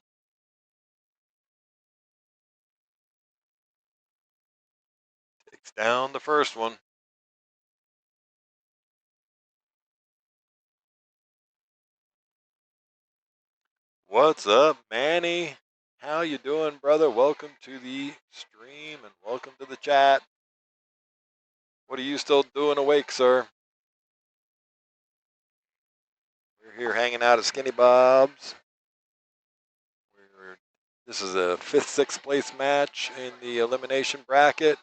Takes down the first one. What's up, Manny? How you doing, brother? Welcome to the stream and welcome to the chat. What are you still doing awake, sir? We're here hanging out at Skinny Bob's. This is a 5th, 6th place match in the elimination bracket.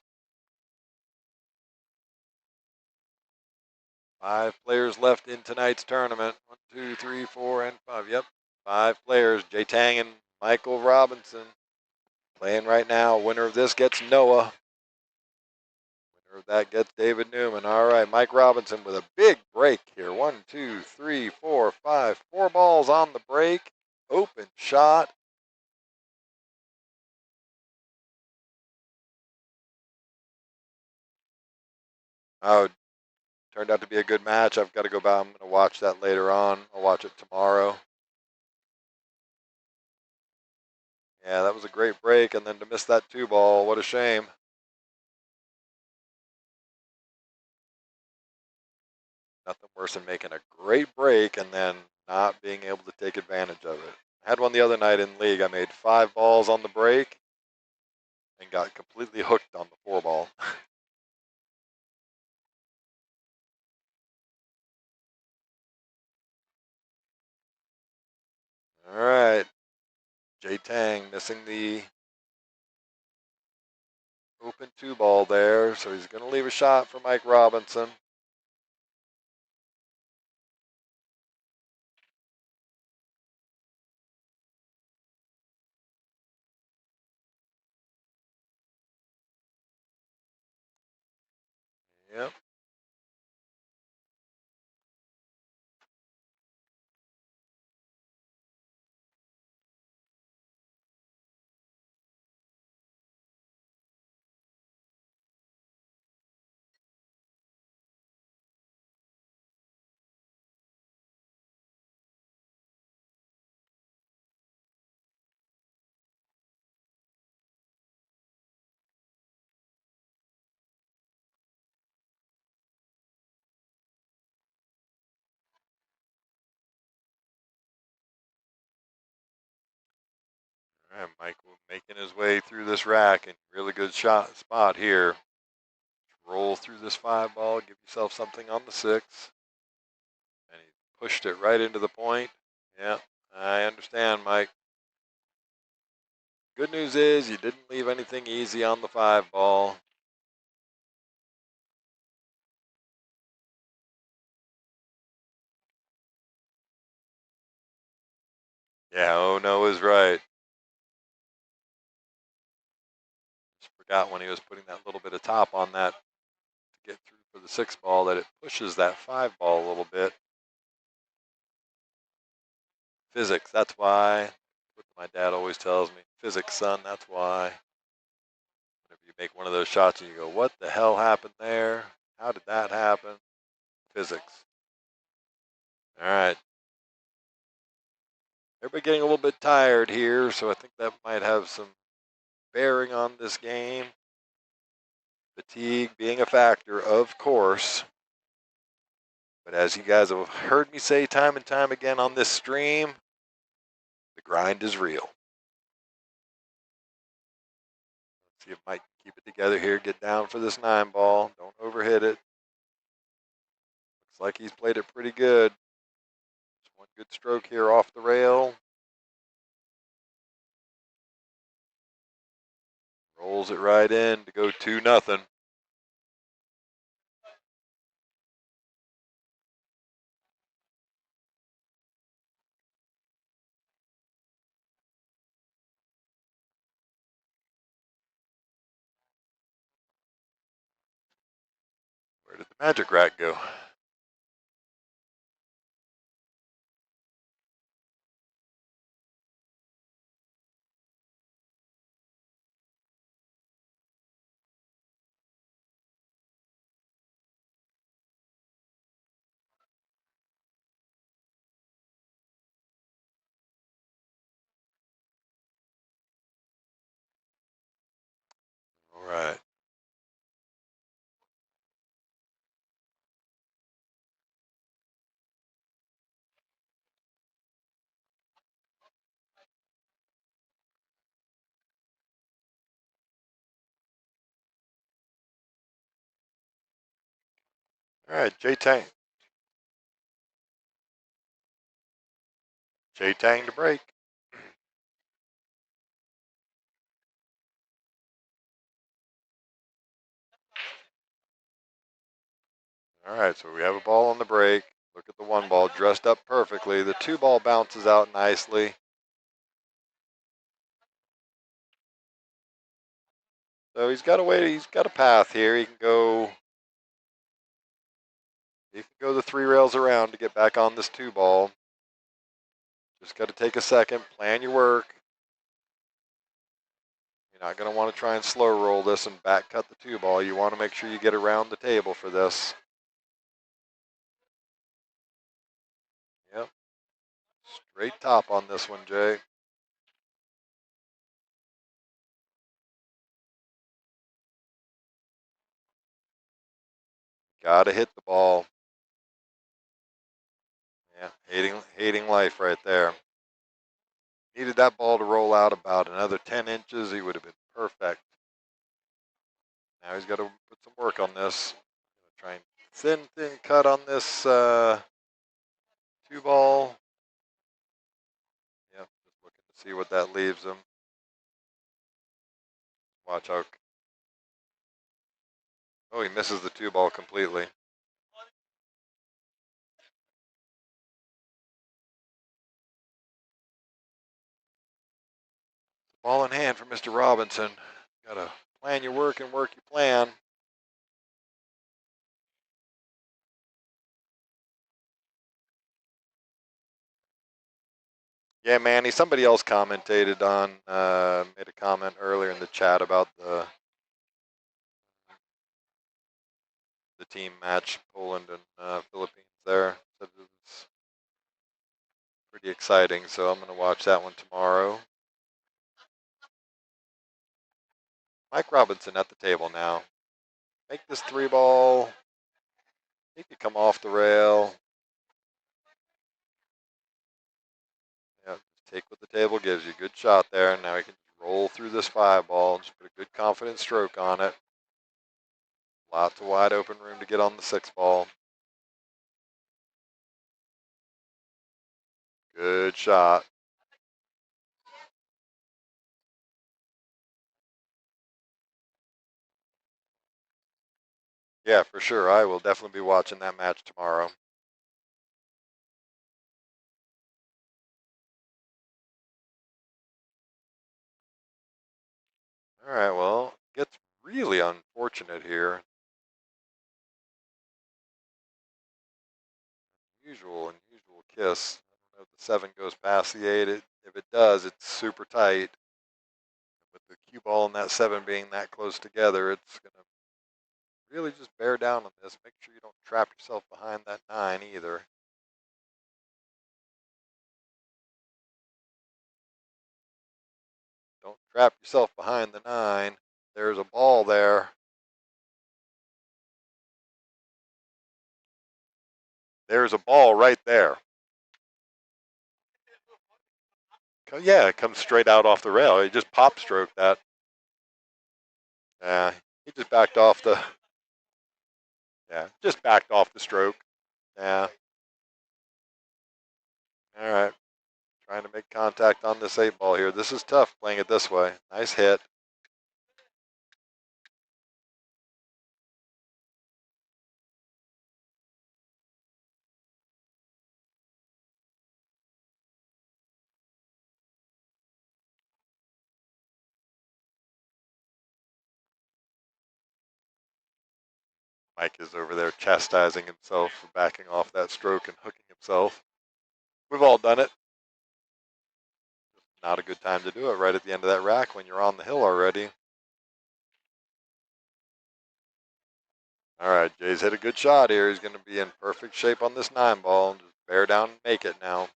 5 players left in tonight's tournament. 1, 2, 3, 4, and 5. Yep, 5 players. Jay Tang and Michael Robinson playing right now. Winner of this gets Noah. Winner of that gets David Newman. All right, Mike Robinson with a big break here. 1, 2, 3, 4, 5. 4 balls on the break. Open shot. Oh, turned out to be a good match. I've got to go back. I'm going to watch that later on. I'll watch it tomorrow. Yeah, that was a great break, and then to miss that 2 ball, what a shame. Nothing worse than making a great break and then not being able to take advantage of it. I had one the other night in league. I made 5 balls on the break and got completely hooked on the 4 ball. All right. Jay Tang missing the open 2 ball there, so he's going to leave a shot for Mike Robinson. Yep. All right, Mike making his way through this rack and really good spot here. Roll through this 5 ball, give yourself something on the 6. And he pushed it right into the point. Yeah, I understand, Mike. Good news is you didn't leave anything easy on the 5 ball. Yeah, oh no is right. Just forgot when he was putting that little bit of top on that to get through for the 6 ball that it pushes that 5 ball a little bit. Physics, that's why. What my dad always tells me. Physics, son, that's why. Whenever you make one of those shots and you go, what the hell happened there? How did that happen? Physics. All right. Everybody getting a little bit tired here, so I think that might have some bearing on this game. Fatigue being a factor, of course. But as you guys have heard me say time and time again on this stream, the grind is real. Let's see if Mike can keep it together here, get down for this 9 ball. Don't overhit it. Looks like he's played it pretty good. Just one good stroke here off the rail. Rolls it right in to go 2-0. Where did the magic rack go? All right. All right, J-Tang. J-Tang to break. All right, so we have a ball on the break. Look at the one ball dressed up perfectly. The two ball bounces out nicely. So he's got a way. He's got a path here. He can go. He can go the 3 rails around to get back on this 2 ball. Just got to take a second, plan your work. You're not going to want to try and slow roll this and back cut the 2 ball. You want to make sure you get around the table for this. Yep. Straight top on this one, Jay. Got to hit the ball. Yeah, hating life right there. Needed that ball to roll out about another 10 inches. He would have been perfect. Now he's got to put some work on this. Try and thin cut on this 2 ball. Yep, just looking to see what that leaves him. Watch out. Oh, he misses the 2 ball completely. Ball in hand for Mr. Robinson. Got to plan your work and work your plan. Yeah, Manny, somebody else commented on, made a comment earlier in the chat about the team match, Poland and Philippines there. Said it was pretty exciting, so I'm going to watch that one tomorrow. Mike Robinson at the table now. Make this 3 ball. He could come off the rail. Yeah, just take what the table gives you. Good shot there. Now he can roll through this 5 ball. Just put a good confident stroke on it. Lots of wide open room to get on the 6 ball. Good shot. Yeah, for sure. I will definitely be watching that match tomorrow. All right, well, gets really unfortunate here. Unusual kiss. I don't know if the 7 goes past the 8. If it does, it's super tight. With the cue ball and that 7 being that close together, it's going to really just bear down on this. Make sure you don't trap yourself behind that 9 either. Don't trap yourself behind the 9. There's a ball there. There's a ball right there. Yeah, it comes straight out off the rail. He just pop stroked that. Yeah, he just backed off the. Yeah, just backed off the stroke. Yeah. All right. Trying to make contact on this 8 ball here. This is tough playing it this way. Nice hit. Mike is over there chastising himself for backing off that stroke and hooking himself. We've all done it. Not a good time to do it right at the end of that rack when you're on the hill already. All right, Jay's hit a good shot here. He's going to be in perfect shape on this 9 ball. Just bear down and make it now.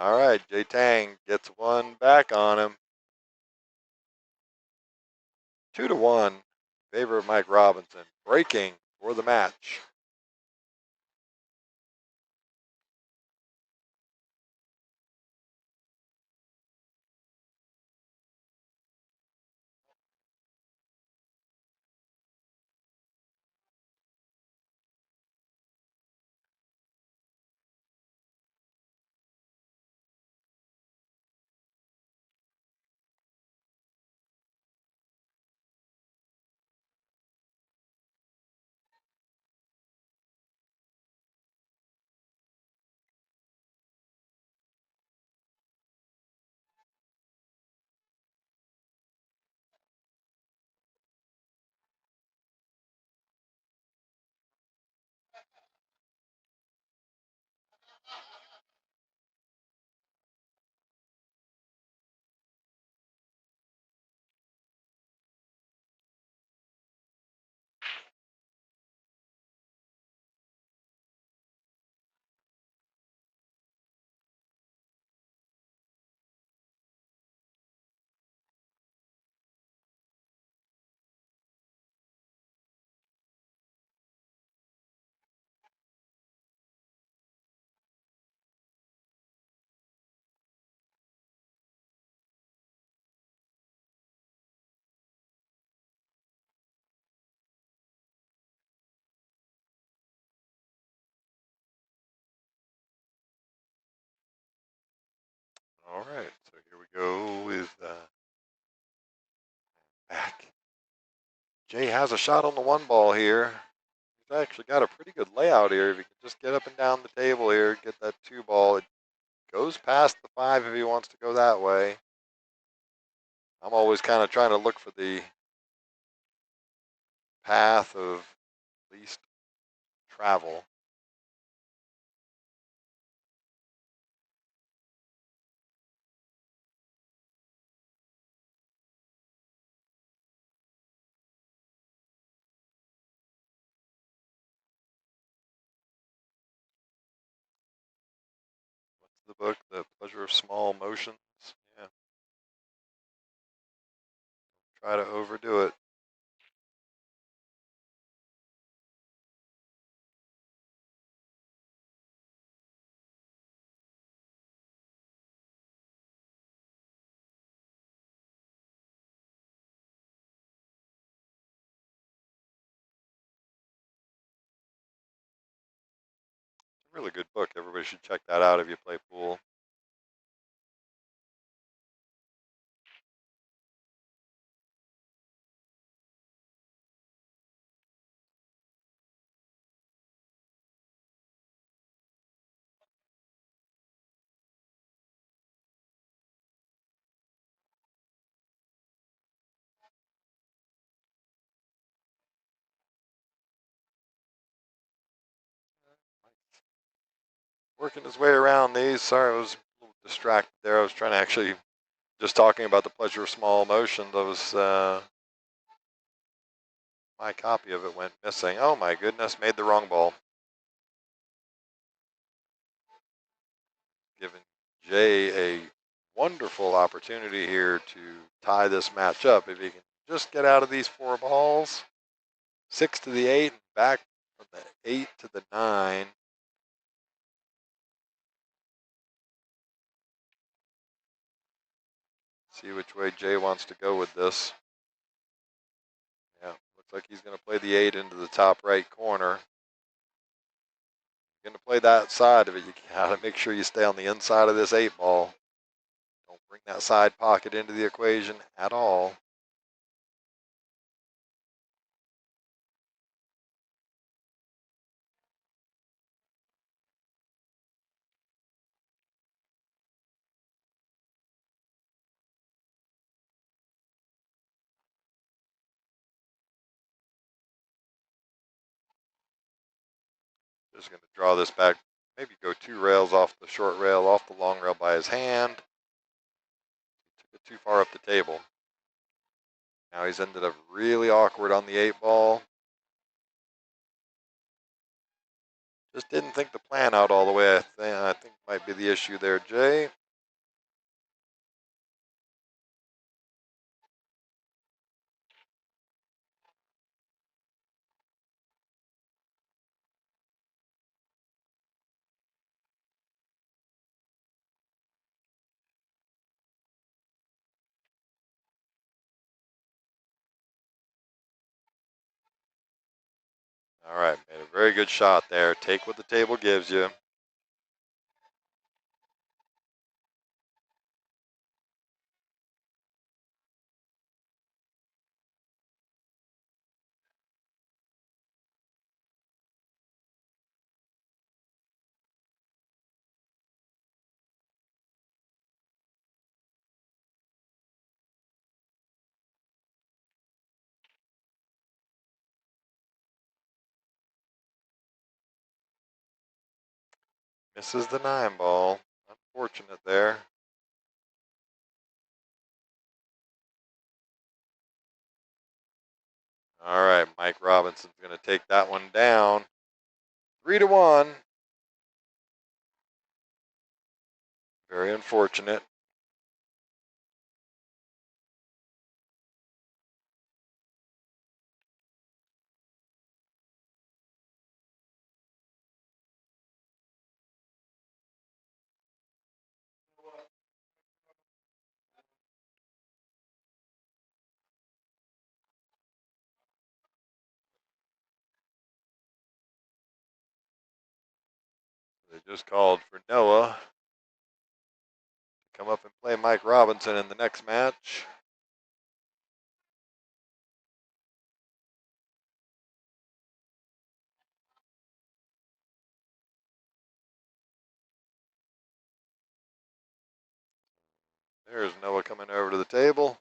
All right, Jay Tang gets one back on him. 2-1 in favor of Mike Robinson. Breaking for the match. All right, so here we go with back. Jay has a shot on the one ball here. He's actually got a pretty good layout here. If he can just get up and down the table here, get that 2 ball, it goes past the 5 if he wants to go that way. I'm always kind of trying to look for the path of least travel. What's the book? The Pleasure of Small Motions. Yeah. Try to overdo it. Really good book. Everybody should check that out if you play pool. Working his way around these. Sorry, I was a little distracted there. I was trying to actually just talking about the pleasure of small motions. I was my copy of it went missing. Oh my goodness, made the wrong ball. Giving Jay a wonderful opportunity here to tie this match up. If he can just get out of these 4 balls, 6 to the 8, and back from the 8 to the 9. See which way Jay wants to go with this. Yeah, looks like he's going to play the 8 into the top right corner. You're going to play that side of it. You got to make sure you stay on the inside of this 8 ball. Don't bring that side pocket into the equation at all. Just going to draw this back, maybe go 2 rails off the short rail, off the long rail by his hand. He took it too far up the table. Now he's ended up really awkward on the 8 ball. Just didn't think the plan out all the way. I think might be be the issue there, Jay. All right, made a very good shot there. Take what the table gives you. Misses the 9 ball. Unfortunate there. All right, Mike Robinson's going to take that one down. 3-1. Very unfortunate. They just called for Noah to come up and play Mike Robinson in the next match. There's Noah coming over to the table.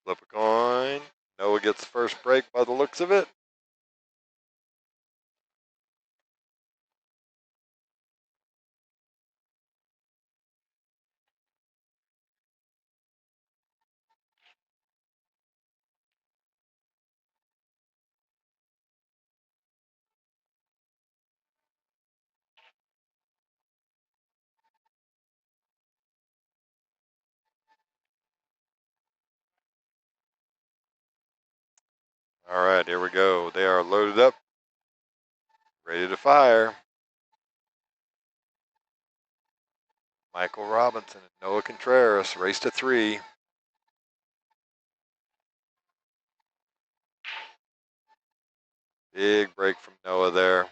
Flip a coin. Noah gets first break by the looks of it. All right, here we go. They are loaded up, ready to fire. Michael Robinson and Noah Contraras race to 3. Big break from Noah there.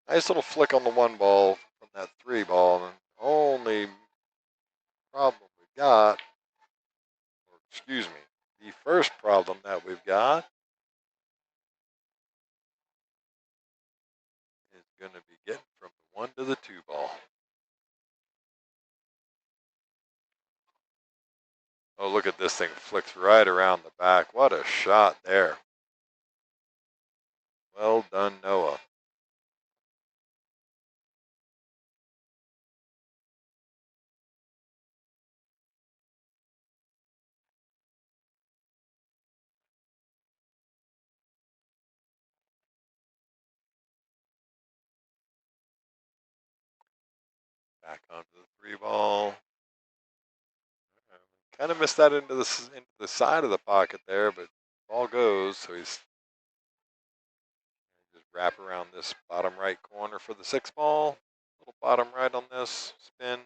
Nice little flick on the 1 ball from that 3 ball. And the only problem we've got, or excuse me, the first problem that we've got is going to be getting from the 1 to the 2 ball. Oh, look at this thing. Flicks right around the back. What a shot there. Well done, Noah. Back onto the 3 ball. Kind of missed that into the side of the pocket there, but ball goes, so he's just wrap around this bottom right corner for the 6 ball. Little bottom right on this spin.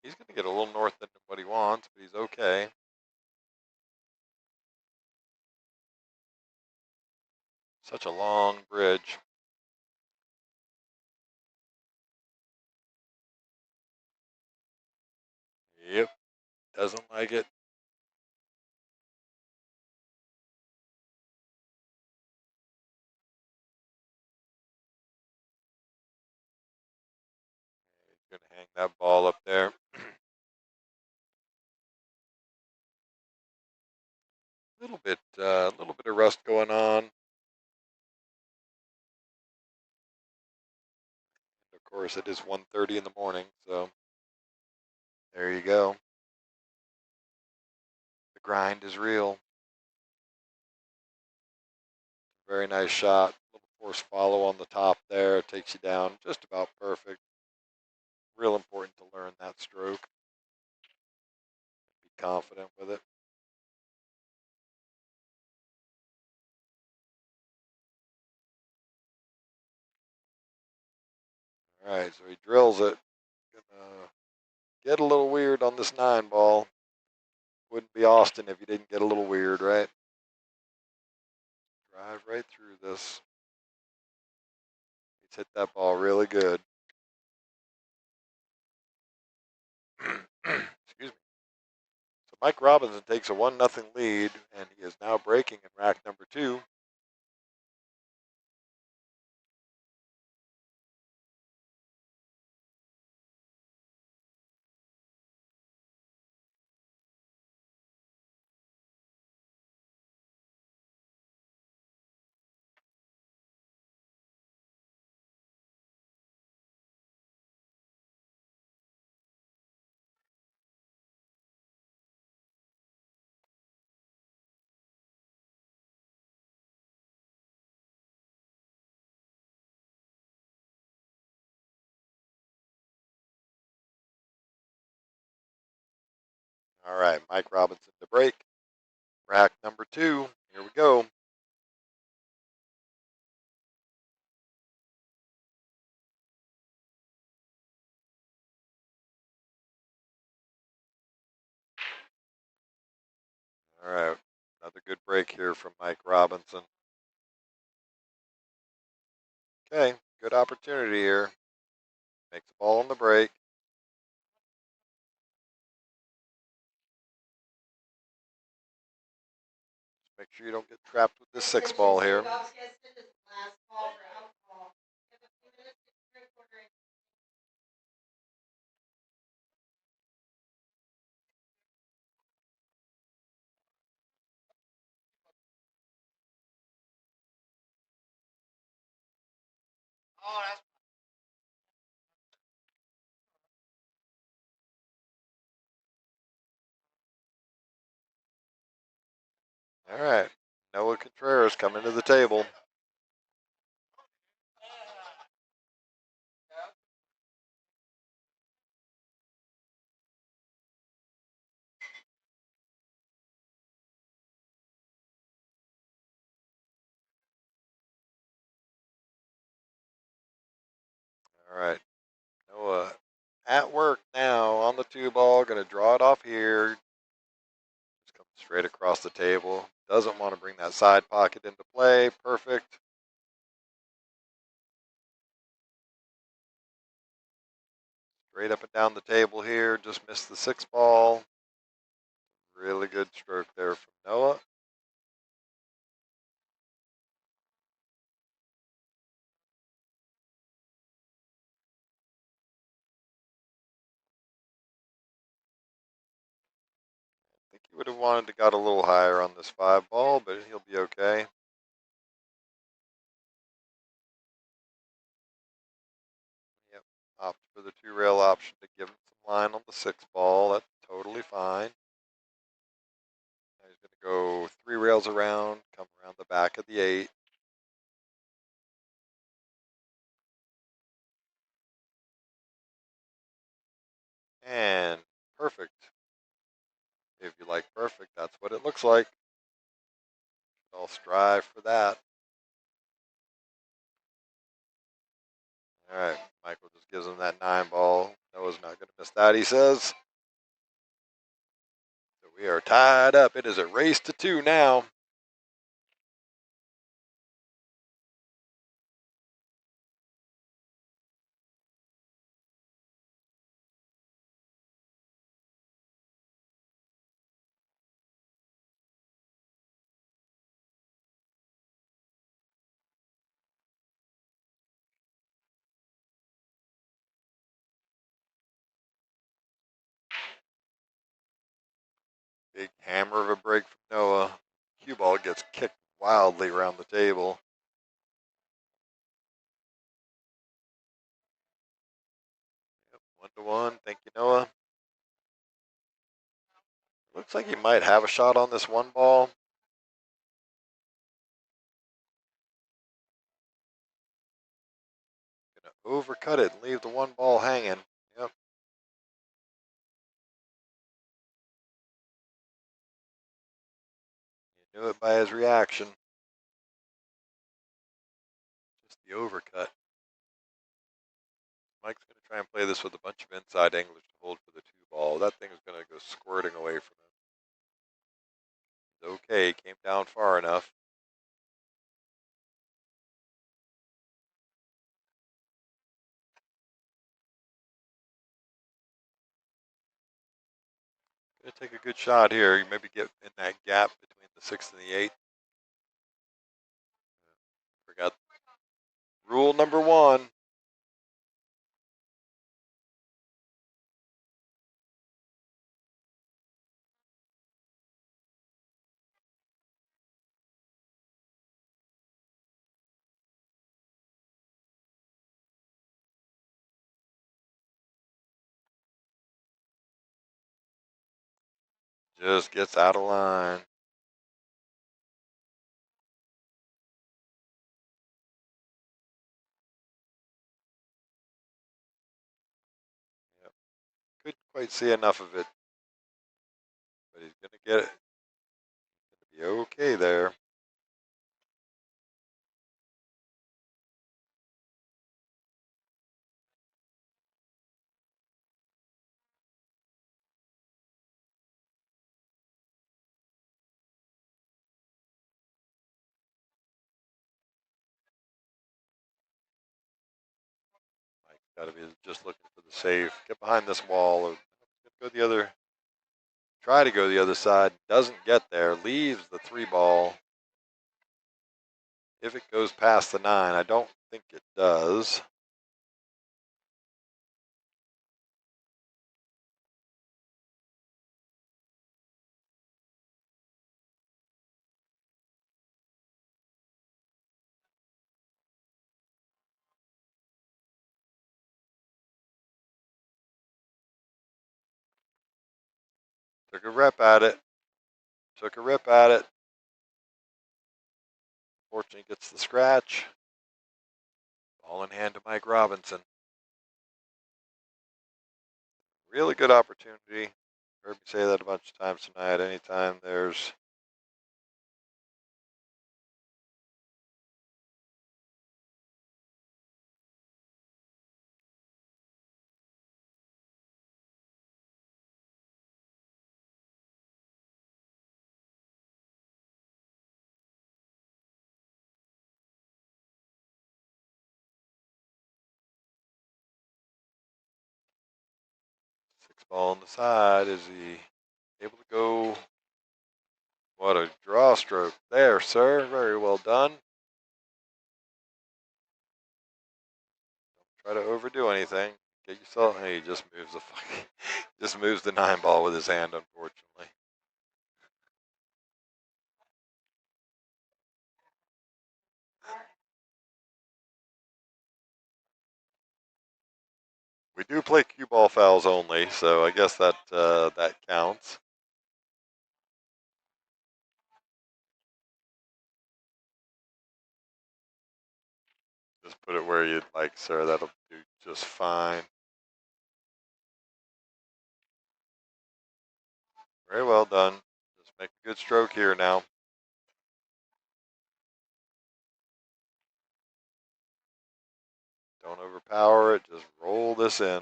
He's going to get a little north than what he wants, but he's okay. Such a long bridge. Yep, doesn't like it. He's going to hang that ball up there. A little bit a little bit of rust going on. Of course, it is 1:30 in the morning, so there you go. The grind is real. Very nice shot. Little force follow on the top there. Takes you down just about perfect. Real important to learn that stroke. Be confident with it. All right, so he drills it. Gonna get a little weird on this 9 ball. Wouldn't be Austin if he didn't get a little weird, right? Drive right through this. He's hit that ball really good. Excuse me. So Mike Robinson takes a 1-0 lead, and he is now breaking in rack number 2. All right, Mike Robinson to break. Rack number 2. Here we go. All right, another good break here from Mike Robinson. Okay, good opportunity here. Makes the ball on the break. Just make sure you don't get trapped with this 6 ball here. Last call for alcohol. You have a few minutes to drink order. All right, Noah Contraras coming to the table. All right, Noah at work now on the 2 ball. Going to draw it off here. Just come straight across the table. Doesn't want to bring that side pocket into play. Perfect. Straight up and down the table here. Just missed the 6 ball. Really good stroke there from Noah. I think he would have wanted to got a little higher on this 5 ball, but he'll be okay. Yep, opt for the 2-rail option to give him some line on the 6 ball. That's totally fine. Now he's going to go 3 rails around, come around the back of the 8. And perfect. If you like perfect, that's what it looks like. I'll strive for that. All right, Michael just gives him that 9 ball. Noah's not going to miss that, he says. So we are tied up. It is a race to 2 now. Big hammer of a break from Noah. Cue ball gets kicked wildly around the table. Yep, 1-1. Thank you, Noah. Looks like he might have a shot on this one ball. Gonna overcut it and leave the one ball hanging. Yep. You knew it by his reaction. Just the overcut. Mike's going to try and play this with a bunch of inside English to hold for the 2-ball. That thing's going to go squirting away from him. Okay, came down far enough. Going to take a good shot here. You maybe get in that gap between the 6th and the 8th. Forgot rule number 1. Just gets out of line. Yep. Couldn't quite see enough of it. But he's going to get it. He's going to be okay there. Mike's got to be just looking for the save. Get behind this wall. Or go the other. Try to go the other side. Doesn't get there. Leaves the 3-ball. If it goes past the 9, I don't think it does. Took a rip at it. Took a rip at it. Fortunately gets the scratch. Ball in hand to Mike Robinson. Really good opportunity. Heard me say that a bunch of times tonight. Anytime there's ball on the side. Is he able to go? What a draw stroke there, sir. Very well done. Don't try to overdo anything. Get yourself. He just moves the just moves the 9-ball with his hand, unfortunately. We do play cue ball fouls only, so I guess that that counts. Just put it where you'd like, sir. That'll do just fine. Very well done. Just make a good stroke here now. Don't overpower it. Just roll this in.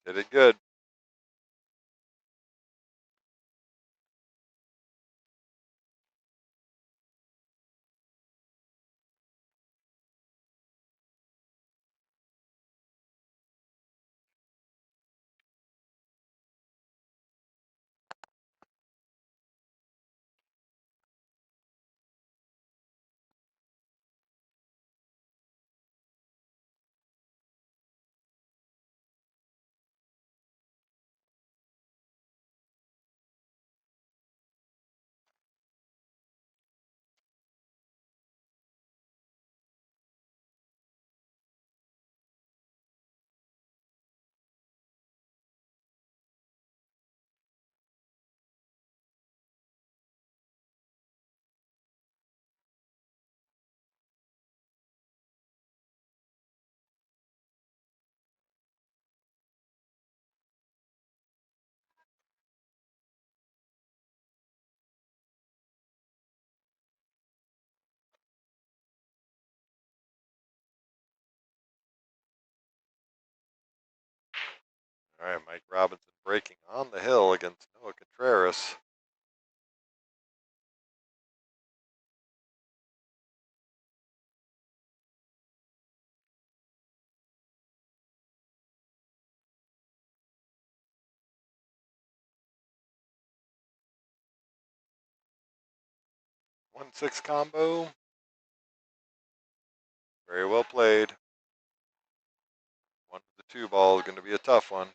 Did it good. All right, Mike Robinson breaking on the hill against Noah Contraras. One six combo. Very well played. One of the two ball is going to be a tough one.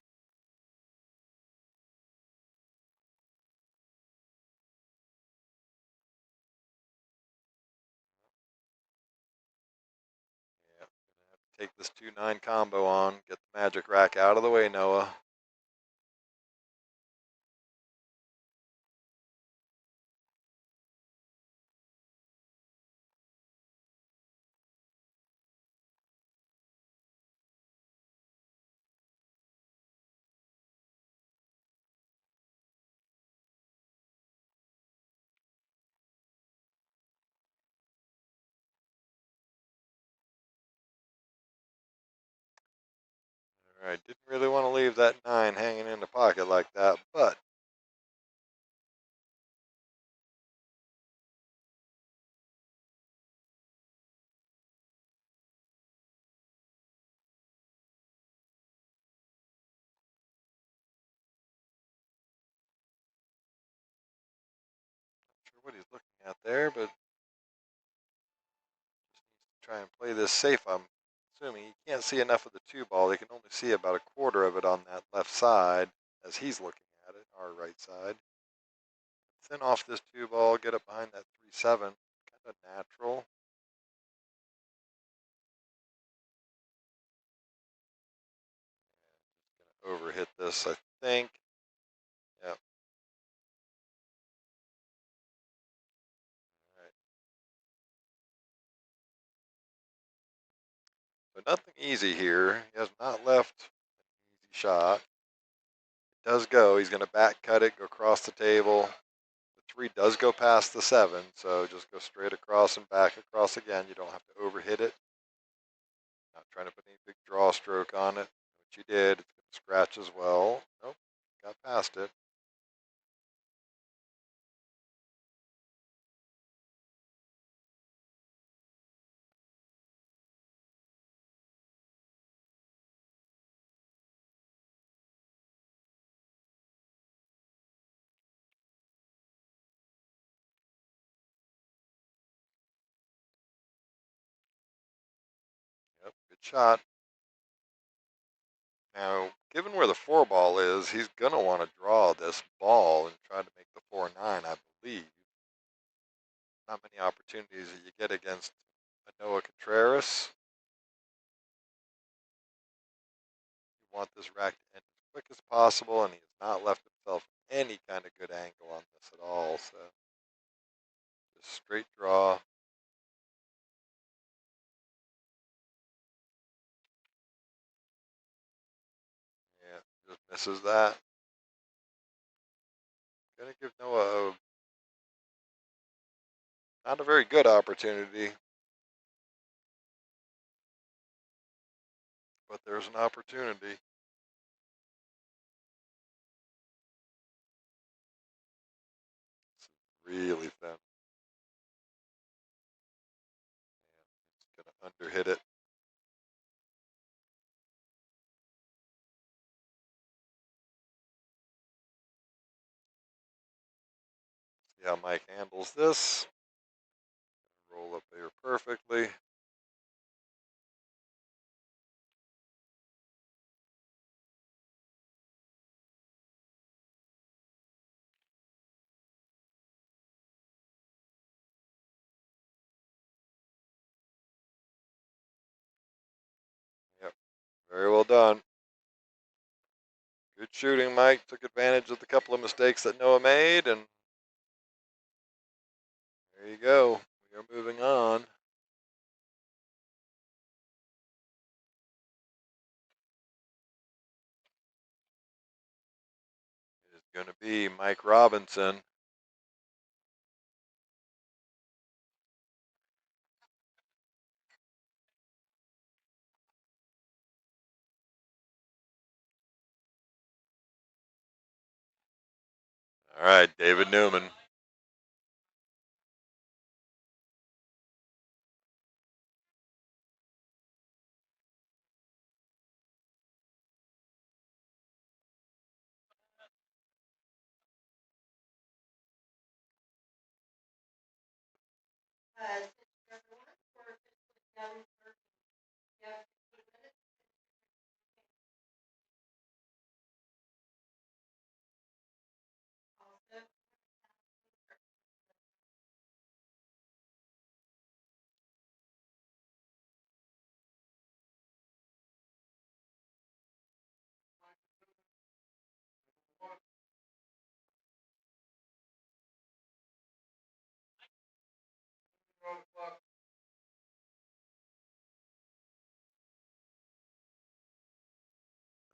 Yeah, gonna have to take this 2-9 combo on. Get the magic rack out of the way, Noah. All right, didn't really want to leave that 9 hanging in the pocket like that, but not sure what he's looking at there, but just needs to try and play this safe. I'm assuming he can't see enough of the 2 ball. He can only see about a quarter of it on that left side as he's looking at it, our right side. Thin off this 2 ball, get up behind that 3-7, kind of natural. Gonna overhit this, I think. Yep. All right. So nothing easy here. He has not left an easy shot. It does go. He's going to back cut it, go across the table. The 3 does go past the 7, so just go straight across and back across again. You don't have to overhit it. Not trying to put any big draw stroke on it. What you did, it's going to scratch as well. Nope, got past it. Yep, good shot. Now, given where the 4 ball is, he's going to want to draw this ball and try to make the 4-9, I believe. Not many opportunities that you get against a Noah Contraras. You want this rack to end as quick as possible, and he has not left himself any kind of good angle on this at all. So, just straight draw. Yeah, just misses that. Gonna give Noah not a very good opportunity, but there's an opportunity. It's really thin. And it's gonna underhit it. See how Mike handles this. Roll up here perfectly. Yep, very well done. Good shooting, Mike. Took advantage of the couple of mistakes that Noah made, and there you go. We are moving on. It is going to be Mike Robinson. All right, David Newman.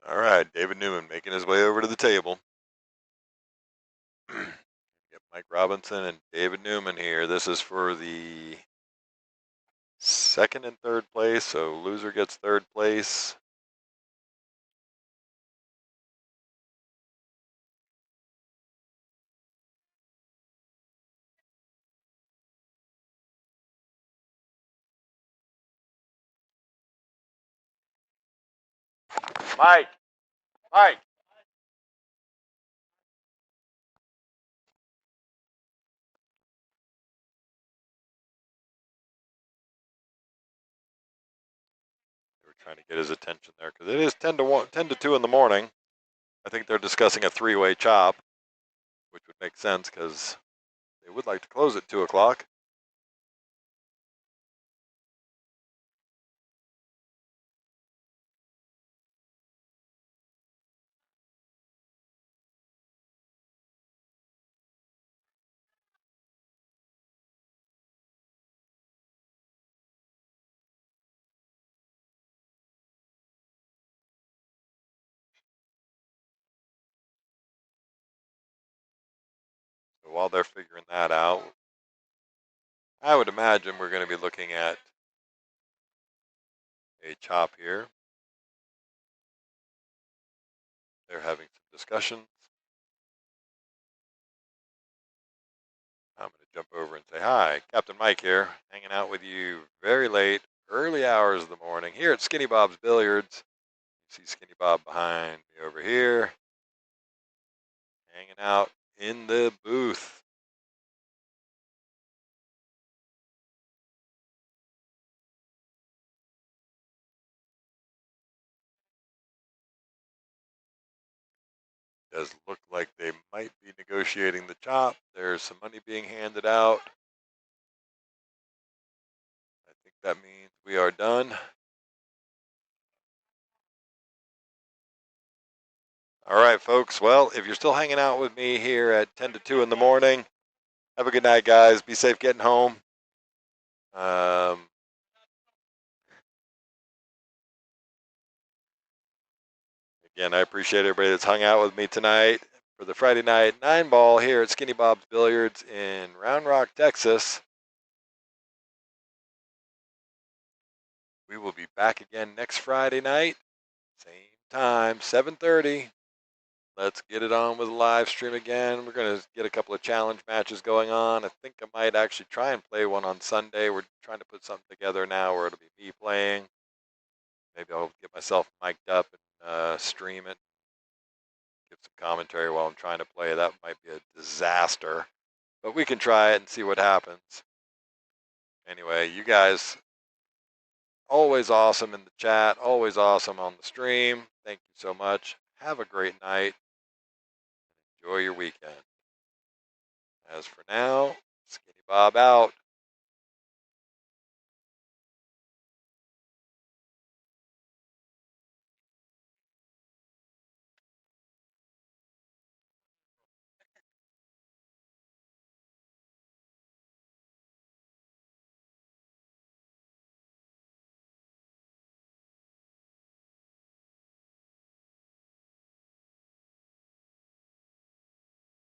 All right, David Newman making his way over to the table. Get Mike Robinson and David Newman here. This is for the second and third place, so loser gets third place. Mike, Mike. They were trying to get his attention there because it is 10 to 1, 10 to 2 in the morning. I think they're discussing a three-way chop, which would make sense because they would like to close at 2 o'clock. So while they're figuring that out, I would imagine we're going to be looking at a chop here. They're having some discussions. I'm going to jump over and say hi. Captain Mike here, hanging out with you very late, early hours of the morning here at Skinny Bob's Billiards. You see Skinny Bob behind me over here, hanging out in the booth. Does look like they might be negotiating the chop. There's some money being handed out. I think that means we are done. All right, folks. Well, if you're still hanging out with me here at 10 to 2 in the morning, have a good night, guys. Be safe getting home. Again, I appreciate everybody that's hung out with me tonight for the Friday night 9-ball here at Skinny Bob's Billiards in Round Rock, Texas. We will be back again next Friday night, same time, 7:30. Let's get it on with a live stream again. We're going to get a couple of challenge matches going on. I think I might actually try and play one on Sunday. We're trying to put something together now where it'll be me playing. Maybe I'll get myself mic'd up and stream it. Give some commentary while I'm trying to play. That might be a disaster, but we can try it and see what happens. Anyway, you guys, always awesome in the chat, always awesome on the stream. Thank you so much. Have a great night. Enjoy your weekend. As for now, Skinny Bob out.